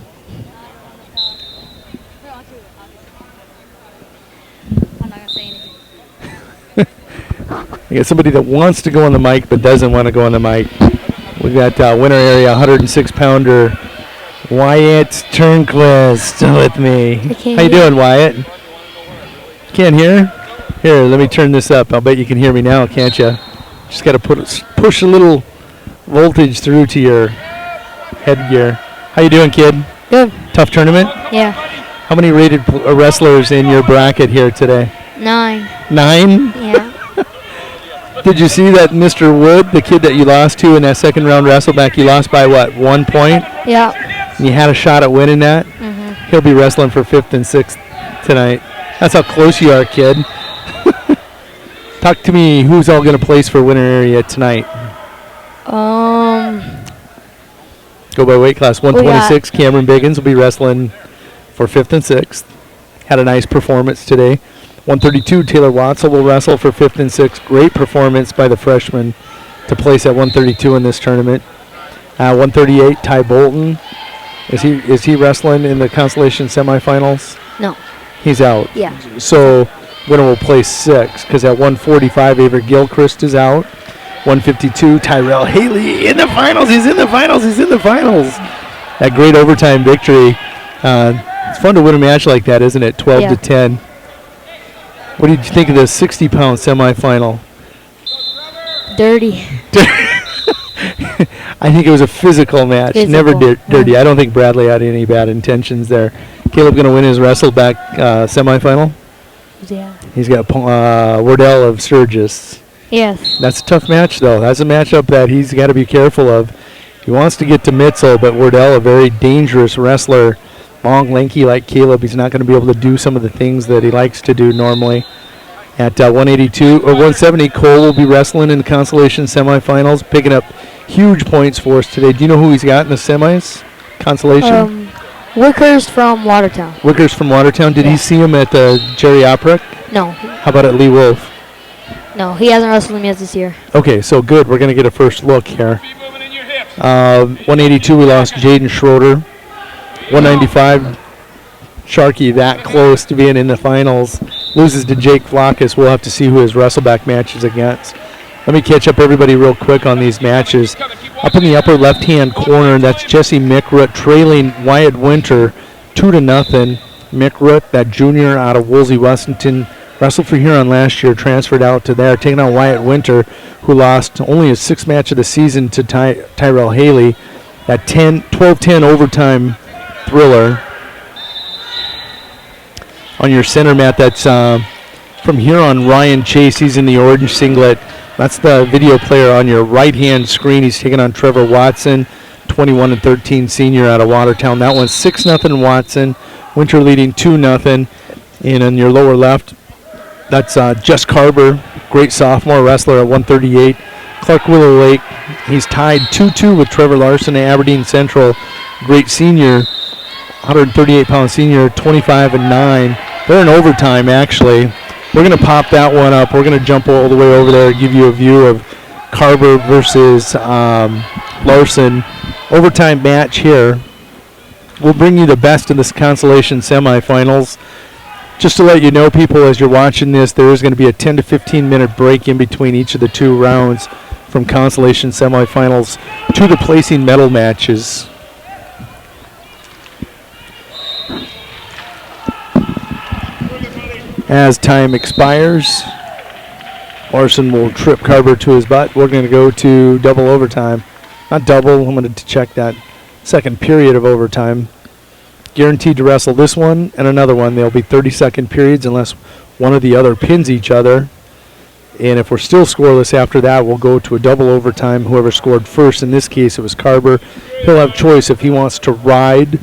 I'm not going to say anything. We got somebody that wants to go on the mic but doesn't want to go on the mic. We've got winner area 106-pounder Wyatt Turnquist with me. How you doing, Wyatt? Can't hear? Here, let me turn this up. I'll bet you can hear me now, can't you? Just got to push a little voltage through to your headgear. How you doing, kid? Good. Tough tournament? Yeah. How many rated wrestlers in your bracket here today? 9. 9? Yeah. Did you see that Mr. Wood, the kid that you lost to in that second round wrestleback, you lost by what, 1 point? Yeah. And you had a shot at winning that? Mm-hmm. He'll be wrestling for 5th and 6th tonight. That's how close you are, kid. Talk to me, who's all going to place for winner area tonight? Go by weight class. 126, Cameron Biggins will be wrestling for 5th and 6th. Had a nice performance today. 132, Taylor Watzel will wrestle for 5th and 6th. Great performance by the freshman to place at 132 in this tournament. 138, Ty Bolton. Is he wrestling in the consolation semifinals? No. He's out. Yeah. So winner will place 6 because at 145, Avery Gilchrist is out. 152, Tyrell Haley in the finals. He's in the finals. He's in the finals. That great overtime victory. It's fun to win a match like that, isn't it? 12-10. What did you think of the 60-pound semifinal? Dirty. I think it was a physical match. Never dirty. I don't think Bradley had any bad intentions there. Caleb going to win his wrestleback semifinal? Yeah. He's got Wardell of Sturgis. Yes. That's a tough match, though. That's a matchup that he's got to be careful of. He wants to get to Mitzel, but Wardell, a very dangerous wrestler, long, lanky like Caleb. He's not going to be able to do some of the things that he likes to do normally. At 182 or 170, Cole will be wrestling in the consolation semifinals, picking up huge points for us today. Do you know who he's got in the semis? Consolation? Wickers from Watertown. Wickers from Watertown. Did he see him at Jerry Oprick? No. How about at Lee Wolf? No, he hasn't wrestled him yet this year. Okay, so good. We're going to get a first look here. 182, we lost Jaden Schroeder. 195, Sharkey that close to being in the finals. Loses to Jake Flockus. We'll have to see who his wrestleback match is against. Let me catch up everybody real quick on these matches. Up in the upper left-hand corner, that's Jesse Mickrut trailing Wyatt Winter 2-0. Mickrut, that junior out of Woolsey, Washington, wrestled for Huron last year, transferred out to there, taking on Wyatt Winter, who lost only his 6th match of the season to Tyrell Haley. That 12-10 overtime thriller. On your center mat, that's from Huron, Ryan Chase. He's in the orange singlet. That's the video player on your right-hand screen. He's taking on Trevor Watson. 21-13 senior out of Watertown. That one's 6-0 Watson. Winter leading 2-0. And on your lower left, that's Jess Carver, great sophomore wrestler at 138. Clark Willow Lake, he's tied 2-2 with Trevor Larson at Aberdeen Central. Great senior, 138-pound senior, 25-9. They're in overtime, actually. We're going to pop that one up. We're going to jump all the way over there and give you a view of Carver versus Larson. Overtime match here. We'll bring you the best of this consolation semifinals. Just to let you know, people, as you're watching this, there is going to be a 10 to 15 minute break in between each of the two rounds from consolation semifinals to the placing medal matches. As time expires, Larson will trip Carver to his butt. We're going to go to double overtime. Not double, I'm going to check that second period of overtime. Guaranteed to wrestle this one and another one. There'll be 30-second periods unless one or the other pins each other. And if we're still scoreless after that, we'll go to a double overtime. Whoever scored first, in this case it was Carver, he'll have choice if he wants to ride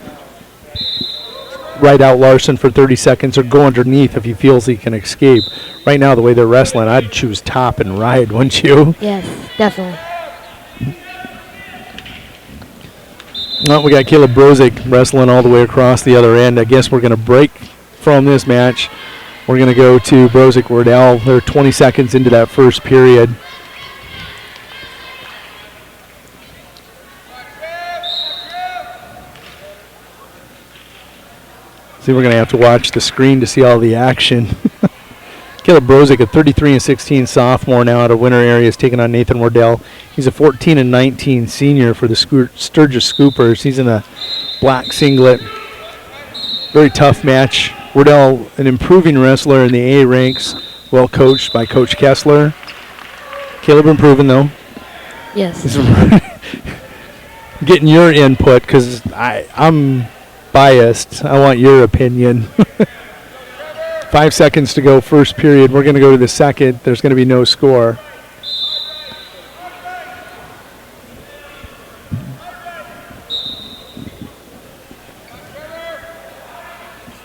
out Larson for 30 seconds or go underneath if he feels he can escape. Right now, the way they're wrestling, I'd choose top and ride, wouldn't you? Yes, definitely. Well, we got Caleb Brozick wrestling all the way across the other end. I guess we're going to break from this match. We're going to go to Brozick Wardell. They're 20 seconds into that first period. See, we're going to have to watch the screen to see all the action. Caleb Brozick, a 33-16 sophomore now out of Winter area, is taking on Nathan Wardell. He's a 14-19 senior for the Sturgis Scoopers. He's in a black singlet. Very tough match. Wardell, an improving wrestler in the A ranks, well coached by Coach Kessler. Caleb improving though. Yes. Getting your input because I'm biased. I want your opinion. 5 seconds to go, first period. We're going to go to the second. There's going to be no score.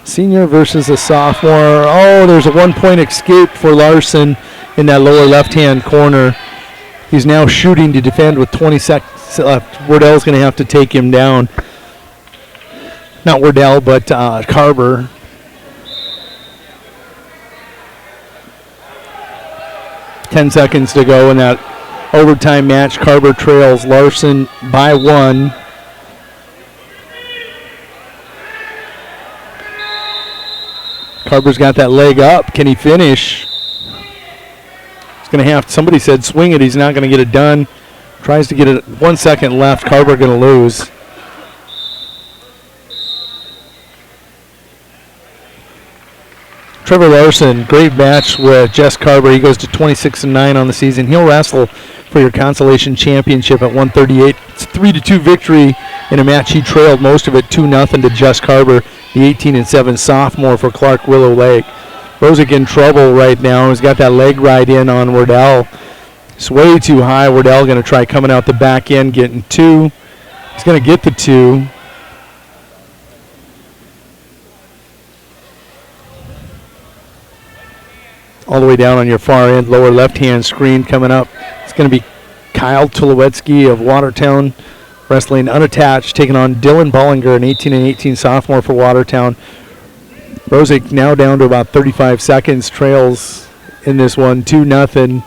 Senior versus a sophomore. Oh, there's a 1-point escape for Larson in that lower left-hand corner. He's now shooting to defend with 20 seconds left. Wardell's going to have to take him down. Not Wardell, but Carver. Ten seconds to go in that overtime match. Carver trails Larson by 1. Carver's got that leg up. Can he finish? He's going to have, somebody said swing it. He's not going to get it done. Tries to get it, 1 second left. Carver going to lose. Trevor Larson, great match with Jess Carver. He goes to 26-9 on the season. He'll wrestle for your consolation championship at 138. It's a 3-2 victory in a match he trailed most of it 2-0 to Jess Carver, the 18-7 sophomore for Clark Willow Lake. Brozick in trouble right now. He's got that leg right in on Wardell. It's way too high. Wardell going to try coming out the back end, getting 2. He's going to get the 2. All the way down on your far end, lower left-hand screen coming up. It's going to be Kyle Tulowitzki of Watertown, wrestling unattached, taking on Dylan Bollinger, an 18-18 sophomore for Watertown. Brozick now down to about 35 seconds, trails in this one, 2-0.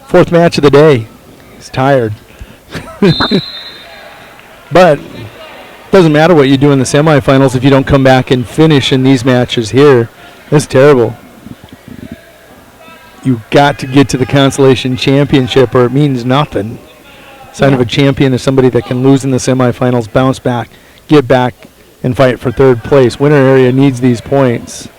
Fourth match of the day. He's tired. But doesn't matter what you do in the semifinals if you don't come back and finish in these matches here. That's terrible. You got to get to the consolation championship or it means nothing. Sign of a champion is somebody that can lose in the semifinals, bounce back, get back, and fight for third place. Winter area needs these points.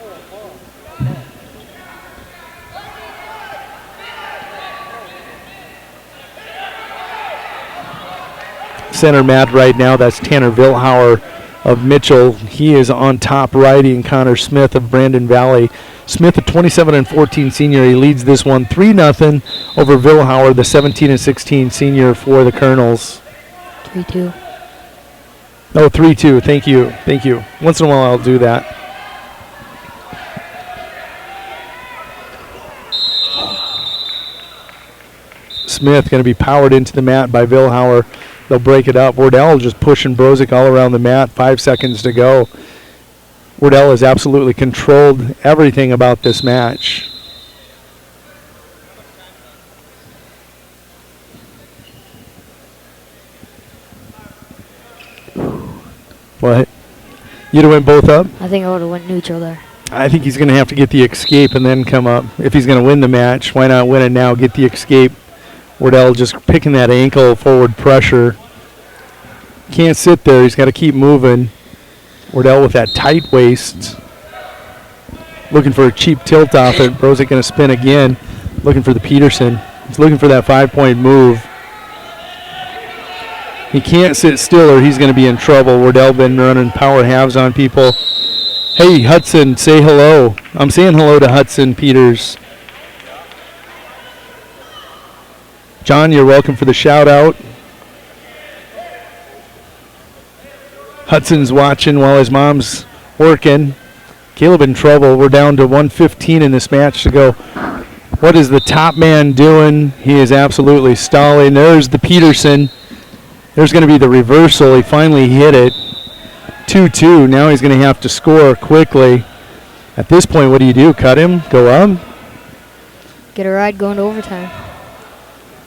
Center mat right now, that's Tanner Vilhauer of Mitchell. He is on top riding Connor Smith of Brandon Valley. Smith, a 27-14 senior, he leads this one 3-0 over Vilhauer, the 17-16 senior for the Colonels. 3-2. Oh, 3-2. Thank you. Thank you. Once in a while I'll do that. Smith going to be powered into the mat by Vilhauer. They'll break it up. Wardell just pushing Brozik all around the mat. 5 seconds to go. Wardell has absolutely controlled everything about this match. What? You'd have went both up? I think I would have went neutral there. I think he's going to have to get the escape and then come up. If he's going to win the match, why not win it now, get the escape? Wardell just picking that ankle forward pressure. Can't sit there. He's got to keep moving. Wardell with that tight waist. Looking for a cheap tilt off it. Brozik going to spin again. Looking for the Peterson. He's looking for that 5-point move. He can't sit still or he's going to be in trouble. Wardell been running power halves on people. Hey, Hudson, say hello. I'm saying hello to Hudson Peters. John, you're welcome for the shout out. Hudson's watching while his mom's working. Caleb in trouble. We're down to 1:15 in this match to go. What is the top man doing? He is absolutely stalling. There's the Peterson. There's going to be the reversal. He finally hit it. 2-2. Now he's going to have to score quickly. At this point, what do? Cut him? Go up? Get a ride going to overtime.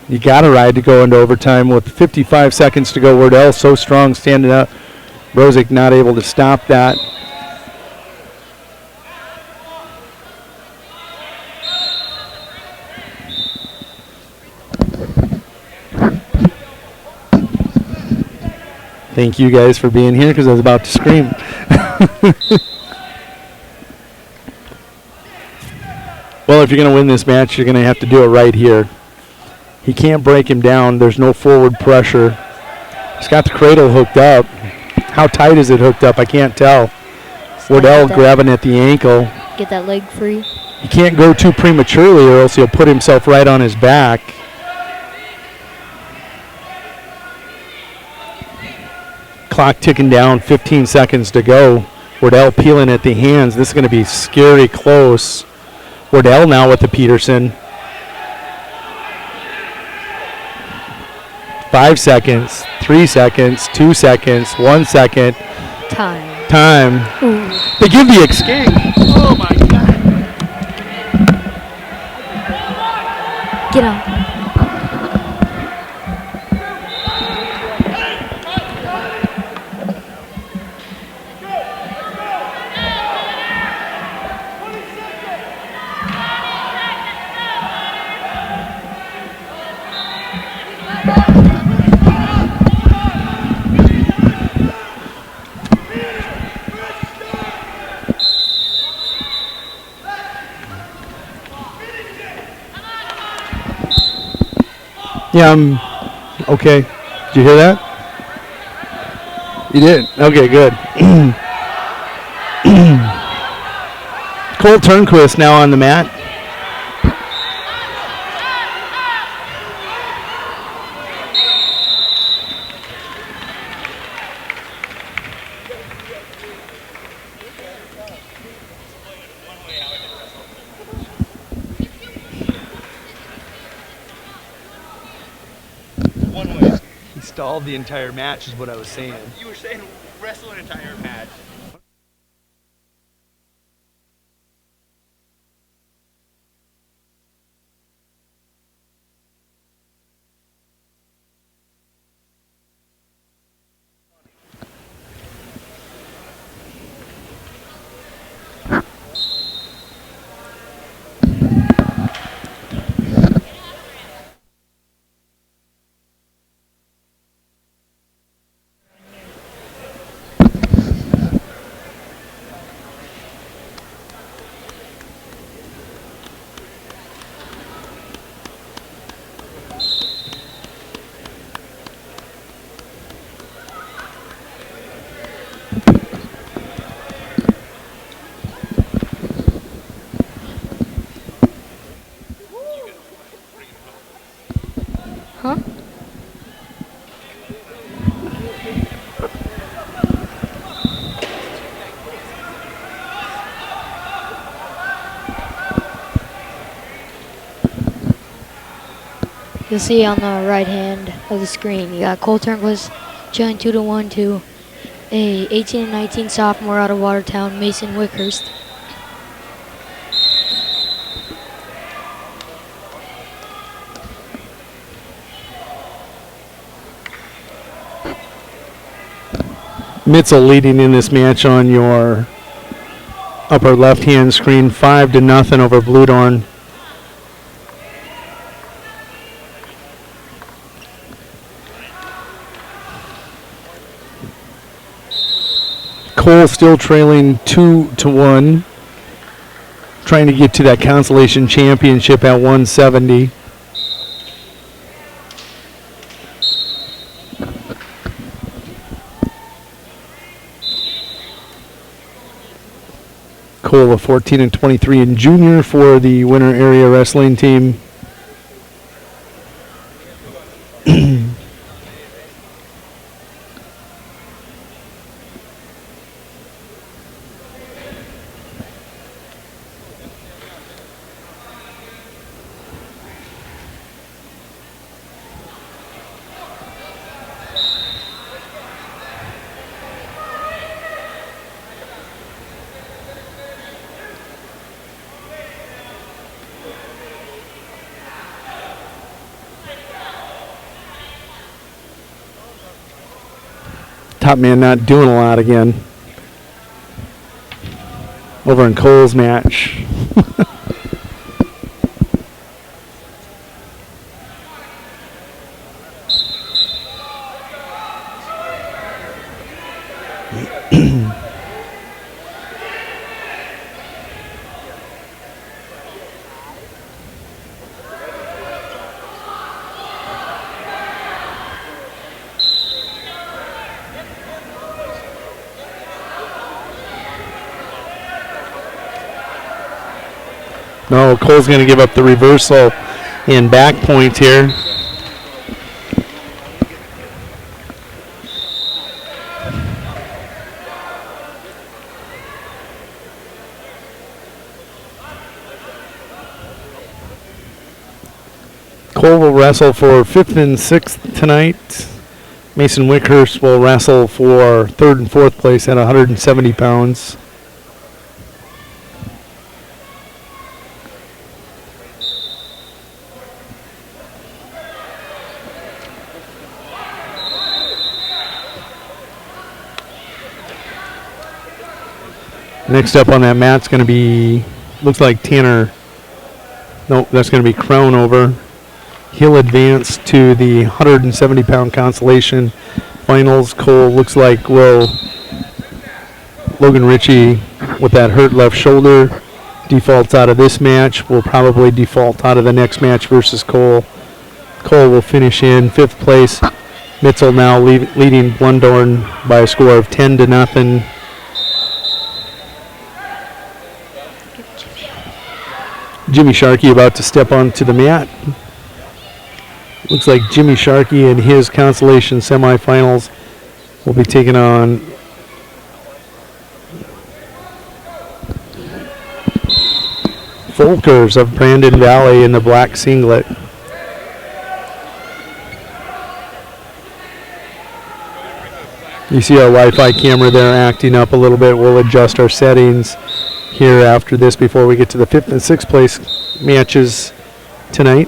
You got a ride to go into overtime with 55 seconds to go. Wardell so strong standing up. Brozik not able to stop that. Thank you guys for being here because I was about to scream. Well, if you're going to win this match, you're going to have to do it right here. He can't break him down. There's no forward pressure. He's got the cradle hooked up. How tight is it hooked up? I can't tell. Wardell grabbing at the ankle. Get that leg free. He can't go too prematurely or else he'll put himself right on his back. Clock ticking down, 15 seconds to go. Wardell peeling at the hands. This is going to be scary close. Wardell now with the Peterson. 5 seconds, 3 seconds, 2 seconds, 1 second. Time. Ooh. They give the escape. Oh my God. Get out. Yeah, I'm okay. Did you hear that? You did? Okay, good. Cole Turnquist now on the mat. He stalled the entire match is what I was saying. You were saying wrestle an entire match. You'll see on the right hand of the screen, you got Cole Turnquist chilling 2-1 to a 18 and 19 sophomore out of Watertown, Mason Wickhurst. Mitzel leading in this match on your upper left-hand screen, 5-0 over Blue-Dorn. Cole still trailing 2-1, trying to get to that consolation championship at 170. Cole, a 14 and 23 in junior for the Winter Area Wrestling team. Top man not doing a lot again. Over in Cole's match. No, Cole's going to give up the reversal and back point here. Cole will wrestle for 5th and 6th tonight. Mason Wickhurst will wrestle for 3rd and 4th place at 170 pounds. Next up on that mat's going to be, looks like Tanner. Nope, that's going to be Crown over. He'll advance to the 170-pound consolation finals. Cole looks like will Logan Ritchie with that hurt left shoulder defaults out of this match. Will probably default out of the next match versus Cole. Cole will finish in 5th place. Mitzel now leading Blundorn by a score of 10-0. Jimmy Sharkey about to step onto the mat. Looks like Jimmy Sharkey in his consolation semifinals will be taking on Folkers of Brandon Valley in the black singlet. You see our Wi-Fi camera there acting up a little bit. We'll adjust our settings here after this before we get to the 5th and 6th place matches tonight.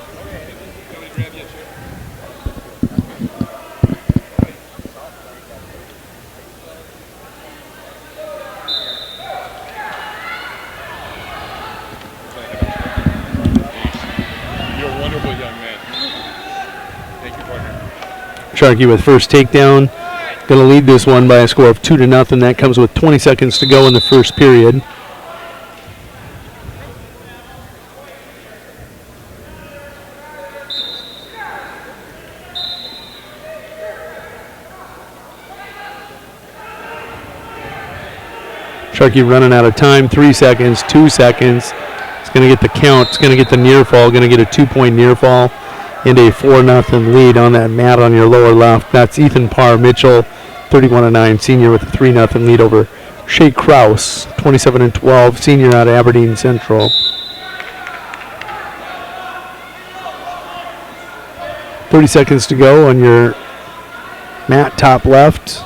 You're a wonderful young man. Thank you, partner. Sharkey with first takedown. Going to lead this one by a score of 2-0. That comes with 20 seconds to go in the first period. Sharkey running out of time. 3 seconds, 2 seconds. It's going to get the count. It's going to get the near fall. Going to get a 2-point near fall and a 4-0 lead on that mat on your lower left. That's Ethan Parr Mitchell, 31-9 senior with a 3-0 lead over Shea Kraus, 27-12 senior out of Aberdeen Central. 30 seconds to go on your mat, top left.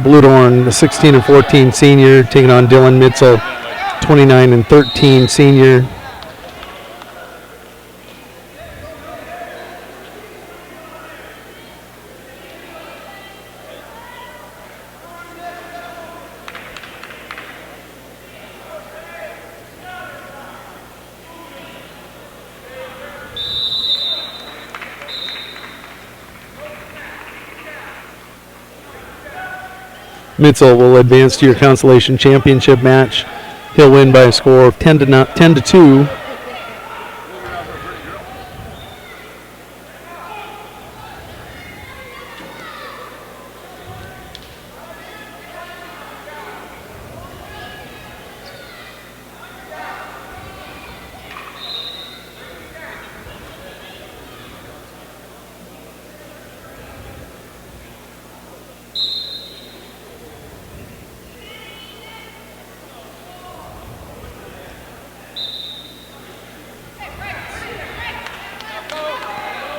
Blue Dorn, the 16 and 14 senior, taking on Dylan Mitzel, 29 and 13 senior. Mitzel will advance to your consolation championship match. He'll win by a score of 10 to 2.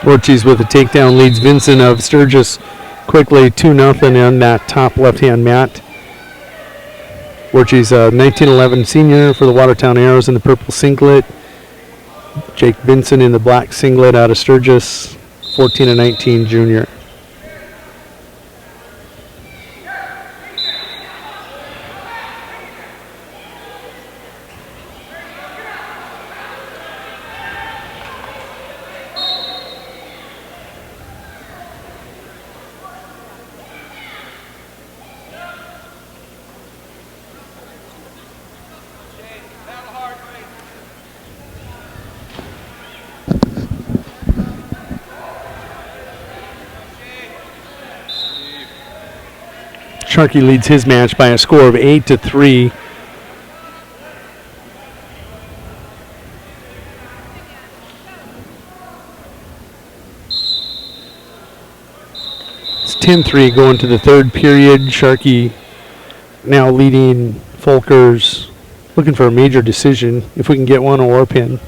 Ortiz with a takedown leads Vincent of Sturgis quickly 2-0 on that top left-hand mat. Ortiz, 1911 senior for the Watertown Arrows in the purple singlet. Jake Vincent in the black singlet out of Sturgis, 14 and 19 junior. Sharkey leads his match by a score of 8 to 3. It's 10-3 going to the third period. Sharkey now leading Folkers, looking for a major decision if we can get one or a pin.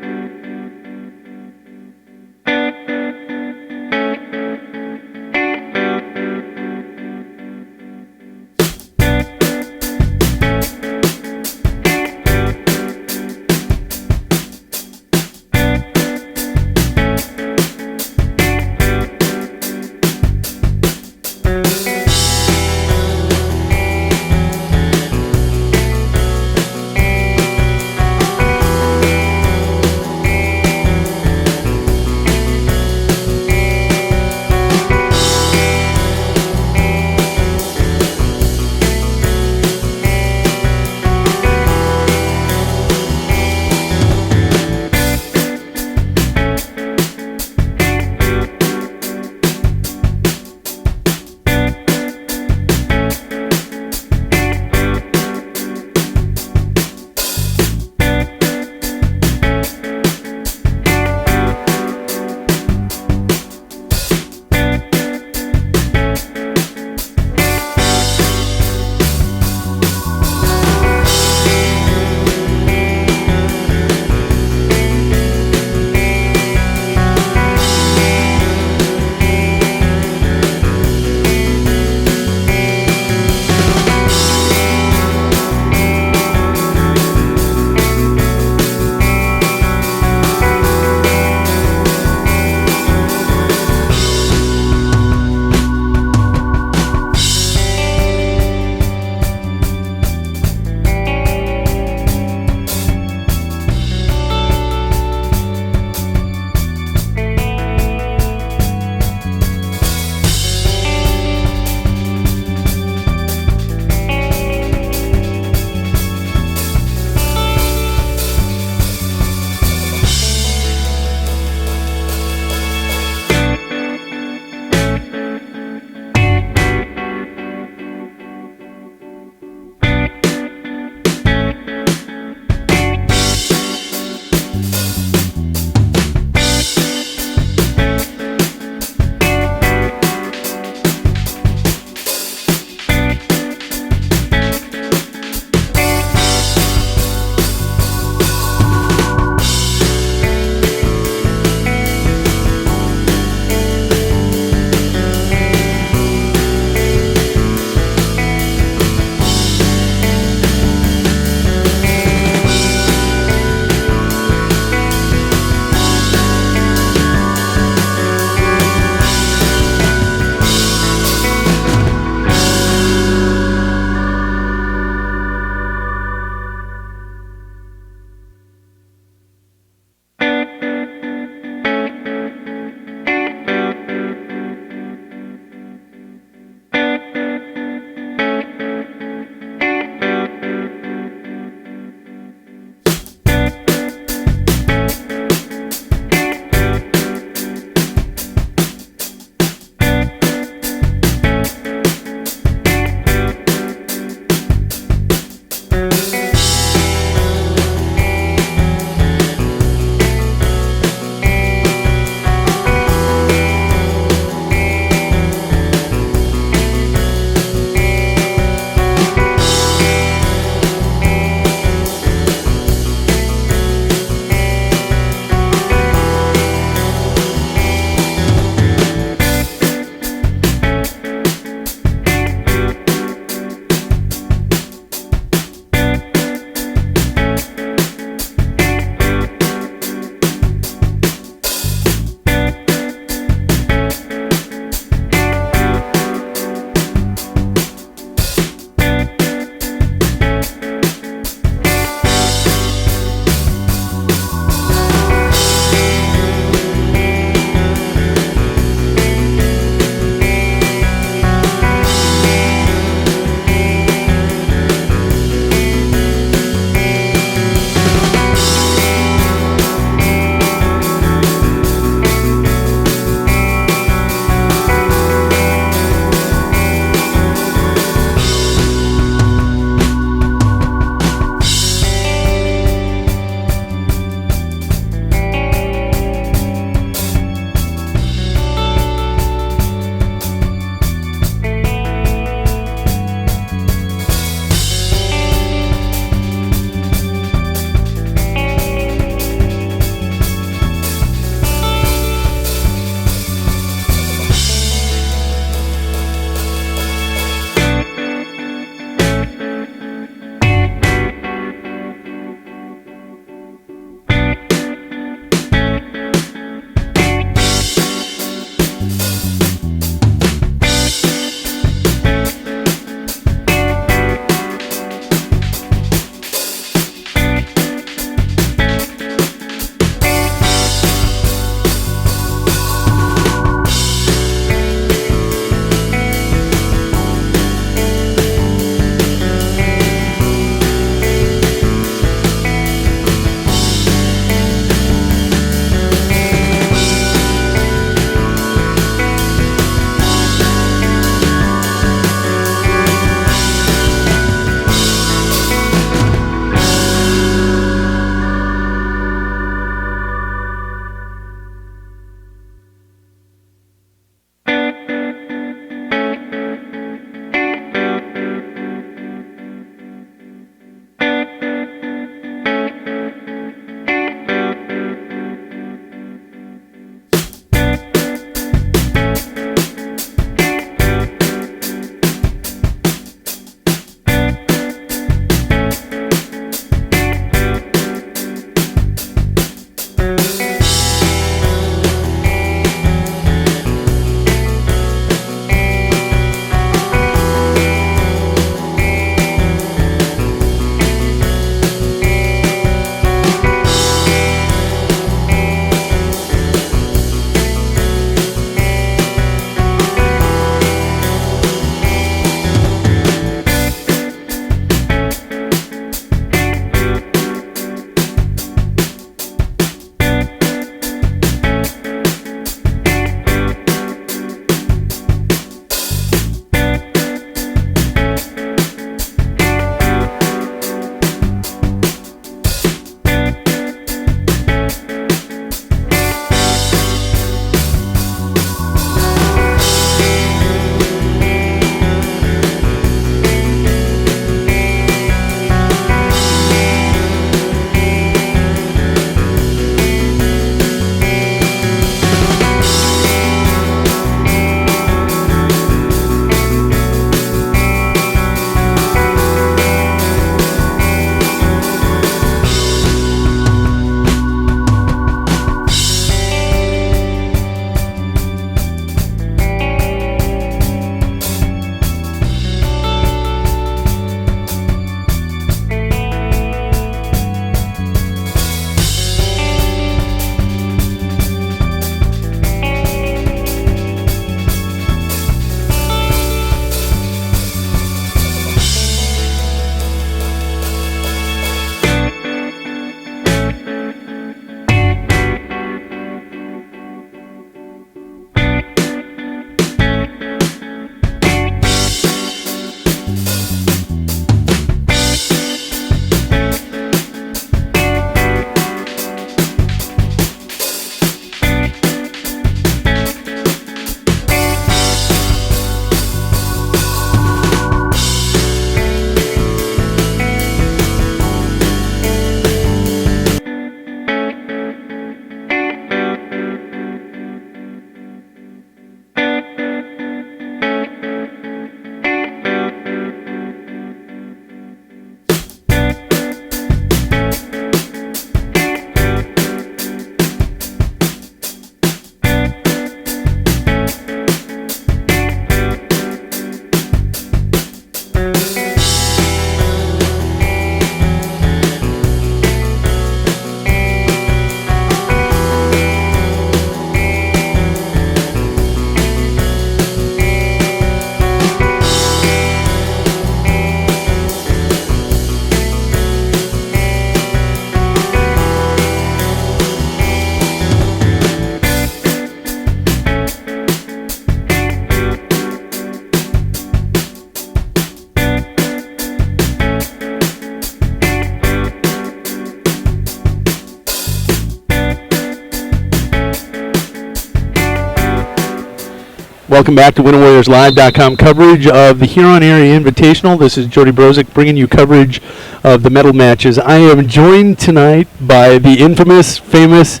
Welcome back to WinterWarriorsLive.com coverage of the Huron Area Invitational. This is Jody Brozick bringing you coverage of the medal matches. I am joined tonight by the infamous, famous,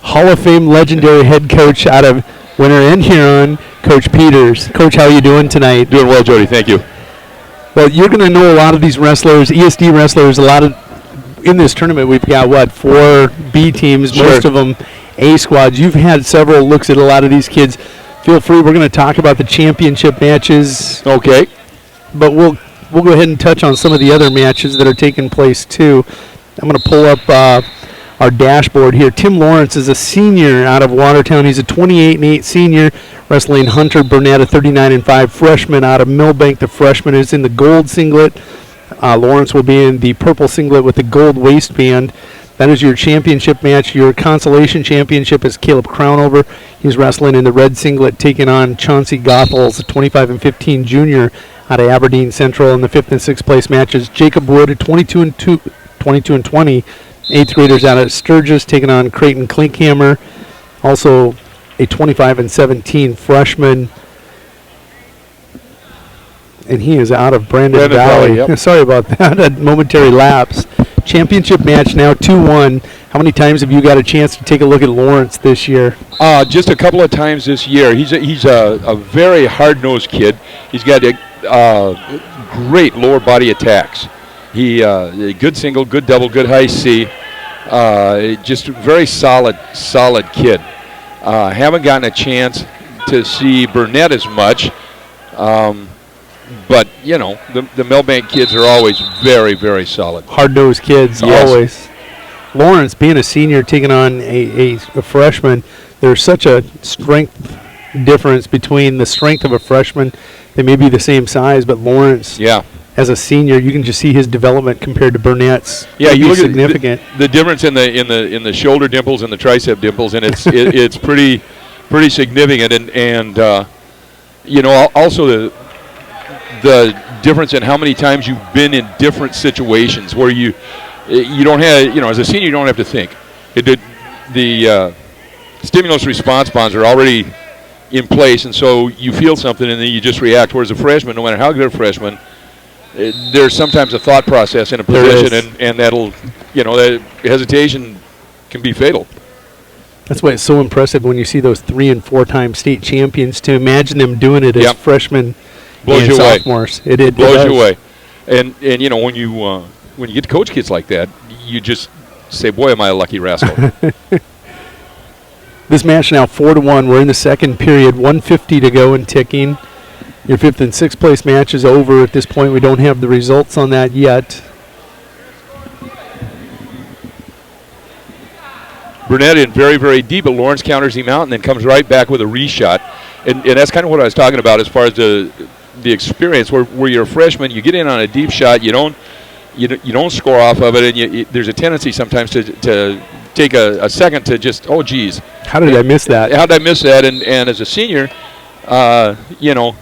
Hall of Fame legendary head coach out of Winter and Huron, Coach Peters. Coach, how are you doing tonight? Doing well, Jody. Thank you. Well, you're going to know a lot of these wrestlers, ESD wrestlers, a lot of, in this tournament we've got, 4 B teams, Sure. most of them A squads. You've had several looks at a lot of these kids. Feel free, we're going to talk about the championship matches. Okay. But we'll go ahead and touch on some of the other matches that are taking place too. I'm going to pull up our dashboard here. Tim Lawrence is a senior out of Watertown. He's a 28-8 senior, wrestling Hunter Burnett, a 39-5 freshman out of Millbank. The freshman is in the gold singlet. Lawrence will be in the purple singlet with the gold waistband. That is your championship match. Your consolation championship is Caleb Crownover. He's wrestling in the red singlet, taking on Chauncey Goethals, a 25-15 junior out of Aberdeen Central. In the 5th and 6th place matches, Jacob Wood, a 22-20, 8th graders out of Sturgis, taking on Creighton Klinkhammer. Also a 25-17 freshman. And he is out of Brandon Valley. Yep. Sorry about that, a momentary lapse. Championship match now 2-1. How many times have you got a chance to take a look at Lawrence this year? Just a couple of times this year. He's a very hard-nosed kid. He's got great lower body attacks. He good single, good double, good high C. Just a very solid kid. Haven't gotten a chance to see Burnett as much. But, you know, the Millbank kids are always very, very solid. Hard-nosed kids, Yes. always. Lawrence, being a senior, taking on a freshman, there's such a strength difference between the strength of a freshman. They may be the same size, but Lawrence, Yeah. as a senior, you can just see his development compared to Burnett's. Yeah, Could you be look significant. at the difference in the shoulder dimples and the tricep dimples, and it's it's pretty significant. And you know, also the difference in how many times you've been in different situations where you don't have, you know, as a senior you don't have to think. The stimulus response bonds are already in place, and so you feel something and then you just react. Whereas a freshman, no matter how good a freshman, there's sometimes a thought process in a position, and that'll, you know, that hesitation can be fatal. That's why it's so impressive when you see those 3- and 4-time state champions. To imagine them doing it as Yep. freshmen Blows and you away. sophomores. It Blows does. you away. And you know, when you get to coach kids like that, you just say, boy, am I a lucky rascal. This match now 4-1. We're in the second period. 1:50 to go and ticking. Your 5th and 6th place match is over at this point. We don't have the results on that yet. Burnett in very, very deep, but Lawrence counters him out and then comes right back with a reshot. And that's kind of what I was talking about as far as the experience where you're a freshman, you get in on a deep shot, you don't score off of it, and there's a tendency sometimes to take a second to just, oh, geez. How did I miss that? How did I miss that? And as a senior, you know,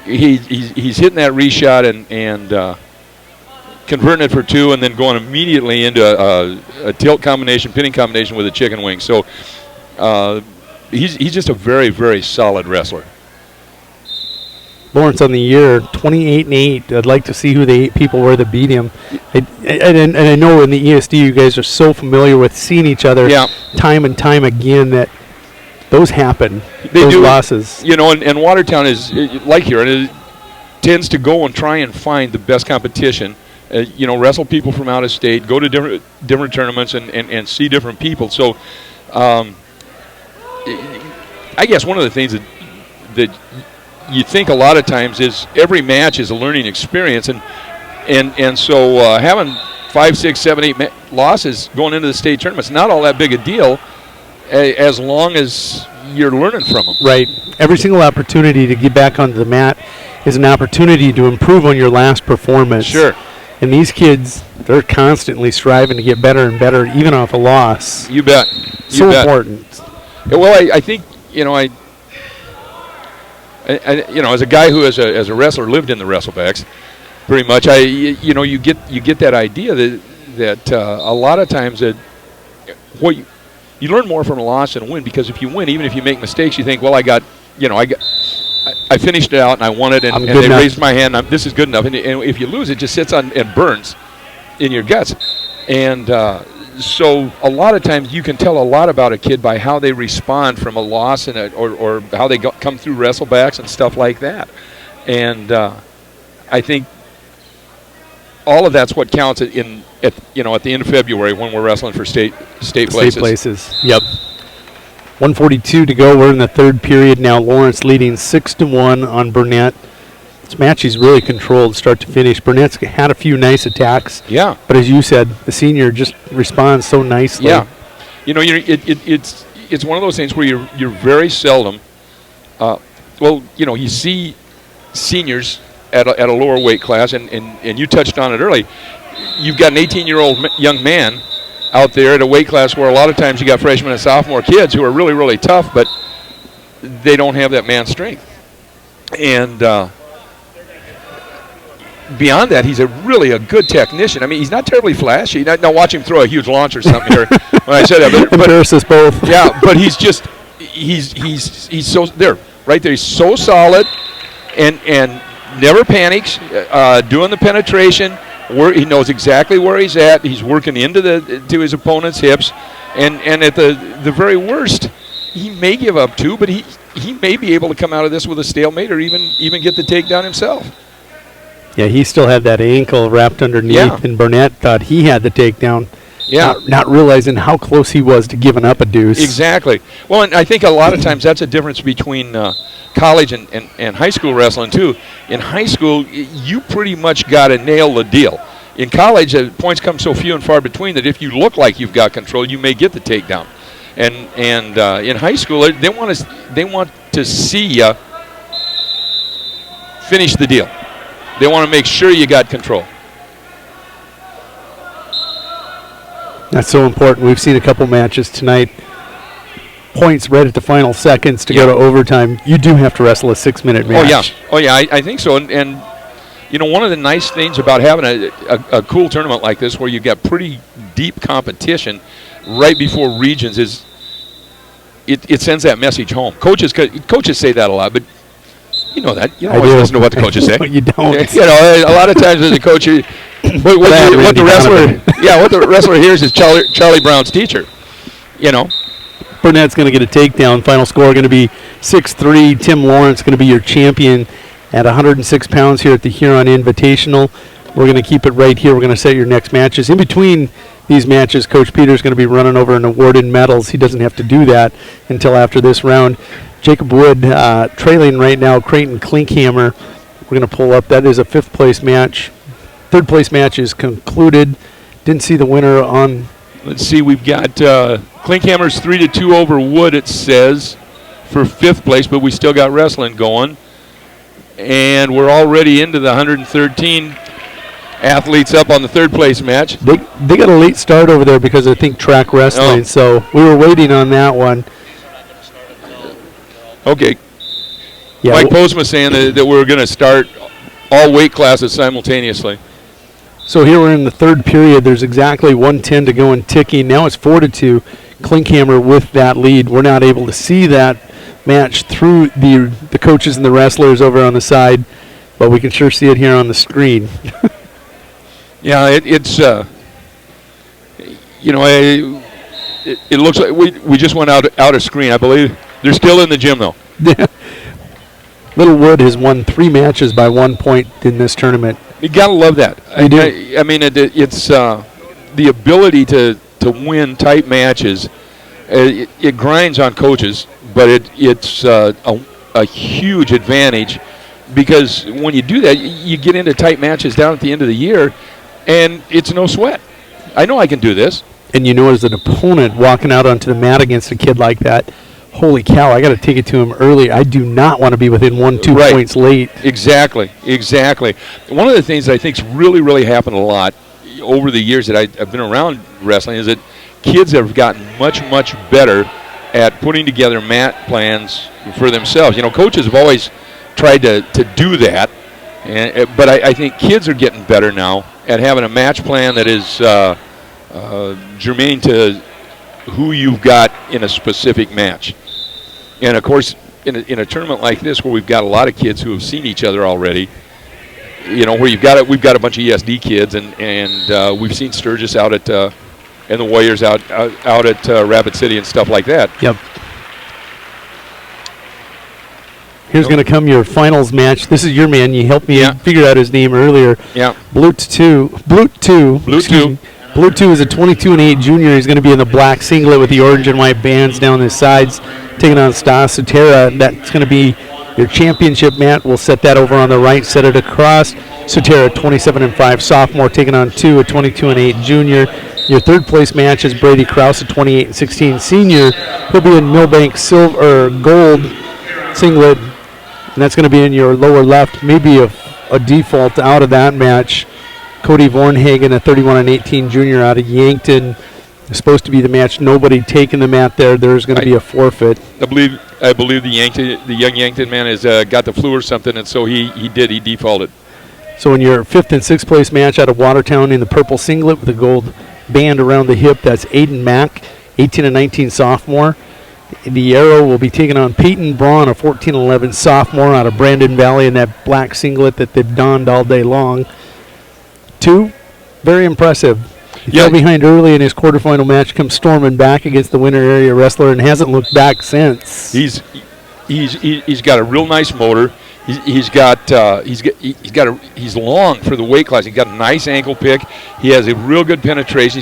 he's hitting that reshot and converting it for 2, and then going immediately into a tilt combination, pinning combination with a chicken wing. So he's just a very, very solid wrestler. Lawrence on the year, 28-8. I'd like to see who the 8 people were that beat him. And I know in the ESD you guys are so familiar with seeing each other time and time again that those happen, those losses. You know, and Watertown is, like here, it tends to go and try and find the best competition. You know, wrestle people from out of state, go to different tournaments and see different people. So I guess one of the things that you think a lot of times is every match is a learning experience, and so having 5, 6, 7, 8 losses going into the state tournament's not all that big a deal as long as you're learning from them. Right. Every single opportunity to get back onto the mat is an opportunity to improve on your last performance. Sure. And these kids, they're constantly striving to get better and better, even off a loss. You bet. So important. Yeah, well, I think, you know, I you know, as a guy who as a wrestler lived in the wrestlebacks, pretty much, you know, you get that idea that a lot of times that you learn more from a loss than a win, because if you win, even if you make mistakes, you think, well, I got I finished it out and I won it, and I'm they good enough. raised my hand. This is good enough. And if you lose, it just sits on and burns in your guts. And so a lot of times you can tell a lot about a kid by how they respond from a loss or how they come through wrestlebacks and stuff like that. And I think all of that's what counts at the end of February when we're wrestling for state places. State places. Yep. 1:42 to go. We're in the third period now. Lawrence leading 6-1 on Burnett. This match is really controlled start to finish. Burnett's had a few nice attacks. Yeah. But as you said, the senior just responds so nicely. Yeah. It's one of those things where you're very seldom. You see seniors at a lower weight class, and you touched on it early. You've got an 18-year-old young man out there at a weight class where a lot of times you got freshman and sophomore kids who are really, really tough, but they don't have that man strength. And beyond that, he's really a good technician. I mean, he's not terribly flashy. Now watch him throw a huge launch or something here. When I said that, but Embarrass us both. Yeah, but he's so there, right there. He's so solid, and never panics. Doing the penetration, he knows exactly where he's at. He's working to his opponent's hips, and at the very worst, he may give up two, but he may be able to come out of this with a stalemate or even get the takedown himself. Yeah, he still had that ankle wrapped underneath, Yeah. and Burnett thought he had the takedown. Yeah. Not realizing how close he was to giving up a deuce. Exactly. Well, and I think a lot of times that's a difference between college and high school wrestling, too. In high school, you pretty much got to nail the deal. In college, points come so few and far between that if you look like you've got control, you may get the takedown. And in high school, they want to see you finish the deal. They want to make sure you got control. That's so important. We've seen a couple matches tonight. Points right at the final seconds to go to overtime. You do have to wrestle a 6-minute match. Oh yeah, I think so. And one of the nice things about having a cool tournament like this, where you've got pretty deep competition right before regions, is it sends that message home. Coaches say that a lot, but you know that. You don't always listen to what the coaches say. You don't. A lot of times as a coach, what the wrestler hears is Charlie Brown's teacher. Burnett's going to get a takedown. Final score going to be 6-3. Tim Lawrence going to be your champion at 106 pounds here at the Huron Invitational. We're going to keep it right here. We're going to set your next matches. In between these matches, Coach Peter's going to be running over and awarding medals. He doesn't have to do that until after this round. Jacob Wood trailing right now, Creighton Klinkhammer. We're going to pull up. That is a 5th place match. 3rd place match is concluded. Didn't see the winner on. Let's see, we've got Klinkhammer's 3-2 over Wood, it says, for 5th place, but we still got wrestling going. And we're already into the 113 athletes up on the 3rd place match. They got a late start over there because I think track wrestling, so we were waiting on that one. Okay. Yeah, Mike Postma saying that we're going to start all weight classes simultaneously. So here we're in the 3rd period. There's exactly 1:10 to go and ticking. Now it's 4-2. Klinkhammer with that lead. We're not able to see that match through the coaches and the wrestlers over on the side, but we can sure see it here on the screen. Yeah, it's it looks like we just went out of screen. I believe they're still in the gym though. Littlewood has won 3 matches by 1 point in this tournament. You gotta love that. You do. I mean, it's the ability to win tight matches. It grinds on coaches, but it's a huge advantage because when you do that, you get into tight matches down at the end of the year, and it's no sweat. I know I can do this. And as an opponent walking out onto the mat against a kid like that, holy cow, I got to take it to him early. I do not want to be within 1-2 points late. Exactly. One of the things that I think's really, really happened a lot over the years that I've been around wrestling is that kids have gotten much, much better at putting together mat plans for themselves. Coaches have always tried to do that, but I think kids are getting better now at having a match plan that is germane to who you've got in a specific match. And, of course, in a tournament like this where we've got a lot of kids who have seen each other already, where we've got a bunch of ESD kids, and we've seen Sturgis out at and the Warriors out at Rapid City and stuff like that. Yep. Here's going to come your finals match. This is your man. You helped me figure out his name earlier. Yeah. Blute 2. Blute 2 is a 22-8 junior. He's going to be in the black singlet with the orange and white bands down his sides, taking on Stas Sotera. That's going to be your championship match. We'll set that over on the right, set it across. Sotera, 27-5 sophomore, taking on 2, a 22-8 junior. Your third place match is Brady Krause, a 28-16 senior. He'll be in Millbank silver or gold singlet, and that's going to be in your lower left. Maybe a default out of that match. Cody Vornhagen, a 31-18 junior out of Yankton. It's supposed to be the match. Nobody taking the mat there. There's going to be a forfeit. I believe the young Yankton man has got the flu or something, and so he defaulted. So in your fifth and sixth place match out of Watertown in the purple singlet with a gold band around the hip, that's Aiden Mack, 18-19 sophomore. The arrow will be taking on Peyton Braun, a 14-11 sophomore out of Brandon Valley in that black singlet that they've donned all day long. 2, very impressive. He fell behind early in his quarterfinal match, comes storming back against the winter area wrestler and hasn't looked back since. He's got a real nice motor. He's long for the weight class. He's got a nice ankle pick. He has a real good penetration.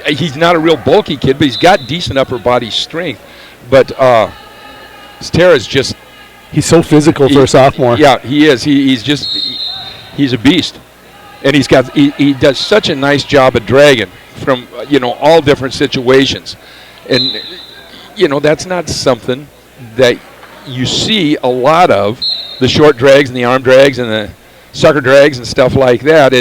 He's not a real bulky kid, but he's got decent upper body strength. But Stara's just, he's so physical for a sophomore. Yeah, he is. He's a beast, and he does such a nice job of dragging from all different situations, and that's not something that you see a lot of. The short drags and the arm drags and the sucker drags and stuff like that.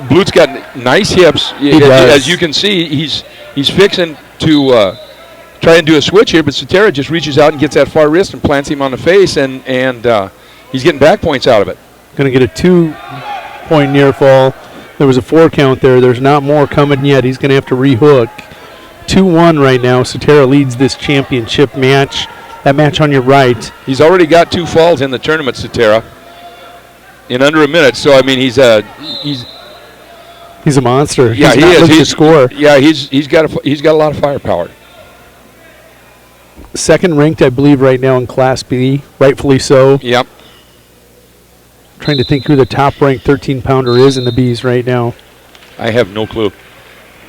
Blute's got nice hips. As you can see, he's fixing to try and do a switch here, but Sotera just reaches out and gets that far wrist and plants him on the face, and he's getting back points out of it. Going to get a 2-point near fall. There was a 4 count there. There's not more coming yet. He's going to have to rehook. 2-1 right now. Sotera leads this championship match. That match on your right. He's already got 2 falls in the tournament, Sotera, in under a minute. So I mean, he's a monster. Yeah, he is. He's score. Yeah, he's got a lot of firepower. Second ranked, I believe, right now in Class B, rightfully so. Yep. Trying to think who the top ranked 13-pounder is in the Bs right now. I have no clue.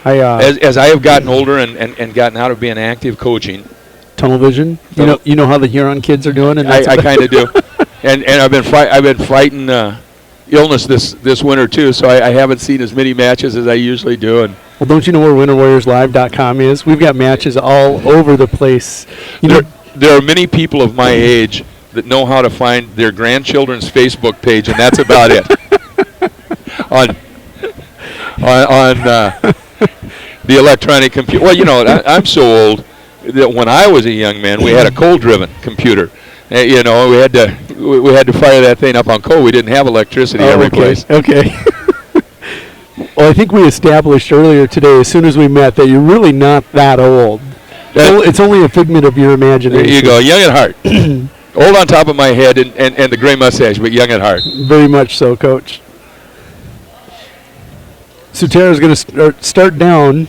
As I have gotten older and gotten out of being active coaching. Tunnel vision. You know how the Huron kids are doing, and I kind of do. And I've been fighting illness this winter too, so I haven't seen as many matches as I usually do. And well, don't you know where WinterWarriorsLive.com is? We've got matches all over the place. There are many people of my age that know how to find their grandchildren's Facebook page, and that's about it. on the electronic computer. Well, I'm so old that when I was a young man, we had a coal-driven computer. We had to fire that thing up on coal. We didn't have electricity every place. Okay. Well, I think we established earlier today, as soon as we met, that you're really not that old. It's only a figment of your imagination. There you go, young at heart. Old on top of my head and the gray mustache, but young at heart. Very much so, Coach. Sotera's going to start down.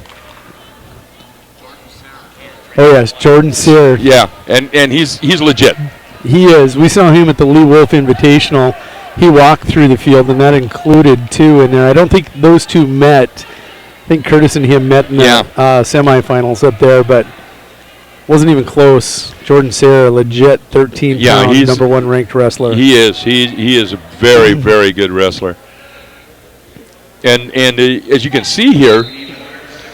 Oh, yes, Jordan Sear. Yeah, and he's legit. He is. We saw him at the Lee Wolf Invitational. He walked through the field, and that included 2 in there. I don't think those 2 met. I think Curtis and him met in the semifinals up there, but wasn't even close. Jordan Sear, legit 13-pound, number 1 ranked wrestler. He is. He is a very, very good wrestler. And as you can see here,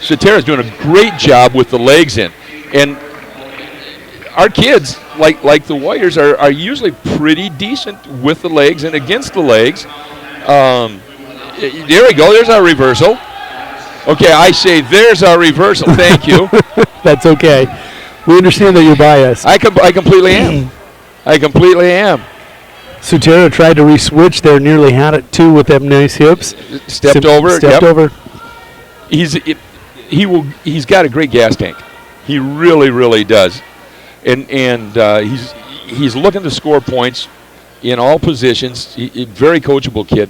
Sotera's doing a great job with the legs in. And our kids, like the Warriors, are usually pretty decent with the legs and against the legs. There we go. There's our reversal. Okay, I say there's our reversal. Thank you. That's okay. We understand that you're biased. I completely am. I completely am. Sotera tried to re-switch there, nearly had it too with them nice hips. Stepped over. He's got a great gas tank. He really, really does. and he's looking to score points in all positions. Very coachable kid.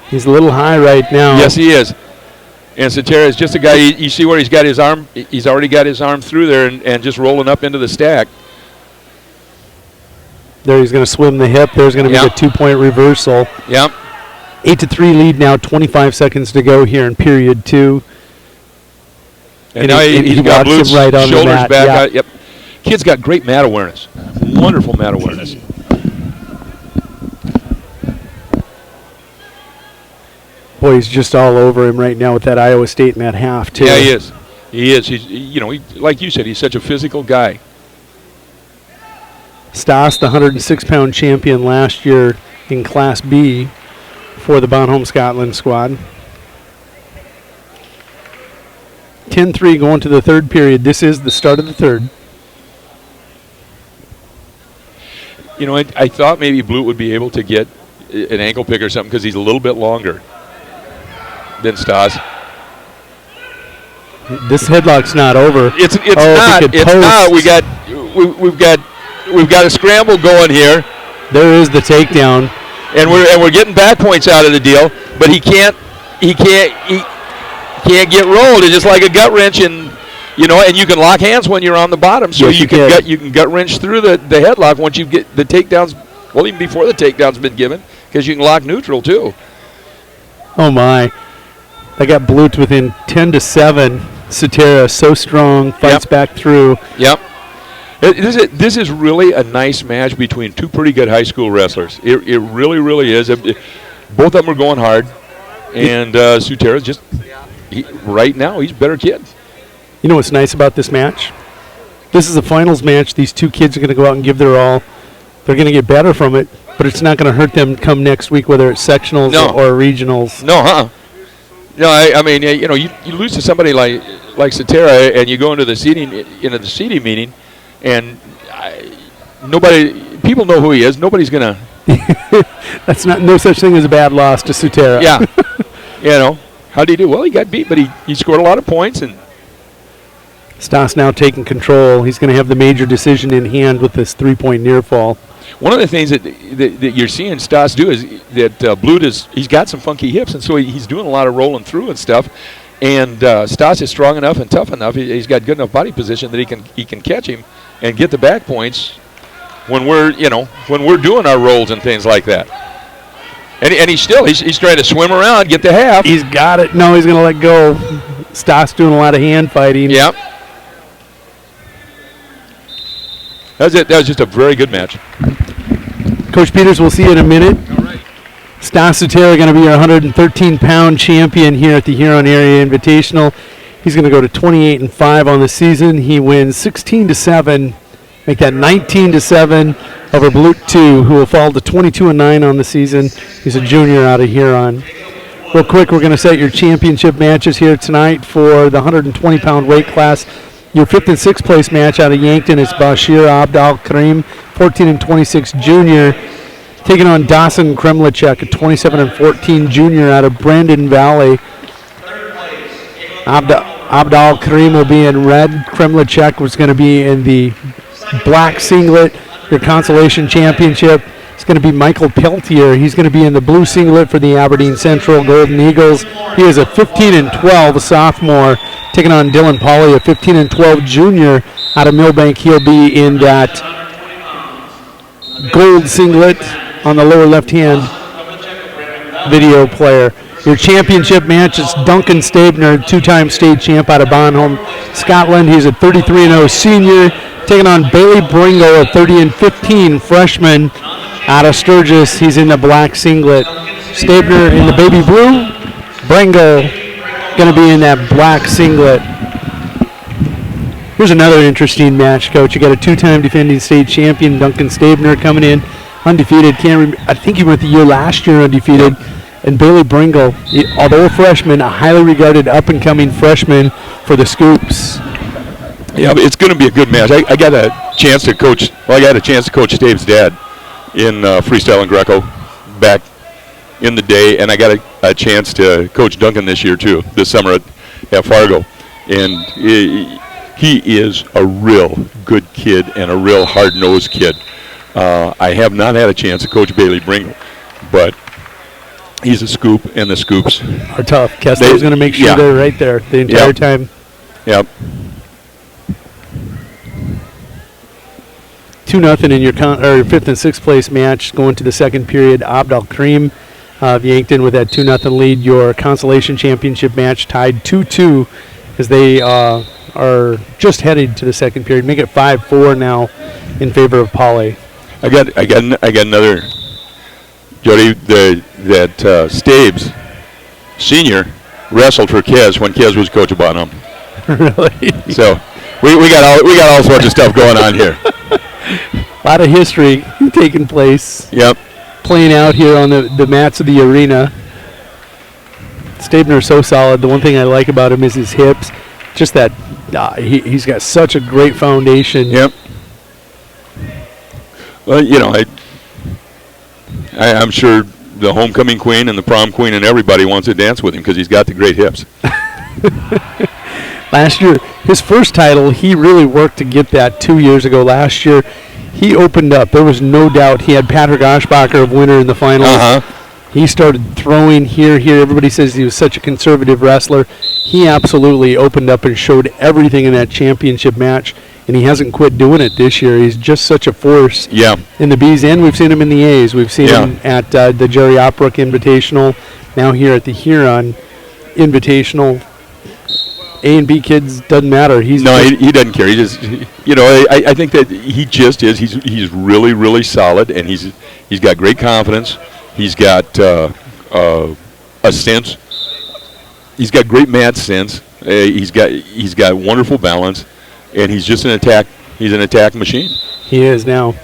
He's a little high right now. Yes, he is. And Cetera is just a guy, you see where he's got his arm, he's already got his arm through there and just rolling up into the stack. There he's going to swim the hip. There's going to be a 2-point reversal. Yep. 8-3 lead now, 25 seconds to go here in period 2. And now he's got Blute's right on shoulders the mat. back. Yep. Kid's got great mat awareness. Wonderful mat awareness. Boy, he's just all over him right now with that Iowa State in that half, too. Yeah, he is. He is. He's, like you said, he's such a physical guy. Stas, the 106-pound champion last year in Class B for the Bonholm Scotland squad. 10-3 going to the third period. This is the start of the third. I thought maybe Blute would be able to get an ankle pick or something because he's a little bit longer than Stas. This headlock's not over. It's not. It's not. We've got a scramble going here. There is the takedown, and we're getting back points out of the deal. But he can't get rolled. It's just like a gut wrench, and you can lock hands when you're on the bottom. So yes, you can gut wrench through the headlock once you get the takedowns. Well, even before the takedown's been given, because you can lock neutral too. Oh my! They got Blute within 10-7. Cetera so strong, fights back through. Yep. This is really a nice match between two pretty good high school wrestlers. It really, really is. Both of them are going hard, and Sutera just right now he's a better kid. You know what's nice about this match? This is a finals match. These two kids are going to go out and give their all. They're going to get better from it, but it's not going to hurt them come next week, whether it's sectionals or regionals. No, I mean, you lose to somebody like Cetera, and you go into the seating meeting, and people know who he is. Nobody's gonna. That's no such thing as a bad loss to Cetera. Yeah, how did he do? Well, he got beat, but he scored a lot of points, and Stas now taking control. He's going to have the major decision in hand with this 3-point near fall. One of the things that you're seeing Stas do is that Blute he's got some funky hips, and so he's doing a lot of rolling through and stuff. And Stas is strong enough and tough enough. He's got good enough body position that he can catch him and get the back points when we're doing our rolls and things like that. And he's trying to swim around, get the half. He's got it. No, he's going to let go. Stas doing a lot of hand fighting. Yep. That was just a very good match. Coach Peters, we'll see you in a minute. All right. Stas Cetera going to be our 113-pound champion here at the Huron Area Invitational. He's going to go to 28-5 on the season. He wins 16-7, make that 19-7 over Blute 2, who will fall to 22-9 on the season. He's a junior out of Huron. Real quick, we're going to set your championship matches here tonight for the 120-pound weight class. Your 5th and 6th place match out of Yankton is Bashir Abdal Karim, 14-26 junior, taking on Dawson Kremlicek, a 27-14 junior out of Brandon Valley. Abdal Karim will be in red. Kremlicek was going to be in the black singlet. Your consolation championship is going to be Michael Peltier. He's going to be in the blue singlet for the Aberdeen Central Golden Eagles. He is a 15-12 sophomore, taking on Dylan Pauly, a 15-12 junior out of Millbank. He'll be in that gold singlet on the lower left-hand video player. Your championship match is Duncan Stabner, two-time state champ out of Bonholm, Scotland. He's a 33-0 senior, taking on Bailey Bringo, a 30-15 freshman out of Sturgis. He's in the black singlet. Stabner in the baby blue. Bringo going to be in that black singlet. Here's another interesting match, Coach. You got a two-time defending state champion, Duncan Stabner, coming in undefeated. I think he went the year last year undefeated. And Bailey Bringle, although a freshman, a highly regarded up-and-coming freshman for the Scoops. Yeah, it's going to be a good match. I got a chance to coach. Well, I got a chance to coach Dave's dad in freestyle and Greco back in the day, and I got a chance to coach Duncan this year too, this summer at Fargo. And he is a real good kid and a real hard-nosed kid. I have not had a chance to coach Bailey Bringle, but he's a scoop, and the scoops are tough. Kessler's going to make sure they're right there the entire time. Yep. 2-0 in your fifth and sixth place match going to the second period. Abd al-Karim Yankton with that 2-0 lead. Your consolation championship match tied 2-2 as they are just headed to the second period. Make it 5-4 now in favor of Pauley. I got another, Jody. That Stabes Senior wrestled for Kez when Kez was coach of Bonham. Really? So we got all sorts of stuff going on here. A lot of history taking place. Yep. Playing out here on the mats of the arena. Stabner is so solid. The one thing I like about him is his hips. Just that he's got such a great foundation. Yep. Well, you know, I'm sure the homecoming queen and the prom queen and everybody wants to dance with him because he's got the great hips. Last year, his first title, he really worked to get that 2 years ago. Last year, he opened up. There was no doubt. He had Patrick Oshbacher of winner in the finals. He started throwing here. Everybody says he was such a conservative wrestler. He absolutely opened up and showed everything in that championship match, and he hasn't quit doing it this year. He's just such a force in the Bs, and we've seen him in the A's. We've seen him at the Jerry Opbrook Invitational, now here at the Huron Invitational. A and B kids, doesn't matter. He doesn't care. He just, I think that he just is. He's really, really solid, and he's got great confidence. He's got a sense. He's got great mat sense. He's got wonderful balance, and he's just an attack. He's an attack machine. He is now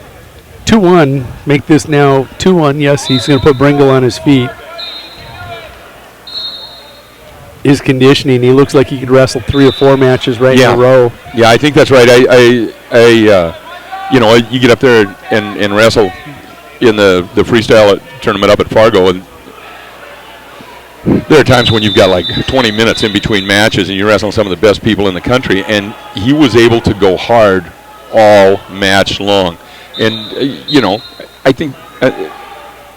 2-1. Make this now 2-1. Yes, he's going to put Bringle on his feet. His conditioning, he looks like he could wrestle 3 or 4 matches in a row. Yeah, I think that's right. You get up there and wrestle in the freestyle tournament up at Fargo, and there are times when you've got like 20 minutes in between matches and you're wrestling some of the best people in the country, and he was able to go hard all match long. And, I think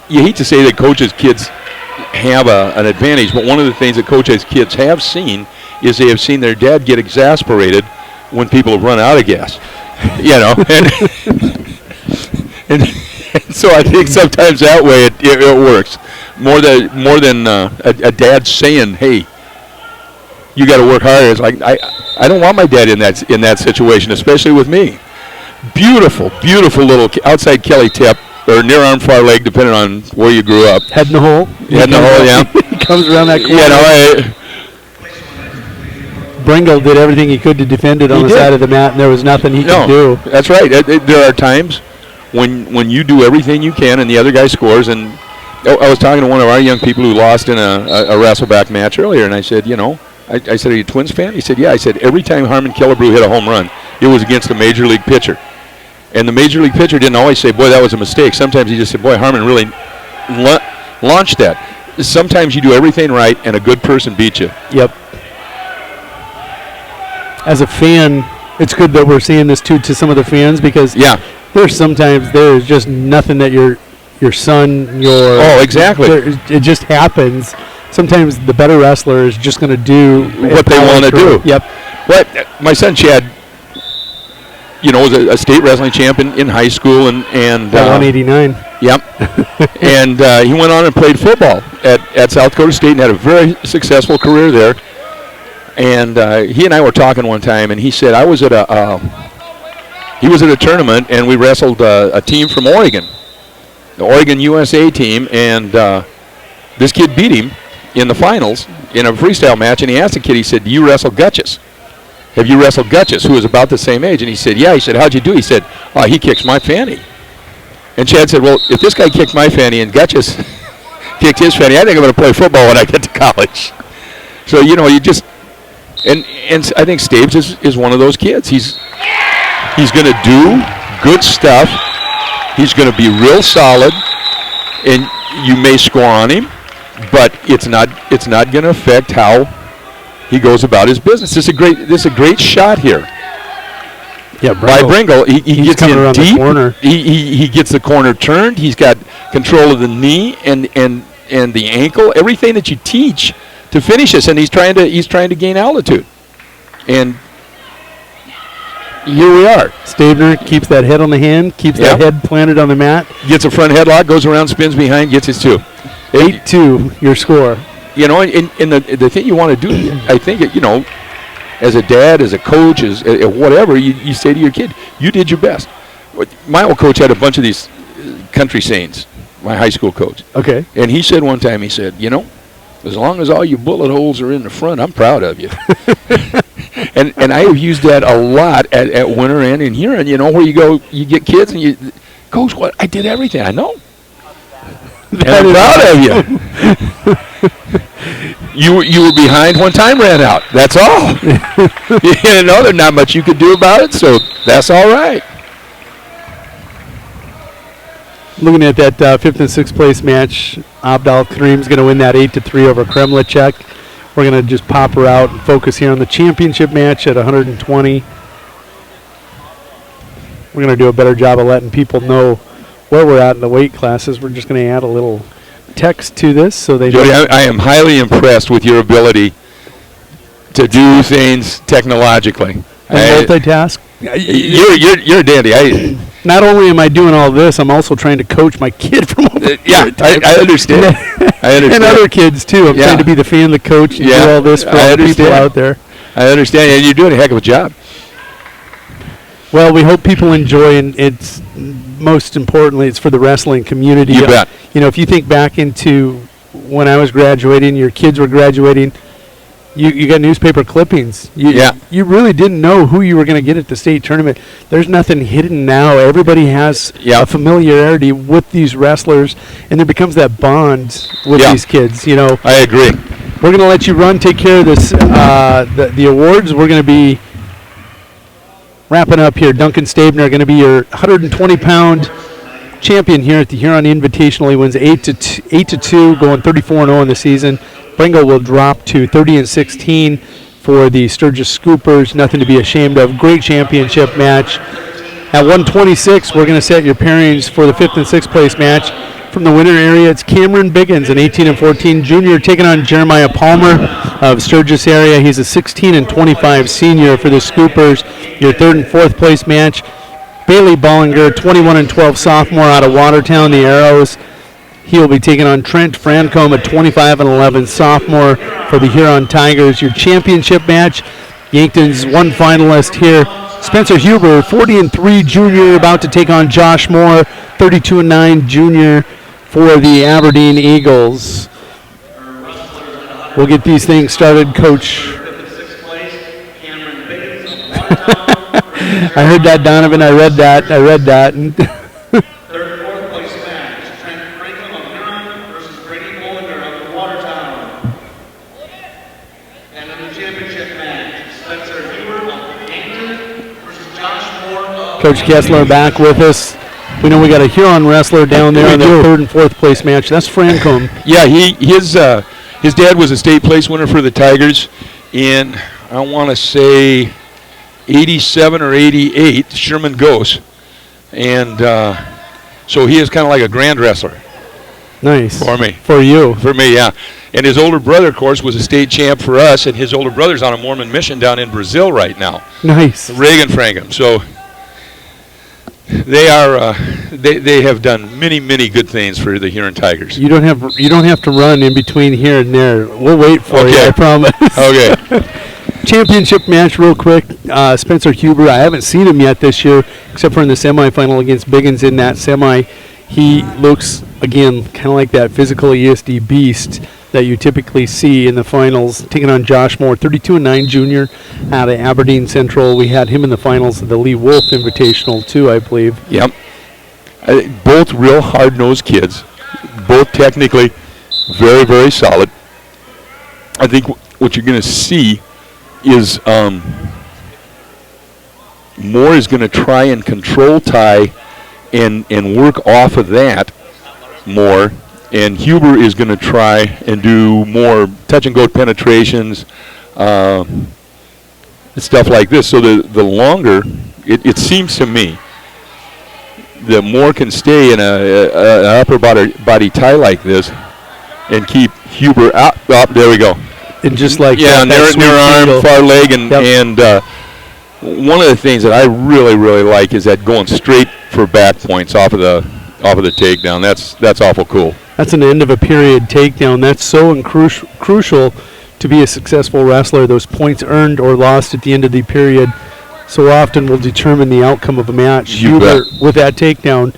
you hate to say that coaches' kids have an advantage, but one of the things that coaches' kids have seen is they have seen their dad get exasperated when people have run out of gas, and so I think sometimes that way it works more than a dad saying, "Hey, you got to work harder." It's like I don't want my dad in that situation, especially with me. Beautiful little outside Kelly tip. Or near arm, far leg, depending on where you grew up. Head in the hole. Head in the hole, yeah. He comes around that corner. Bringle did everything he could to defend it on the side of the mat, and there was nothing he could do. That's right. There are times when you do everything you can and the other guy scores. And I was talking to one of our young people who lost in a wrestleback match earlier, and I said, I said, are you a Twins fan? He said, yeah. I said, every time Harmon Killebrew hit a home run, it was against a major league pitcher. And the major league pitcher didn't always say, boy, that was a mistake. Sometimes he just said, boy, Harmon really launched that. Sometimes you do everything right and a good person beats you. Yep. As a fan, it's good that we're seeing this to some of the fans because there's just nothing that your son, exactly. It just happens. Sometimes the better wrestler is just going to do what they want to do. Yep. But my son Chad, was a state wrestling champion in high school and 189. Yep. And he went on and played football at South Dakota State and had a very successful career there. And he and I were talking one time, and he said he was at a tournament, and we wrestled a team from Oregon, the Oregon USA team, and this kid beat him in the finals in a freestyle match. And he asked the kid, he said, "Do you wrestle Gutches? Have you wrestled Gutches, who was about the same age?" And he said, "Yeah." He said, "How'd you do?" He said, "Oh, he kicks my fanny." And Chad said, "Well, if this guy kicked my fanny and Gutches kicked his fanny, I think I'm going to play football when I get to college." So, you just – and I think Staves is one of those kids. He's going to do good stuff. He's going to be real solid, and you may score on him, but it's not going to affect how he goes about his business. This is a great shot here. Yeah, By Bringle, he He's gets coming in around the deep. corner. He gets the corner turned. He's got control of the knee and the ankle. Everything that you teach to finish this, and he's trying to gain altitude. And here we are. Stabner keeps that head on the hand, keeps that head planted on the mat. Gets a front headlock, goes around, spins behind, gets his 2. 8-2, your score. You know, and the thing you want to do, I think, you know, as a dad, as a coach, as whatever, you say to your kid, you did your best. My old coach had a bunch of these country sayings, my high school coach. Okay. And he said one time, he said, you know, as long as all your bullet holes are in the front, I'm proud of you. and I have used that a lot at Winter and in Huron, you know, where you go, you get kids and you, Coach, what? I did everything. I know. And I'm proud of you. You were behind when time ran out. That's all. You know, there's not much you could do about it, so that's all right. Looking at that 5th and 6th place match, Abdal Kareem's going to win that 8-3 over Kremlicek. We're going to just pop her out and focus here on the championship match at 120. We're going to do a better job of letting people know where we're at in the weight classes. We're just going to add a little text to this so they Jody, know. I am highly impressed with your ability to do things technologically. And multitask. You're a dandy. Not only am I doing all this, I'm also trying to coach my kid from over Yeah, I understand. I understand. And other kids, too. I'm trying to be the fan, the coach, and do all this for all the people out there. I understand, and you're doing a heck of a job. Well, we hope people enjoy, and it's most importantly, it's for the wrestling community. You bet. You know, if you think back into when I was graduating, your kids were graduating, you got newspaper clippings. You really didn't know who you were going to get at the state tournament. There's nothing hidden now. Everybody has a familiarity with these wrestlers, and there becomes that bond with these kids. You know, I agree. We're going to let you run, take care of this. The awards. We're going to be wrapping up here. Duncan Stabner going to be your 120-pound champion here at the Huron Invitational. He wins 8-2, going 34-0 in the season. Bringle will drop to 30-16 for the Sturgis Scoopers. Nothing to be ashamed of. Great championship match. At 126, we're going to set your pairings for the 5th and 6th place match. From the winter area, it's Cameron Biggins, an 18-14 junior, taking on Jeremiah Palmer of Sturgis area. He's a 16-25 senior for the Scoopers. Your 3rd and 4th place match, Bailey Bollinger, 21-12 sophomore out of Watertown, the Arrows. He'll be taking on Trent Francombe, a 25-11 sophomore for the Huron Tigers. Your championship match, Yankton's one finalist here, Spencer Huber, 40-3 junior, about to take on Josh Moore, 32-9 junior for the Aberdeen Eagles. We'll get these things started, Coach. I heard that, Donovan. I read that. Third and fourth place match, Trent Franklin of Huron versus Brady Bollinger of Watertown. And in the championship match, Spencer Huber of Yankton versus Josh Moore of Coach Kessler back with us. We know we got a Huron wrestler down there in the 3rd and 4th place match. That's Francombe. Yeah, his dad was a state place winner for the Tigers in, I want to say, 87 or 88, Sherman Ghost. And so he is kind of like a grand wrestler. Nice. For me. For you. For me, yeah. And his older brother, of course, was a state champ for us, and his older brother's on a Mormon mission down in Brazil right now. Nice. Reagan Frankham. So they are they have done many good things for the Huron Tigers. You don't have to run in between here and there. We'll wait for you, I promise. Okay. Championship match real quick. Spencer Huber, I haven't seen him yet this year, except for in the semifinal against Biggins in that semi. He looks, again, kind of like that physical ESD beast that you typically see in the finals, taking on Josh Moore, 32-9 junior out of Aberdeen Central. We had him in the finals of the Lee Wolf Invitational, too, I believe. Yep. Both real hard-nosed kids, both technically very solid. I think what you're going to see is Moore is going to try and control Ty and work off of that more, and Huber is going to try and do more touch-and-go penetrations, stuff like this. So the longer, it seems to me, the more can stay in an upper body tie like this and keep Huber up. There we go. And just like yeah, that near arm, single. far leg, and Yep. one of the things that I really like is that going straight for back points off of the takedown. That's awful cool. That's an end of a period takedown. That's so crucial to be a successful wrestler. Those points earned or lost at the end of the period so often will determine the outcome of a match. You bet. With that takedown,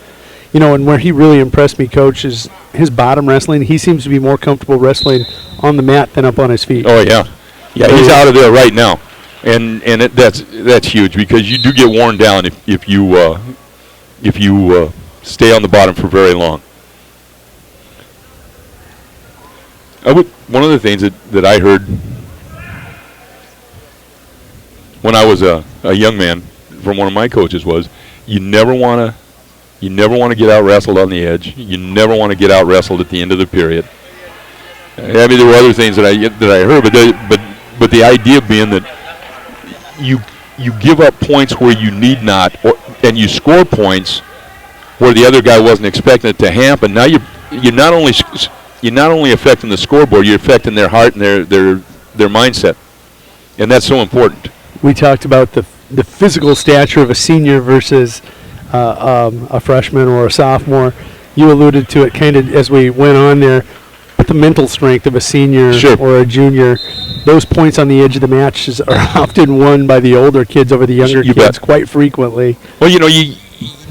you know, and where he really impressed me, Coach, is his bottom wrestling. He seems to be more comfortable wrestling on the mat than up on his feet. Oh yeah, he's out of there right now, and that's huge because you do get worn down if you stay on the bottom for very long. One of the things that I heard when I was a young man from one of my coaches was you never want to get out wrestled on the edge. You never want to get out wrestled at the end of the period. I mean, there were other things that I heard, but the idea being that you give up points where you need not, and you score points where the other guy wasn't expecting it to happen. Now you're not only affecting the scoreboard, you're affecting their heart and their mindset, and that's so important. We talked about the physical stature of a senior versus a freshman or a sophomore. You alluded to it kind of as we went on there, but the mental strength of a senior Sure. or a junior. Those points on the edge of the matches are often won by the older kids over the younger You kids bet. quite frequently. Well, you know,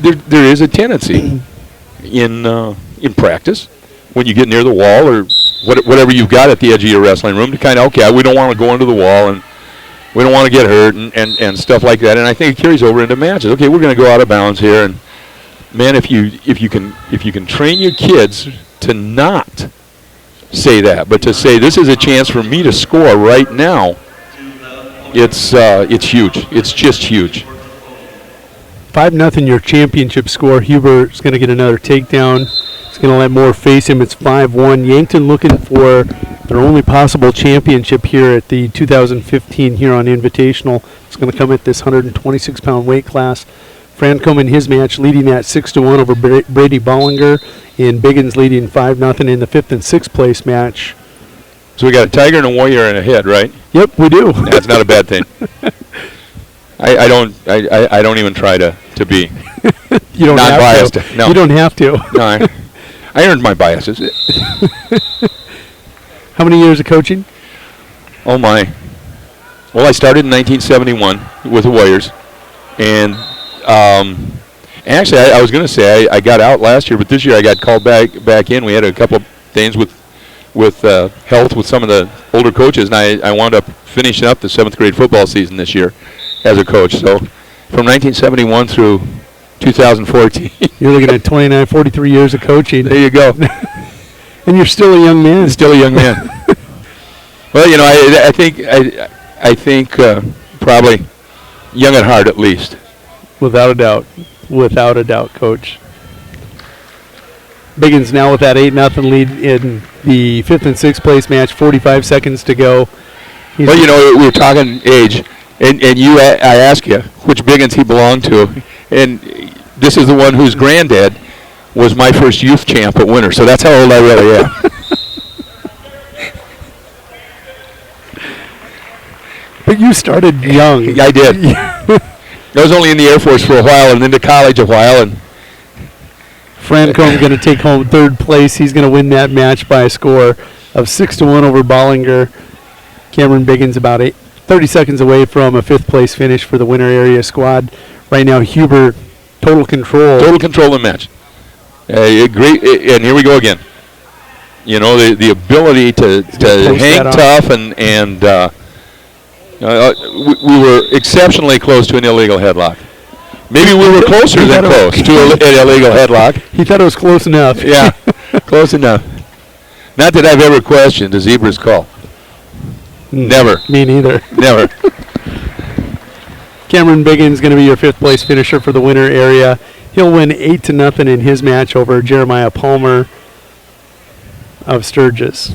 there is a tendency in practice when you get near the wall or whatever you've got at the edge of your wrestling room to kind of, okay, we don't want to go into the wall and we don't want to get hurt and stuff like that. And I think it carries over into matches. Okay, we're going to go out of bounds here, and man, if you can train your kids to not say that, but to say this is a chance for me to score right now, it's huge. It's just huge. 5-0 your championship score. Huber's going to get another takedown. He's going to let Moore face him. It's 5-1. Yankton looking for their only possible championship here at the 2015 Huron Invitational. It's going to come at this 126-pound weight class. Francombe in his match leading that 6-1 over Brady Bollinger, and Biggins leading 5-0 in the 5th and 6th place match. So we got a tiger and a warrior in a head, right? Yep, we do. That's not a bad thing. I don't even try to be You don't not have biased. to. No. You don't have to. No, I earned my biases. How many years of coaching? Oh my. Well, I started in 1971 with the Warriors, and actually I was going to say I got out last year, but this year I got called back in. We had a couple of things with health with some of the older coaches, and I wound up finishing up the 7th grade football season this year as a coach. So from 1971 through 2014. You're looking at 29, 43 years of coaching. There you go. And you're still a young man. Still a young man. Well, you know, I think probably young at heart at least. Without a doubt. Without a doubt, Coach. Biggins now with that 8-0 lead in the 5th and 6th place match, 45 seconds to go. Well, you know, we were talking age, and I asked you which Biggins he belonged to, and this is the one whose granddad was my first youth champ at Winter, so that's how old I really am. But you started young. I did. I was only in the Air Force for a while and then to college a while. And Francombe going to take home 3rd place. He's going to win that match by a score of 6-1 over Bollinger. Cameron Biggins about 30 seconds away from a 5th place finish for the Winter area squad. Right now, Huber, total control. Total control of the match. Great, and here we go again. You know, the ability to hang tough and we were exceptionally close to an illegal headlock. Maybe we were closer than close to an illegal headlock. He thought it was close enough. Yeah, close enough. Not that I've ever questioned a zebra's call. Never. Me neither. Never. Cameron Biggins going to be your 5th place finisher for the Winter area. He'll win 8-0 in his match over Jeremiah Palmer of Sturgis.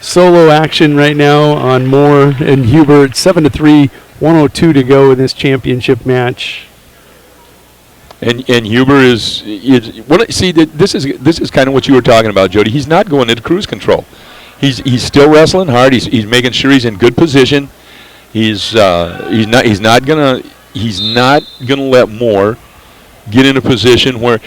solo action right now on Moore and Huber. It's 7-3, 102 to go in this championship match. And Huber is what? See, this is kind of what you were talking about, Jody. He's not going into cruise control. He's still wrestling hard. He's making sure he's in good position. He's not gonna let Moore get in a position where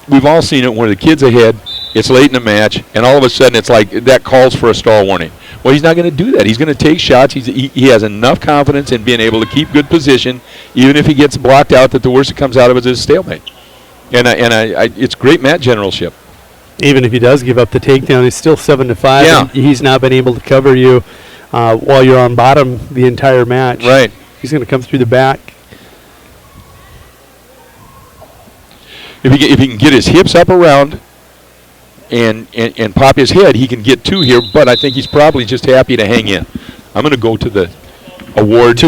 we've all seen it, where the kid's ahead, it's late in the match, and all of a sudden it's like that calls for a stall warning. Well, he's not going to do that. He's going to take shots. He has enough confidence in being able to keep good position, even if he gets blocked out, that the worst that comes out of it is a stalemate. And it's great mat generalship. Even if he does give up the takedown, he's still 7-5. Yeah. And he's not been able to cover you while you're on bottom the entire match. Right. He's going to come through the back. If he can get his hips up around and pop his head, he can get two here, but I think he's probably just happy to hang in. I'm going to go to the award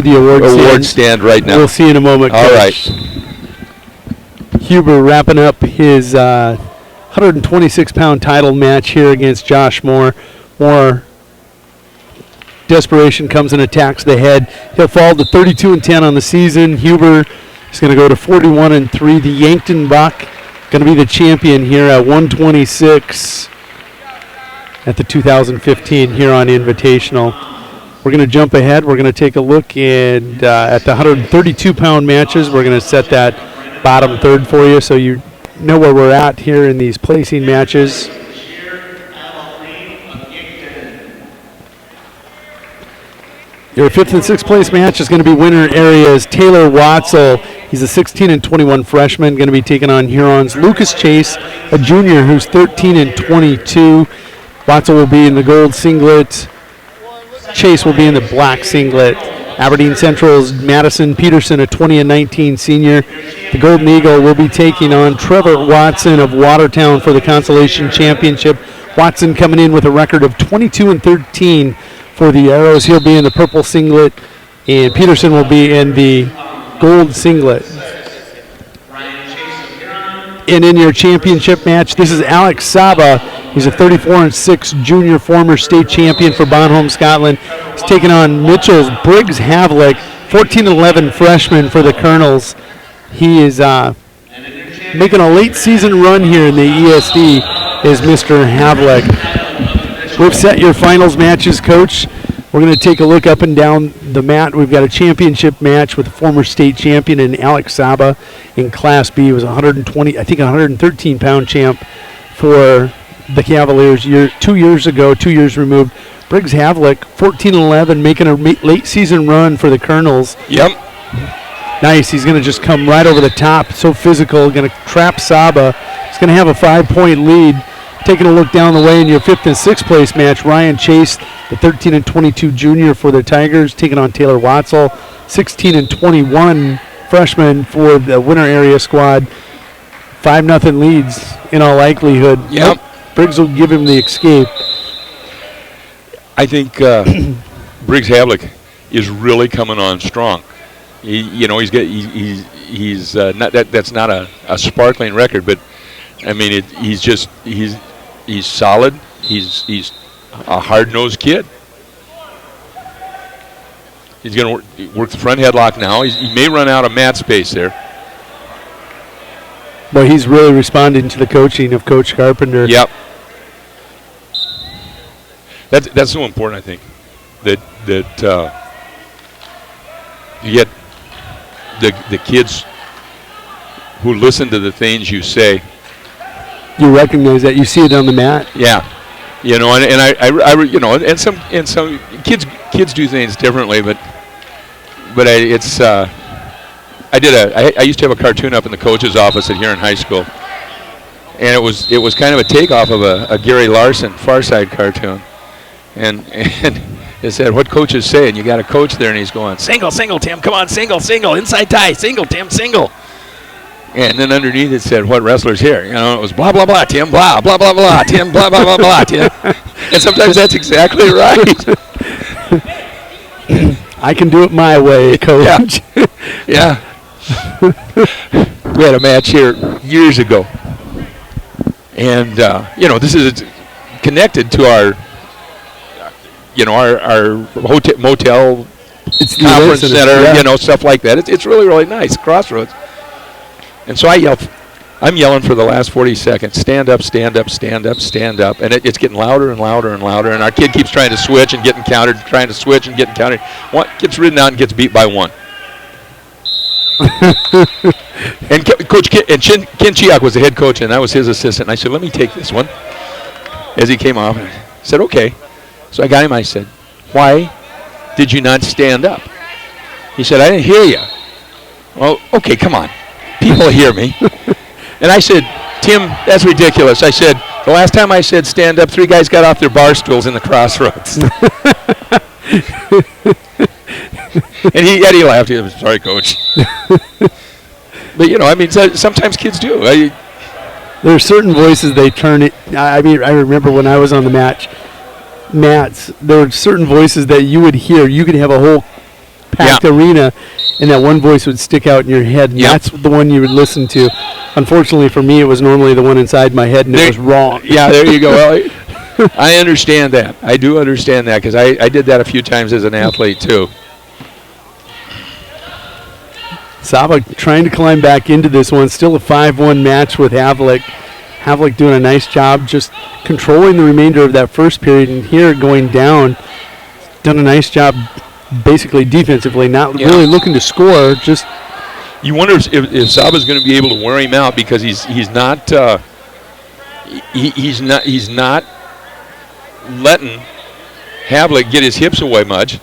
stand right now. We'll see in a moment. All Coach. right. Huber wrapping up his 126-pound title match here against Josh Moore. Moore, desperation comes and attacks the head. He'll fall to 32-10 on the season. Huber is going to go to 41-3. The Yankton Buck going to be the champion here at 126 at the 2015 Huron Invitational. We're going to jump ahead. We're going to take a look at the 132-pound matches. We're going to set that bottom third for you so you know where we're at here in these placing matches. Your fifth and sixth place match is going to be winner areas Taylor Watzel. He's a 16-21 freshman, going to be taking on Huron's Lucas Chase, a junior who's 13-22. Watzel will be in the gold singlet. Chase will be in the black singlet. Aberdeen Central's Madison Peterson, a 20-19 senior. The Golden Eagle will be taking on Trevor Watson of Watertown for the Consolation Championship. Watson coming in with a record of 22-13 for the Arrows. He'll be in the purple singlet, and Peterson will be in the gold singlet. And in your championship match, this is Alex Saba. He's a 34-6 junior, former state champion for Bonholm, Scotland. He's taking on Mitchell's Briggs Havlick, 14-11 freshman for the Colonels. He is making a late season run here in the ESD, is Mr. Havlick. We've set your finals matches, Coach. We're going to take a look up and down the mat. We've got a championship match with the former state champion in Alex Saba in Class B. He was 113-pound champ for the Cavaliers 2 years ago, 2 years removed. Briggs Havlick, 14-11, making a late season run for the Colonels. Yep. Nice. He's going to just come right over the top. So physical. Going to trap Saba. He's going to have a 5-point lead. Taking a look down the way in your fifth and sixth place match, Ryan Chase, the 13-22 junior for the Tigers, taking on Taylor Watzel, 16-21 freshman for the winter area squad. 5-0 leads in all likelihood. Yep. Briggs will give him the escape. I think Briggs Havlick is really coming on strong. He's not that's not a sparkling record, but I mean he's solid. He's a hard-nosed kid. He's going to work the front headlock now. He may run out of mat space there. But he's really responding to the coaching of Coach Carpenter. Yep. That's so important, I think, that you get the kids who listen to the things you say. You recognize that. You see it on the mat. Yeah, and some kids do things differently, but I used to have a cartoon up in the coach's office at Huron High School, and it was kind of a takeoff of a Gary Larson Far Side cartoon, and it said what coaches say, and you got a coach there, and he's going single, Tim, come on, single, inside tie, single, Tim, single. And then underneath it said, what wrestlers here? It was blah, blah, blah, Tim, blah, blah, blah, blah, Tim, blah, blah, blah, blah, Tim. And sometimes that's exactly right. I can do it my way, Coach. Yeah. We had a match here years ago. And, this is connected to our hotel, motel It's the conference event center, yeah. Stuff like that. It's really, really nice, Crossroads. And so I'm yelling for the last 40 seconds, stand up, stand up, stand up, stand up. And it's getting louder and louder and louder. And our kid keeps trying to switch and getting countered, trying to switch and getting countered. One gets ridden out and gets beat by one. And Coach Ken Chiak was the head coach, and I was his assistant. And I said, let me take this one. As he came off, I said, okay. So I got him. I said, why did you not stand up? He said, I didn't hear you. Well, okay, come on. People hear me. And I said, Tim, that's ridiculous. I said, the last time I said stand up, 3 guys got off their bar stools in the Crossroads. And Eddie laughed. He was, sorry, Coach. But, sometimes kids do. There are certain voices they turn it. I remember when I was on the mats, there were certain voices that you would hear. You could have a whole packed arena, and that one voice would stick out in your head, and that's the one you would listen to. Unfortunately for me, it was normally the one inside my head, and it was wrong. Yeah, there you go. Well, I understand that. I do understand that because I did that a few times as an athlete, too. Saba trying to climb back into this one. Still a 5-1 match with Havlik. Havlik doing a nice job just controlling the remainder of that first period, and here going down. Done a nice job basically defensively, not really looking to score. Just you wonder if Saba's going to be able to wear him out because he's not letting Havlik get his hips away much,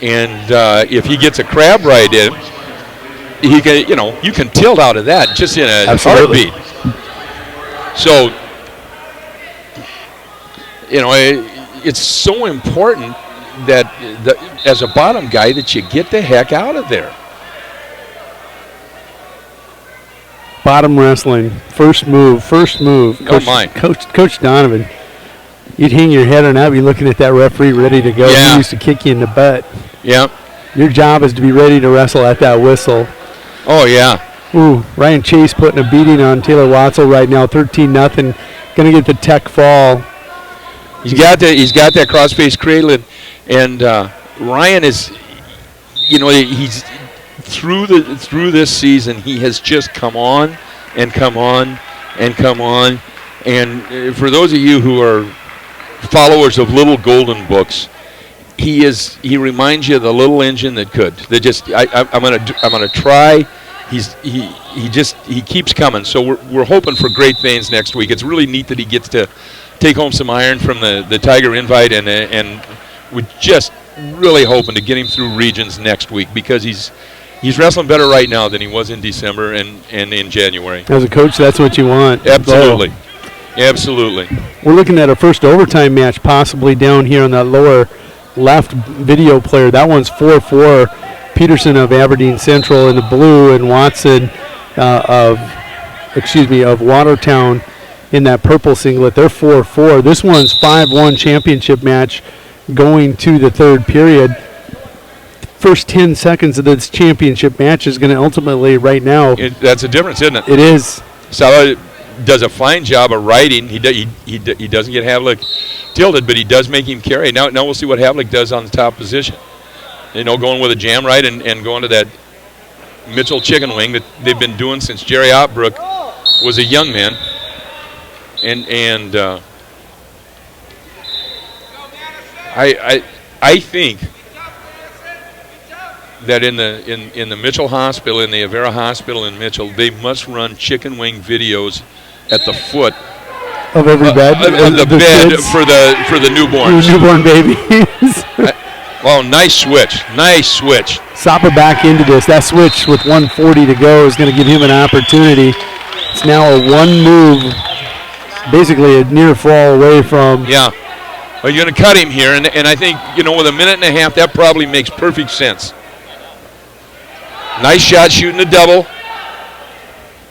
and if he gets a crab right in, he can you can tilt out of that just in a heartbeat. So it's so important that as a bottom guy that you get the heck out of there. Bottom wrestling, first move. Coach Donovan, you'd hang your head on that, be looking at that referee ready to go. Yeah. He used to kick you in the butt. Yeah. Your job is to be ready to wrestle at that whistle. Oh yeah. Ooh, Ryan Chase putting a beating on Taylor Watzel right now, 13-0. Gonna get the tech fall. He's got that cross-face cradle, and Ryan is, he's through this season. He has just come on and come on and come on. And for those of you who are followers of Little Golden Books, he reminds you of the little engine that could. They just I'm gonna try. He keeps coming. So we're hoping for great things next week. It's really neat that he gets to take home some iron from the Tiger Invite, and we're just really hoping to get him through regions next week because he's wrestling better right now than he was in December and in January. As a coach, that's what you want. Absolutely. Absolutely. We're looking at a first overtime match possibly down here on that lower left video player. That one's 4-4. Peterson of Aberdeen Central in the blue, and Watson of Watertown in that purple singlet. They're 4-4. This one's 5-1 championship match going to the third period. First 10 seconds of this championship match is going to ultimately, right now. That's a difference, isn't it? It is. Sala does a fine job of riding. He doesn't get Havlik tilted, but he does make him carry. Now we'll see what Havlik does on the top position. Going with a jam right and going to that Mitchell chicken wing that they've been doing since Jerry Outbrook was a young man. And I think that in the Mitchell Hospital, in the Avera Hospital in Mitchell, they must run chicken wing videos at the foot of every bed, of the bed kids. for the newborns. Newborn babies. Oh, nice switch. Sapa back into this. That switch with 1:40 to go is going to give him an opportunity. It's now a one move, basically a near fall away from. Yeah. Well, you're going to cut him here, and I think, with a minute and a half, that probably makes perfect sense. Nice shot shooting a double.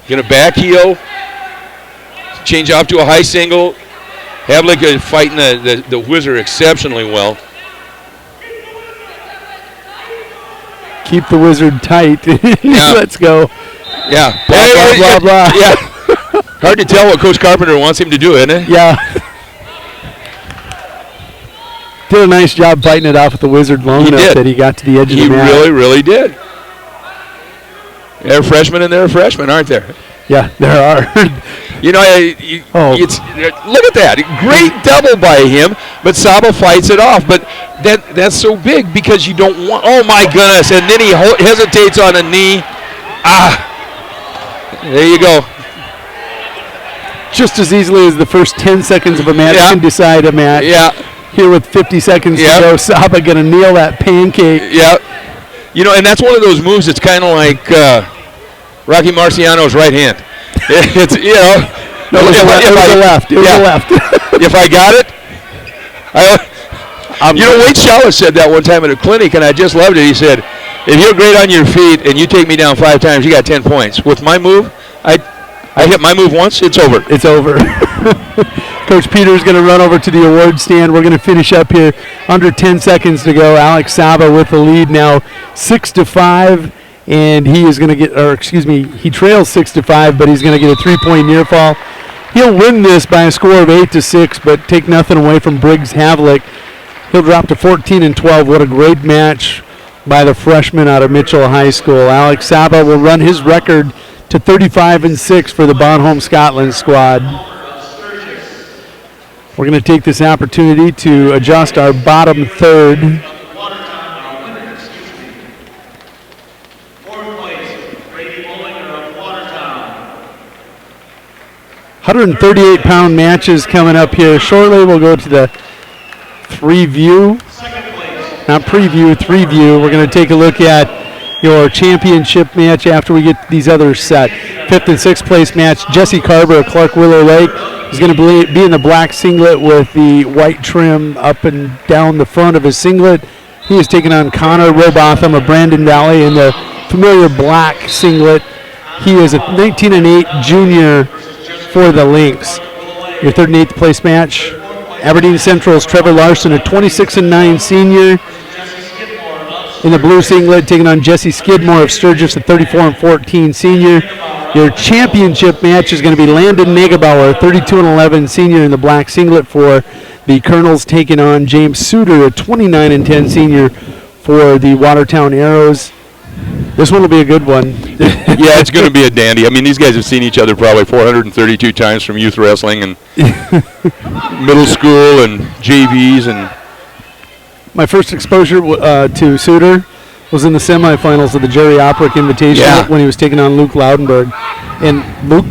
Going to back heel. Change off to a high single. Havlik is fighting the whizzer exceptionally well. Keep the wizard tight. Yeah. Let's go. Yeah. Blah, blah. Yeah. Hard to tell what Coach Carpenter wants him to do, isn't it? Yeah. Did a nice job fighting it off with the Wizard long He enough did. that he got to the edge of He the mat. really, really did. They're freshmen and they're freshmen, aren't there? Yeah, there are. You know, it's look at that. Great double by him, but Saba fights it off. But that's so big because you don't want, oh my goodness. And then he hesitates on a knee. There you go. Just as easily as the first 10 seconds of a match Yeah. can decide a match. Yeah. Here with 50 seconds Yep. to go, Saba going to nail that pancake. Yeah. You know, and that's one of those moves that's kind of like Rocky Marciano's right hand. It's, you know. No, it was the left. It was the left. If I got it, you know, Wade Schaller said that one time at a clinic, and I just loved it. He said, if you're great on your feet and you take me down 5 times, you got 10 points. With my move, I hit my move once, it's over. It's over. Coach Peter's going to run over to the award stand. We're going to finish up here. Under 10 seconds to go. Alex Saba with the lead now 6-5. And he is going to get, or excuse me, he trails 6-5, but he's going to get a 3-point near fall. He'll win this by a score of 8-6, but take nothing away from Briggs Havlick. He'll drop to 14-12. What a great match by the freshman out of Mitchell High School. Alex Saba will run his record to 35-6 for the Bonholm Scotland squad. We're going to take this opportunity to adjust our bottom third. 138-pound matches coming up here shortly. We'll go to the three-view. We're going to take a look at your championship match after we get these others set. 5th and 6th place match, Jesse Carver of Clark Willow Lake is going to be in the black singlet with the white trim up and down the front of his singlet. He is taking on Connor Robotham of Brandon Valley in the familiar black singlet. He is a 19-8 junior for the Lynx. Your 3rd and 8th place match, Aberdeen Central's Trevor Larson, a 26-9 senior in the blue singlet, taking on Jesse Skidmore of Sturgis, a 34-14 senior. Your championship match is going to be Landon Nagebauer, a 32-11 senior in the black singlet for the Colonels, taking on James Suter, a 29-10 senior for the Watertown Arrows. This one will be a good one. Yeah, it's going to be a dandy. I mean, these guys have seen each other probably 432 times from youth wrestling and middle school and JVs. And my first exposure to Suter was in the semifinals of the Jerry Oprick Invitational when he was taking on Luke Loudenberg. And Luke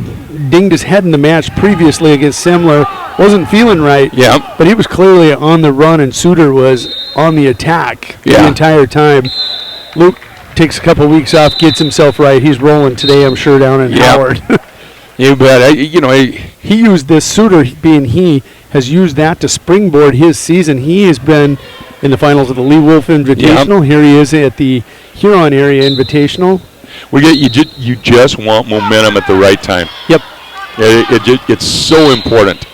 dinged his head in the match previously against Semler. Wasn't feeling right. Yeah. But he was clearly on the run, and Suter was on the attack the entire time. Luke takes a couple weeks off, gets himself right. He's rolling today, I'm sure, down in Howard. You bet. He used this, Suter being he, has used that to springboard his season. He has been in the finals of the Lee Wolf Invitational. Here he is at the Huron Area Invitational. You just want momentum at the right time. Yep. It's so important.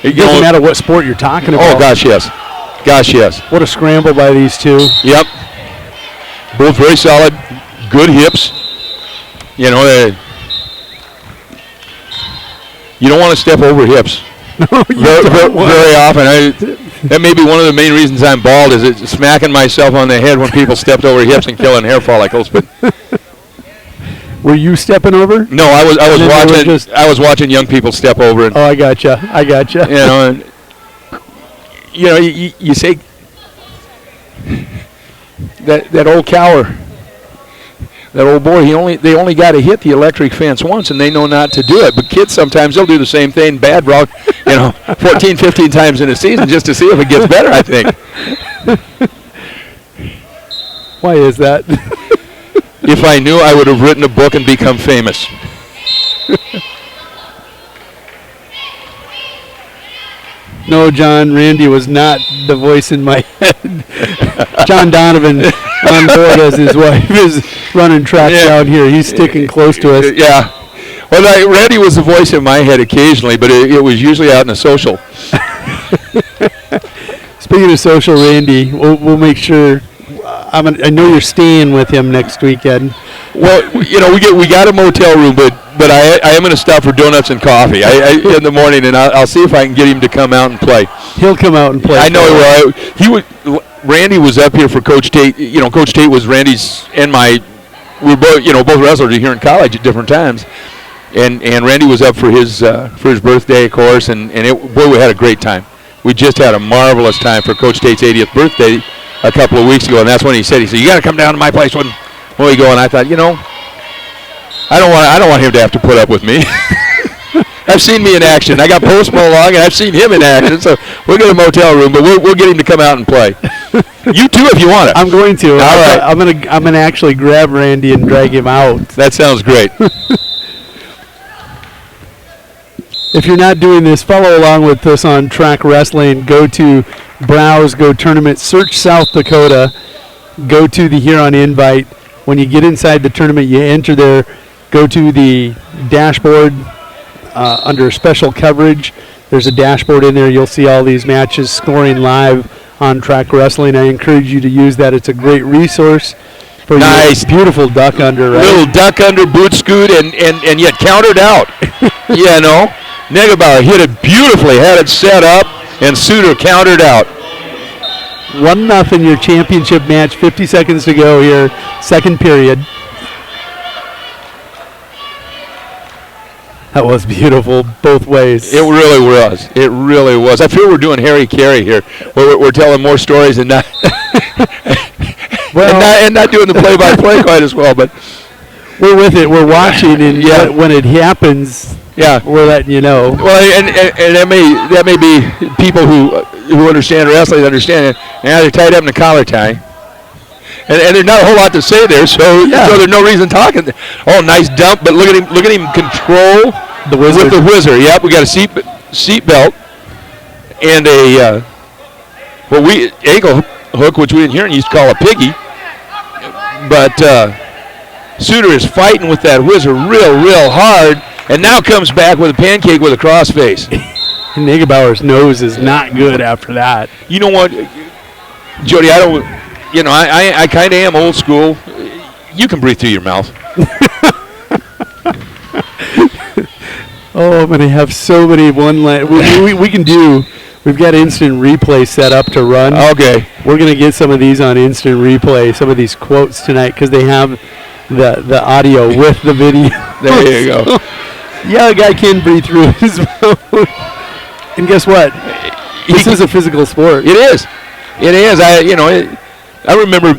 It doesn't matter what sport you're talking about. Oh, gosh, yes. Gosh, yes. What a scramble by these two. Yep. Both very solid, good hips. You know, you don't want to step over hips. No, very often. That may be one of the main reasons I'm bald, is it's smacking myself on the head when people stepped over hips and killing hair follicles. But were you stepping over? No, I was watching young people step over. And, I gotcha. You know, you say that old cower, that old boy, they only got to hit the electric fence once, and they know not to do it. But kids sometimes they'll do the same thing, bad route, 14, 15 times in a season just to see if it gets better, I think. Why is that? If I knew, I would have written a book and become famous. No, John, Randy was not the voice in my head. John Donovan on board as his wife is running tracks out here. He's sticking close to us. Yeah. Well, Randy was the voice in my head occasionally, but it was usually out in a social. Speaking of social, Randy, we'll make sure I know you're staying with him next weekend. Well, we got a motel room, but I am going to stop for donuts and coffee in the morning, and I'll see if I can get him to come out and play. He'll come out and play. I know he will. Randy was up here for Coach Tate. Coach Tate was Randy's and my. We were both wrestlers here in college at different times, and Randy was up for his birthday, of course, and we had a great time. We just had a marvelous time for Coach Tate's 80th birthday a couple of weeks ago, and that's when he said, you got to come down to my place when we go. And I thought, I don't want him to have to put up with me. I've seen me in action. I got Post Malone, and I've seen him in action. So we'll get a motel room, but we'll get him to come out and play. You too, if you want it. I'm going to. All right. I'm gonna actually grab Randy and drag him out. That sounds great. If you're not doing this, follow along with us on Track Wrestling. Go to Browse, go Tournament, search South Dakota, go to the Huron Invite. When you get inside the tournament, you enter there, go to the dashboard under special coverage. There's a dashboard in there. You'll see all these matches scoring live on Track Wrestling. I encourage you to use that. It's a great resource for nice, beautiful duck under, right? Little duck under boot scoot and yet countered out. Negebauer hit it beautifully, had it set up, and Suter countered out. 1-0 your championship match, 50 seconds to go here, second period. That was beautiful both ways. It really was. It really was. I feel we're doing Harry Carey here. We're telling more stories and not, and not doing the play-by-play quite as well. But we're with it. We're watching, and when it happens, we're letting you know. Well, and that may be people who understand wrestling understand it. Now they're tied up in a collar tie. And there's not a whole lot to say there, so there's no reason talking. Oh, nice dump, but look at him control the wizard. With the wizard. Yep, we got a seat belt and a ankle hook, which we in Huron used to call a piggy. But Suter is fighting with that wizard real hard, and now comes back with a pancake with a crossface. Negebauer's nose is not good after that. You know what, Jody? I kind of am old school. You can breathe through your mouth. Oh, I'm going to have so many we can do. We've got instant replay set up to run. Okay. We're going to get some of these on instant replay, some of these quotes tonight, because they have the audio with the video. There you go. A guy can breathe through his mouth. And guess what? This is a physical sport. It is. It is. I remember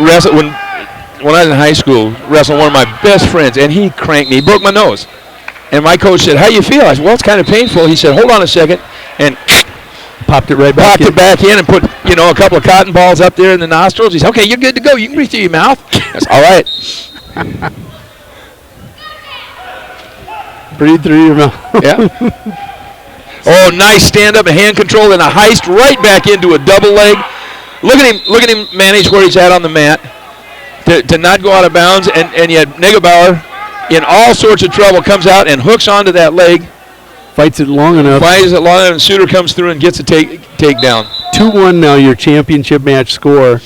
wrestling when I was in high school, wrestling one of my best friends, and he cranked me. He broke my nose. And my coach said, "How you feel?" I said, "Well, it's kind of painful." He said, "Hold on a second," and popped it back in and put a couple of cotton balls up there in the nostrils. He said, "Okay, you're good to go. You can breathe through your mouth." I said, "All right." Breathe through your mouth. Yeah. Oh, nice stand-up and hand control and a heist right back into a double leg. Look at him manage where he's at on the mat to not go out of bounds, and yet Negebauer, in all sorts of trouble, comes out and hooks onto that leg. Fights it long enough. And Suter comes through and gets a takedown. 2-1 now, your championship match score.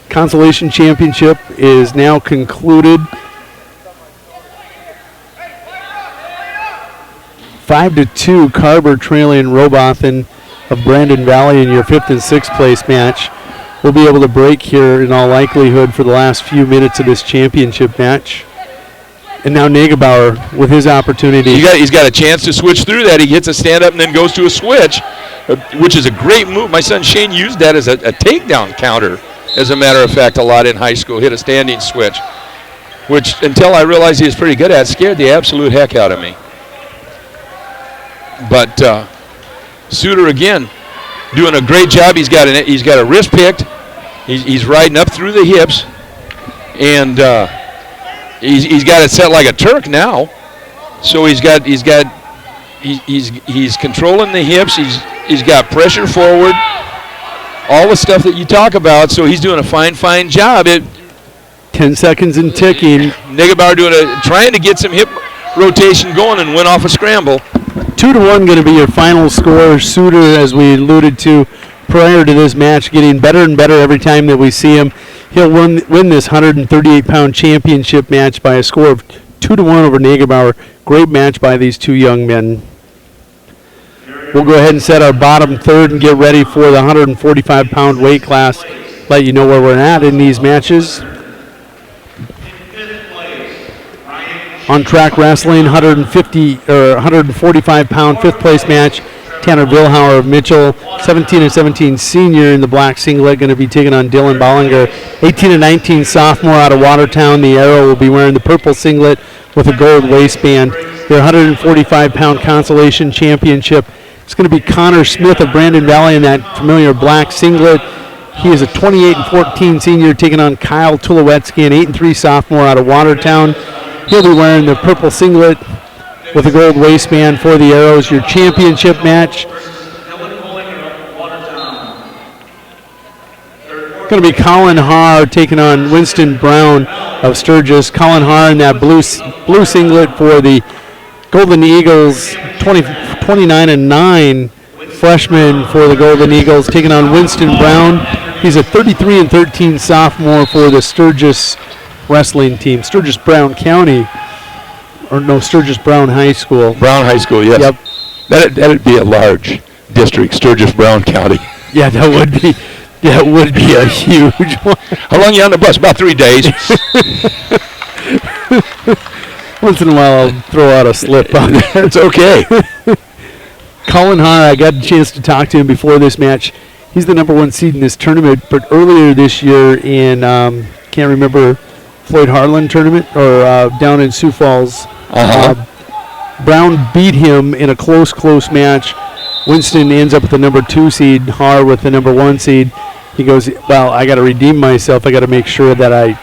Consolation championship is now concluded. 5-2, Carver trailing Robothan of Brandon Valley in your 5th and 6th place match. We'll be able to break here in all likelihood for the last few minutes of this championship match. And now Negebauer with his opportunity. He's got a chance to switch through that. He hits a stand-up and then goes to a switch, which is a great move. My son Shane used that as a takedown counter, as a matter of fact, a lot in high school. Hit a standing switch, which, until I realized he was pretty good at, scared the absolute heck out of me. But Suter again doing a great job. He's got a wrist picked. He's riding up through the hips, and he's got it set like a Turk now. So he's controlling the hips. He's got pressure forward. All the stuff that you talk about. So he's doing a fine job. 10 seconds and ticking. Negebauer trying to get some hip rotation going and went off a scramble. 2-1 going to be your final score. Suter, as we alluded to, prior to this match, getting better and better every time that we see him. He'll win this 138-pound championship match by a score of 2-1 over Nagelbauer. Great match by these two young men. We'll go ahead and set our bottom third and get ready for the 145-pound weight class. Let you know where we're at in these matches. On track wrestling, 145-pound fifth place match. Tanner Vilhauer of Mitchell, 17-17 senior in the black singlet, going to be taking on Dylan Bollinger. 18-19 sophomore out of Watertown. The Arrow will be wearing the purple singlet with a gold waistband. Their 145-pound consolation championship. It's going to be Connor Smith of Brandon Valley in that familiar black singlet. He is a 28-14 senior taking on Kyle Tulowetsky, an 8-3 sophomore out of Watertown. He'll be wearing the purple singlet with a gold waistband for the Arrows. Your championship match. Going to be Colin Haar taking on Winston Brown of Sturgis. Colin Haar in that blue singlet for the Golden Eagles, 29-9 freshman for the Golden Eagles, taking on Winston Brown. He's a 33-13 sophomore for the Sturgis wrestling team. Sturgis Brown County, or no, Sturgis Brown High School. Brown High School, yes. Yep. That'd be a large district, Sturgis Brown County. Yeah, that would be. That would be a huge one. How long are you on the bus? About 3 days. Once in a while, I'll throw out a slip on there. It's okay. Colin Haar, I got a chance to talk to him before this match. He's the number one seed in this tournament, but earlier this year in, can't remember, Floyd Harlan tournament, or down in Sioux Falls, Brown beat him in a close match. Winston ends up with the number 2 seed, Haar with the number 1 seed. He goes, well, I got to redeem myself. I got to make sure that I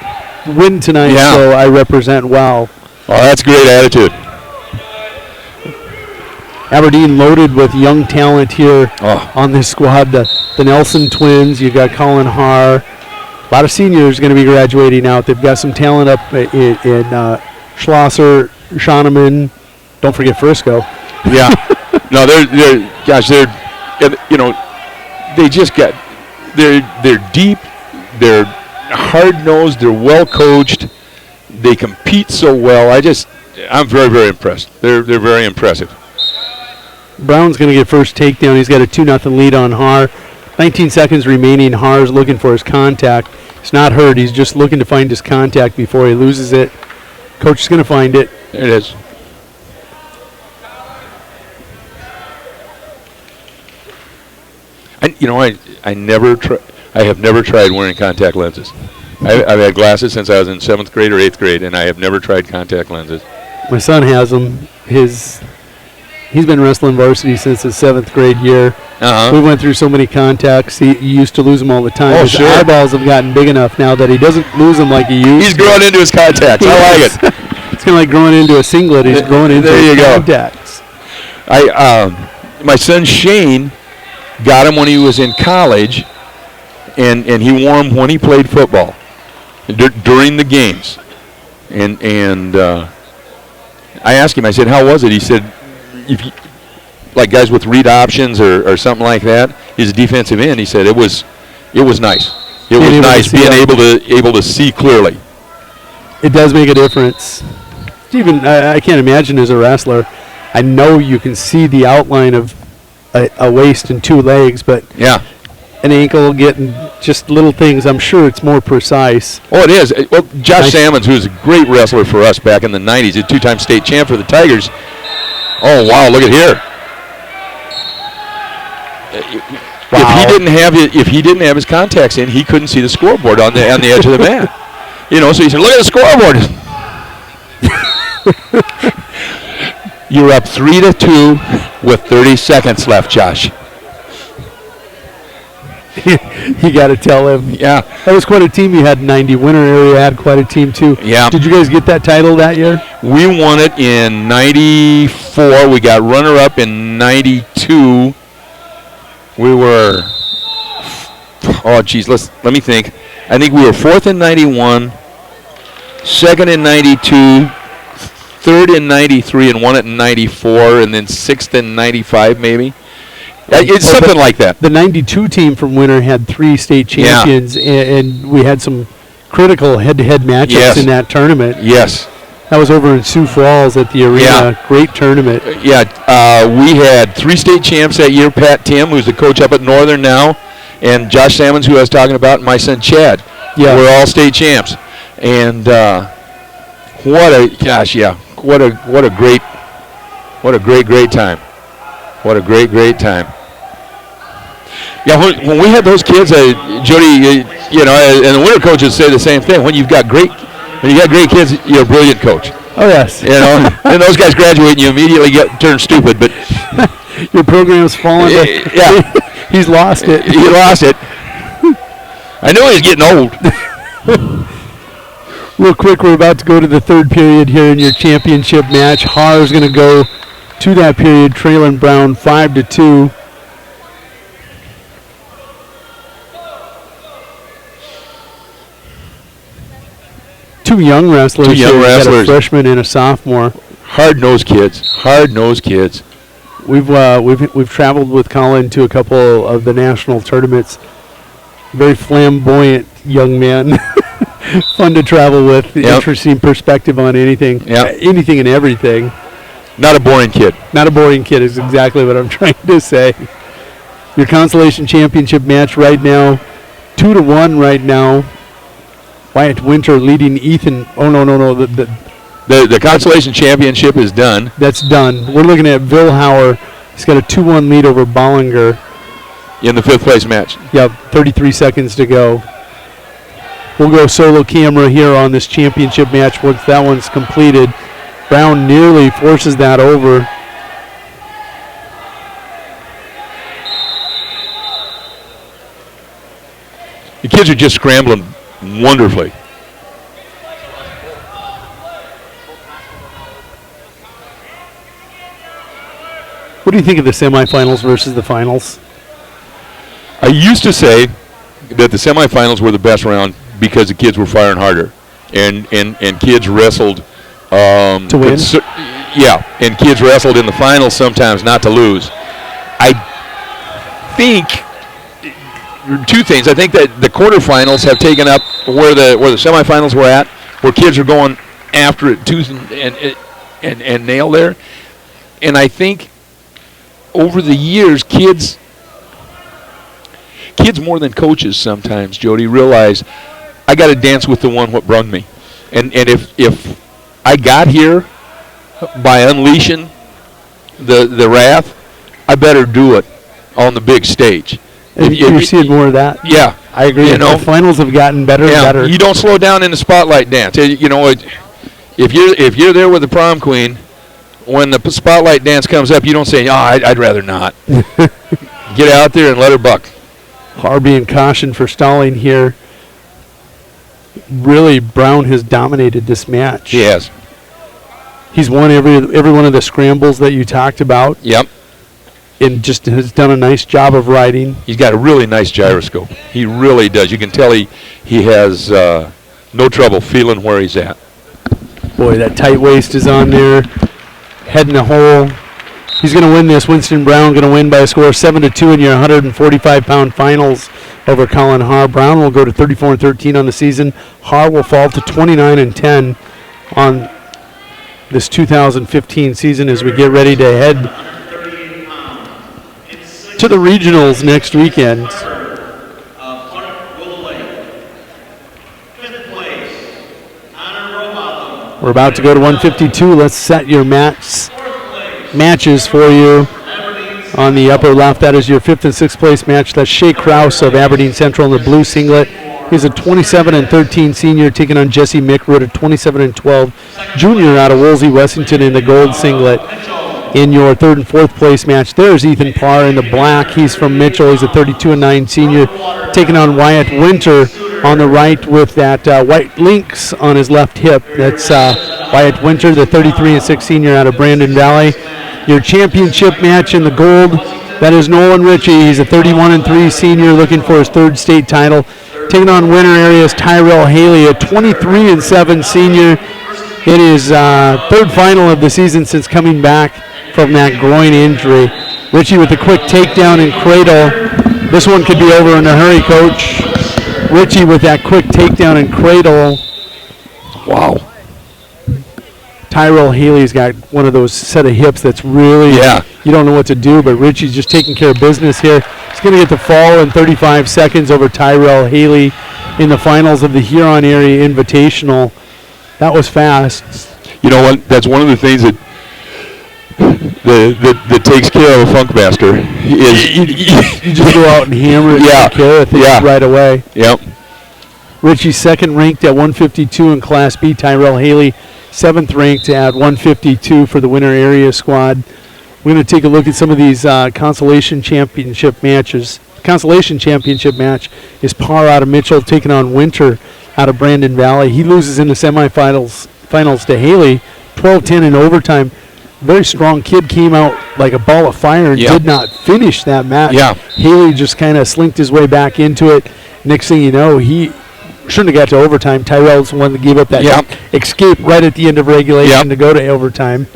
win tonight, so I represent well. Oh, that's a great attitude. Aberdeen loaded with young talent here on this squad. The Nelson twins, you've got Colin Haar. A lot of seniors going to be graduating out. They've got some talent up in Schlosser, Schoeneman. Don't forget Frisco. Yeah. No, they're they just got, they're deep, they're hard-nosed, they're well-coached, they compete so well. I'm very, very impressed. They're very impressive. Brown's going to get first takedown. He's got a 2-0 lead on Haar. 19 seconds remaining. Haar's looking for his contact. It's not hurt. He's just looking to find his contact before he loses it. Coach is going to find it. There it is. I have never tried wearing contact lenses. I've had glasses since I was in 7th grade or 8th grade, and I have never tried contact lenses. My son has them. He's been wrestling varsity since his 7th grade year. We went through so many contacts. He used to lose them all the time. His eyeballs have gotten big enough now that he doesn't lose them like he used to. He's growing into his contacts. I like it. It's kind of like growing into a singlet. He's growing into his contacts. My son Shane got him when he was in college, and he wore them when he played football during the games. And I asked him, I said, how was it? He said, like guys with read options or something like that, he's a defensive end. He said it was nice. It was nice being able to see clearly. It does make a difference. Even I can't imagine as a wrestler. I know you can see the outline of a waist and 2 legs, but an ankle getting just little things. I'm sure it's more precise. Oh, it is. Well, Josh Salmons, who's a great wrestler for us back in the 90s, a 2-time state champ for the Tigers. Oh, wow, look at here. Wow. If he didn't have his contacts in, he couldn't see the scoreboard on the edge of the mat. So he said, look at the scoreboard. You're up 3-2 with 30 seconds left, Josh. You got to tell him. Yeah. That was quite a team you had in 90. Winter area had quite a team, too. Yeah. Did you guys get that title that year? We won it in 94. We got runner-up in 92. We were, let me think. I think we were 4th in 91, 2nd in 92, 3rd in 93, and won it in 94, and then 6th in 95 maybe. It's something like that. The 92 team from Winter had 3 state champions, and we had some critical head-to-head matchups in that tournament. Yes. That was over in Sioux Falls at the arena. Yeah. Great tournament. We had 3 state champs that year. Pat Tim, who's the coach up at Northern now, and Josh Salmons, who I was talking about, and my son Chad. Yeah. We're all state champs. And what a great time. What a great time. Yeah, when we had those kids, Jody, and the Winter coaches say the same thing. When you got great kids, you're a brilliant coach. Oh yes. And those guys graduate, and you immediately turn stupid. But your program's fallen. Yeah, he's lost it. He lost it. I know he's getting old. Real quick, we're about to go to the third period here in your championship match. Harr's going to go to that period, trailing Brown 5-2. Two young wrestlers. A freshman and a sophomore. Hard-nosed kids. We've traveled with Colin to a couple of the national tournaments. Very flamboyant young man. Fun to travel with. Yep. Interesting perspective on anything. Yep. Anything and everything. Not a boring kid. Not a boring kid is exactly what I'm trying to say. Your consolation championship match right now, 2-1 right now. Wyatt Winter leading Ethan. Oh, no. The consolation championship is done. That's done. We're looking at Vilhauer. He's got a 2-1 lead over Bollinger. In the 5th place match. Yep, 33 seconds to go. We'll go solo camera here on this championship match once that one's completed. Brown nearly forces that over. The kids are just scrambling wonderfully. What do you think of the semifinals versus the finals? I used to say that the semifinals were the best round because the kids were firing harder, and kids wrestled to win. And kids wrestled in the finals sometimes not to lose. I think 2 things. I think that the quarterfinals have taken up where the semifinals were at, where kids are going after it tooth and nail there, and I think over the years kids more than coaches sometimes, Jody, realize I got to dance with the one what brung me. And if I got here by unleashing the wrath, I better do it on the big stage. And you're seeing more of that? Yeah. I agree. The finals have gotten better and better. You don't slow down in the spotlight dance. If you're there with the prom queen, when the spotlight dance comes up, you don't say, I'd rather not. Get out there and let her buck. Har being cautioned for stalling here. Really, Brown has dominated this match. He has. He's won every one of the scrambles that you talked about. Yep. And just has done a nice job of riding. He's got a really nice gyroscope. He really does. You can tell he has no trouble feeling where he's at. Boy, that tight waist is on there. Head in the hole. He's going to win this. Winston Brown going to win by a score of 7-2 in your 145-pound finals over Colin Har. Brown will go to 34-13 on the season. Har will fall to 29-10 on this 2015 season as we get ready to head to the regionals next weekend. We're about to go to 152. Let's set your matches for you. On the upper left, that is your 5th and 6th place match. That's Shea Krause of Aberdeen Central in the blue singlet. He's a 27-13 senior taking on Jesse Mickroot, a 27-12 junior out of Wolsey, Wessington in the gold singlet. In your 3rd and 4th place match, there's Ethan Parr in the black. He's from Mitchell. He's a 32-9 senior taking on Wyatt Winter on the right with that white links on his left hip. That's Wyatt Winter, the 33-6 senior out of Brandon Valley. Your championship match in the gold, that is Nolan Ritchie. He's a 31-3 senior looking for his 3rd state title. Taking on winner areas Tyrell Haley, a 23-7 senior. It is 3rd final of the season since coming back from that groin injury. Richie with a quick takedown and cradle. This one could be over in a hurry, Coach. Richie with that quick takedown and cradle. Wow. Tyrell Haley's got one of those set of hips that's really, you don't know what to do, but Richie's just taking care of business here. He's going to get the fall in 35 seconds over Tyrell Haley in the finals of the Huron Area Invitational. That was fast. You know what? That's one of the things that that takes care of a funk master is you just go out and hammer it and take care of things right away. Yep. Richie's second ranked at 152 in Class B. Tyrell Haley, seventh ranked at 152 for the winter area squad. We're going to take a look at some of these consolation championship matches. Consolation championship match is Parr out of Mitchell taking on Winter out of Brandon Valley. He loses in the semifinals to Haley, 12-10 in overtime. Very strong kid, came out like a ball of fire and did not finish that match. Yeah. Haley just kind of slinked his way back into it. Next thing you know, he shouldn't have got to overtime. Tyrell's the one that gave up that escape right at the end of regulation to go to overtime.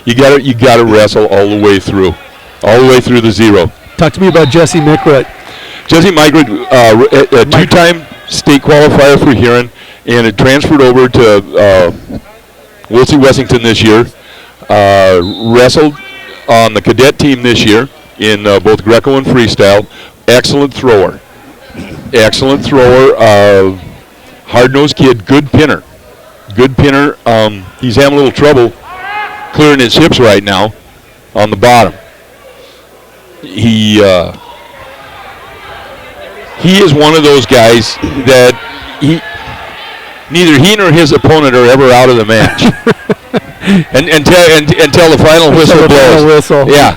You got to wrestle all the way through the zero. Talk to me about Jesse Mickret. Jesse Mickret, a two-time state qualifier for Huron, and it transferred over to Wilsey Wessington this year. Wrestled on the cadet team this year in both Greco and freestyle. Excellent thrower. Hard-nosed kid, good pinner. He's having a little trouble clearing his hips right now on the bottom. He is one of those guys that neither he nor his opponent are ever out of the match. until the final whistle blows. Yeah.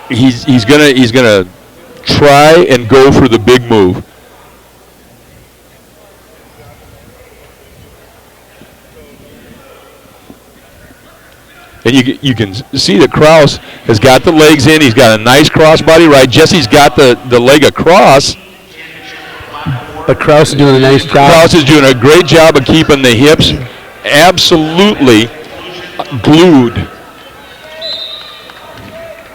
He's gonna try and go for the big move. And you can see that Kraus has got the legs in. He's got a nice crossbody right. Jesse's got the leg across. But Kraus is doing a nice job. Kraus is doing a great job of keeping the hips absolutely glued.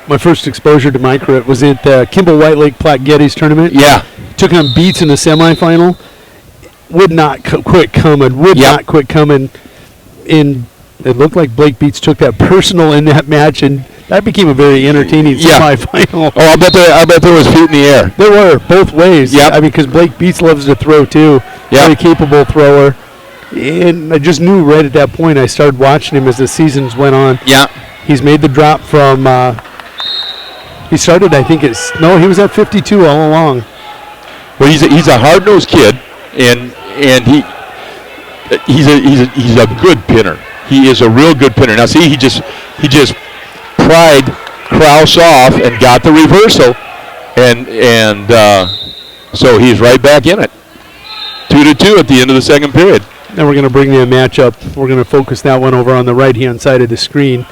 My first exposure to Mickret was at the Kimball White Lake Platte Geddes tournament. Yeah. Took on Beats in the semifinal. Would not quit coming. It looked like Blake Beats took that personal in that match, and that became a very entertaining semifinal. Oh, I bet there was feet in the air. There were, both ways. Yep. I mean, because Blake Beats loves to throw, too. Very capable thrower. And I just knew right at that point, I started watching him as the seasons went on. Yeah. He's made the drop from, he started, I think he was at 52 all along. Well, he's a hard-nosed kid, and he's a good pinner. He is a real good pinner. Now, see, he just pried Kraus off and got the reversal, and so he's right back in it. 2-2 at the end of the second period. Now we're going to bring the match up. We're going to focus that one over on the right-hand side of the screen.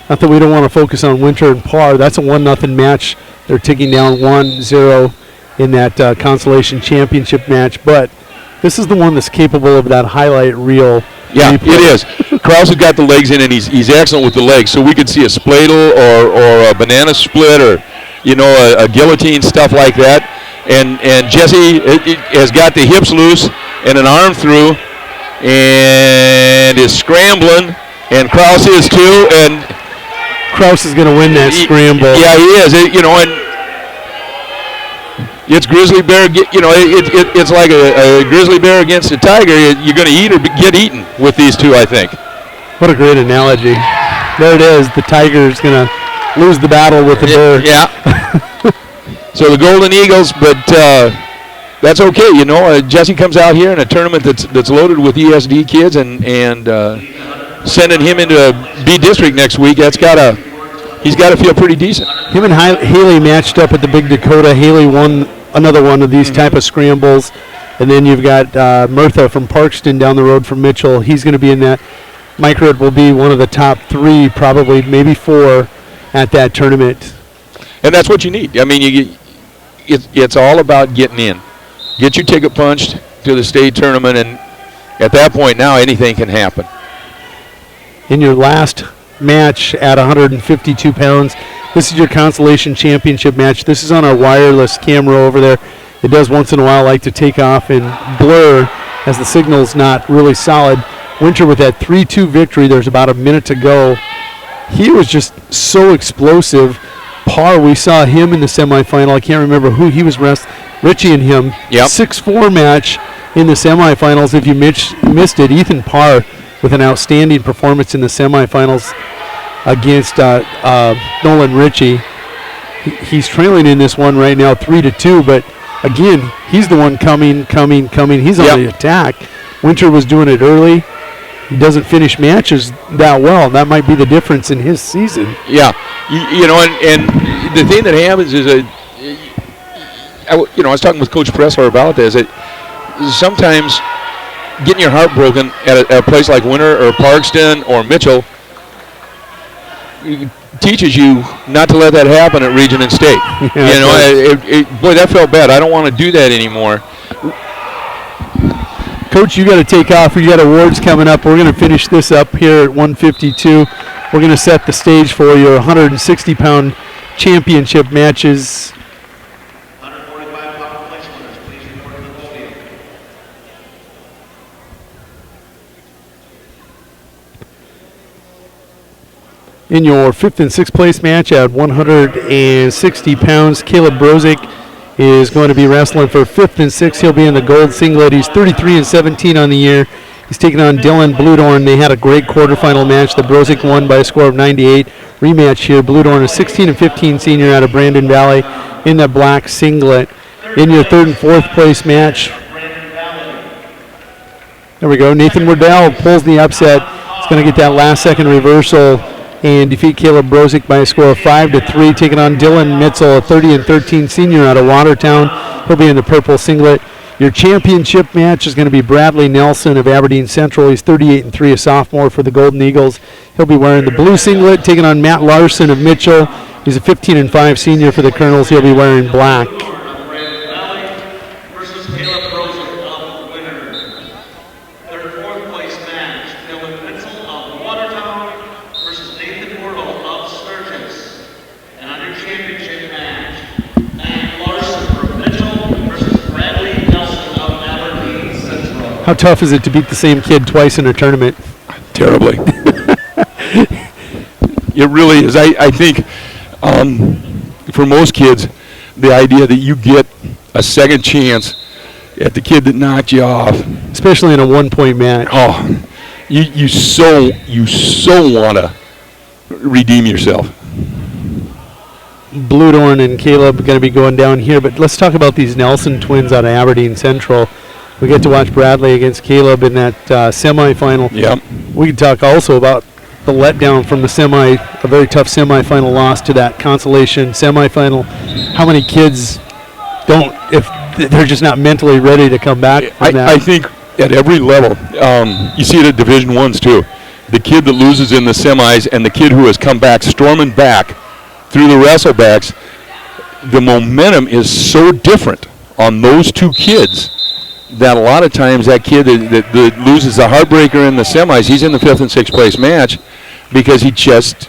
Not that we don't want to focus on Winter and Parr. That's a 1-0 match. They're taking down 1-0 in that consolation championship match, but this is the one that's capable of that highlight reel. Yeah, it is. Kraus has got the legs in, and he's excellent with the legs. So we could see a spladle or a banana split or, a guillotine, stuff like that. And Jesse has got the hips loose and an arm through and is scrambling, and Kraus is too. And Kraus is going to win that scramble. Yeah, he is. And it's grizzly bear. It's like a grizzly bear against a tiger. You're going to eat or get eaten with these two, I think. What a great analogy. There it is. The tiger is going to lose the battle with the bear. Yeah. So the Golden Eagles, but that's okay. Jesse comes out here in a tournament that's loaded with ESD kids, and sending him into a B district next week. He's got to feel pretty decent. Him and Haley matched up at the Big Dakota. Haley won another one of these type of scrambles. And then you've got Murtha from Parkston down the road from Mitchell. He's going to be in that. Mickret will be one of the top 3, probably maybe 4 at that tournament. And that's what you need. I mean, it's all about getting in. Get your ticket punched to the state tournament, and at that point now anything can happen. in your last match at 152 pounds. This is your consolation championship match. This is on our wireless camera over there. It does once in a while like to take off and blur as the signal's not really solid. Winter with that 3-2 victory. There's about a minute to go. He was just so explosive. Parr, we saw him in the semifinal. I can't remember who he was wrestling. Richie and him. Yep. 6-4 match in the semifinals. If you missed it, Ethan Parr with an outstanding performance in the semifinals against Nolan Ritchie. He's trailing in this one right now 3-2, but again, he's the one coming. He's on the attack. Winter was doing it early. He doesn't finish matches that well. That might be the difference in his season. Yeah, you know, and the thing that happens is I was talking with Coach Pressler about this. That sometimes getting your heart broken at a place like Winter or Parkston or Mitchell teaches you not to let that happen at region and state. Boy, that felt bad. I don't want to do that anymore. Coach, you got to take off. We got awards coming up. We're going to finish this up here at 152. We're going to set the stage for your 160-pound championship matches. 145 pound place winners, please report to the podium. In your 5th and 6th place match at 160 pounds, Caleb Brozick is going to be wrestling for 5th and 6th. He'll be in the gold singlet. He's 33-17 on the year. He's taking on Dylan Bludorn. They had a great quarterfinal match that Brozick won by a score of 98. Rematch here. Bludorn, a 16-15 senior out of Brandon Valley in the black singlet. In your 3rd and 4th place match, there we go. Nathan Wardell pulls the upset. He's going to get that last-second reversal and defeat Caleb Brozick by a score of 5-3, taking on Dylan Mitzel, a 30-13 senior out of Watertown. He'll be in the purple singlet. Your championship match is going to be Bradley Nelson of Aberdeen Central. He's 38-3, a sophomore for the Golden Eagles. He'll be wearing the blue singlet, taking on Matt Larson of Mitchell. He's a 15-5 senior for the Colonels. He'll be wearing black. How tough is it to beat the same kid twice in a tournament? Terribly. It really is. I think for most kids, the idea that you get a second chance at the kid that knocked you off, especially in a one-point match. Oh, you so want to redeem yourself. Bludorn and Caleb are going to be going down here, but let's talk about these Nelson twins out of Aberdeen Central. We get to watch Bradley against Caleb in that semifinal. Yep. We can talk also about the letdown from the a very tough semifinal loss to that consolation semifinal. How many kids don't, if they're just not mentally ready to come back from that? I think at every level, you see it at Division I's too. The kid that loses in the semis and the kid who has come back storming back through the wrestlebacks, the momentum is so different on those two kids that a lot of times that kid that loses the heartbreaker in the semis, he's in the 5th and 6th place match because he just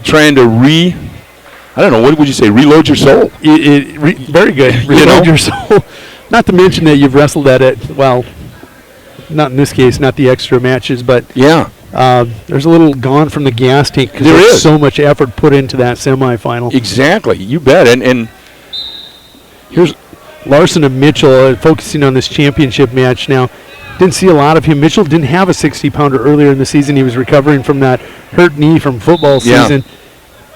trying to I don't know, what would you say, reload your soul? Very good. Reload your soul. Not to mention that you've wrestled at it, well, not in this case, not the extra matches, but yeah, there's a little gone from the gas tank because there's so much effort put into that semifinal. Exactly, you bet. And here's Larson of Mitchell focusing on this championship match now. Didn't see a lot of him. Mitchell didn't have a 60-pounder earlier in the season. He was recovering from that hurt knee from football season.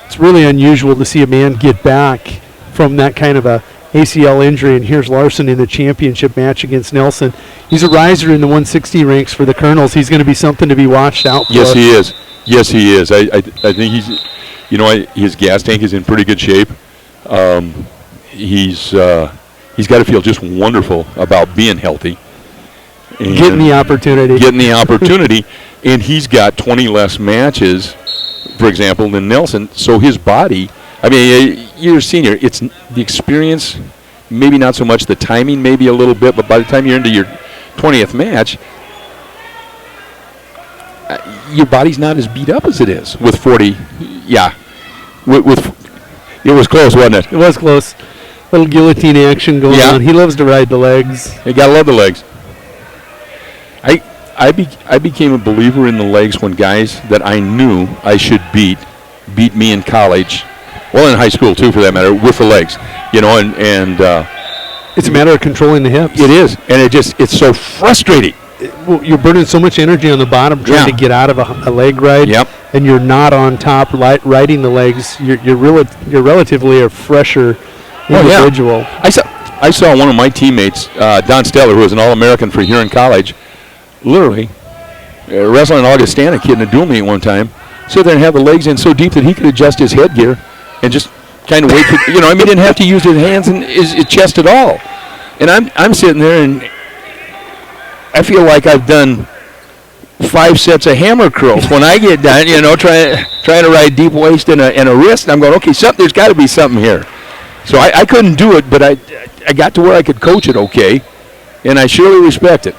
It's really unusual to see a man get back from that kind of a ACL injury, and here's Larson in the championship match against Nelson. He's a riser in the 160 ranks for the Colonels. He's going to be something to be watched out for. Yes, he is. Yes, he is. I think he's, his gas tank is in pretty good shape. He's got to feel just wonderful about being healthy. And getting the opportunity. And he's got 20 less matches, for example, than Nelson. So his body, you're a senior. It's the experience, maybe not so much the timing, maybe a little bit, but by the time you're into your 20th match, your body's not as beat up as it is with 40. Yeah, with it was close, wasn't it? It was close. Little guillotine action going Yeah. on. He loves to ride the legs. You gotta love the legs. I became a believer in the legs when guys that I knew I should beat me in college, well, in high school too, for that matter, with the legs. You know, and It's a matter of controlling the hips. it is, and it's so frustrating. Well, you're burning so much energy on the bottom trying Yeah. to get out of a leg ride, Yep. and you're not on top riding the legs. You're relatively a fresher Oh, yeah. individual. I saw one of my teammates, Don Steller, who was an All-American for Huron College, literally wrestling an Augustana kid in a dual meet one time, sit there and have the legs in so deep that he could adjust his headgear and just kind of wait for, he didn't have to use his hands and his chest at all. And I'm sitting there and I feel like I've done 5 sets of hammer curls when I get done, trying to ride deep waist and a wrist. And I'm going, okay, there's got to be something here. So I couldn't do it, but I got to where I could coach it okay, and I surely respect it.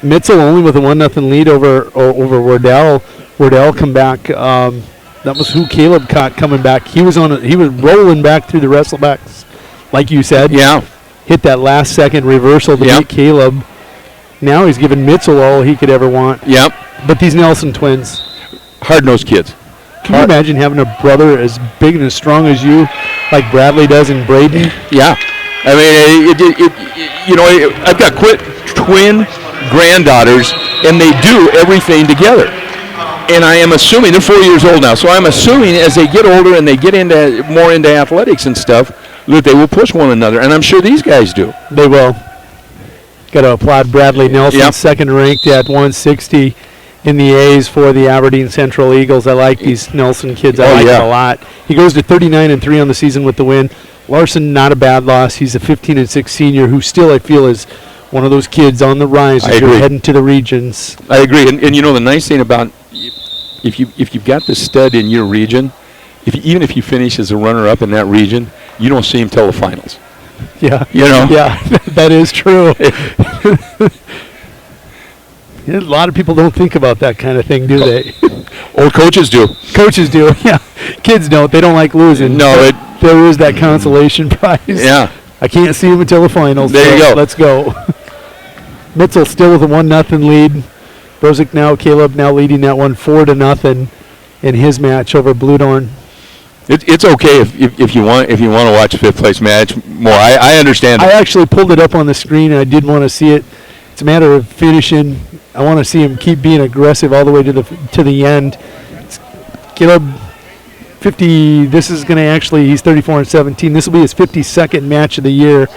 Mitzel only with a 1-0 lead over Wardell. Wardell come back. That was who Caleb caught coming back. He was rolling back through the wrestlebacks, like you said. Yeah. Hit that last second reversal to beat Caleb. Now he's given Mitzel all he could ever want. Yep. But these Nelson twins, Hard-nosed kids. can you imagine having a brother as big and as strong as you, like Bradley does in Braden? Yeah. I mean, I've got twin granddaughters, and they do everything together. And I am assuming, they're 4 years old now, so I'm assuming as they get older and they get more into athletics and stuff, that they will push one another. And I'm sure these guys do. They will. Got to applaud Bradley Nelson, Yep. second ranked at 160 in the A's for the Aberdeen Central Eagles. I like these Nelson kids. I like them a lot. He goes to 39-3 on the season with the win. Larson, not a bad loss. He's a 15-6 senior who still, I feel, is one of those kids on the rise as you're heading to the regions. I agree. And the nice thing about if you've got the stud in your region, even if you finish as a runner-up in that region, you don't see him till the finals. Yeah. Yeah, that is true. A lot of people don't think about that kind of thing, do they? Old coaches do. Coaches do, yeah. Kids don't. They don't like losing. No, there is that consolation prize. Yeah. I can't see him until the finals. There you go. Let's go. Mitzel still with a 1-0 lead. Brozick Caleb now leading that one 4-0 in his match over Blue Dorn. It's okay if you want to watch a fifth place match more. I understand. I actually pulled it up on the screen, and I did want to see it. It's a matter of finishing. I want to see him keep being aggressive all the way to the end. Caleb, 50. This is going to he's 34-17. This will be his 52nd match of the year,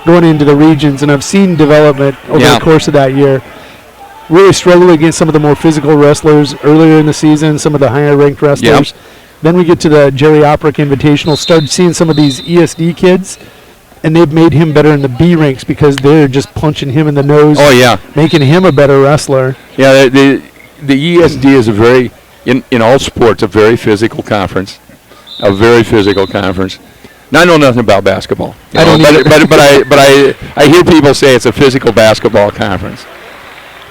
going into the regions. And I've seen development over the course of that year. Really struggled against some of the more physical wrestlers earlier in the season, some of the higher ranked wrestlers. Yep. Then we get to the Jerry Oprick Invitational, started seeing some of these ESD kids, and they've made him better in the B ranks because they're just punching him in the nose. Oh, yeah. Making him a better wrestler. Yeah, the ESD is in all sports, a very physical conference. A very physical conference. Now, I know nothing about basketball. I don't either. But I hear people say it's a physical basketball conference.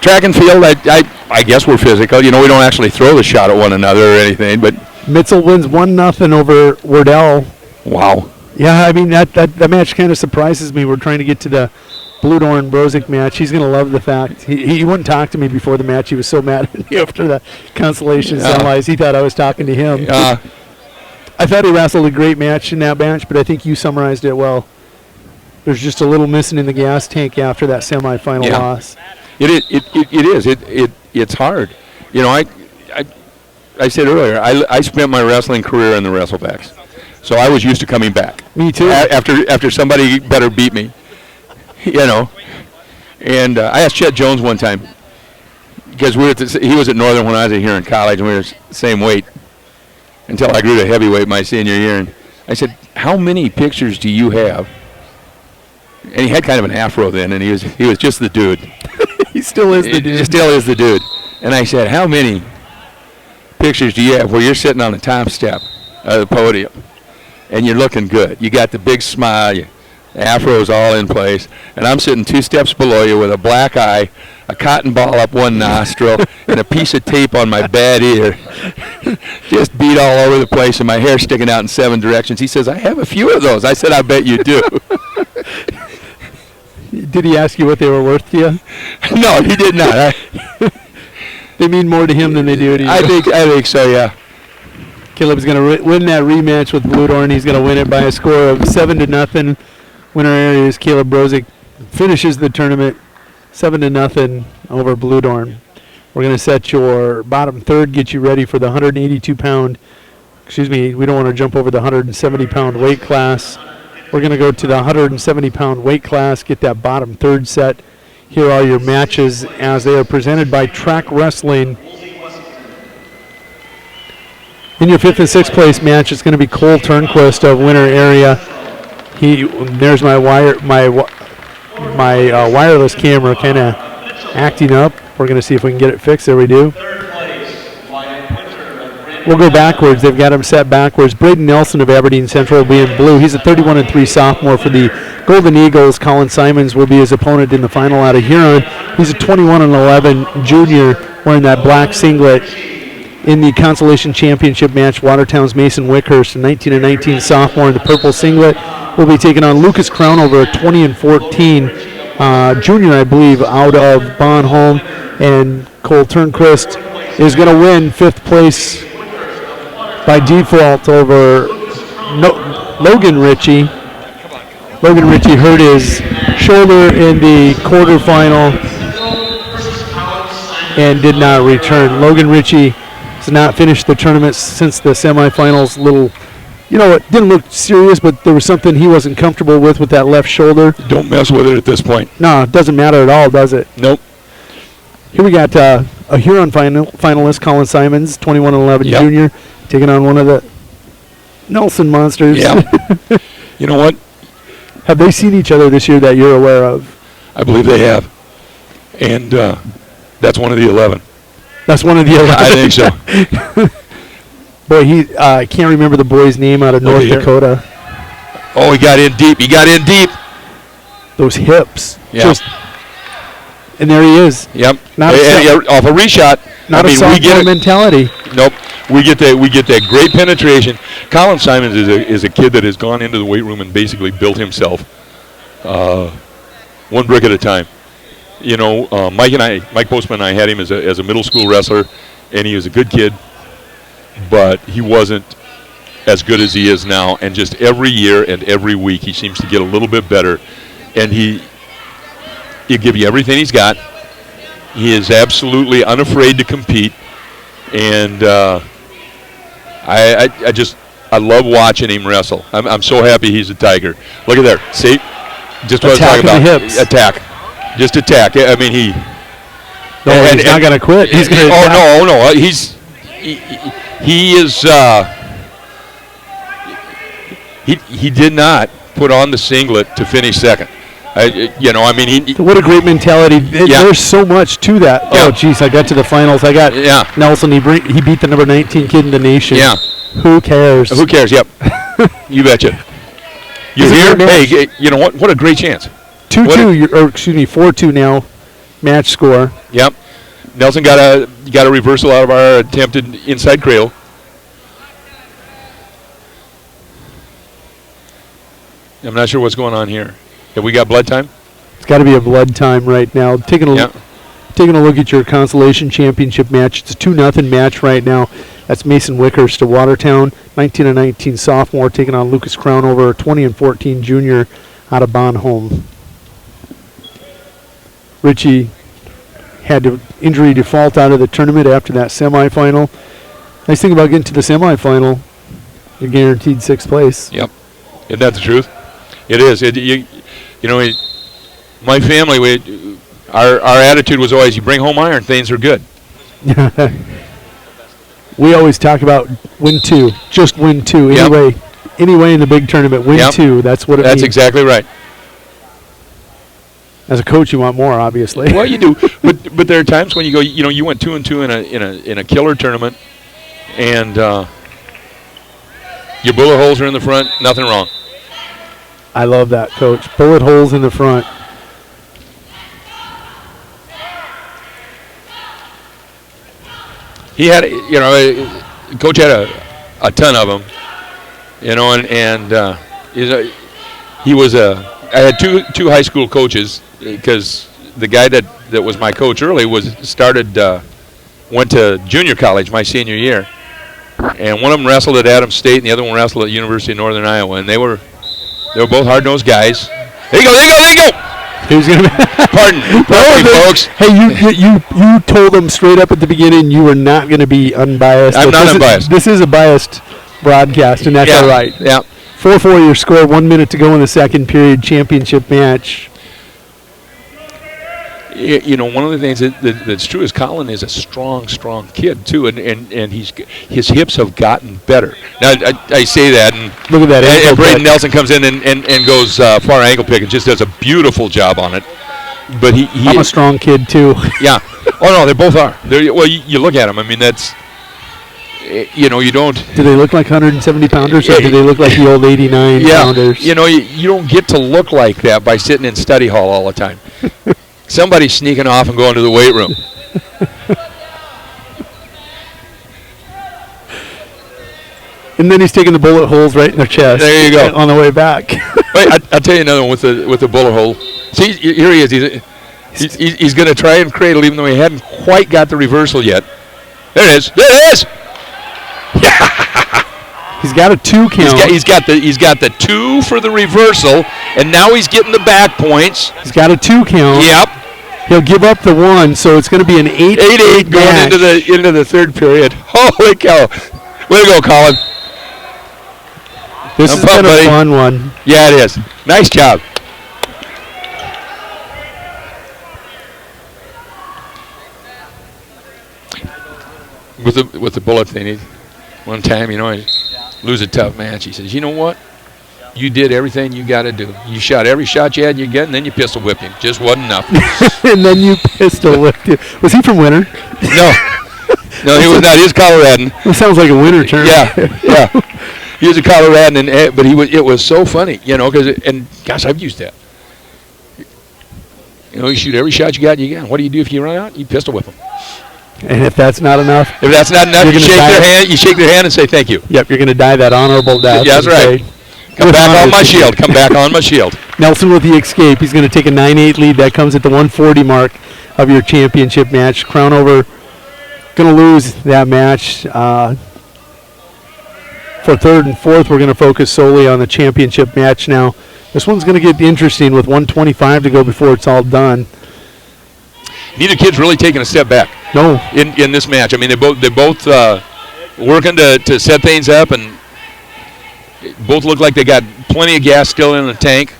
Track and field, I guess we're physical. We don't actually throw the shot at one another or anything, but Mitzel wins 1-0 over Wardell. Wow. Yeah, I mean, that match kind of surprises me. We're trying to get to the Blue Dorn Brozick match. He's going to love the fact. He wouldn't talk to me before the match. He was so mad at me after the consolation semis. He thought I was talking to him. I thought he wrestled a great match in that match, but I think you summarized it well. There's just a little missing in the gas tank after that semifinal loss. It is. It's hard. I said earlier, I spent my wrestling career in the wrestlebacks, so I was used to coming back. Me too. After somebody better beat me, And I asked Chet Jones one time because he was at Northern when I was here in college, and we were the same weight until I grew to heavyweight my senior year. And I said, "How many pictures do you have?" And he had kind of an afro then, and he was just the dude. He still is the dude. He still is the dude. And I said, "How many pictures do you have where you're sitting on the top step of the podium and you're looking good? You got the big smile, Afro's all in place. And I'm sitting 2 steps below you with a black eye, a cotton ball up one nostril, and a piece of tape on my bad ear. Just beat all over the place, and my hair sticking out in 7 directions. He says, I have a few of those. I said, I bet you do. Did he ask you what they were worth to you? No, he did not. They mean more to him than they do to you. I think so, yeah. Caleb's going to win that rematch with Blue Dorn. He's going to win it by a score of 7-0. Winner area is Caleb Brozick. Finishes the tournament 7-0 over Blue Dorn. We're going to set your bottom third, get you ready for the 182-pound. Excuse me, we don't want to jump over the 170-pound weight class. We're going to go to the 170-pound weight class, get that bottom third set. Here are your matches as they are presented by Track Wrestling. In your 5th and 6th place match, it's going to be Cole Turnquist of winner area. There's my wireless camera kind of acting up. We're going to see if we can get it fixed. There we do. We'll go backwards. They've got him set backwards. Braden Nelson of Aberdeen Central will be in blue. He's a 31-3 sophomore for the Golden Eagles. Colin Simons will be his opponent in the final out of Huron. He's a 21-11 junior wearing that black singlet. In the consolation championship match, Watertown's Mason Wickhurst, a 19-19 sophomore in the purple singlet, will be taking on Lucas Crown over a 20-14 junior, I believe, out of Bonholm. And Cole Turnquist is going to win 5th place by default over Logan Ritchie. Logan Ritchie hurt his shoulder in the quarterfinal and did not return. Logan Ritchie has not finished the tournament since the semifinals. It didn't look serious, but there was something he wasn't comfortable with that left shoulder. Don't mess with it at this point. No, it doesn't matter at all, does it? Nope. Here we got a Huron finalist, Colin Simons, 21-11 junior, taking on one of the Nelson Monsters. Yeah. You know what? Have they seen each other this year that you're aware of? I believe they have. And that's one of the 11. That's one of the 11. I think so. Boy, I can't remember the boy's name out of North Dakota. Oh, he got in deep. Those hips. Yeah. And there he is. Yep. Off a reshot. Not a sophomore mentality. Nope. We get that great penetration. Colin Simons is a kid that has gone into the weight room and basically built himself one brick at a time. Mike Postman and I had him as a middle school wrestler, and he was a good kid, but he wasn't as good as he is now. And just every year and every week, he seems to get a little bit better, and he'll give you everything he's got. He is absolutely unafraid to compete, and I love watching him wrestle. I'm so happy he's a Tiger. Look at there. See? Just what I was talking about. Hips. Attack. Just attack. I mean, he's not going to quit. He's going to no. He did not put on the singlet to finish second. What a great mentality. There's so much to that. Yeah. Oh, geez, I got to the finals. I got Nelson. He beat the number 19 kid in the nation. Yeah. Who cares? Who cares? Yep. You betcha. You hear? Hey, you know what? What a great chance. 4-2 now, match score. Yep. Nelson got a reversal out of our attempted inside cradle. I'm not sure what's going on here. Have we got blood time? It's got to be a blood time right now. Taking a look at your consolation championship match. It's a 2-0 match right now. That's Mason Wickhurst of Watertown, 19-19 sophomore, taking on Lucas Crown over a 20-14 junior out of Bonholm. Ritchie had to injury default out of the tournament after that semifinal. Nice thing about getting to the semifinal, you're guaranteed 6th place. Yep. Isn't that the truth? It is. My family, our attitude was always, you bring home iron, things are good. We always talk about win 2, just win 2. Yep. Anyway in the big tournament, win 2. That's what it means. That's exactly right. As a coach, you want more, obviously. Well, you do, but there are times when you go, you went 2-2 in a killer tournament, and your bullet holes are in the front. Nothing wrong. I love that, Coach. Bullet holes in the front. He had, Coach had a ton of them, and he was I had two high school coaches because the guy that was my coach early went to junior college my senior year, and one of them wrestled at Adams State and the other one wrestled at University of Northern Iowa, and they were both hard-nosed guys. There you go. Who's gonna Pardon me, folks. Hey, you told them straight up at the beginning you were not going to be unbiased. I'm not unbiased. This is a biased broadcast, and that's all right. Yeah. 4-4 your score, 1 minute to go in the second period, championship match. One of the things that's true is Colin is a strong kid too, and his hips have gotten better. Now I say that, and look at that. And Braden Nelson comes in and goes far ankle pick and just does a beautiful job on it. But I'm a strong kid too. Yeah. Oh no, they both are. Well, you look at them. I mean, that's you don't. Do they look like 170 pounders, or do they look like the old 89 pounders? You don't get to look like that by sitting in study hall all the time. Somebody's sneaking off and going to the weight room. And then he's taking the bullet holes right in their chest. There you go. On the way back. Wait, I'll tell you another one with the bullet hole. See, here he is. He's going to try and cradle, even though he hadn't quite got the reversal yet. There it is. He's got a 2 count. He's got the 2 for the reversal, and now he's getting the back points. He's got a 2 count. Yep. He'll give up the 1, so it's going to be an 8-8 going into the third period. Holy cow! Way to go, Colin. This has been a fun one. Yeah, it is. Nice job. With the bullet thing, one time, I lose a tough match. He says, "You know what? You did everything you got to do. You shot every shot you had you get, and then you pistol whipped him. Just wasn't enough." And then you pistol whipped him. Was he from Winter? No, he was not. He was Coloradan. It sounds like a Winter term. Yeah. He was a Coloradan, but it was so funny, and gosh, I've used that. You shoot every shot you got, What do you do if you run out? You pistol whip them. And if that's not enough, you shake their hand and say thank you. Yep, you're going to die that honorable death. Yeah, that's right. Come back on my shield. Nelson with the escape. He's going to take a 9-8 lead. That comes at the 140 mark of your championship match. Crownover going to lose that match. For third and fourth, we're going to focus solely on the championship match now. This one's going to get interesting with 125 to go before it's all done. Neither kid's really taking a step back. No. In this match. I mean, they both working to set things up, and both look like they got plenty of gas still in the tank.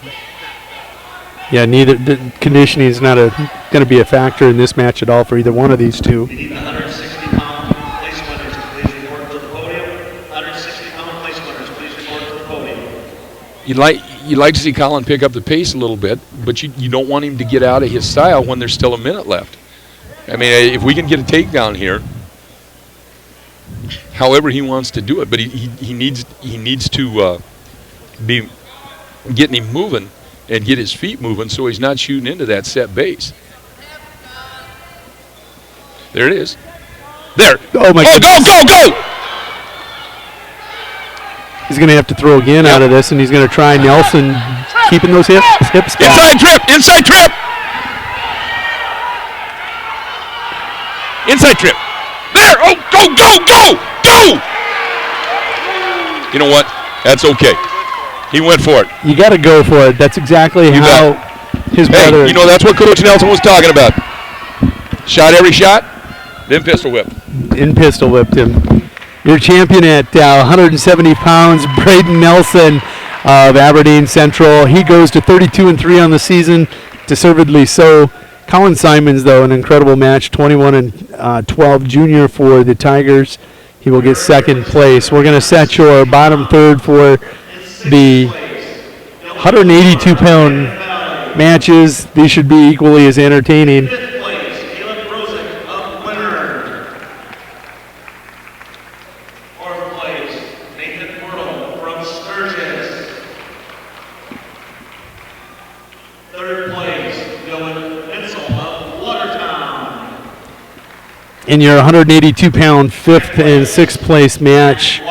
Yeah, the conditioning is not going to be a factor in this match at all for either one of these two. We need 160-pound place winners to please report to the podium. 160-pound place winners, please report to the podium. You'd like to see Colin pick up the pace a little bit, but you don't want him to get out of his style when there's still a minute left. I mean, if we can get a takedown here, however he wants to do it, but he needs to be getting him moving and get his feet moving so he's not shooting into that set base. There it is. There. Oh, my goodness. Go! He's going to have to throw again out of this, and he's going to try Nelson keeping those hips back. Inside trip! Inside trip. There! Oh, go! You know what? That's okay. He went for it. You got to go for it. That's exactly how his brother... Hey, that's what Coach Nelson was talking about. Shot every shot, then pistol whipped. And pistol whipped him. Your champion at 170 pounds, Braden Nelson of Aberdeen Central. He goes to 32-3 on the season, deservedly so. Colin Simons, though, an incredible match, 21-12 junior for the Tigers. He will get second place. We're going to set your bottom third for the 182-pound matches. These should be equally as entertaining. Third place, Dylan Hensel of Watertown. In your 182-pound fifth and sixth place match,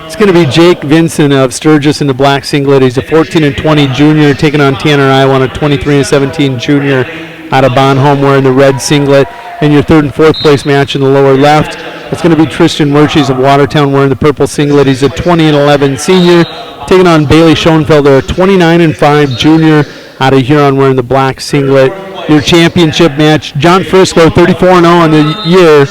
it's going to be Jake Vinson of Sturgis in the black singlet. He's a 14-20 junior taking on Tanner Iwan, a 23-17 junior out of Bonholm wearing the red singlet. And your third and fourth place match in the lower left, it's going to be Tristan Murchys of Watertown wearing the purple singlet. He's a 20-11 senior taking on Bailey Schoenfelder, a 29-5 junior out of Huron wearing the black singlet. Your championship match, John Frisco, 34-0 in the year.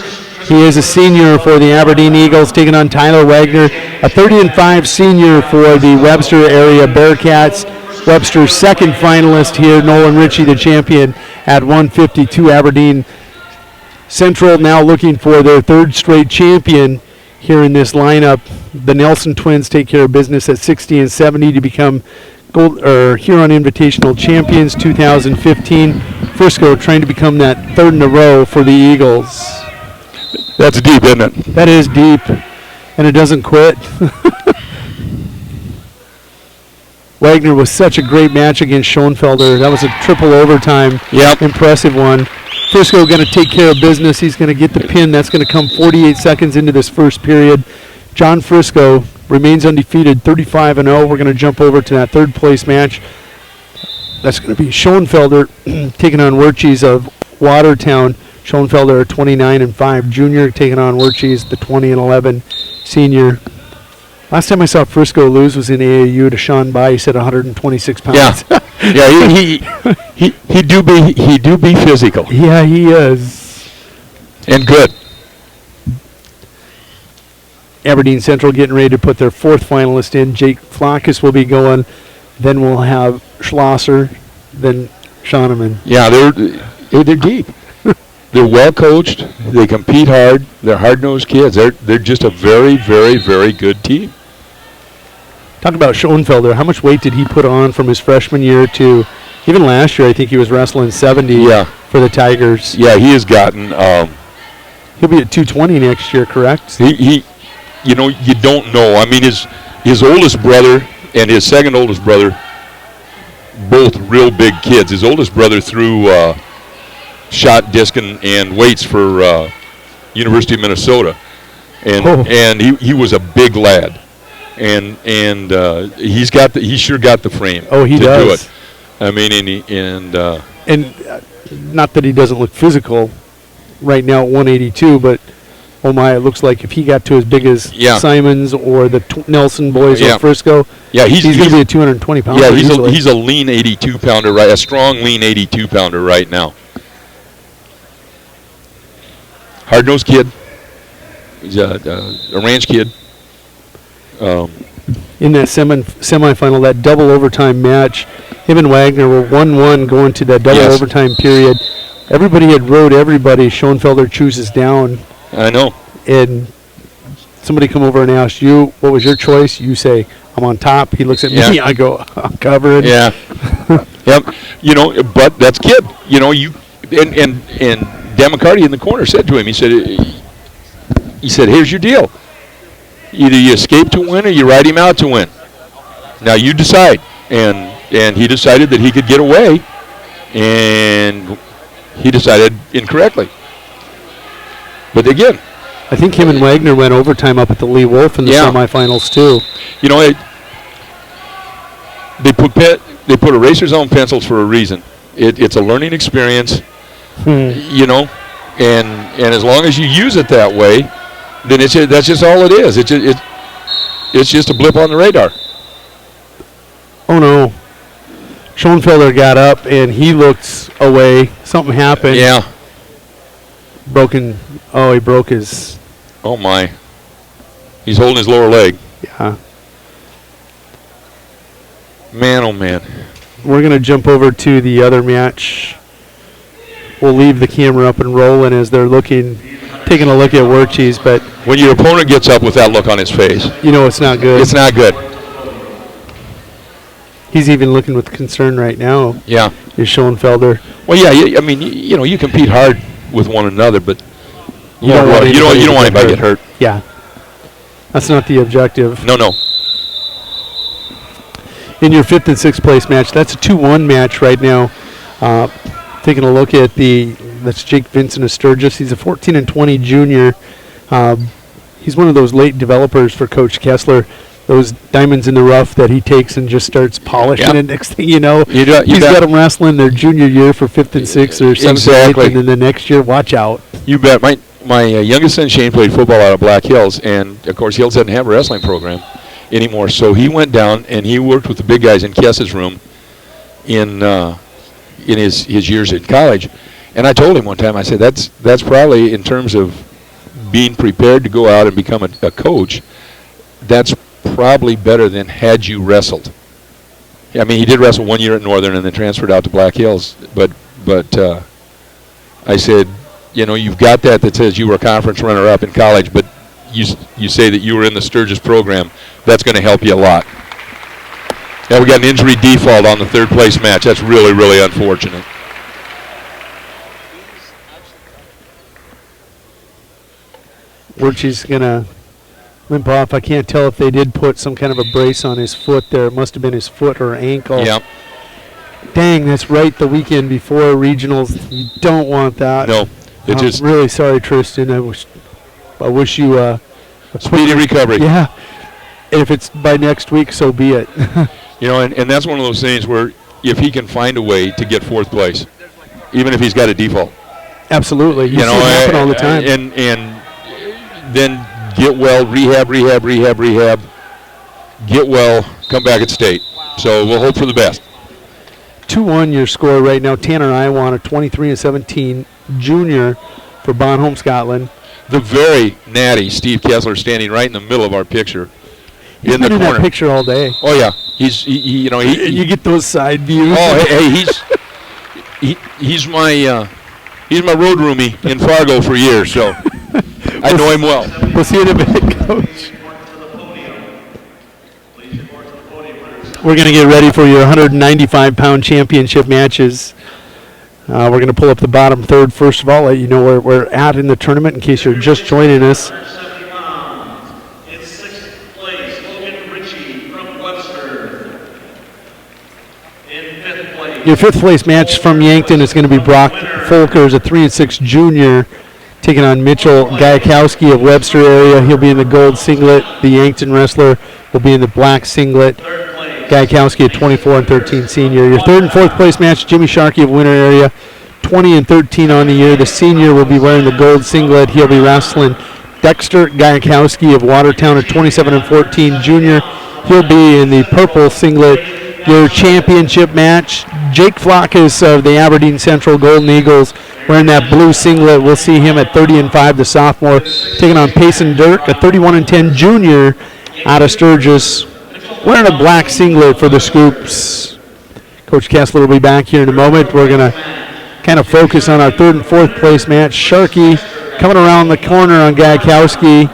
He is a senior for the Aberdeen Eagles, taking on Tyler Wagner, a 30-5 senior for the Webster area Bearcats. Webster's second finalist here, Nolan Ritchie, the champion at 152. Aberdeen Central now looking for their third straight champion here in this lineup. The Nelson twins take care of business at 60 and 70 to become Huron Invitational champions 2015. Frisco trying to become that third in a row for the Eagles. That's deep, isn't it? That is deep, and it doesn't quit. Wagner was such a great match against Schoenfelder. That was a triple overtime. Yep. Impressive one. Frisco going to take care of business. He's going to get the pin. That's going to come 48 seconds into this first period. John Frisco remains undefeated, 35-0. We're going to jump over to that third place match. That's going to be Schoenfelder taking on Wertjes of Watertown. Schoenfelder, a 29-5 junior, taking on Wertjes, the 20-11 senior. Last time I saw Frisco lose was in AAU to Sean Bai. He said 126 pounds. Yeah, yeah, he do be physical. Yeah, he is. And good. Aberdeen Central getting ready to put their fourth finalist in. Jake Flackus will be going. Then we'll have Schlosser, then Schoeneman. Yeah, they're deep. They're well coached. They compete hard. They're hard-nosed kids. They're just a very, very, very good team. Talk about Schoenfelder. How much weight did he put on from his freshman year to even last year? I think he was wrestling 70 for the Tigers. Yeah, he has gotten. He'll be at 220 next year, correct? He you don't know. I mean, his oldest brother and his second oldest brother, both real big kids. His oldest brother threw shot, disc, and weights for University of Minnesota, and he was a big lad, and he sure got the frame. Oh, he to does. Do it. I mean, and not that he doesn't look physical right now at 182, but oh my, it looks like if he got to as big as Simons or the Nelson boys of Frisco, he's going to be a 220 pounder. Yeah, he's a lean 82 pounder, right? A strong lean 82 pounder right now. Hard-nosed kid. He's a ranch kid. In that semifinal, that double overtime match, him and Wagner were 1-1 going to that double overtime period. Everybody had rode everybody. Schoenfelder chooses down. I know. And somebody come over and asked you, what was your choice? You say, I'm on top. He looks at me. I go, I'm covered. Yeah. Yep. But that's kid. And Dan McCarty in the corner said to him, he said, here's your deal. Either you escape to win or you ride him out to win. Now you decide. And he decided that he could get away, and he decided incorrectly. But again, I think him and Wagner went overtime up at the Lee Wolf in the semifinals too. They put erasers on pencils for a reason. It's a learning experience. And as long as you use it that way, then that's just all it is. It's just a blip on the radar. Oh no. Schoenfelder got up and he looked away. Something happened. Yeah. He broke his. Oh my. He's holding his lower leg. Yeah. Man, oh man. We're going to jump over to the other match. We'll leave the camera up and rolling as they're taking a look at Wertjes, but when your opponent gets up with that look on his face, it's not good. It's not good. He's even looking with concern right now. Yeah. Is Schoenfelder. Well, yeah, I mean, you compete hard with one another, but you don't want anybody to get hurt. Yeah. That's not the objective. No. in your 5th and 6th place match. That's a 2-1 match right now. Taking a look at that's Jake Vincent of Sturgis. He's a 14-20 junior. He's one of those late developers for Coach Kessler. Those diamonds in the rough that he takes and just starts polishing. And next thing you know, he's got them wrestling their junior year for 5th and 6th or 7th and 8th, and then the next year, watch out. You bet. My youngest son Shane played football out of Black Hills, and of course Hills doesn't have a wrestling program anymore. So he went down and he worked with the big guys in Kess's room in his years in college. And I told him one time, I said, that's probably, in terms of being prepared to go out and become a coach, that's probably better than had you wrestled. I mean, he did wrestle 1 year at Northern and then transferred out to Black Hills. But I said, you've got that says you were a conference runner-up in college, but you say that you were in the Sturgis program. That's going to help you a lot. Yeah, we got an injury default on the 3rd place match. That's really, really unfortunate. Wirtsch's going to limp off. I can't tell if they did put some kind of a brace on his foot there. It must have been his foot or ankle. Yep. Dang, that's right, the weekend before regionals. You don't want that. No. I'm really sorry, Tristan. I wish you a speedy recovery. Yeah. If it's by next week, so be it. And that's one of those things where if he can find a way to get 4th place, even if he's got a default. Absolutely. You see it happen all the time. And then get well, rehab, get well, come back at state. So we'll hope for the best. 2-1 your score right now. Tanner Iwan, a 23-17 junior for Bonholm, Scotland. The very natty Steve Kessler standing right in the middle of our picture. He's in been the in corner. That picture all day. Oh yeah, you get those side views. Oh hey, he's my road roomie in Fargo for years, so I know him well. We'll see you in a minute, Coach. We're going to get ready for your 195-pound championship matches. We're going to pull up the bottom third. First of all, let you know where we're at in the tournament in case you're just joining us. Your 5th place match from Yankton is going to be Brock Folkers, a 3-6 junior, taking on Mitchell Gajkowski of Webster area. He'll be in the gold singlet. The Yankton wrestler will be in the black singlet. Gajkowski, a 24-13 senior. Your 3rd and 4th place match, Jimmy Sharkey of Winter area, 20-13 on the year. The senior will be wearing the gold singlet. He'll be wrestling Dexter Gajkowski of Watertown, a 27-14 junior. He'll be in the purple singlet. Your championship match, Jake Flockus of the Aberdeen Central Golden Eagles wearing that blue singlet. We'll see him at 30-5, the sophomore, taking on Payson Dirk, a 31-10 junior out of Sturgis, wearing a black singlet for the Scoops. Coach Kessler will be back here in a moment. We're going to kind of focus on our 3rd and 4th place match. Sharkey coming around the corner on Gajkowski.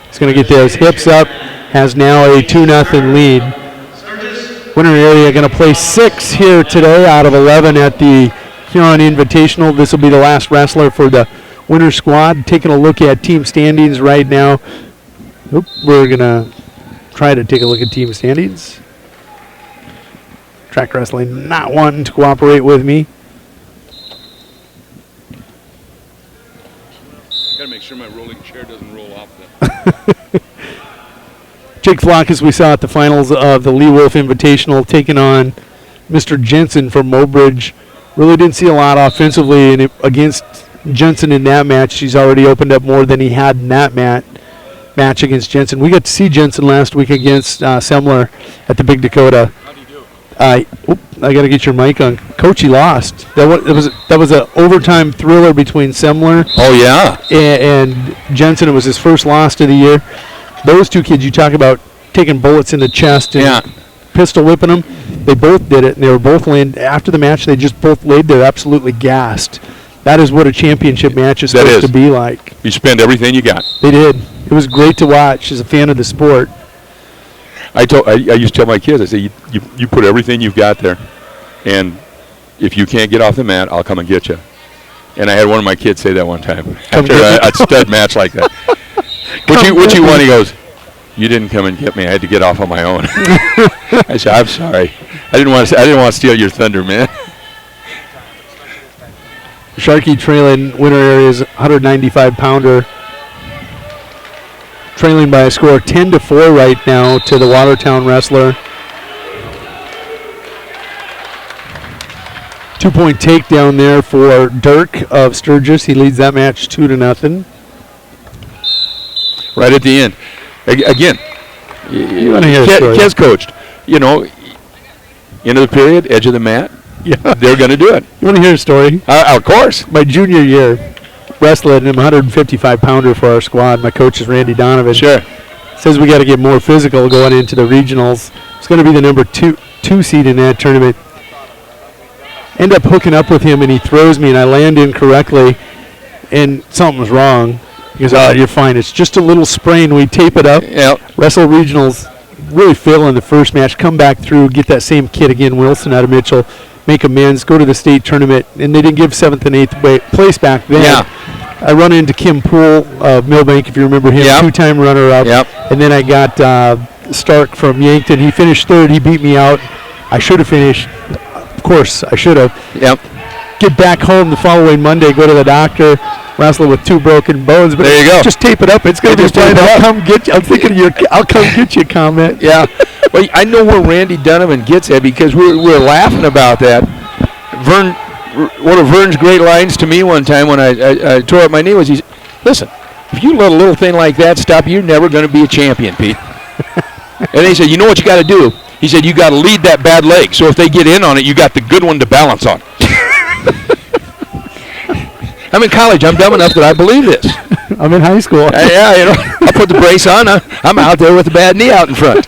He's going to get those hips up, has now a 2-0 lead. Winter area going to play 6 here today out of 11 at the Huron Invitational. This will be the last wrestler for the winter squad. Taking a look at team standings right now. We're going to try to take a look at team standings. Track Wrestling not wanting to cooperate with me. Gotta make sure my rolling chair doesn't roll off the Jake Flock, as we saw at the finals of the Lee Wolf Invitational, taking on Mr. Jensen from Mobridge. Really didn't see a lot offensively against Jensen in that match. He's already opened up more than he had in that match against Jensen. We got to see Jensen last week against Semler at the Big Dakota. How'd he do? I got to get your mic on. Coach, he lost. That was an overtime thriller between Semler. Oh yeah. And Jensen. It was his first loss of the year. Those two kids, you talk about taking bullets in the chest and pistol whipping them. They both did it, and they were both laying. After the match, they just both laid there absolutely gassed. That is what a championship match is supposed to be like. You spend everything you got. They did. It was great to watch as a fan of the sport. I used to tell my kids, I say, you put everything you've got there, and if you can't get off the mat, I'll come and get you. And I had one of my kids say that one time after a stud match like that. What you want? He goes, you didn't come and get me. I had to get off on my own. I said, I'm sorry. I didn't want to steal your thunder, man. Sharkey trailing Winter Area's 195-pounder. Trailing by a score of 10-4 right now to the Watertown wrestler. 2-point takedown there for Dirk of Sturgis. He leads that match 2-0. Right at the end. Again, You want to hear a story? Kez coached. You know, end of the period, edge of the mat. Yeah. They're going to do it. You want to hear a story? Of course. My junior year, wrestling, I'm 155-pounder for our squad. My coach is Randy Donovan. Sure. Says we got to get more physical going into the regionals. It's going to be the number two seed in that tournament. End up hooking up with him, and he throws me, and I land incorrectly, and something was wrong. He goes, "Oh, you're fine. It's just a little sprain." We tape it up. Yep. Wrestle regionals, really fail in the first match. Come back through, get that same kid again, Wilson out of Mitchell, make amends, go to the state tournament, and they didn't give 7th and 8th place back then. Yeah. I run into Kim Poole of Millbank, if you remember him, Yep. 2-time runner-up. Yep. And then I got Stark from Yankton. He finished 3rd. He beat me out. I should have finished. Of course, I should have. Yep. Get back home the following Monday, go to the doctor, wrestle with 2 broken bones. But There you go. Just tape it up. It's going to be Just tape fine. it I'll up. come get you. I'm thinking of your. I'll come get you comment. Yeah. Well, I know where Randy Donovan gets at because we're laughing about that. One of Vern's great lines to me one time when I tore up my knee was, listen, if you let a little thing like that stop you, you're never going to be a champion, Pete. And he said, you know what you got to do? He said, you got to lead that bad leg. So if they get in on it, you got the good one to balance on. I'm in college. I'm dumb enough that I believe this. I'm in high school. Yeah, you know, I'll put the brace on. I'm out there with a bad knee out in front.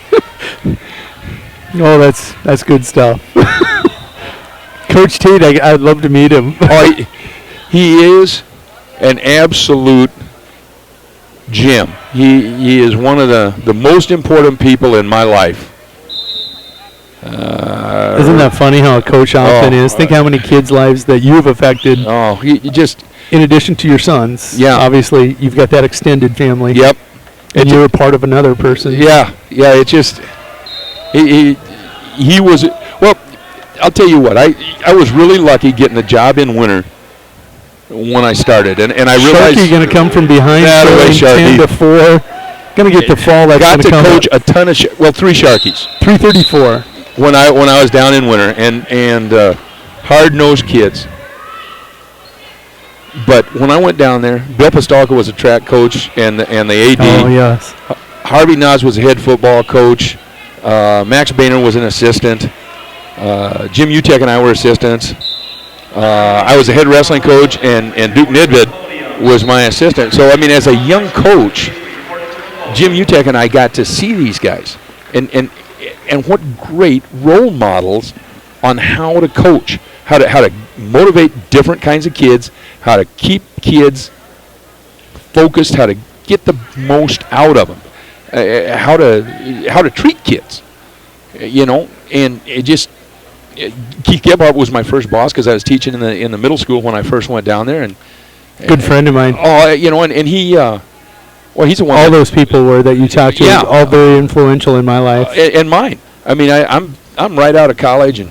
Oh, that's good stuff. Coach Tate, I'd love to meet him. Oh, he is an absolute gem. He is one of the most important people in my life. Isn't that funny how a coach often is? Think how many kids' lives that you've affected. Oh, he just. In addition to your sons. Yeah. Obviously, you've got that extended family. Yep. And you're a part of another person. Yeah. It's just. He was. Well, I'll tell you what. I was really lucky getting the job in winter when I started, and I realized. Sharky going to come from behind. That away, Sharky. 10-4. Going to get the fall. That's got to come coach up. a ton of 3 Sharkies. 334. When I was down in winter, and hard-nosed kids. But when I went down there, Bill Pastalka was a track coach and the AD. Oh, yes. Harvey Nas was a head football coach. Max Boehner was an assistant. Jim Utek and I were assistants. I was a head wrestling coach, and Duke Nidvid was my assistant. So, I mean, as a young coach, Jim Utek and I got to see these guys. And what great role models on how to coach, how to motivate different kinds of kids, how to keep kids focused, how to get the most out of them, how to treat kids, you know. And it just Keith Gebhardt was my first boss because I was teaching in the middle school when I first went down there. And good friend of mine. Oh, you know, and he. Well, he's the one. All those people were that you talked to, Yeah. all very influential in my life. And mine. I mean, I'm right out of college, and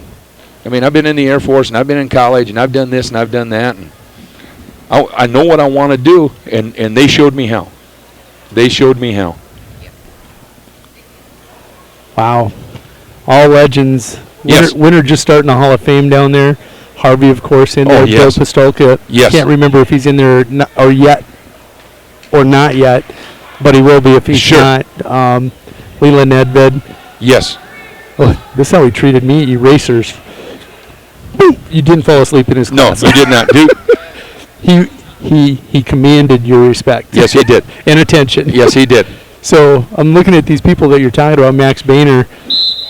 I mean, I've been in the Air Force, and I've been in college, and I've done this, and I've done that, and I know what I want to do, and they showed me how. They showed me how. Wow. All legends. Yes. Winter just starting the Hall of Fame down there. Harvey, of course, in there. yes. Bill Pastolka. Yes. Can't remember if he's in there or not yet, but he will be if he's Sure. not. Leland Nedved. Yes. Oh, this is how he treated me. Erasers. Boom. You didn't fall asleep in his No, class. you did not. Dude. He commanded your respect. Yes, he did. And attention. Yes, he did. So I'm looking at these people that you're talking about. Max Boehner,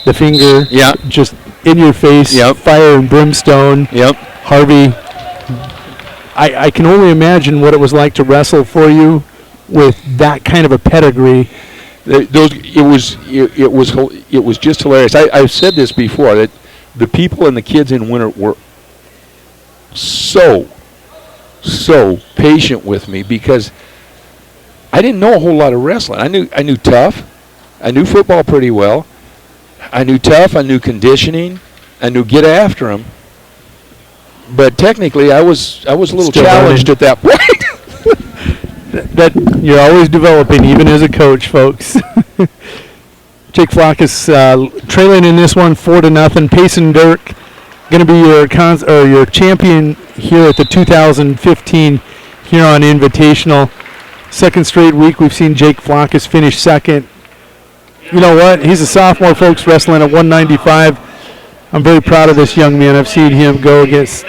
the finger, Yeah. just in your face, Yep. fire and brimstone. Yep. Harvey, I can only imagine what it was like to wrestle for you with that kind of a pedigree. It was just hilarious. I've said this before that the people and the kids in winter were so patient with me because I didn't know a whole lot of wrestling. I knew tough. I knew football pretty well. I knew tough. I knew conditioning. I knew get after him. But technically, I was a little Still challenged at that point. That you're always developing, even as a coach, folks. Jake Flackus trailing in this one 4-0. Payson Dirk going to be your champion here at the 2015 Huron Invitational. Second straight week we've seen Jake Flackus finish second. You know what? He's a sophomore, folks, wrestling at 195. I'm very proud of this young man. I've seen him go against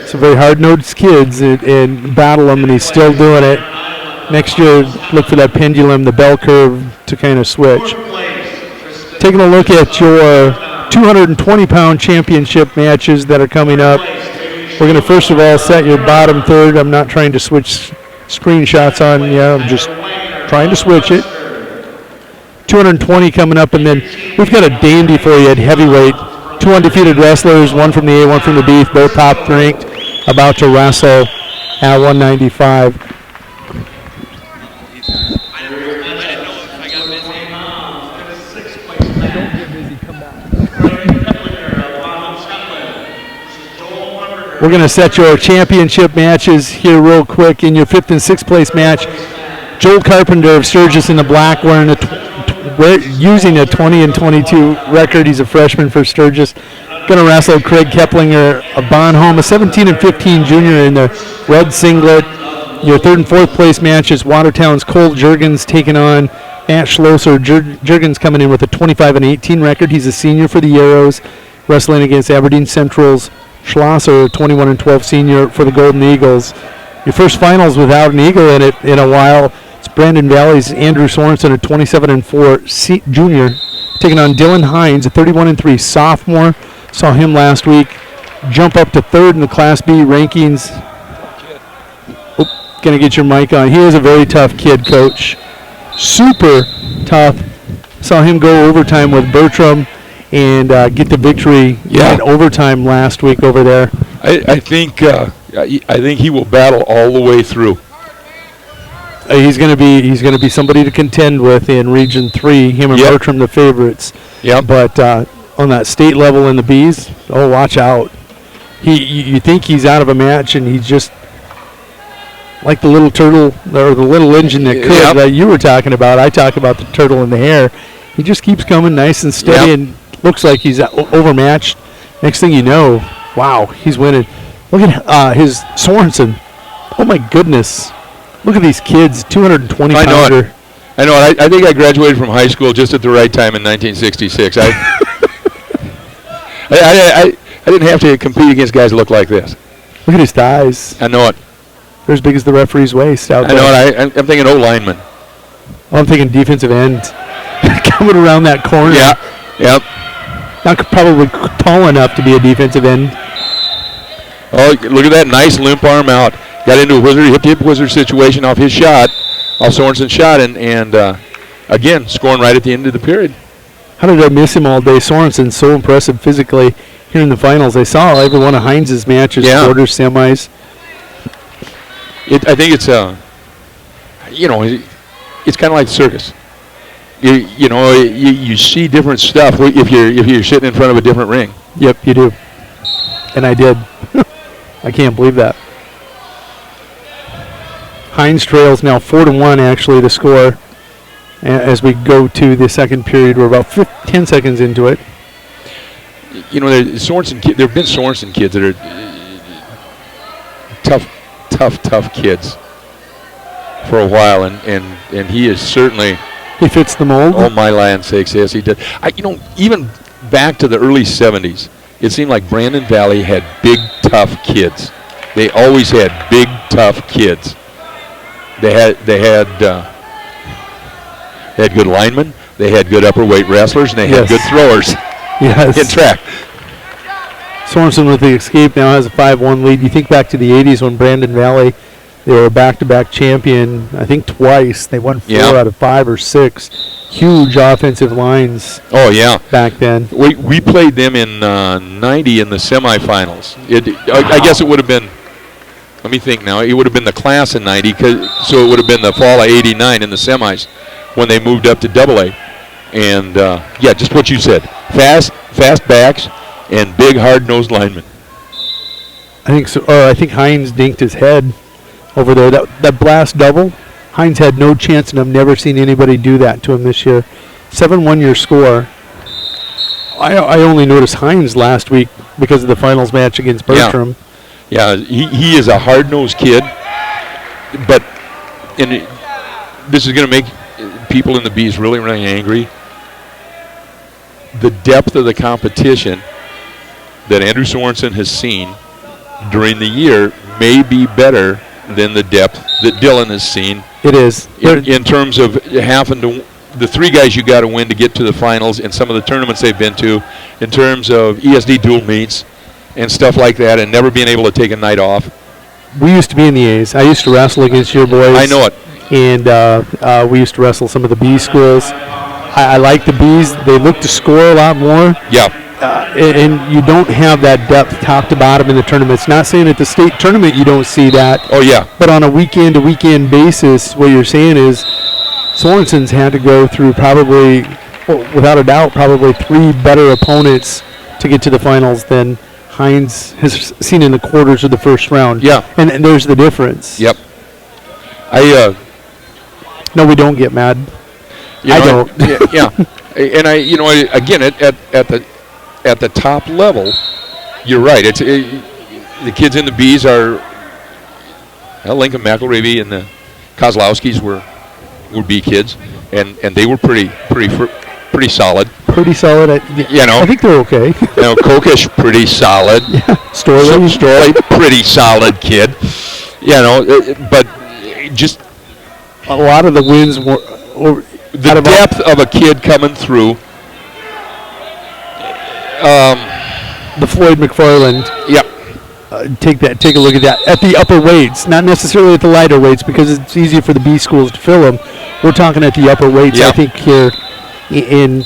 some very hard-nosed kids and battle them, and he's still doing it. Next year, look for that pendulum, the bell curve, to kind of switch. Taking a look at your 220-pound championship matches that are coming up. We're going to first of all set your bottom third. I'm not trying to switch screenshots on you. I'm just trying to switch it. 220 coming up, and then we've got a dandy for you at heavyweight. 2 undefeated wrestlers, one from the A, one from the B, both top ranked, about to wrestle at 195. We're going to set your championship matches here real quick. In your 5th and 6th place match, Joel Carpenter of Sturgis in the black, using a 20-22 record. He's a freshman for Sturgis. Going to wrestle Craig Keplinger of Bonhomme, a 17-15 junior in the red singlet. Your 3rd and 4th place match is Watertown's Cole Jurgens taking on Matt Schlosser. Jurgens coming in with a 25-18 record. He's a senior for the Arrows, wrestling against Aberdeen Central's Schlosser, 21-12 senior for the Golden Eagles. Your first finals without an Eagle in it in a while. It's Brandon Valley's Andrew Sorensen, a 27-4 junior, taking on Dylan Hines, a 31-3 sophomore. Saw him last week jump up to 3rd in the Class B rankings. Gonna get your mic on. He is a very tough kid, Coach. Super tough. Saw him go overtime with Bertram and get the victory in overtime last week over there. I think he will battle all the way through. He's going to be somebody to contend with in Region 3. Him and Bertram the favorites. Yeah. But on that state level in the Bs, watch out. You think he's out of a match, and he's just like the little turtle or the little engine that could that you were talking about. I talk about the turtle in the hair. He just keeps coming nice and steady and looks like he's overmatched. Next thing you know, wow, he's winning. Look at his Sorensen. Oh, my goodness. Look at these kids, 220 pounder. I know it. I think I graduated from high school just at the right time in 1966. I didn't have to compete against guys that look like this. Look at his thighs. I know it. They're as big as the referee's waist out there. I know it. I'm thinking O-lineman. I'm thinking defensive end. Coming around that corner. Yeah. Yep. Not probably tall enough to be a defensive end. Oh, look at that nice limp arm out. Got into a hip wizard situation off his shot, off Sorensen's shot, and again, scoring right at the end of the period. How did I miss him all day? Sorensen's so impressive physically here in the finals. I saw every one of Hines' matches, quarters, semis. I think it's, it's kind of like circus. You see different stuff if you're sitting in front of a different ring. Yep, you do. And I did. I can't believe that. Hines trails now 4-1 actually to score as we go to the second period. We're about 10 seconds into it. There have been Sorensen kids that are tough kids for a while, and he is certainly. He fits the mold. Oh, my land sakes, yes, he did. Even back to the early 70s, it seemed like Brandon Valley had big, tough kids. They always had big, tough kids. They had good linemen. They had good upper weight wrestlers, and they had good throwers. Yes. In track. Sorensen with the escape now has a 5-1 lead. You think back to the 80s when Brandon Valley, they were a back-to-back champion, I think twice. They won 4 out of 5 or 6. Huge offensive lines. Oh, yeah. Back then. We played them in 90 in the semifinals. I guess it would have been, let me think now, it would have been the class in 90, so it would have been the fall of 89 in the semis when they moved up to AA. And, yeah, just what you said. Fast backs and big, hard-nosed linemen. I think so. I think Hines dinked his head over there. That blast double, Hines had no chance, and I've never seen anybody do that to him this year. 7-1 your score. I only noticed Hines last week because of the finals match against Bertram. Yeah, he is a hard-nosed kid, but this is going to make people in the Bees really, really angry. The depth of the competition that Andrew Sorensen has seen during the year may be better than the depth that Dylan has seen. It is. In terms of having to, the three guys you got to win to get to the finals in some of the tournaments they've been to, in terms of ESD dual meets and stuff like that, and never being able to take a night off. We used to be in the A's. I used to wrestle against your boys. I know it. And we used to wrestle some of the B schools. I like the Bs. They look to score a lot more. Yeah. And you don't have that depth top to bottom in the tournament. It's not saying at the state tournament you don't see that. Oh, yeah. But on a weekend-to-weekend basis, what you're saying is Sorensen's had to go through probably, without a doubt, probably 3 better opponents to get to the finals than Hines has seen in the quarters of the first round. Yeah. And there's the difference. Yep. No, we don't get mad. I don't. Yeah. And again, at the top level, you're right. The kids in the Bs are Lincoln McElravy and the Kozlowskis were B kids, and they were pretty solid. Pretty solid. I think they're okay. Kokish, pretty solid. Yeah. Storley, pretty solid kid. But just a lot of the wins were the depth of a kid coming through. The Floyd McFarland. Yeah. Take a look at that. At the upper weights, not necessarily at the lighter weights, because it's easier for the B schools to fill them. We're talking at the upper weights. Yeah. I think here in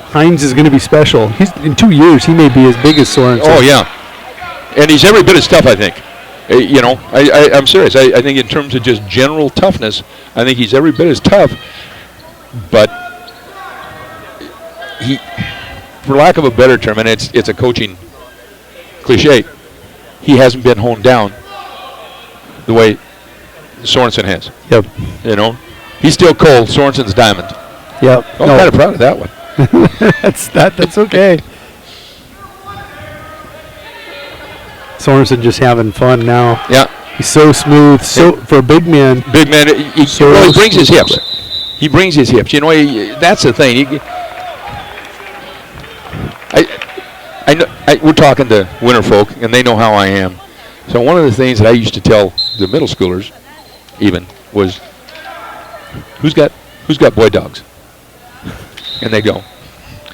Hines is going to be special. In 2 years, he may be as big as Sorensen. Oh, yeah. And he's every bit as tough, I think. I'm serious. I think in terms of just general toughness, I think he's every bit as tough. But he, for lack of a better term, and it's a coaching cliche, he hasn't been honed down the way Sorensen has. Yep. He's still cold. Sorensen's diamond. Yep. I'm kind of proud of that one. That's okay. Sorensen just having fun now. Yeah. He's so smooth. For a big man. Big man. He brings his hips. He brings his hips. That's the thing. We're talking to winter folk, and they know how I am. So one of the things that I used to tell the middle schoolers, even, was, who's got boy dogs? And they go,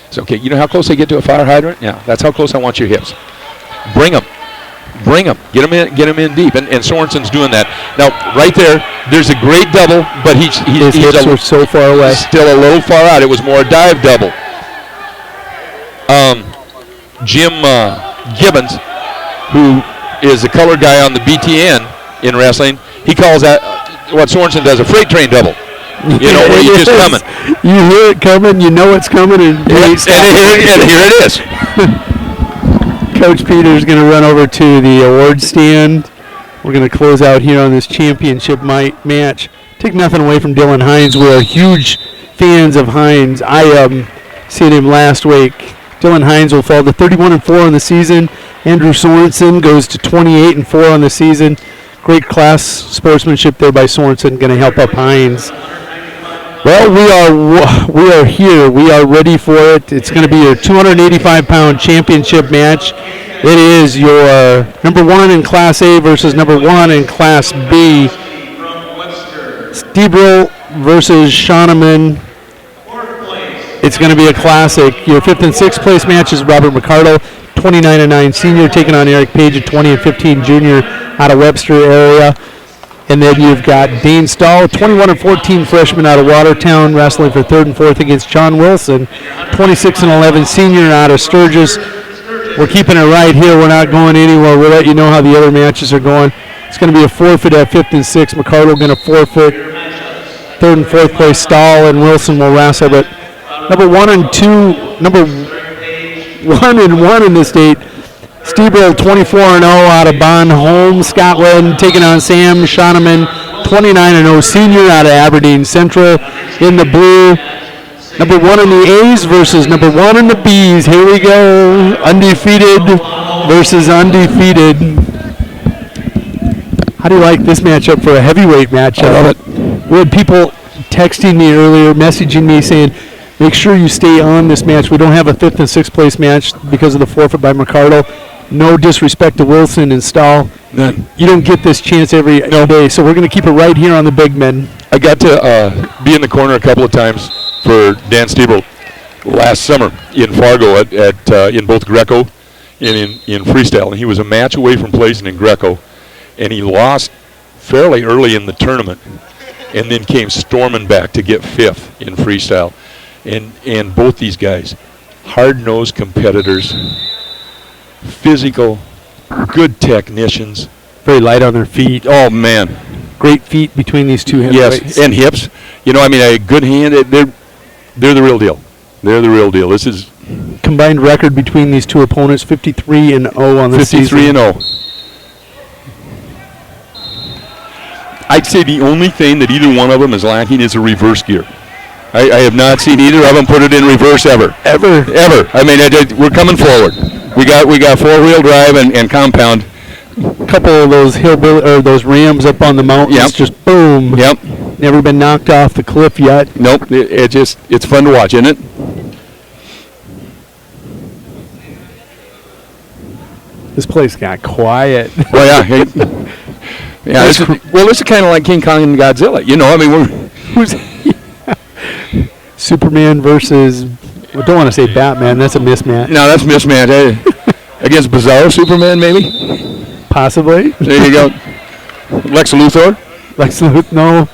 it's okay. You know how close they get to a fire hydrant? Yeah, that's how close I want your hips. Bring them. Get them in deep. And Sorensen's doing that. Now, right there's a great double, but his hips were so far away. Still a little far out. It was more a dive double. Jim Gibbons, who is the color guy on the BTN in wrestling, he calls that what Sorensen does a freight train double. Where you're just coming. You hear it coming, you know it's coming, and here it is. Coach Peter's going to run over to the award stand. We're going to close out here on this championship match. Take nothing away from Dylan Hines. We are huge fans of Hines. I seen him last week. Dylan Hines will fall to 31-4 on the season. Andrew Sorensen goes to 28-4 on the season. Great class sportsmanship there by Sorensen, going to help up Hines. Well, we are here. We are ready for it. It's going to be your 285-pound championship match. It is your number 1 in Class A versus number 1 in Class B. Stebrel versus Shawneman. It's going to be a classic. Your 5th and 6th place match is Robert McCardle, 29-9 senior, taking on Eric Page, a 20-15 junior out of Webster area. And then you've got Dane Stahl, 21-14 freshman out of Watertown, wrestling for 3rd and 4th against John Wilson, 26-11 senior out of Sturgis. We're keeping it right here. We're not going anywhere. We'll let you know how the other matches are going. It's going to be a forfeit at 5th and 6th. McCardle going to forfeit. 3rd and 4th place, Stahl and Wilson will wrestle. But Number 1 and 2, number 1 and 1 in the state. Steeble 24-0 out of Bonholm, Scotland, taking on Sam Shoneman, 29-0 senior out of Aberdeen Central in the blue. Number 1 in the A's versus number 1 in the B's. Here we go. Undefeated versus undefeated. How do you like this matchup for a heavyweight matchup? I love it. We had people texting me earlier, messaging me saying, make sure you stay on this match. We don't have a 5th and 6th place match because of the forfeit by Mercado. No disrespect to Wilson and Stahl. None. You don't get this chance every day, so we're going to keep it right here on the big men. I got to be in the corner a couple of times for Dan Steeble last summer in Fargo at in both Greco and in freestyle. And he was a match away from placing in Greco, and he lost fairly early in the tournament and then came storming back to get 5th in freestyle. And both these guys, hard-nosed competitors, physical, good technicians. Very light on their feet. Oh, man. Great feet between these two heavyweights. Yes, and hips. You know, I mean, a good hand. They're the real deal. They're the real deal. This is combined record between these two opponents, 53-0 on the season. 53-0. I'd say the only thing that either one of them is lacking is a reverse gear. I have not seen either of them put it in reverse ever. Ever. I mean, we're coming forward. We got 4-wheel drive and compound. A couple of those those Rams up on the mountains, just boom. Yep. Never been knocked off the cliff yet. Nope. It's fun to watch, isn't it? This place got quiet. Well, yeah. Yeah. This is kind of like King Kong and Godzilla. You know, I mean, Superman versus, I don't want to say Batman. That's a mismatch. No, that's mismatch. Against Bizarro Superman, maybe? Possibly. There you go. Lex Luthor? No.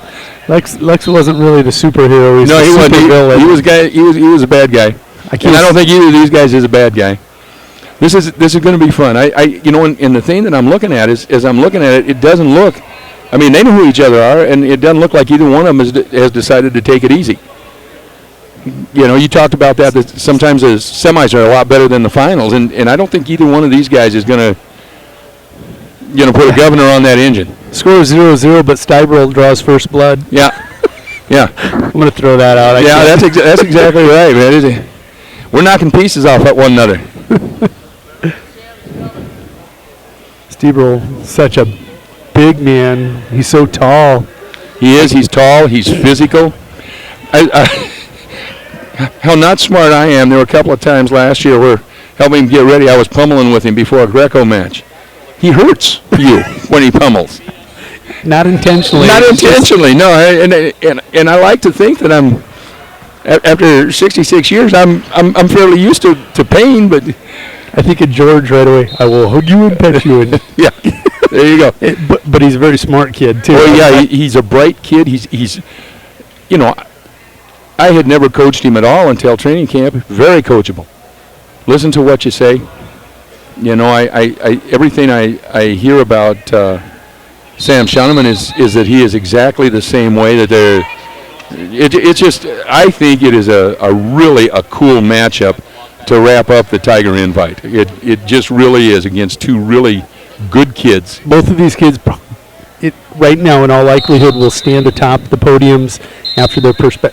Lex wasn't really the superhero. He wasn't. He was a bad guy. I don't think either of these guys is a bad guy. This is going to be fun. And the thing that I'm looking at is, as I'm looking at it, it doesn't look. I mean, they know who each other are, and it doesn't look like either one of them has decided to take it easy. You know, you talked about that sometimes the semis are a lot better than the finals, and I don't think either one of these guys is going to put a governor on that engine. Score 0-0, but Steiberl draws first blood. Yeah. I'm going to throw that out. That's exactly right, man. We're knocking pieces off at one another. Steiberl, such a big man. He's so tall. He is. He's tall. He's physical. How not smart I am. There were a couple of times last year where helping him get ready, I was pummeling with him before a Greco match. He hurts you when he pummels. Not intentionally. Not intentionally, no. And I like to think that I'm, after 66 years, I'm fairly used to pain, but I think of George right away. I will hug you and pet you. And yeah, there you go. But he's a very smart kid too. Well, yeah, he's a bright kid. He's, you know, I had never coached him at all until training camp. Very coachable. Listen to what you say. You know, I everything I hear about Sam Shoneman is that he is exactly the same way that they're. It's just, I think it is a really cool matchup to wrap up the Tiger Invite. It just really is against two really good kids. Both of these kids, right now, in all likelihood, will stand atop the podiums after their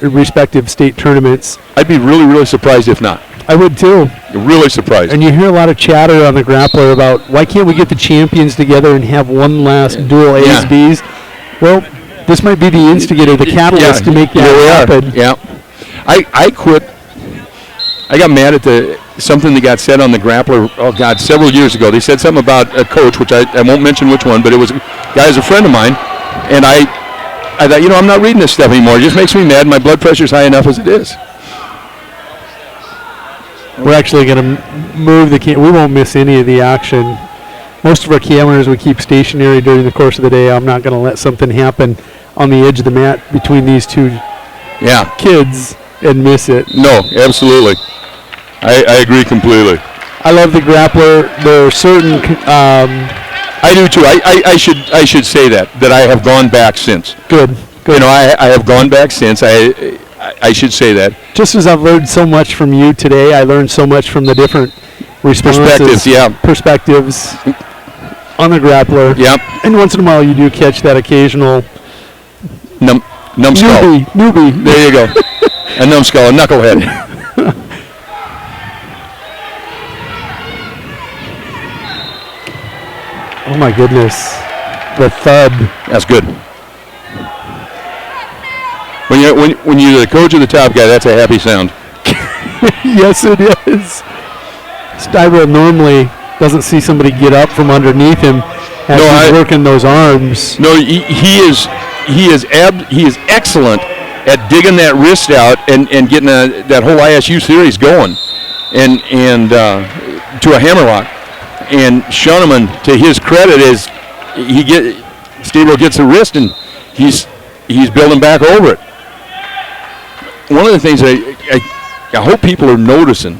respective state tournaments. I'd be really, really surprised if not. I would too. Really surprised. And you hear a lot of chatter on the grappler about why can't we get the champions together and have one last dual A's, B's? Well, this might be the instigator, the catalyst to make that happen. Yeah. I quit. I got mad at something that got said on the grappler, several years ago. They said something about a coach, which I won't mention which one, but it was a guy who's a friend of mine. And I thought, I'm not reading this stuff anymore. It just makes me mad. My blood pressure's high enough as it is. We're actually going to move the we won't miss any of the action. Most of our cameras we keep stationary during the course of the day. I'm not going to let something happen on the edge of the mat between these two kids and miss it. No, absolutely. I agree completely. I love the grappler. There are certain... I do too. I should say that I have gone back since. Good. You know, I have gone back since. I I should say that. Just as I've learned so much from you today, I learned so much from the different responses, perspectives on the grappler. Yep. And once in a while, you do catch that occasional numbskull. Newbie. There you go. A numbskull, a knucklehead. Oh my goodness, the thud. That's good. When you're the coach of the top guy, that's a happy sound. Yes, it is. Stuyvesant normally doesn't see somebody get up from underneath him as he's working those arms. No, he is excellent at digging that wrist out and getting that whole ISU series going, and to a hammerlock. And Schoenemann, to his credit, is Steve gets the wrist and he's building back over it. One of the things I hope people are noticing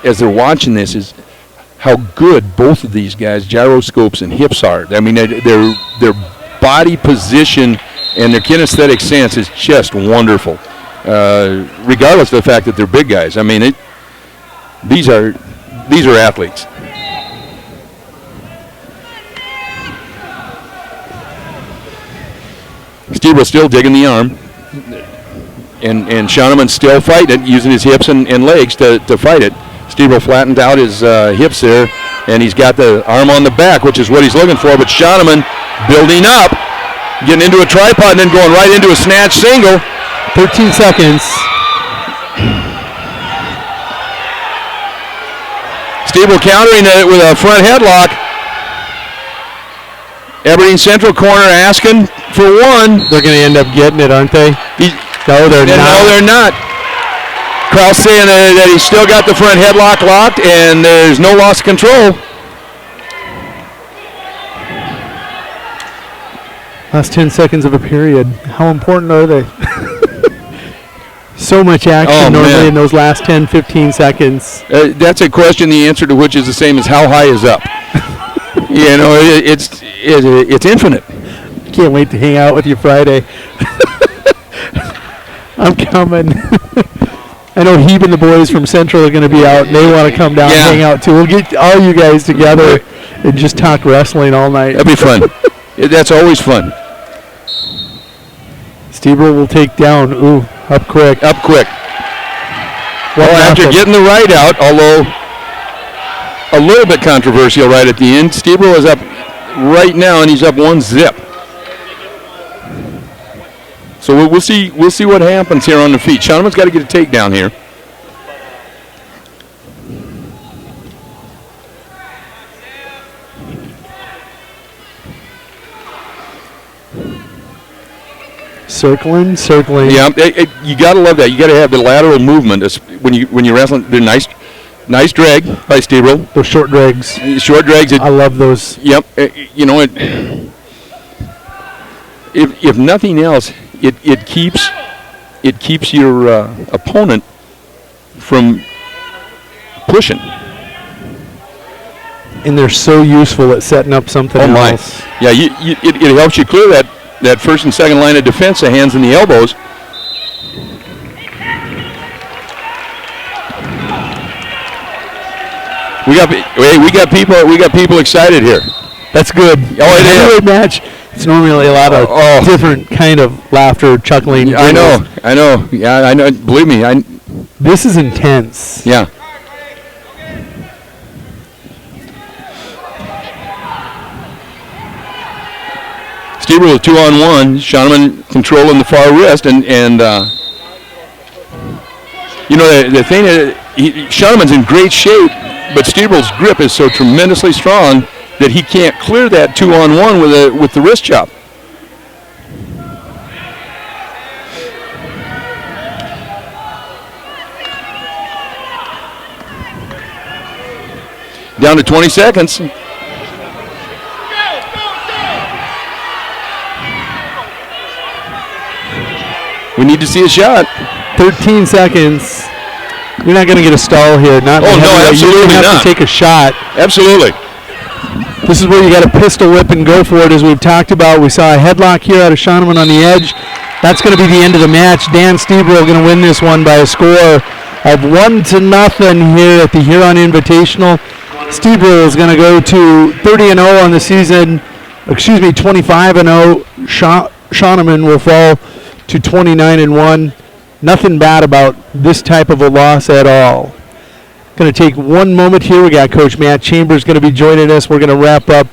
as they're watching this is how good both of these guys, gyroscopes and hips, are. I mean, their body position and their kinesthetic sense is just wonderful, regardless of the fact that they're big guys. I mean, these are athletes. Steve was still digging the arm, and Schoenemann still fighting it, using his hips and legs to fight it. Steve flattened out his hips there, and he's got the arm on the back, which is what he's looking for, but Schoenemann building up, getting into a tripod and then going right into a snatch single. 13 seconds. Steve countering it with a front headlock. Aberdeen Central corner asking for one. They're going to end up getting it, aren't they? No, they're not. No, they're not. Krause saying that he's still got the front headlock locked and there's no loss of control. Last 10 seconds of a period. How important are they? So much action normally in those last 10, 15 seconds. That's a question, the answer to which is the same as how high is up. You know, it's infinite. Can't wait to hang out with you Friday. I'm coming. I know Hebe and the boys from Central are going to be out, and they want to come down and hang out too. We'll get all you guys together and just talk wrestling all night. That'd be fun. That's always fun. Stieber will take down. Ooh, up quick. Up quick. Well, after getting the right out, although a little bit controversial right at the end, Stieber is up right now, and he's up 1-0. So we'll see what happens here on the feet. Schoenemann's got to get a takedown here. Circling. Yeah, you got to love that. You got to have the lateral movement when you're wrestling. They're nice drag by Stieber. Those short drags. Short drags. I love those. Yep. You know it. If nothing else, it keeps your opponent from pushing. And they're so useful at setting up something else. Yeah, it helps you clear that first and second line of defense, the hands and the elbows. We got people excited here. That's good. Oh, it is. Match. It's normally a lot of different kind of laughter, chuckling. I know. Yeah, I know. Believe me, this is intense. Yeah. Stieber with 2-on-1. Schoenemann controlling the far wrist, and you know the thing is, Schoenemann's in great shape, but Stieber's grip is so tremendously strong that he can't clear that 2-on-1 with the wrist chop. Down to 20 seconds. We need to see a shot. 13 seconds. You're not going to get a stall here. No, absolutely not. You have to take a shot. Absolutely. This is where you got to pistol whip and go for it, as we've talked about. We saw a headlock here out of Schoenemann on the edge. That's going to be the end of the match. Dan Stebro going to win this one by a score of 1-0 here at the Huron Invitational. Stebro is going to go to 30-0 on the season. 25-0. Shawneman will fall to 29-1. Nothing bad about this type of a loss at all. Going to take one moment here. We got Coach Matt Chambers going to be joining us. We're going to wrap up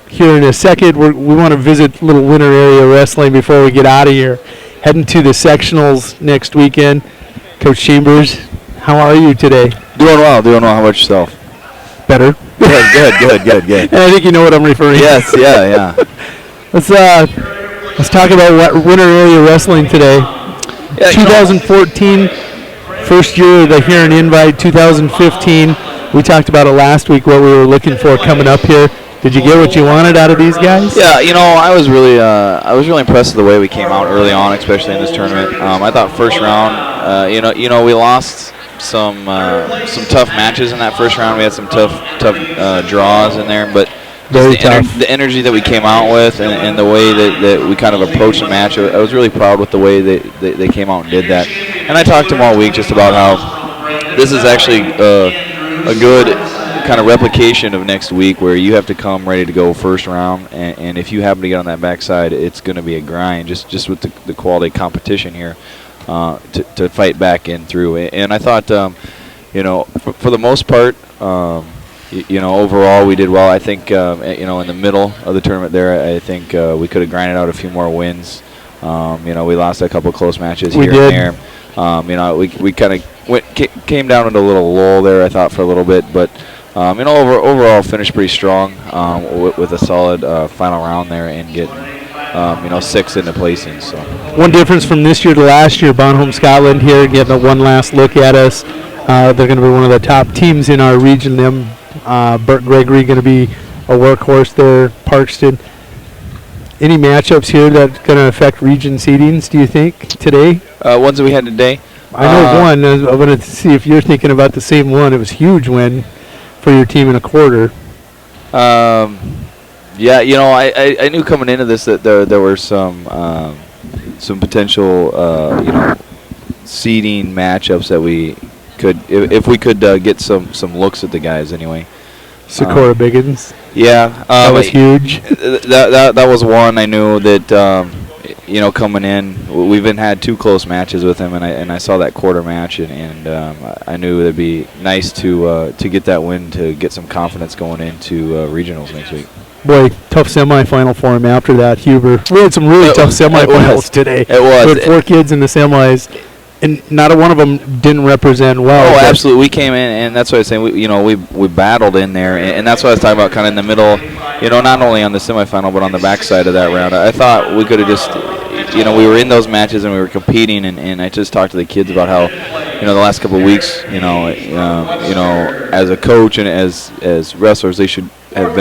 here in a second. We want to visit Little Winter Area Wrestling before we get out of here. Heading to the sectionals next weekend. Coach Chambers, how are you today? Doing well. How about yourself? Better. Good. And I think you know what I'm referring to. Yes, yeah. Let's talk about Winter Area Wrestling today. Yeah, 2014, first year of the Huron Invite. 2015, we talked about it last week, what we were looking for coming up here. Did you get what you wanted out of these guys? Yeah, I was really impressed with the way we came out early on, especially in this tournament. I thought first round, we lost some tough matches in that first round. We had some tough draws in there, but the energy that we came out with and the way that we kind of approached the match, I was really proud with the way they came out and did that. And I talked to them all week just about how this is actually a good kind of replication of next week, where you have to come ready to go first round, and if you happen to get on that backside, it's going to be a grind just with the quality competition here to fight back in through. And I thought, for the most part, overall we did well. I think, in the middle of the tournament there, I think we could have grinded out a few more wins. We lost a couple close matches here and there. We kind of came down into a little lull there, I thought, for a little bit, but overall finished pretty strong with a solid final round there and getting 6 into placing. So one difference from this year to last year, Bonholm Scotland here getting a one last look at us. They're going to be one of the top teams in our region. Burt Gregory going to be a workhorse there. Parkston. Any matchups here that's going to affect region seedings, do you think, today? Ones that we had today? I know one. I wanted to see if you're thinking about the same one. It was a huge win for your team in a quarter. Yeah, I knew coming into this that there were some potential, seeding matchups that we could, if we could get some looks at the guys anyway. Socorro Biggins. Yeah, that was huge. That was one I knew that coming in, we've had 2 close matches with him, and I saw that quarter match, and I knew it'd be nice to get that win to get some confidence going into regionals next week. Boy, tough semifinal for him after that, Huber. We had some really tough semifinals today. It was. We had 4 kids in the semis, and not a one of them didn't represent well. Oh, absolutely. We came in, and that's what I was saying. We battled in there, and that's what I was talking about, kind of in the middle. Not only on the semifinal, but on the backside of that round. I thought we could have just, we were in those matches and we were competing, and I just talked to the kids about how, the last couple of weeks, as a coach and as wrestlers, they should have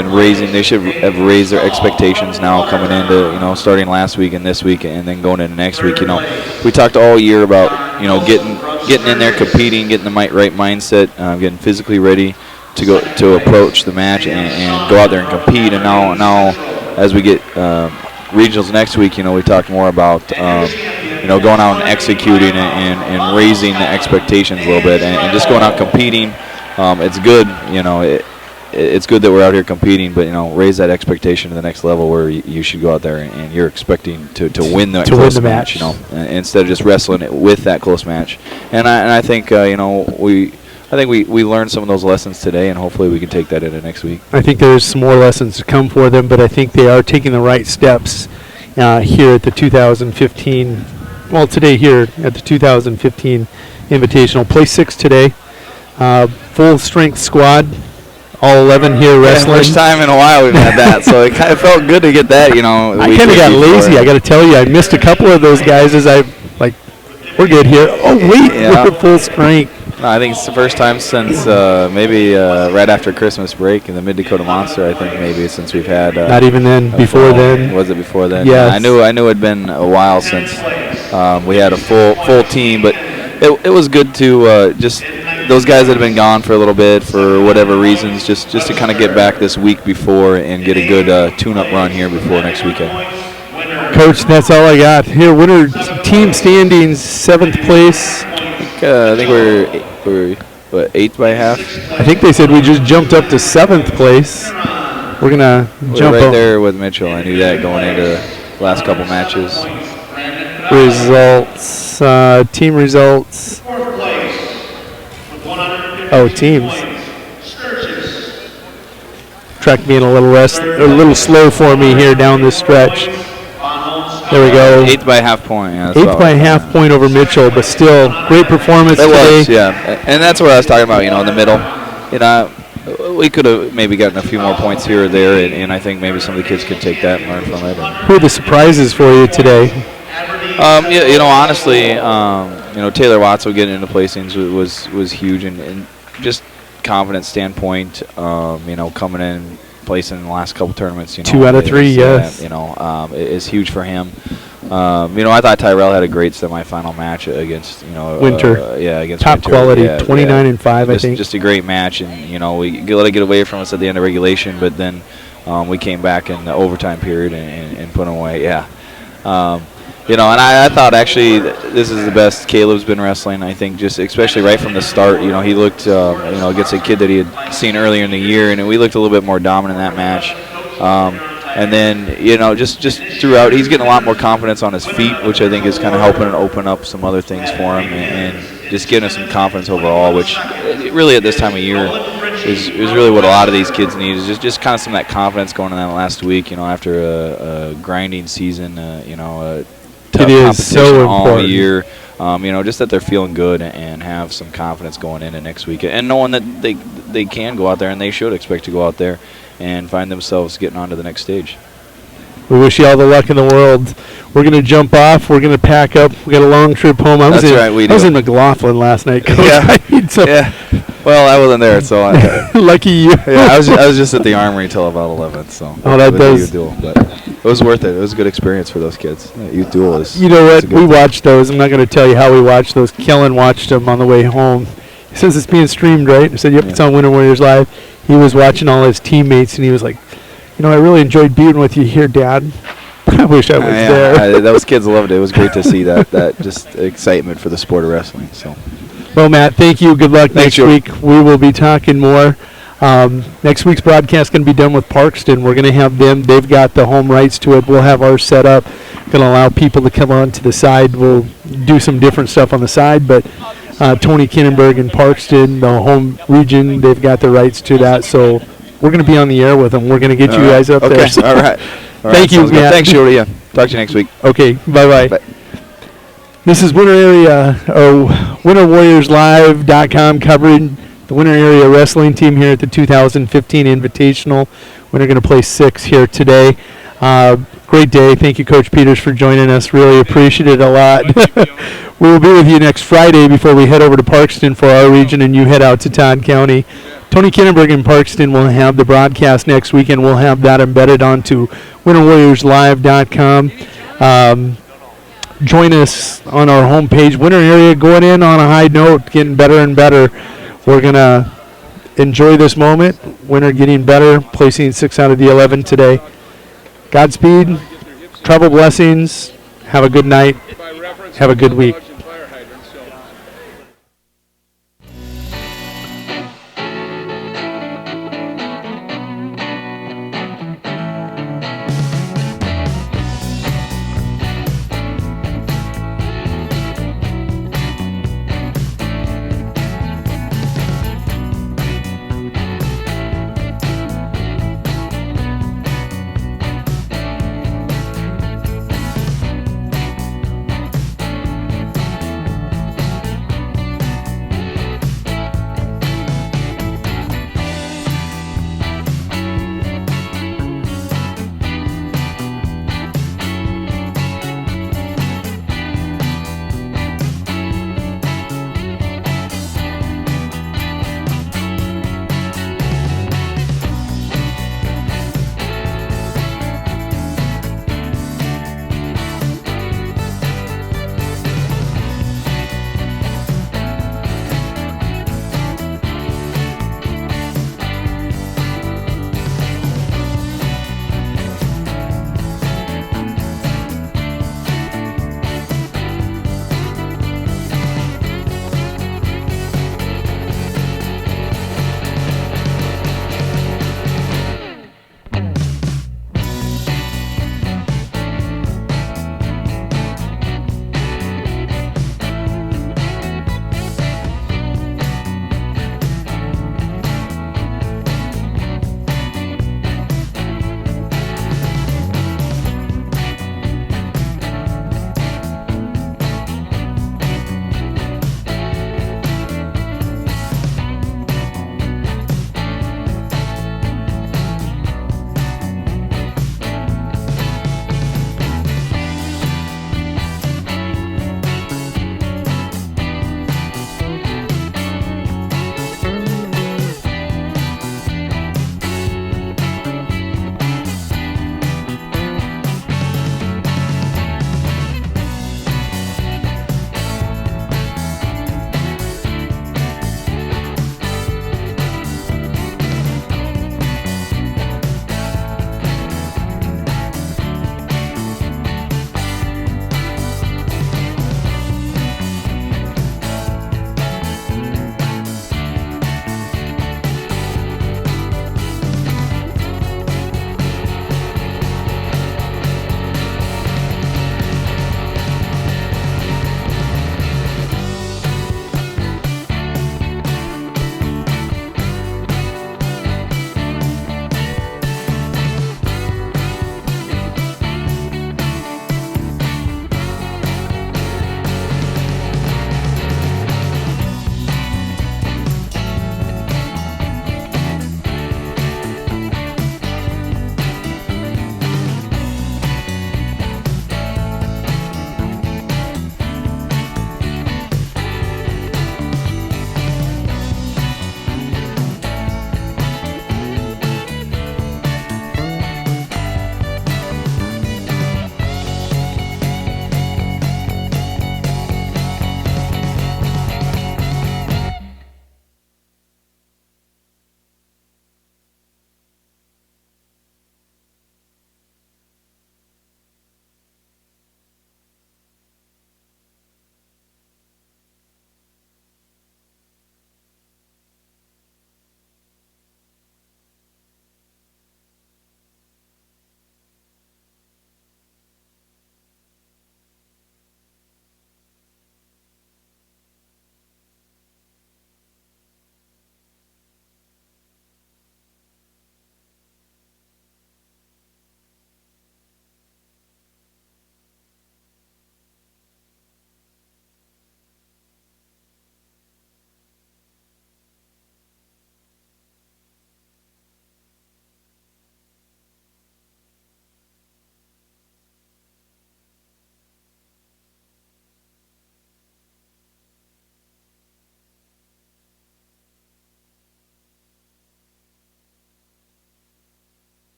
raised their expectations now coming into, starting last week and this week and then going into next week. We talked all year about, getting in there, competing, getting the right mindset, getting physically ready to approach the match and go out there and compete. And now as we get regionals next week, we talked more about going out and executing and raising the expectations a little bit and just going out competing. It's good, it's good that we're out here competing, but raise that expectation to the next level where you should go out there and you're expecting to win the close match, instead of just wrestling it with that close match. And I think we learned some of those lessons today, and hopefully we can take that into next week. I think there's some more lessons to come for them, but I think they are taking the right steps here at the 2015. Well, today here at the 2015 Invitational. Play 6 today. Full strength squad. All 11 here wrestling. First time in a while we've had that, so it kind of felt good to get that. I kind of got lazy. I got to tell you, I missed a couple of those guys as we're good here. Oh wait, we're full strength. No, I think it's the first time since maybe right after Christmas break in the Mid Dakota Monster. I think maybe since we've had. Not even then. Before then. Was it before then? Yeah. I knew it'd been a while since we had a full team, but it was good to just. Those guys that have been gone for a little bit for whatever reasons, just to kind of get back this week before and get a good tune-up run here before next weekend. Coach, that's all I got. Here, winner team standings, 7th place. I think we're what, 8th by half. I think they said we just jumped up to 7th place. We're going to jump right up. there with Mitchell. I knew that going into the last couple matches. Results, team results. Oh, teams. Track being a little slow for me here down this stretch. There we go. 8th by half point. Yeah, 8th by half point over Mitchell, but still great performance today. Was, yeah. And that's what I was talking about, in the middle. We could have maybe gotten a few more points here or there, and I think maybe some of the kids could take that and learn from it. Who are the surprises for you today? Honestly, Taylor Watson getting into placings was huge, and just confidence standpoint, coming in, placing in the last couple tournaments. 2 out of 3, yes. Is huge for him. I thought Tyrell had a great semifinal match against Winter. Against top Winter. quality, Yeah, 29-5, I think. Just a great match, and we let it get away from us at the end of regulation, but then we came back in the overtime period and put them away. Yeah. And I thought actually this is the best Caleb's been wrestling. I think just especially right from the start. He looked against a kid that he had seen earlier in the year, and we looked a little bit more dominant in that match. And then just throughout, he's getting a lot more confidence on his feet, which I think is kind of helping and open up some other things for him, and just giving him some confidence overall, which really at this time of year is really what a lot of these kids need, is just kind of some of that confidence going in that last week. After a grinding season, tough it is competition so all important. year. Just that they're feeling good and have some confidence going into next week, and knowing that they can go out there and they should expect to go out there and find themselves getting on to the next stage. We wish you all the luck in the world. We're going to jump off. We're going to pack up. We got a long trip home. I was in McLaughlin last night, Coach. Yeah. Well, I wasn't there, so lucky you. Yeah, I was just at the Armory until about 11. So that does. Youth duel, but it was worth it. It was a good experience for those kids. Youth duel is. You know what? We watched those. I'm not going to tell you how we watched those. Kellen watched them on the way home. He says it's being streamed, right? I said, yep, it's on Winter Warriors Live. He was watching all his teammates, and he was like, I really enjoyed being with you here, Dad. I wish I was there. Those kids loved it. It was great to see that just excitement for the sport of wrestling. So. Well, Matt, thank you. Good luck next week. We will be talking more. Next week's broadcast is going to be done with Parkston. We're going to have them. They've got the home rights to it. We'll have ours set up. Going to allow people to come on to the side. We'll do some different stuff on the side, but Tony Kinnenberg and Parkston, the home region, they've got the rights to that. So we're going to be on the air with them. We're going to get you guys up there. Okay. All right. Thank you, Matt. Thanks, Shorty. Yeah. Talk to you next week. Okay. Bye-bye. Bye. This is Winter Area, WinterWarriorsLive.com covering the Winter Area Wrestling team here at the 2015 Invitational. Winter going to play 6 here today. Great day. Thank you, Coach Peters, for joining us. Really appreciate it a lot. We will be with you next Friday before we head over to Parkston for our region and you head out to Todd County. Tony Kinnenberg in Parkston will have the broadcast next week, and we'll have that embedded onto WinterWarriorsLive.com. Join us on our homepage. Winter Area going in on a high note, getting better and better. We're going to enjoy this moment. Winter getting better, placing 6 out of the 11 today. Godspeed, travel blessings, have a good night, have a good week.